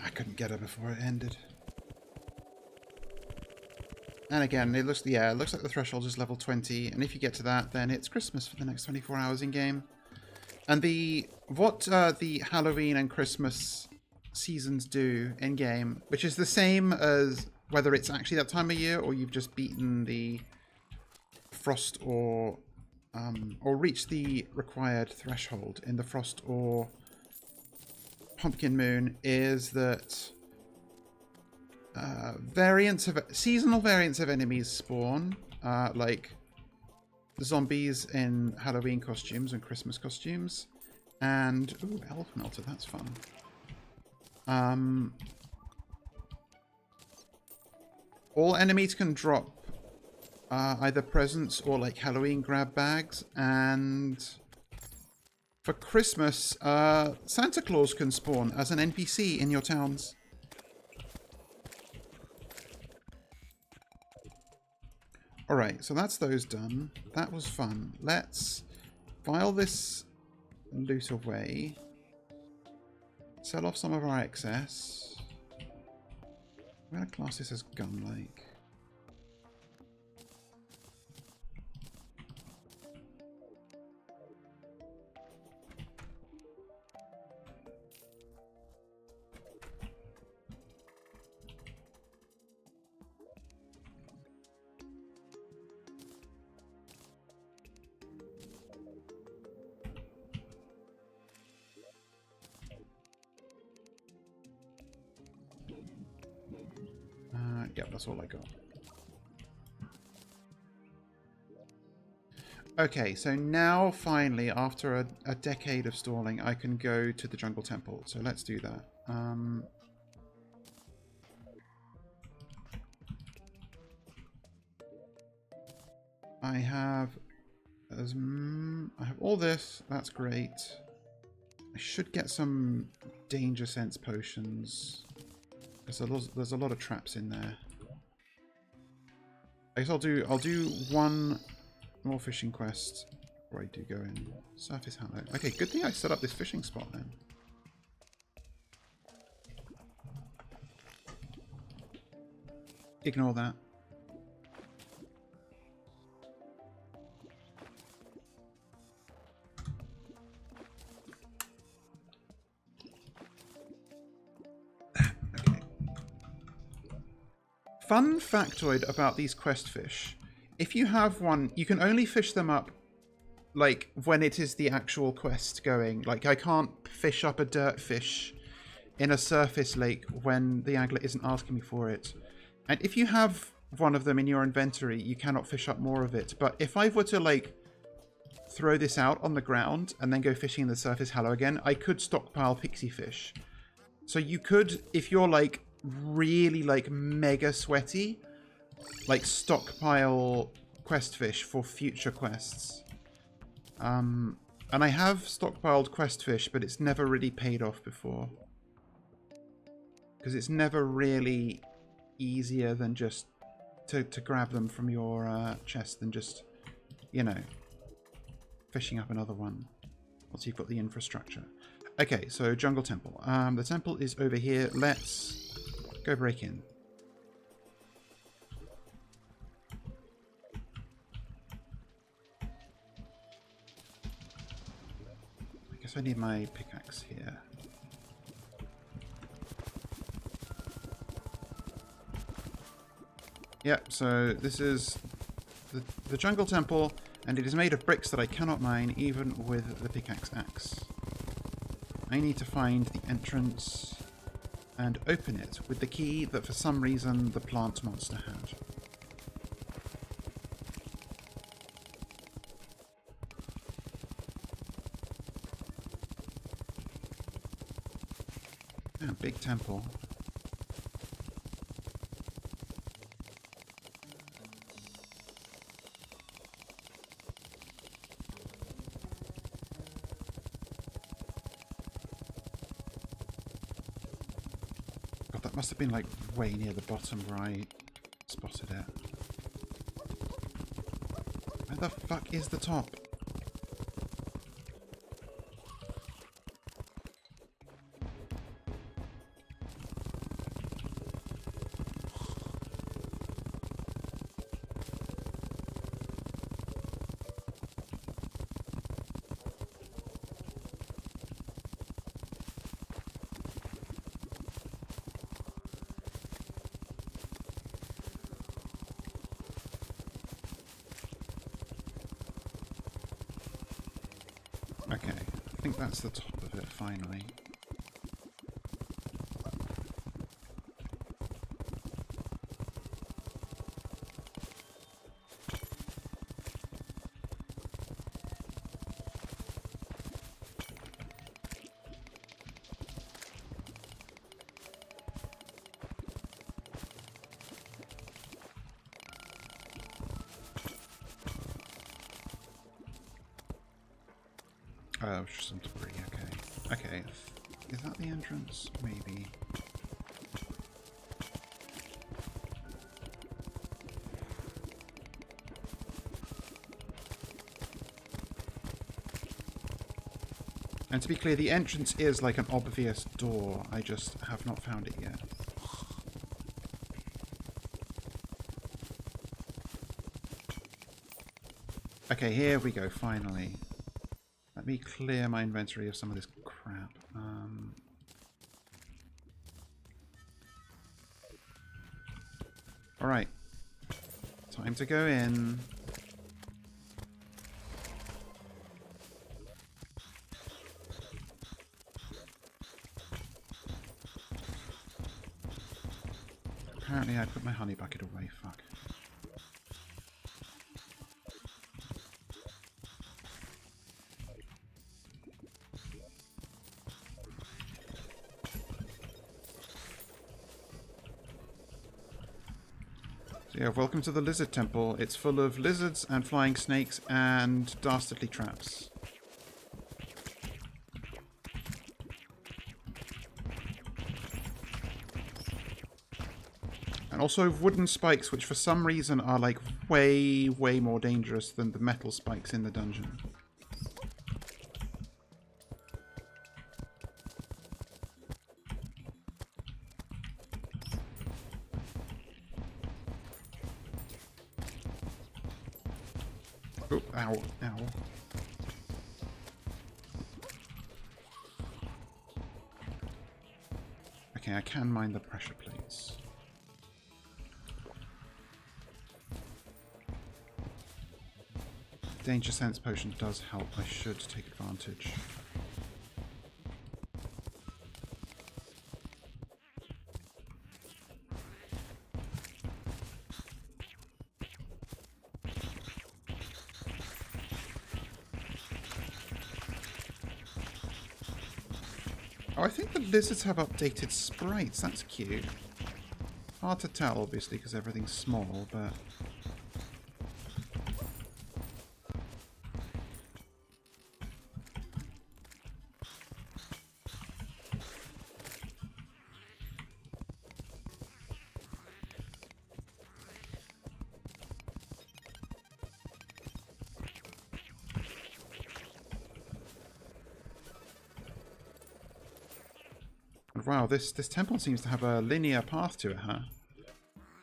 I couldn't get her before it ended. And again, it looks like the threshold is level 20, and if you get to that, then it's Christmas for the next 24 hours in game. And what the Halloween and Christmas seasons do in game, which is the same as whether it's actually that time of year or you've just beaten the frost or reached the required threshold in the frost or pumpkin moon, is that seasonal variants of enemies spawn, like zombies in Halloween costumes and Christmas costumes, and ooh, elf melter, that's fun. All enemies can drop either presents or like Halloween grab bags, and for Christmas, Santa Claus can spawn as an NPC in your towns. Alright, so that's those done. That was fun. Let's file this loot away. Sell off some of our excess. I'm going to class this as gun-like. Yep, that's all I got. Okay, so now finally, after a decade of stalling, I can go to the jungle temple. So let's do that. I have all this. That's great. I should get some danger sense potions. There's a lot of traps in there. I guess I'll do one more fishing quest before I do go in. Surface Hallow. Okay, good thing I set up this fishing spot then. Ignore that. Okay. Fun factoid about these quest fish. If you have one, you can only fish them up like when it is the actual quest going. Like I can't fish up a dirt fish in a surface lake when the angler isn't asking me for it. And if you have one of them in your inventory, you cannot fish up more of it. But if I were to like throw this out on the ground and then go fishing in the surface hallow again, I could stockpile pixie fish. So you could, if you're like really like mega sweaty, like stockpile quest fish for future quests. And I have stockpiled quest fish, but it's never really paid off before. Because it's never really easier than just to grab them from your chest than just, you know, fishing up another one once you've got the infrastructure. Okay, so Jungle Temple. The temple is over here. Let's go break in. I guess I need my pickaxe here. Yep, so this is the Jungle Temple, and it is made of bricks that I cannot mine, even with the pickaxe axe. I need to find the entrance and open it with the key that for some reason the plant monster had. Yeah, big temple. Must have been like way near the bottom where I spotted it. Where the fuck is the top? Okay, I think that's the top of it, finally. Oh, some debris, okay. Okay, is that the entrance? Maybe. And to be clear, the entrance is like an obvious door. I just have not found it yet. Okay, here we go, finally. Let me clear my inventory of some of this crap. Alright. Time to go in. Apparently I put my honey bucket away, fuck. So yeah, welcome to the Lizard Temple. It's full of lizards and flying snakes and dastardly traps. And also wooden spikes, which for some reason are like way, way more dangerous than the metal spikes in the dungeon. Oh, ow, ow. Okay, I can mine the pressure plates. Danger sense potion does help. I should take advantage. Oh, I think the lizards have updated sprites. That's cute. Hard to tell, obviously, because everything's small, but... Wow, this temple seems to have a linear path to it, huh?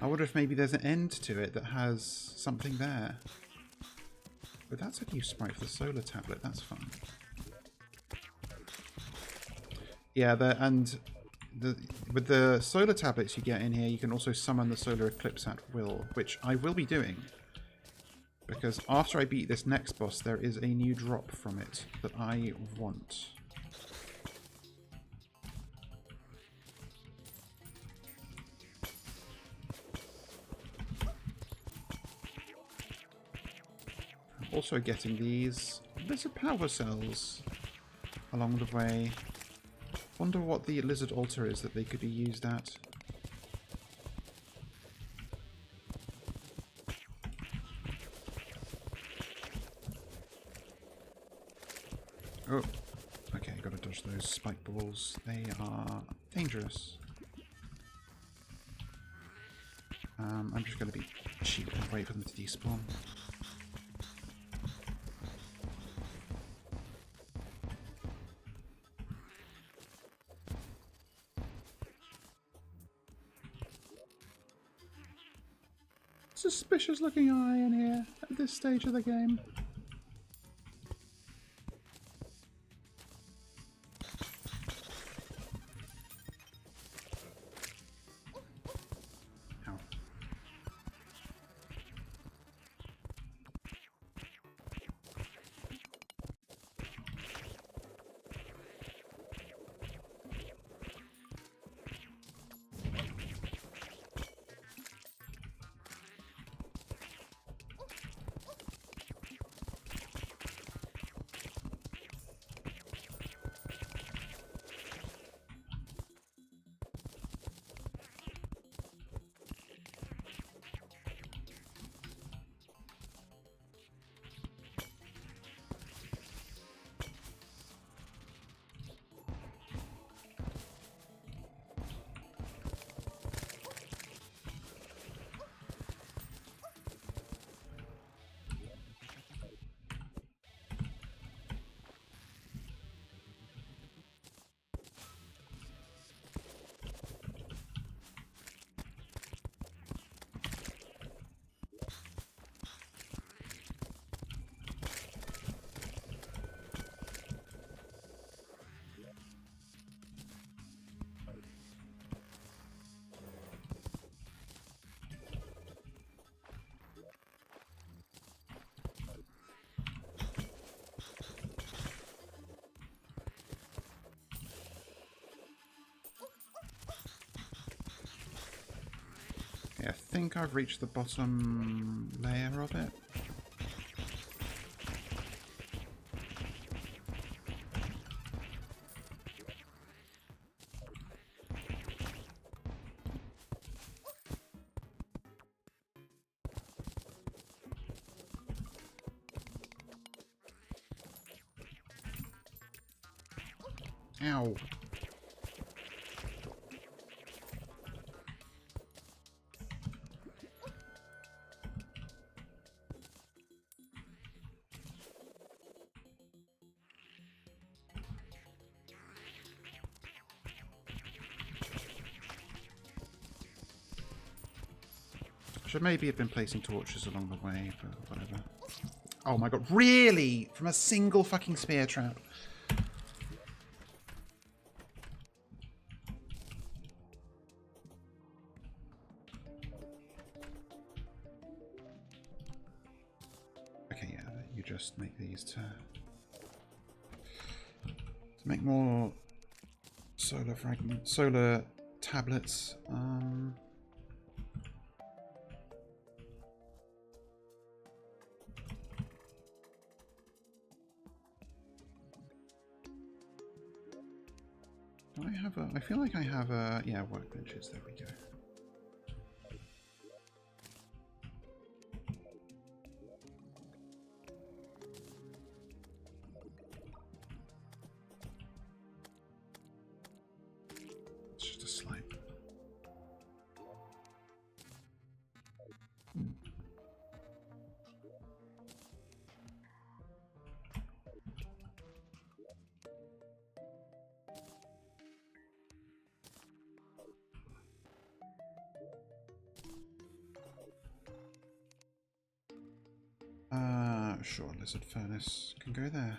I wonder if maybe there's an end to it that has something there. But that's a new sprite for the solar tablet. That's fun. Yeah, with the solar tablets you get in here, you can also summon the solar eclipse at will, which I will be doing. Because after I beat this next boss, there is a new drop from it that I want. Also getting these lizard power cells along the way. Wonder what the lizard altar is that they could be used at. Oh, okay, gotta dodge those spike balls. They are dangerous. I'm just gonna be cheap and wait for them to despawn. Suspicious looking eye in here at this stage of the game. Ow. Okay, I think I've reached the bottom layer of it. Ow. Should maybe have been placing torches along the way, but whatever. Oh my god, really? From a single fucking spear trap? Okay, yeah, you just make these to make more solar fragments, solar tablets. Do I have a... I feel like I have a... Yeah, workbenches. There we go. It's just a slime. Sure, lizard furnace can go there.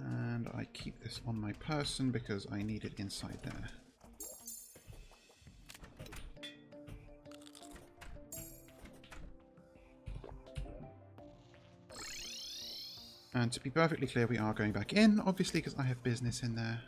And I keep this on my person because I need it inside there. And to be perfectly clear, we are going back in, obviously, because I have business in there.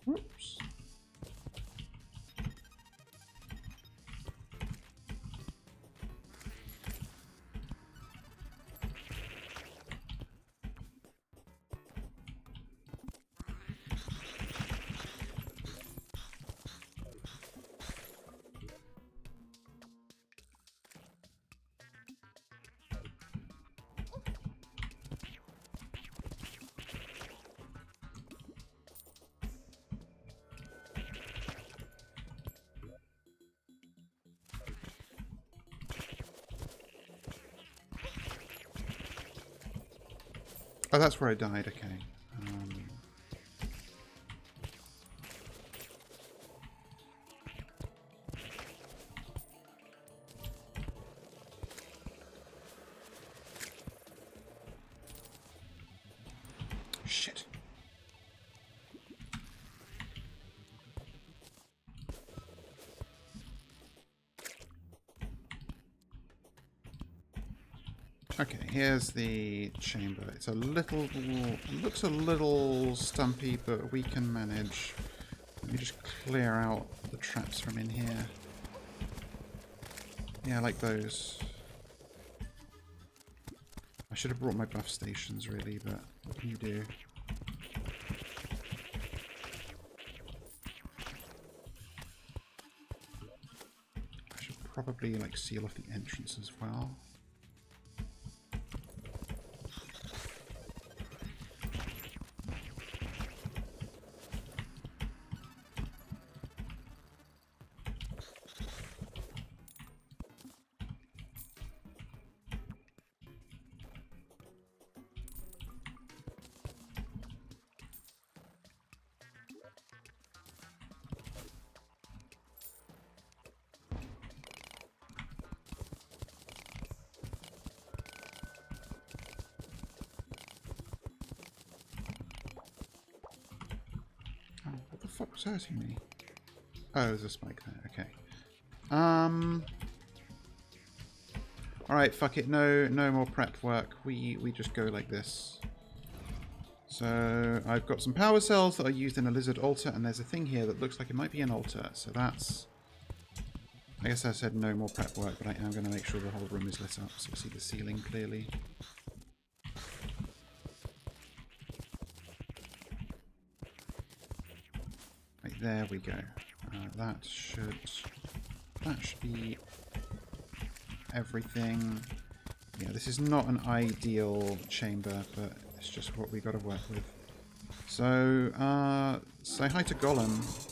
Whoops. Oh, that's where I died, okay. Shit. Okay, here's the chamber. It's a little... looks a little stumpy, but we can manage. Let me just clear out the traps from in here. Yeah, like those. I should have brought my buff stations, really, but what can you do? I should probably, like, seal off the entrance as well. fuck was hurting me? Oh, there's a spike there. Okay. Alright, fuck it. No more prep work. We just go like this. So I've got some power cells that are used in a lizard altar, and there's a thing here that looks like it might be an altar. So that's... I guess I said no more prep work, but I am going to make sure the whole room is lit up so we see the ceiling clearly. Right, there we go. That should be everything. Yeah, this is not an ideal chamber, but it's just what we got to work with. So, say hi to Golem.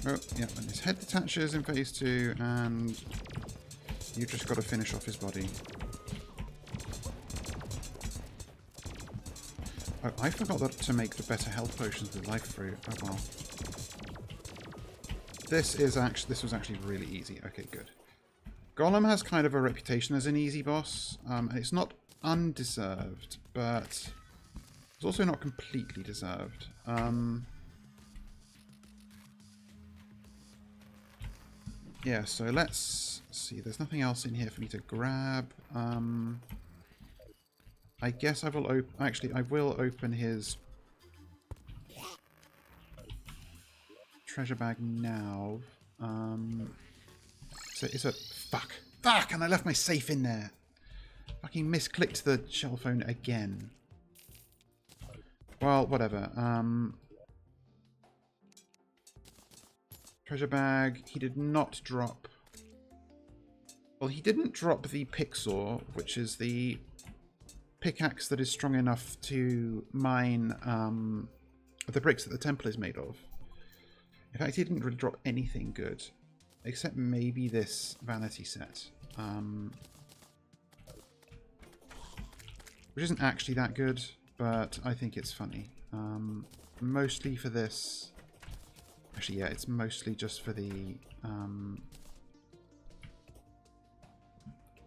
Oh, yeah, and his head detaches in phase 2, and you just got to finish off his body. Oh, I forgot to make the better health potions with life fruit. Oh well. This was actually really easy. Okay, good. Golem has kind of a reputation as an easy boss, and it's not undeserved, but it's also not completely deserved. Yeah, so let's see. There's nothing else in here for me to grab. I guess I will actually, I will open his treasure bag now. So it's a... Fuck! And I left my safe in there! Fucking misclicked the shell phone again. Well, whatever. Treasure bag. He did not drop... Well, he didn't drop the Pixor, which is the pickaxe that is strong enough to mine the bricks that the temple is made of. In fact, he didn't really drop anything good, except maybe this vanity set, which isn't actually that good, but I think it's funny. Mostly for this. Actually, yeah, it's mostly just for the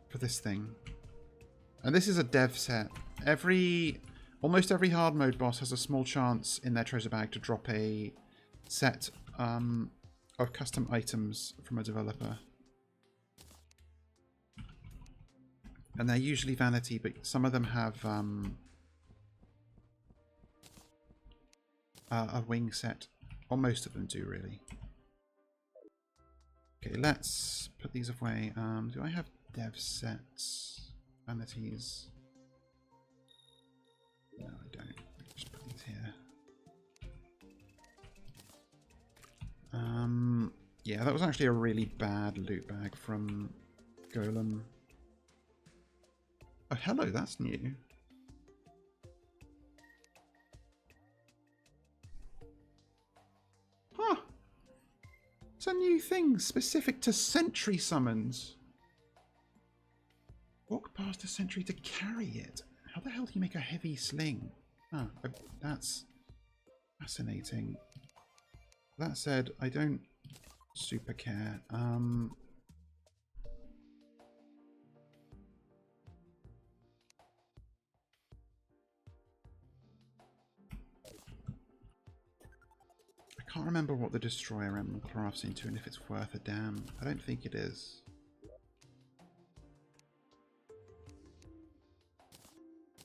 for this thing. And this is a dev set. Almost every hard mode boss has a small chance in their treasure bag to drop a set of custom items from a developer. And they're usually vanity, but some of them have a wing set. Or most of them do, really. Okay, let's put these away. Do I have dev sets? Vanities? No, I don't. Just put these here. Yeah, that was actually a really bad loot bag from Golem. Oh, hello, that's new. Huh. It's a new thing specific to sentry summons. Walk past a sentry to carry it. How the hell do you make a heavy sling? Ah, that's fascinating. That said, I don't super care. I can't remember what the Destroyer Emerald crafts into and if it's worth a damn. I don't think it is.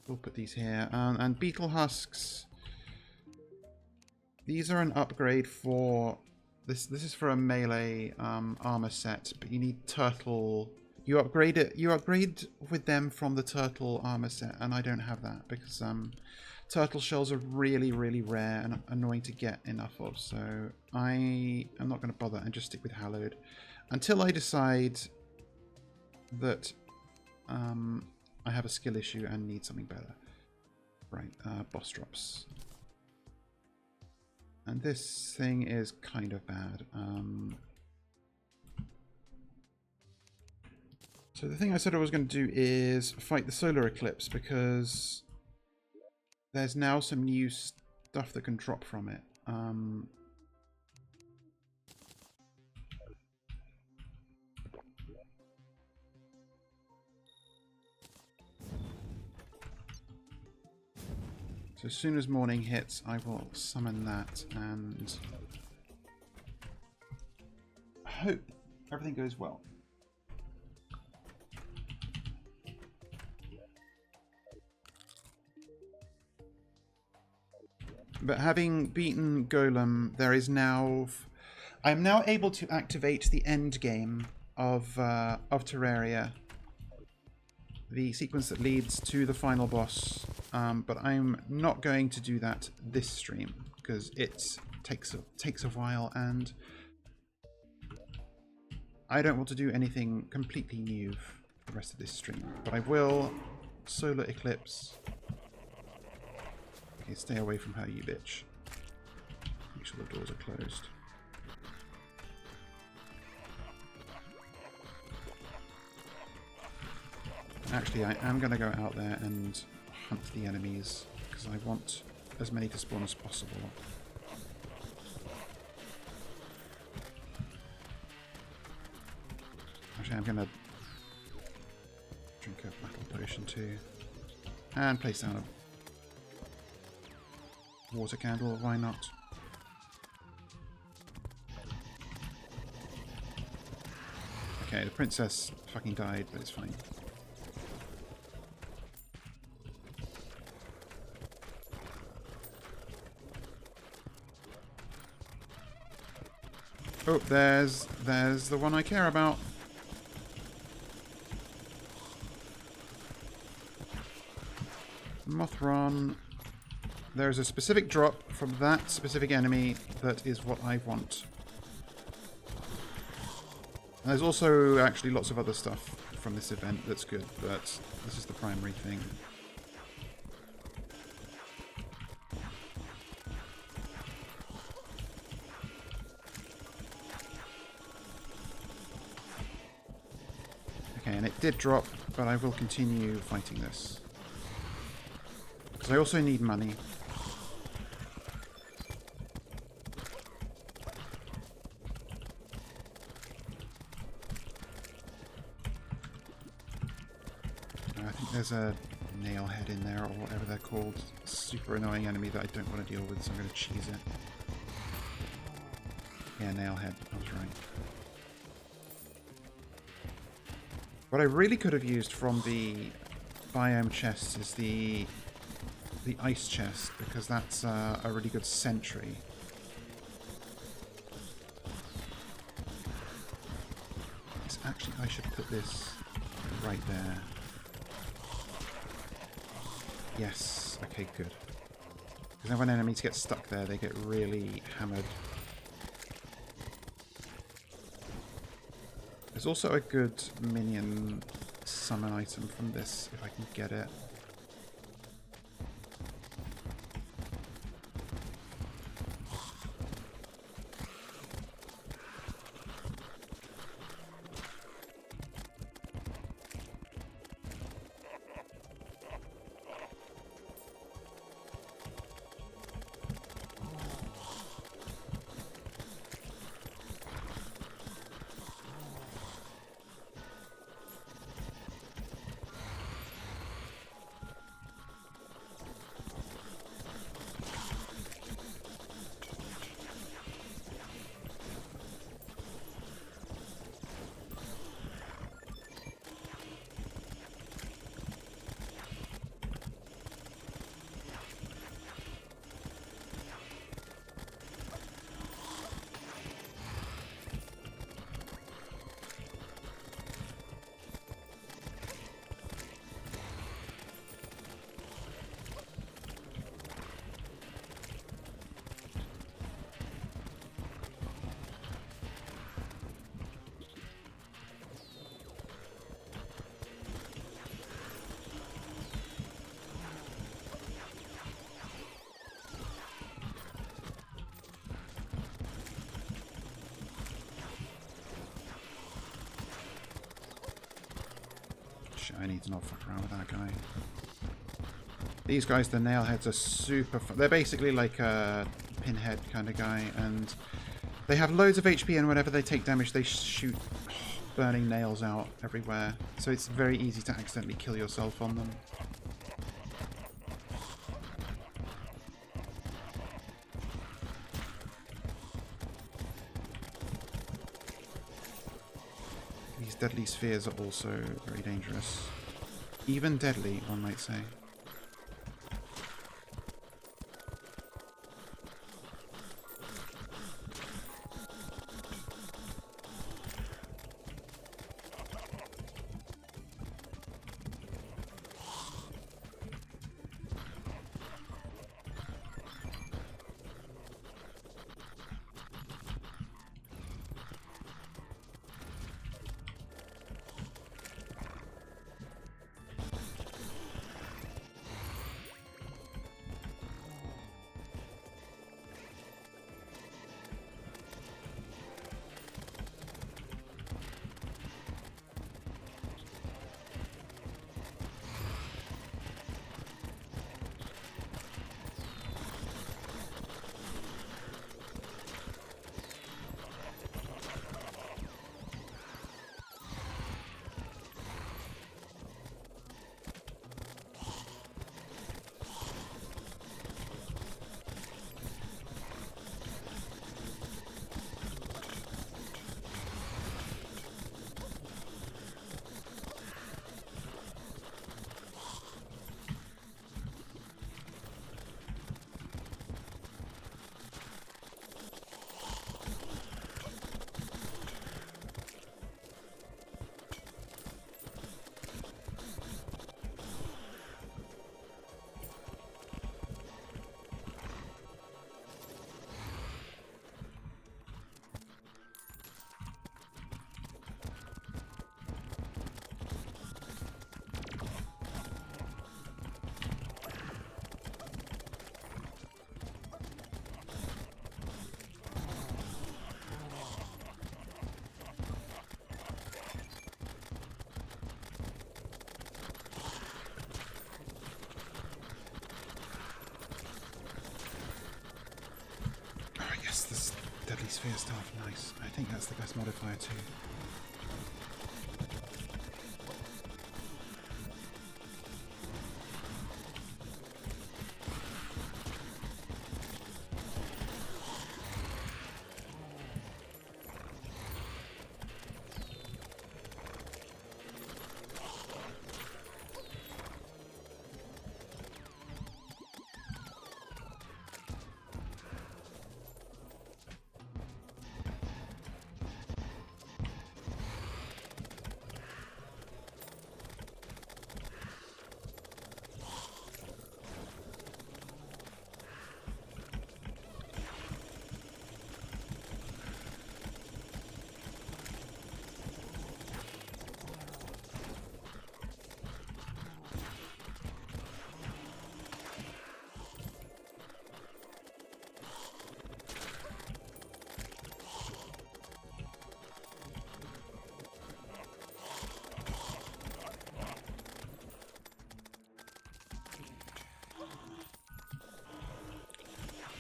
We'll put these here. And beetle husks. These are an upgrade for... This is for a melee armor set, but you need You upgrade it. You upgrade with them from the turtle armor set, and I don't have that because turtle shells are really, really rare and annoying to get enough of. So I am not going to bother and just stick with hallowed until I decide that I have a skill issue and need something better. Right, boss drops. And this thing is kind of bad. So the thing I said I was going to do is fight the solar eclipse because there's now some new stuff that can drop from it. So as soon as morning hits, I will summon that and hope everything goes well. But having beaten Golem, there is now... I am now able to activate the end game of Terraria. The sequence that leads to the final boss. But I'm not going to do that this stream, because it takes a while, and I don't want to do anything completely new for the rest of this stream. But I will Solar Eclipse... Okay, stay away from her, you bitch. Make sure the doors are closed. Actually, I am going to go out there and hunt the enemies, because I want as many to spawn as possible. Actually, I'm going to drink a battle potion too. And place down a water candle, why not? Okay, the princess fucking died, but it's fine. Oh, there's the one I care about. Mothron. There's a specific drop from that specific enemy that is what I want. And there's also actually lots of other stuff from this event that's good, but this is the primary thing. Okay, and it did drop, but I will continue fighting this. Because I also need money. I think there's a nail head in there, or whatever they're called. Super annoying enemy that I don't want to deal with, so I'm going to cheese it. Yeah, nail head. I was right. What I really could have used from the biome chest is the ice chest, because that's a really good sentry. Actually, I should put this right there. Yes. Okay, good. Because then when enemies get stuck there, they get really hammered. There's also a good minion summon item from this, if I can get it. shit, I need to not fuck around with that guy. These guys, the nailheads, are super fun. They're basically like a pinhead kind of guy, and they have loads of HP, and whenever they take damage, they shoot burning nails out everywhere. So it's very easy to accidentally kill yourself on them. These deadly spheres are also very dangerous. Even deadly, one might say. This deadly sphere stuff, nice. I think that's the best modifier too.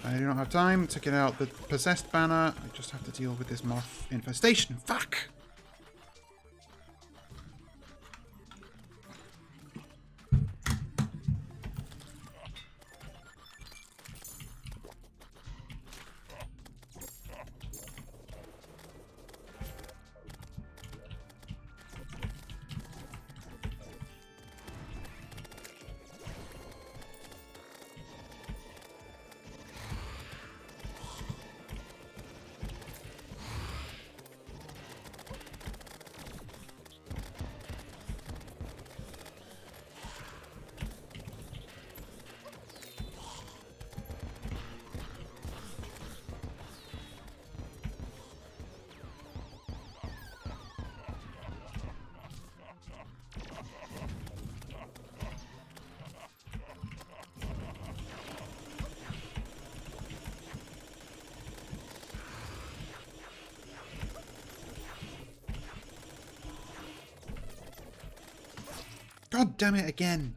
I do not have time to get out the possessed banner. I just have to deal with this moth infestation. Fuck! God damn it again.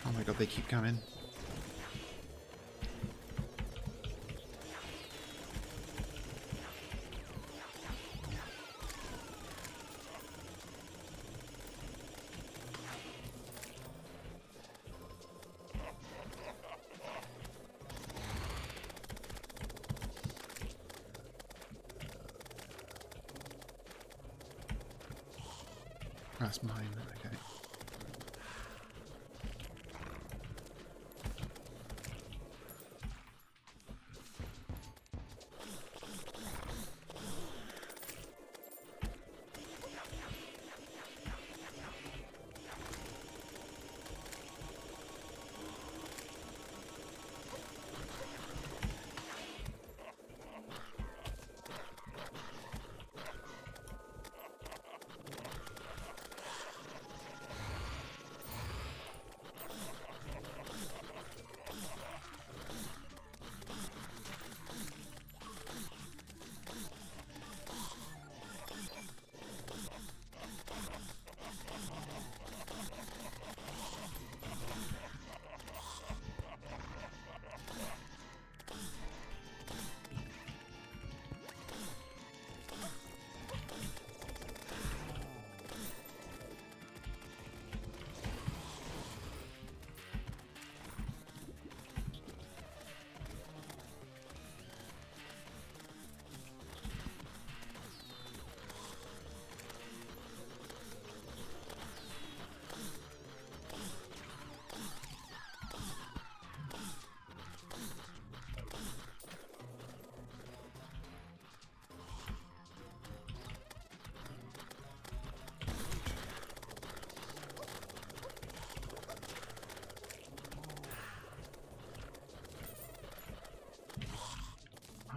Oh my god, they keep coming. That's mine, okay.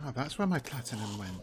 Oh, that's where my platinum went.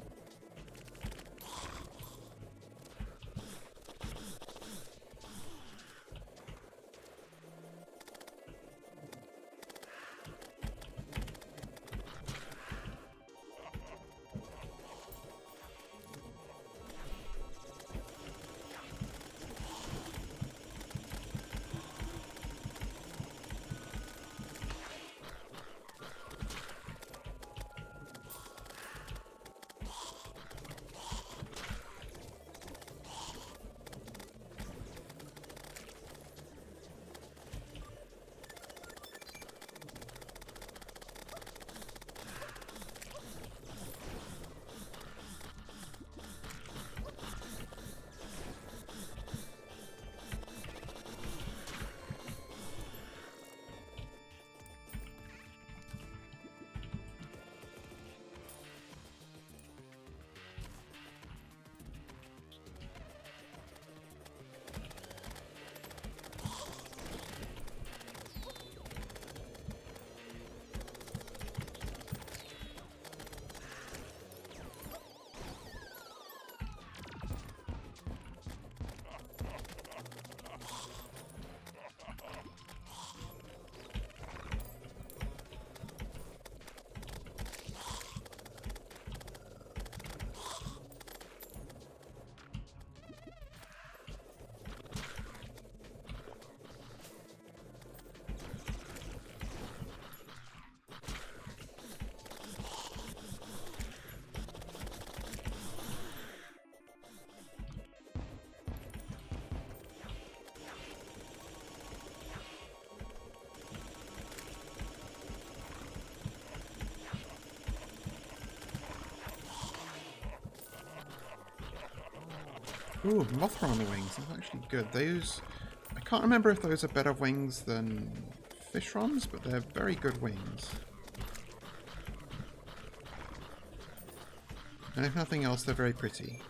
Ooh, Mothron wings. That's actually good. Those... I can't remember if those are better wings than Fishrons, but they're very good wings. And if nothing else, they're very pretty.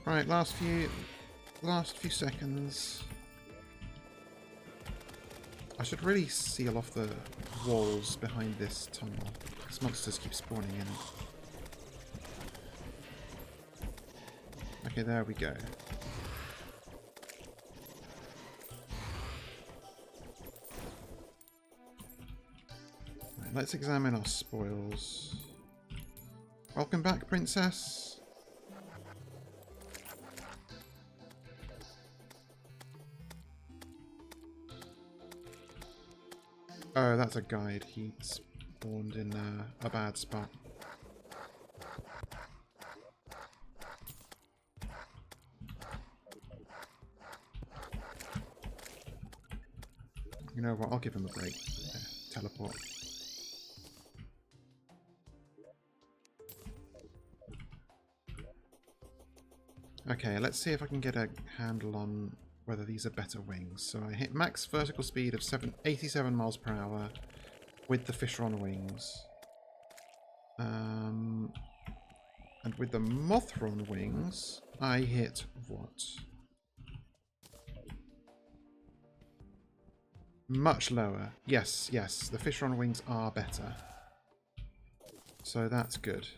Right, last few seconds. I should really seal off the walls behind this tunnel, because monsters keep spawning in it. Okay, there we go. Right, let's examine our spoils. Welcome back, Princess. Oh, that's a guide. He spawned in a bad spot. You know what? I'll give him a break. Teleport. Okay, let's see if I can get a handle on whether these are better wings. So I hit max vertical speed of 87 miles per hour with the Fishron wings. And with the Mothron wings, I hit what? Much lower. Yes, yes, the Fishron wings are better. So that's good.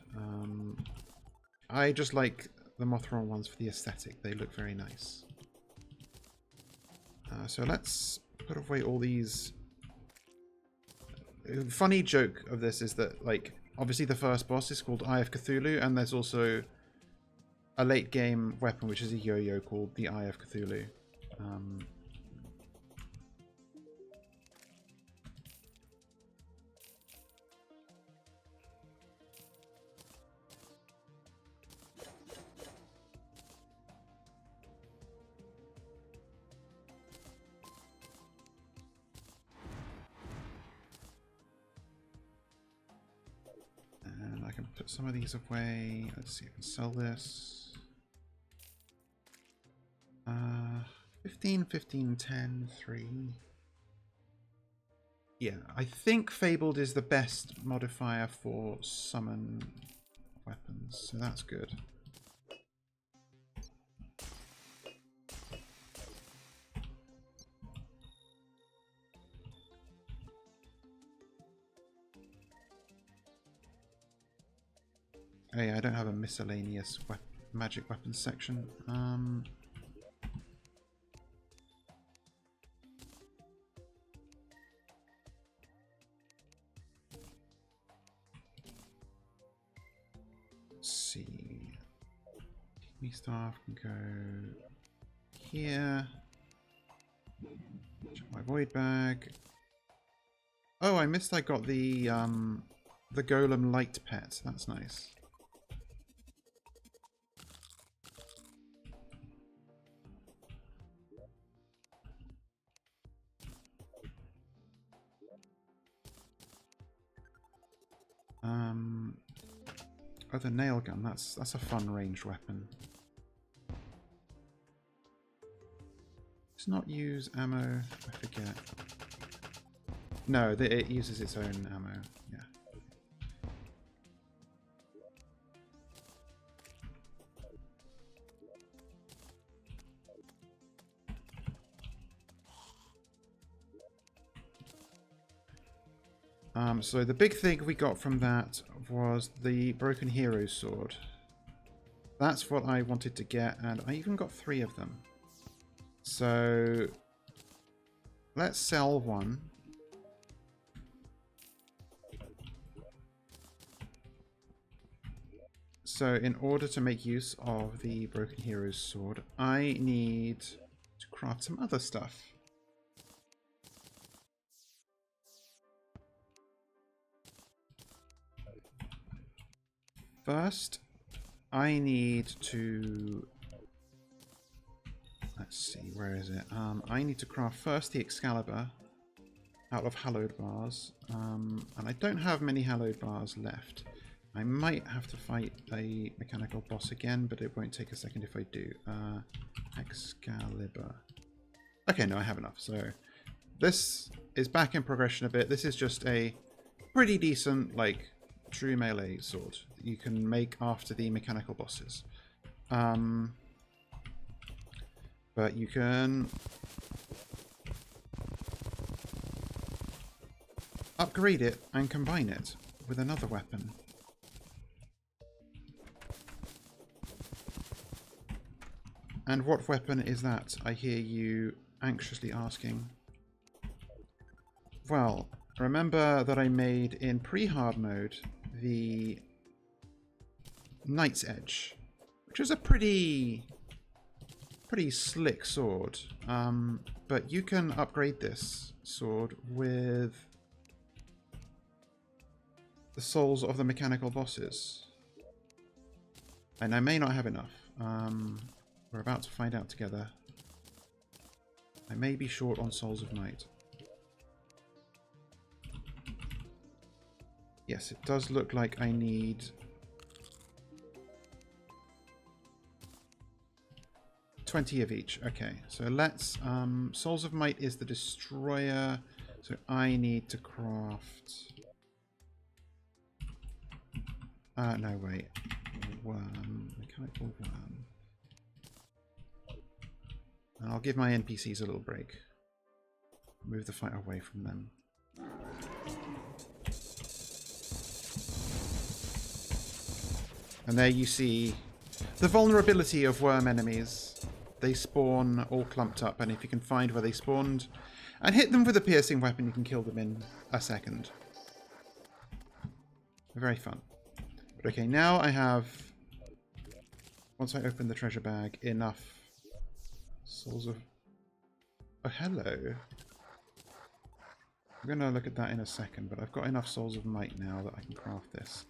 I just like the Mothron ones for the aesthetic. They look very nice. So let's put away all these. The funny joke of this is that, like, obviously the first boss is called Eye of Cthulhu, and there's also a late game weapon which is a yo-yo called the Eye of Cthulhu. And I can put some of these away. Let's see if I can sell this. 15, 15, 10, 3. Yeah, I think Fabled is the best modifier for summon weapons, so that's good. Oh yeah, I don't have a miscellaneous magic weapons section. Let's see. Pygmy staff can go here. Check my void bag. Oh, I missed. I got the golem light pet. That's nice. Oh, the nail gun. That's a fun ranged weapon. Does not use ammo. I forget. No, it uses its own ammo. Yeah. So the big thing we got from that was the Broken Hero Sword. That's what I wanted to get, and I even got 3 of them. So let's sell one. So in order to make use of the Broken Hero's Sword, I need to craft some other stuff. First, I need to Let's see, where is it? I need to craft first the Excalibur out of hallowed bars. And I don't have many hallowed bars left. I might have to fight a mechanical boss again, but it won't take a second if I do. Excalibur. Okay, no, I have enough. So this is back in progression a bit. This is just a pretty decent, like, true melee sword that you can make after the mechanical bosses. But you can upgrade it and combine it with another weapon. And what weapon is that? I hear you anxiously asking. Well, remember that I made in pre-hard mode the Knight's Edge, which is a pretty slick sword. But you can upgrade this sword with the souls of the mechanical bosses. And I may not have enough. We're about to find out together. I may be short on Souls of Might. Yes, it does look like I need 20 of each. Okay, so let's... Souls of Might is the destroyer, so I need to craft... no, wait. Worm. Mechanical worm. And I'll give my NPCs a little break. Move the fight away from them. And there you see the vulnerability of worm enemies. They spawn all clumped up, and if you can find where they spawned and hit them with a piercing weapon, you can kill them in a second. Very fun. But okay, now I have, once I open the treasure bag, enough souls of... Oh, hello. I'm going to look at that in a second, but I've got enough souls of might now that I can craft this.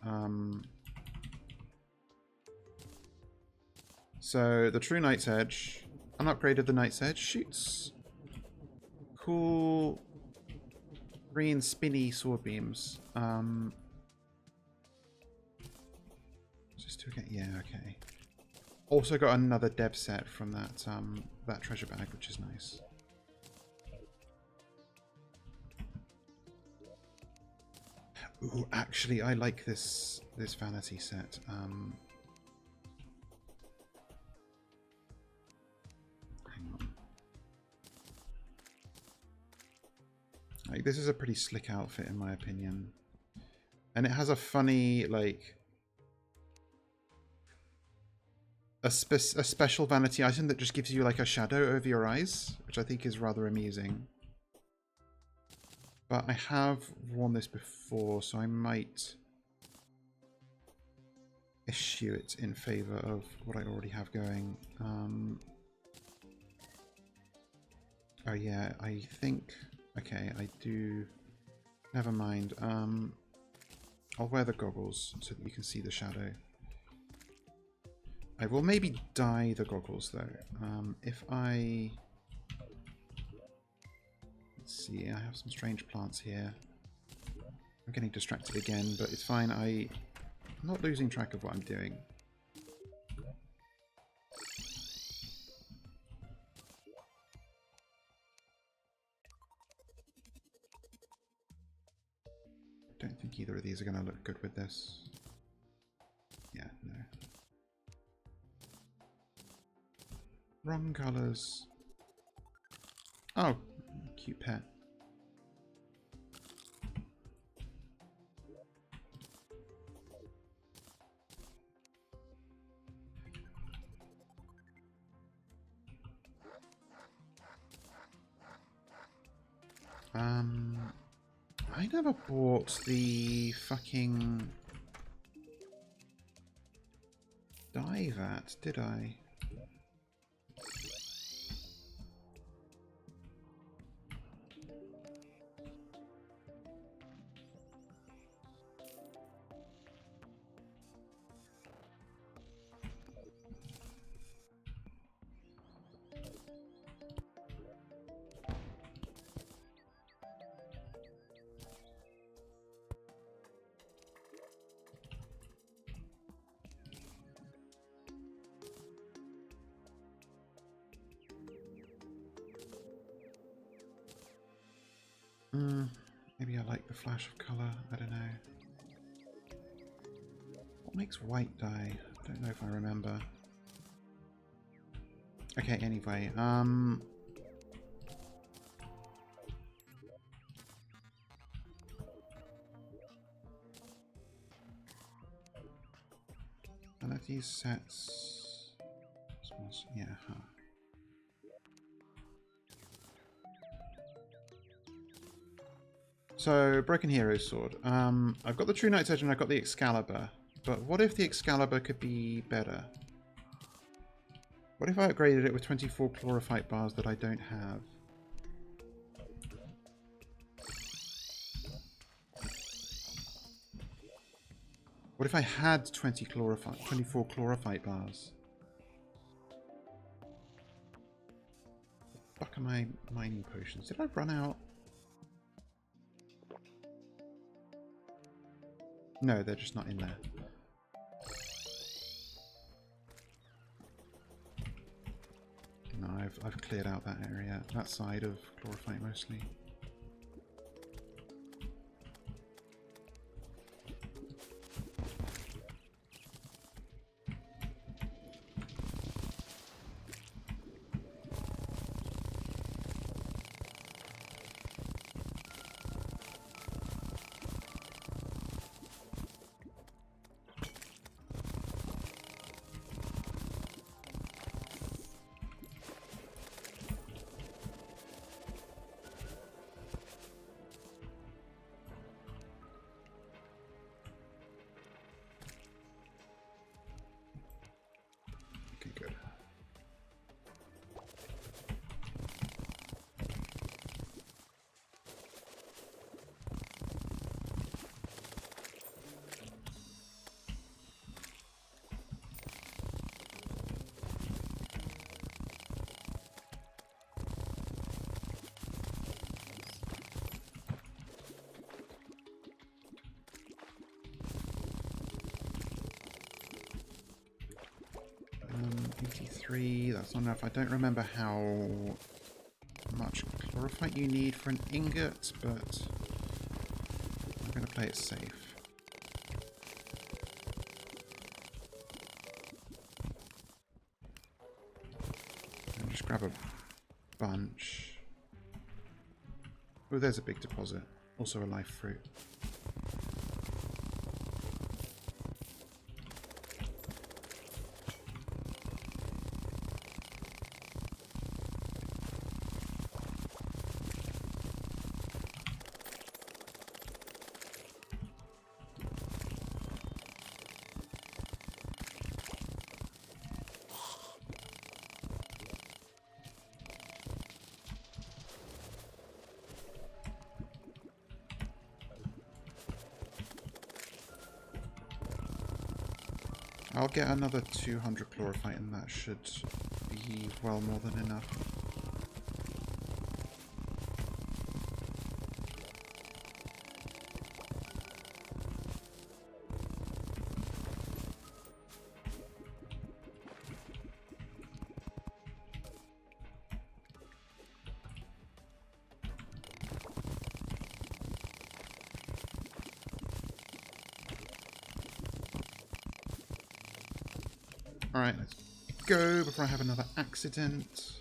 So, the true Knight's Edge, unupgraded the Knight's Edge, shoots cool green spinny sword beams. Just to get, yeah, okay. Also got another dev set from that that treasure bag, which is nice. Ooh, actually, I like this vanity set. Hang on. Like, this is a pretty slick outfit, in my opinion, and it has a funny, like, a special vanity item that just gives you like a shadow over your eyes, which I think is rather amusing. But I have worn this before, so I might eschew it in favor of what I already have going. Oh yeah, I think... Okay, I do... Never mind. I'll wear the goggles so that you can see the shadow. I will maybe dye the goggles though. If I... Let's see, I have some strange plants here. I'm getting distracted again, but it's fine. I'm not losing track of what I'm doing. I don't think either of these are going to look good with this. Yeah, no. Wrong colours. Oh, cute pet. I never bought the fucking VWhat, did I? Maybe I like the flash of colour. I don't know. What makes white dye? I don't know if I remember. Okay, anyway. None of these sets. Yeah. Huh. So, Broken Hero's Sword. I've got the True Knight's Edge and I've got the Excalibur. But what if the Excalibur could be better? What if I upgraded it with 24 chlorophyte bars that I don't have? What if I had 24 chlorophyte bars? What the fuck are my mining potions? Did I run out? No, they're just not in there. No, I've cleared out that area, that side of chlorophyte mostly. Okay, good. That's not enough. I don't remember how much chlorophyte you need for an ingot, but I'm going to play it safe. And just grab a bunch. Oh, there's a big deposit. Also a life fruit. I'll get another 200 chlorophyte and that should be well more than enough. Alright, let's go before I have another accident.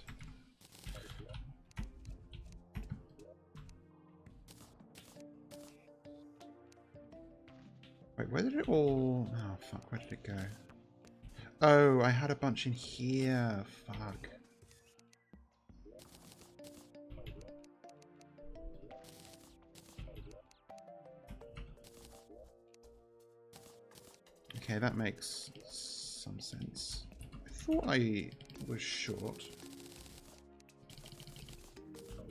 Wait, where did it all... Oh, fuck, where did it go? Oh, I had a bunch in here. Fuck. Okay, that makes some sense. I thought I was short.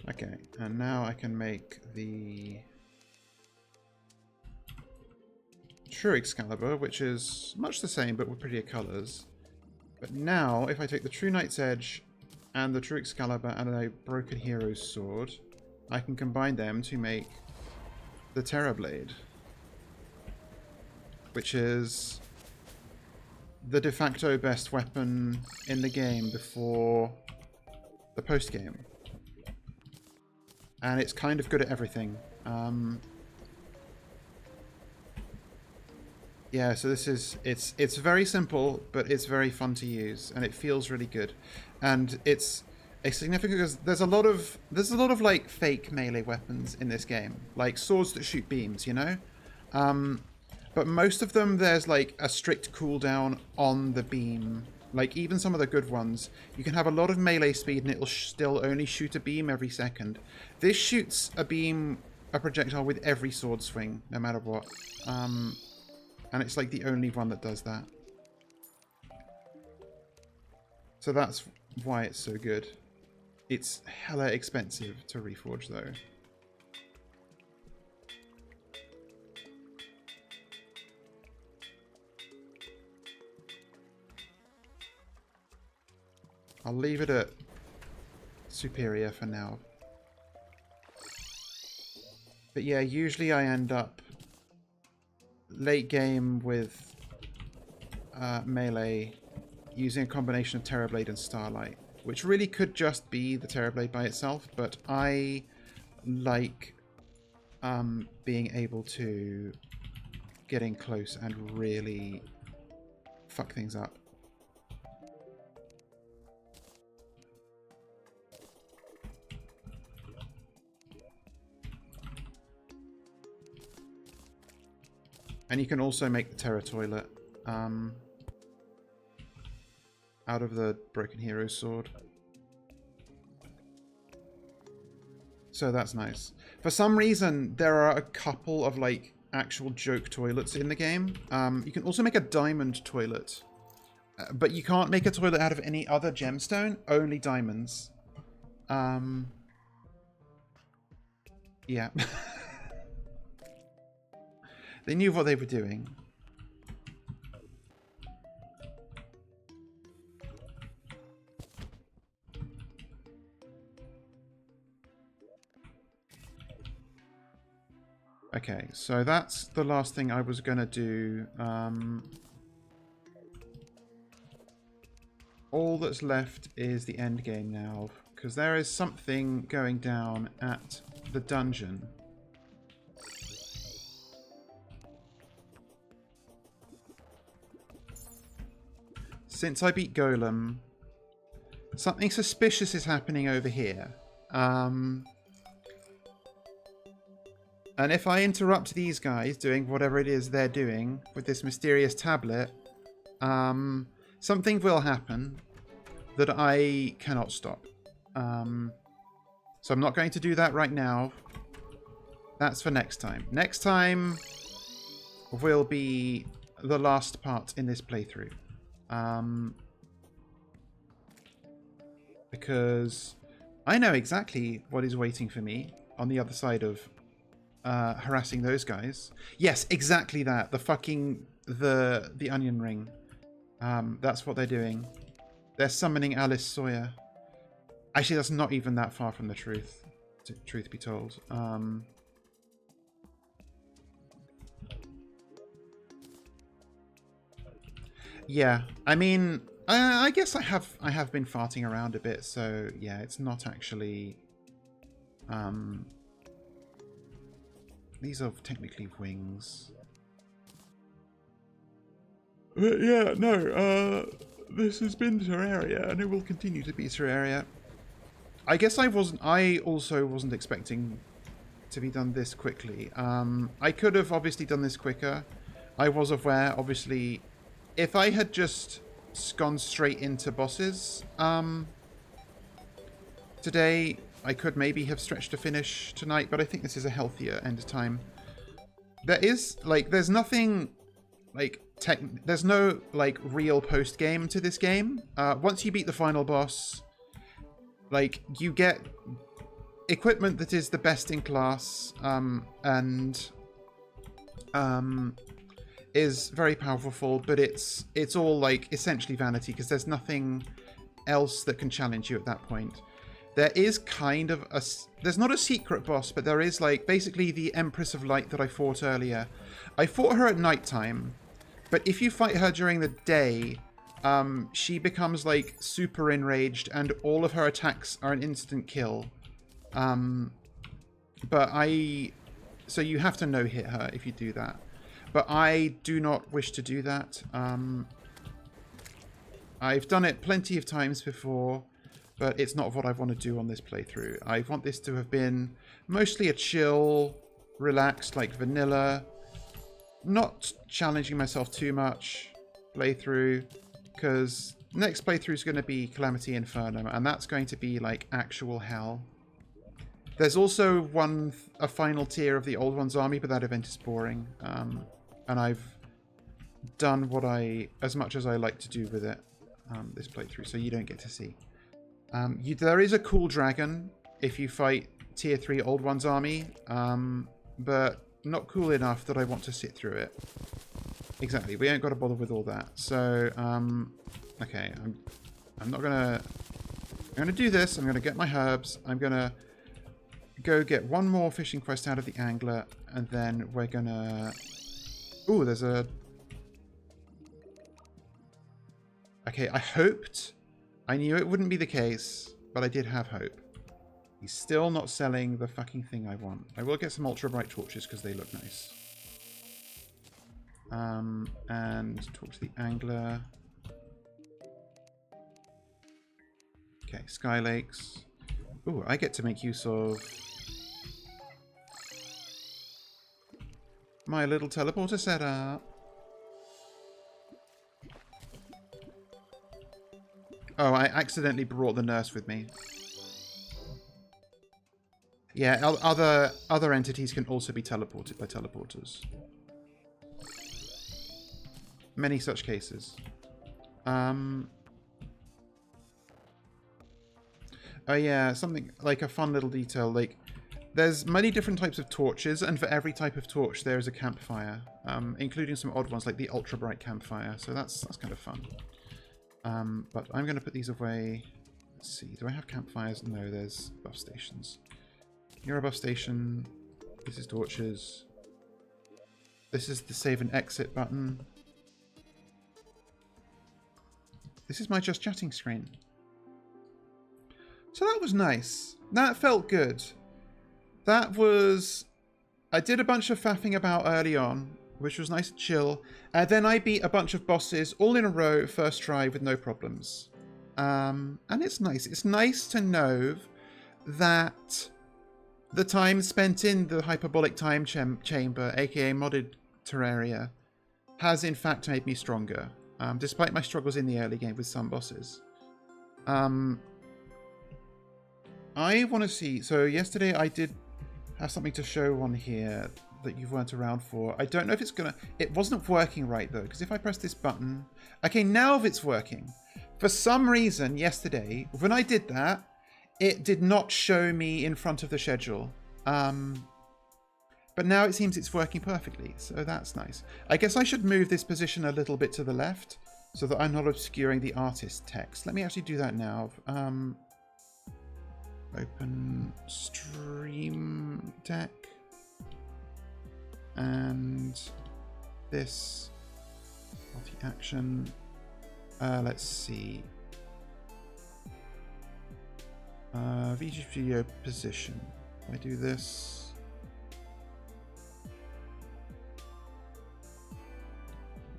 Okay, and now I can make the True Excalibur, which is much the same but with prettier colours. But now, if I take the True Knight's Edge and the True Excalibur and a Broken Hero's Sword, I can combine them to make the Terra Blade, which is the de facto best weapon in the game before the post-game. and it's kind of good at everything. Yeah, so this is it's very simple, but it's very fun to use, and it feels really good, and it's a significant because there's a lot of like fake melee weapons in this game, like swords that shoot beams, you know, but most of them there's like a strict cooldown on the beam. Like even some of the good ones, you can have a lot of melee speed and it'll still only shoot a beam every second. This shoots a projectile with every sword swing, no matter what. And it's like the only one that does that. So that's why it's so good. It's hella expensive to reforge though. I'll leave it at superior for now. But yeah, usually I end up late game with melee using a combination of Terrorblade and Starlight, which really could just be the Terrorblade by itself, but I like being able to get in close and really fuck things up. And you can also make the Terror Toilet out of the Broken Hero's sword. So that's nice. For some reason, there are a couple of like actual joke toilets in the game. You can also make a diamond toilet. But you can't make a toilet out of any other gemstone, only diamonds. Yeah. They knew what they were doing. Okay, so that's the last thing I was going to do. All that's left is the end game now, because there is something going down at the dungeon. Since I beat Golem, something suspicious is happening over here. And if I interrupt these guys doing whatever it is they're doing with this mysterious tablet, something will happen that I cannot stop. So I'm not going to do that right now. That's for next time. Next time will be the last part in this playthrough. Because I know exactly what is waiting for me on the other side of harassing those guys. Yes, exactly that. The fucking the onion ring. That's what they're doing. They're summoning Alice Sawyer. Actually, that's not even that far from the truth. Truth be told. Yeah, I mean, I guess I have been farting around a bit, so yeah, it's not actually. These are technically wings. But yeah, no, this has been Terraria, and it will continue to be Terraria. I guess I also wasn't expecting to be done this quickly. I could have obviously done this quicker. I was aware, obviously. If I had just gone straight into bosses today, I could maybe have stretched to finish tonight, but I think this is a healthier end time. There is, like, there's nothing, like, there's no, like, real post-game to this game. Once you beat the final boss, like, you get equipment that is the best in class, and is very powerful, but it's all like essentially vanity because there's nothing else that can challenge you at that point. There is kind of there's not a secret boss, but there is like basically the Empress of Light that I fought earlier. I fought her at nighttime, but if you fight her during the day, she becomes like super enraged and all of her attacks are an instant kill. But so you have to no-hit her if you do that. But I do not wish to do that. I've done it plenty of times before, but it's not what I want to do on this playthrough. I want this to have been mostly a chill, relaxed, like vanilla, not challenging myself too much playthrough, because next playthrough is going to be Calamity Inferno, and that's going to be like actual hell. There's also a final tier of the Old One's Army, but that event is boring. And I've done as much as I like to do with it this playthrough, so you don't get to see. There is a cool dragon if you fight tier 3 Old One's Army, but not cool enough that I want to sit through it. Exactly, we ain't got to bother with all that. So, okay, I'm not gonna... I'm gonna do this. I'm gonna get my herbs. I'm gonna go get one more fishing quest out of the angler, and then we're gonna... Ooh, there's a... Okay, I hoped. I knew it wouldn't be the case, but I did have hope. He's still not selling the fucking thing I want. I will get some ultra bright torches because they look nice. And talk to the angler. Okay, Sky Lakes. Ooh, I get to make use of my little teleporter setup. Oh, I accidentally brought the nurse with me. Yeah, other entities can also be teleported by teleporters. Many such cases. Oh yeah, something like a fun little detail. Like, there's many different types of torches, and for every type of torch there is a campfire, including some odd ones like the ultra bright campfire. So that's kind of fun. But I'm going to put these away. Let's see. Do I have campfires? No, there's buff stations. You're a buff station. This is torches. This is the save and exit button. This is my just chatting screen. So that was nice. That felt good. That was... I did a bunch of faffing about early on, which was nice and chill. And then I beat a bunch of bosses all in a row, first try, with no problems. And it's nice. It's nice to know that the time spent in the hyperbolic time chamber, aka modded Terraria, has in fact made me stronger, despite my struggles in the early game with some bosses. I want to see... So yesterday I did have something to show on here that you weren't around for. I don't know if it's gonna... It wasn't working right though, because if I press this button... Okay, now it's working. For some reason, yesterday, when I did that, it did not show me in front of the schedule. But now it seems it's working perfectly, so that's nice. I guess I should move this position a little bit to the left, so that I'm not obscuring the artist text. Let me actually do that now. Open Stream Deck. And this multi-action. Let's see. VG Studio position. I do this.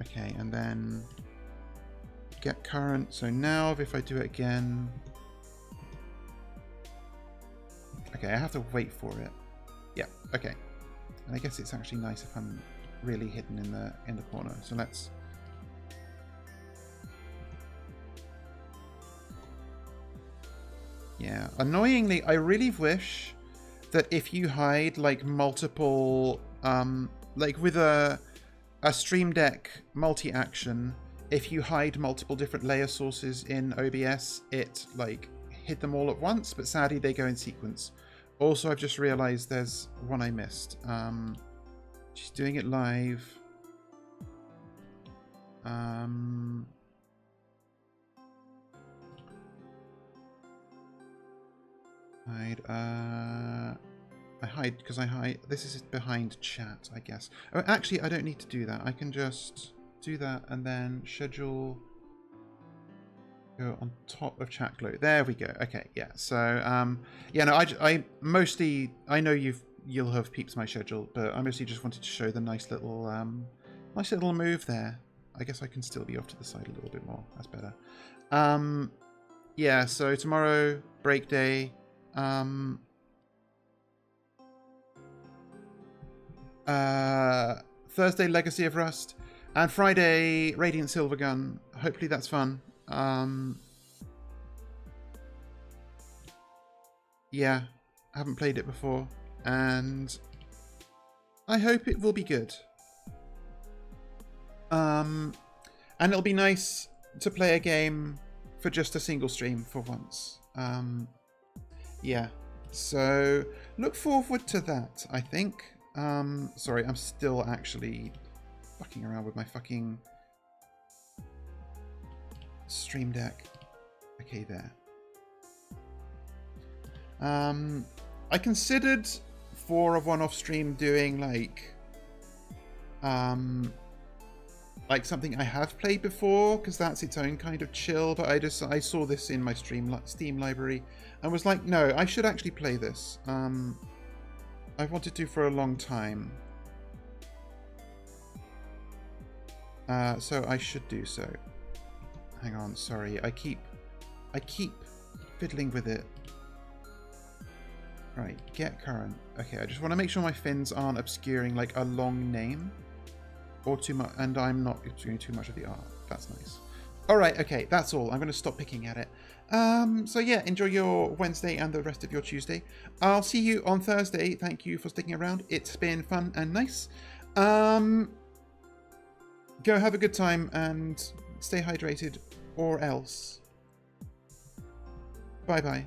Okay, and then get current. So now if I do it again. Okay, I have to wait for it. Yeah, okay. And I guess it's actually nice if I'm really hidden in the corner. So let's... Yeah, annoyingly, I really wish that if you hide like multiple, like with a Stream Deck multi-action, if you hide multiple different layer sources in OBS, it like hid them all at once, but sadly they go in sequence. Also, I've just realized there's one I missed. She's doing it live. Hide. I hide because I hide. This is behind chat, I guess. Oh, actually, I don't need to do that. I can just do that and then schedule. Go on top of chat glow. There we go. Okay, yeah. So, yeah, no, I mostly, I know you've you'll have peeped my schedule, but I mostly just wanted to show the nice little move there. I guess I can still be off to the side a little bit more. That's better. Yeah, so tomorrow, break day. Thursday, Legacy of Rust. And Friday, Radiant Silvergun. Hopefully that's fun. Yeah, I haven't played it before. And I hope it will be good. And it'll be nice to play a game for just a single stream for once. Yeah, so look forward to that, I think. Sorry, I'm still actually fucking around with my fucking Stream Deck. Okay, there. I considered for a one-off stream doing like something I have played before, because that's its own kind of chill, but I saw this in my Steam library and was like, no, I should actually play this. I've wanted to for a long time. So I should do so. Hang on, sorry. I keep fiddling with it. Right, get current. Okay, I just want to make sure my fins aren't obscuring like a long name or too much, and I'm not obscuring too much of the art. That's nice. All right, okay, that's all. I'm going to stop picking at it. So yeah, enjoy your Wednesday and the rest of your Tuesday. I'll see you on Thursday. Thank you for sticking around. It's been fun and nice. Go have a good time and stay hydrated, or else. Bye bye.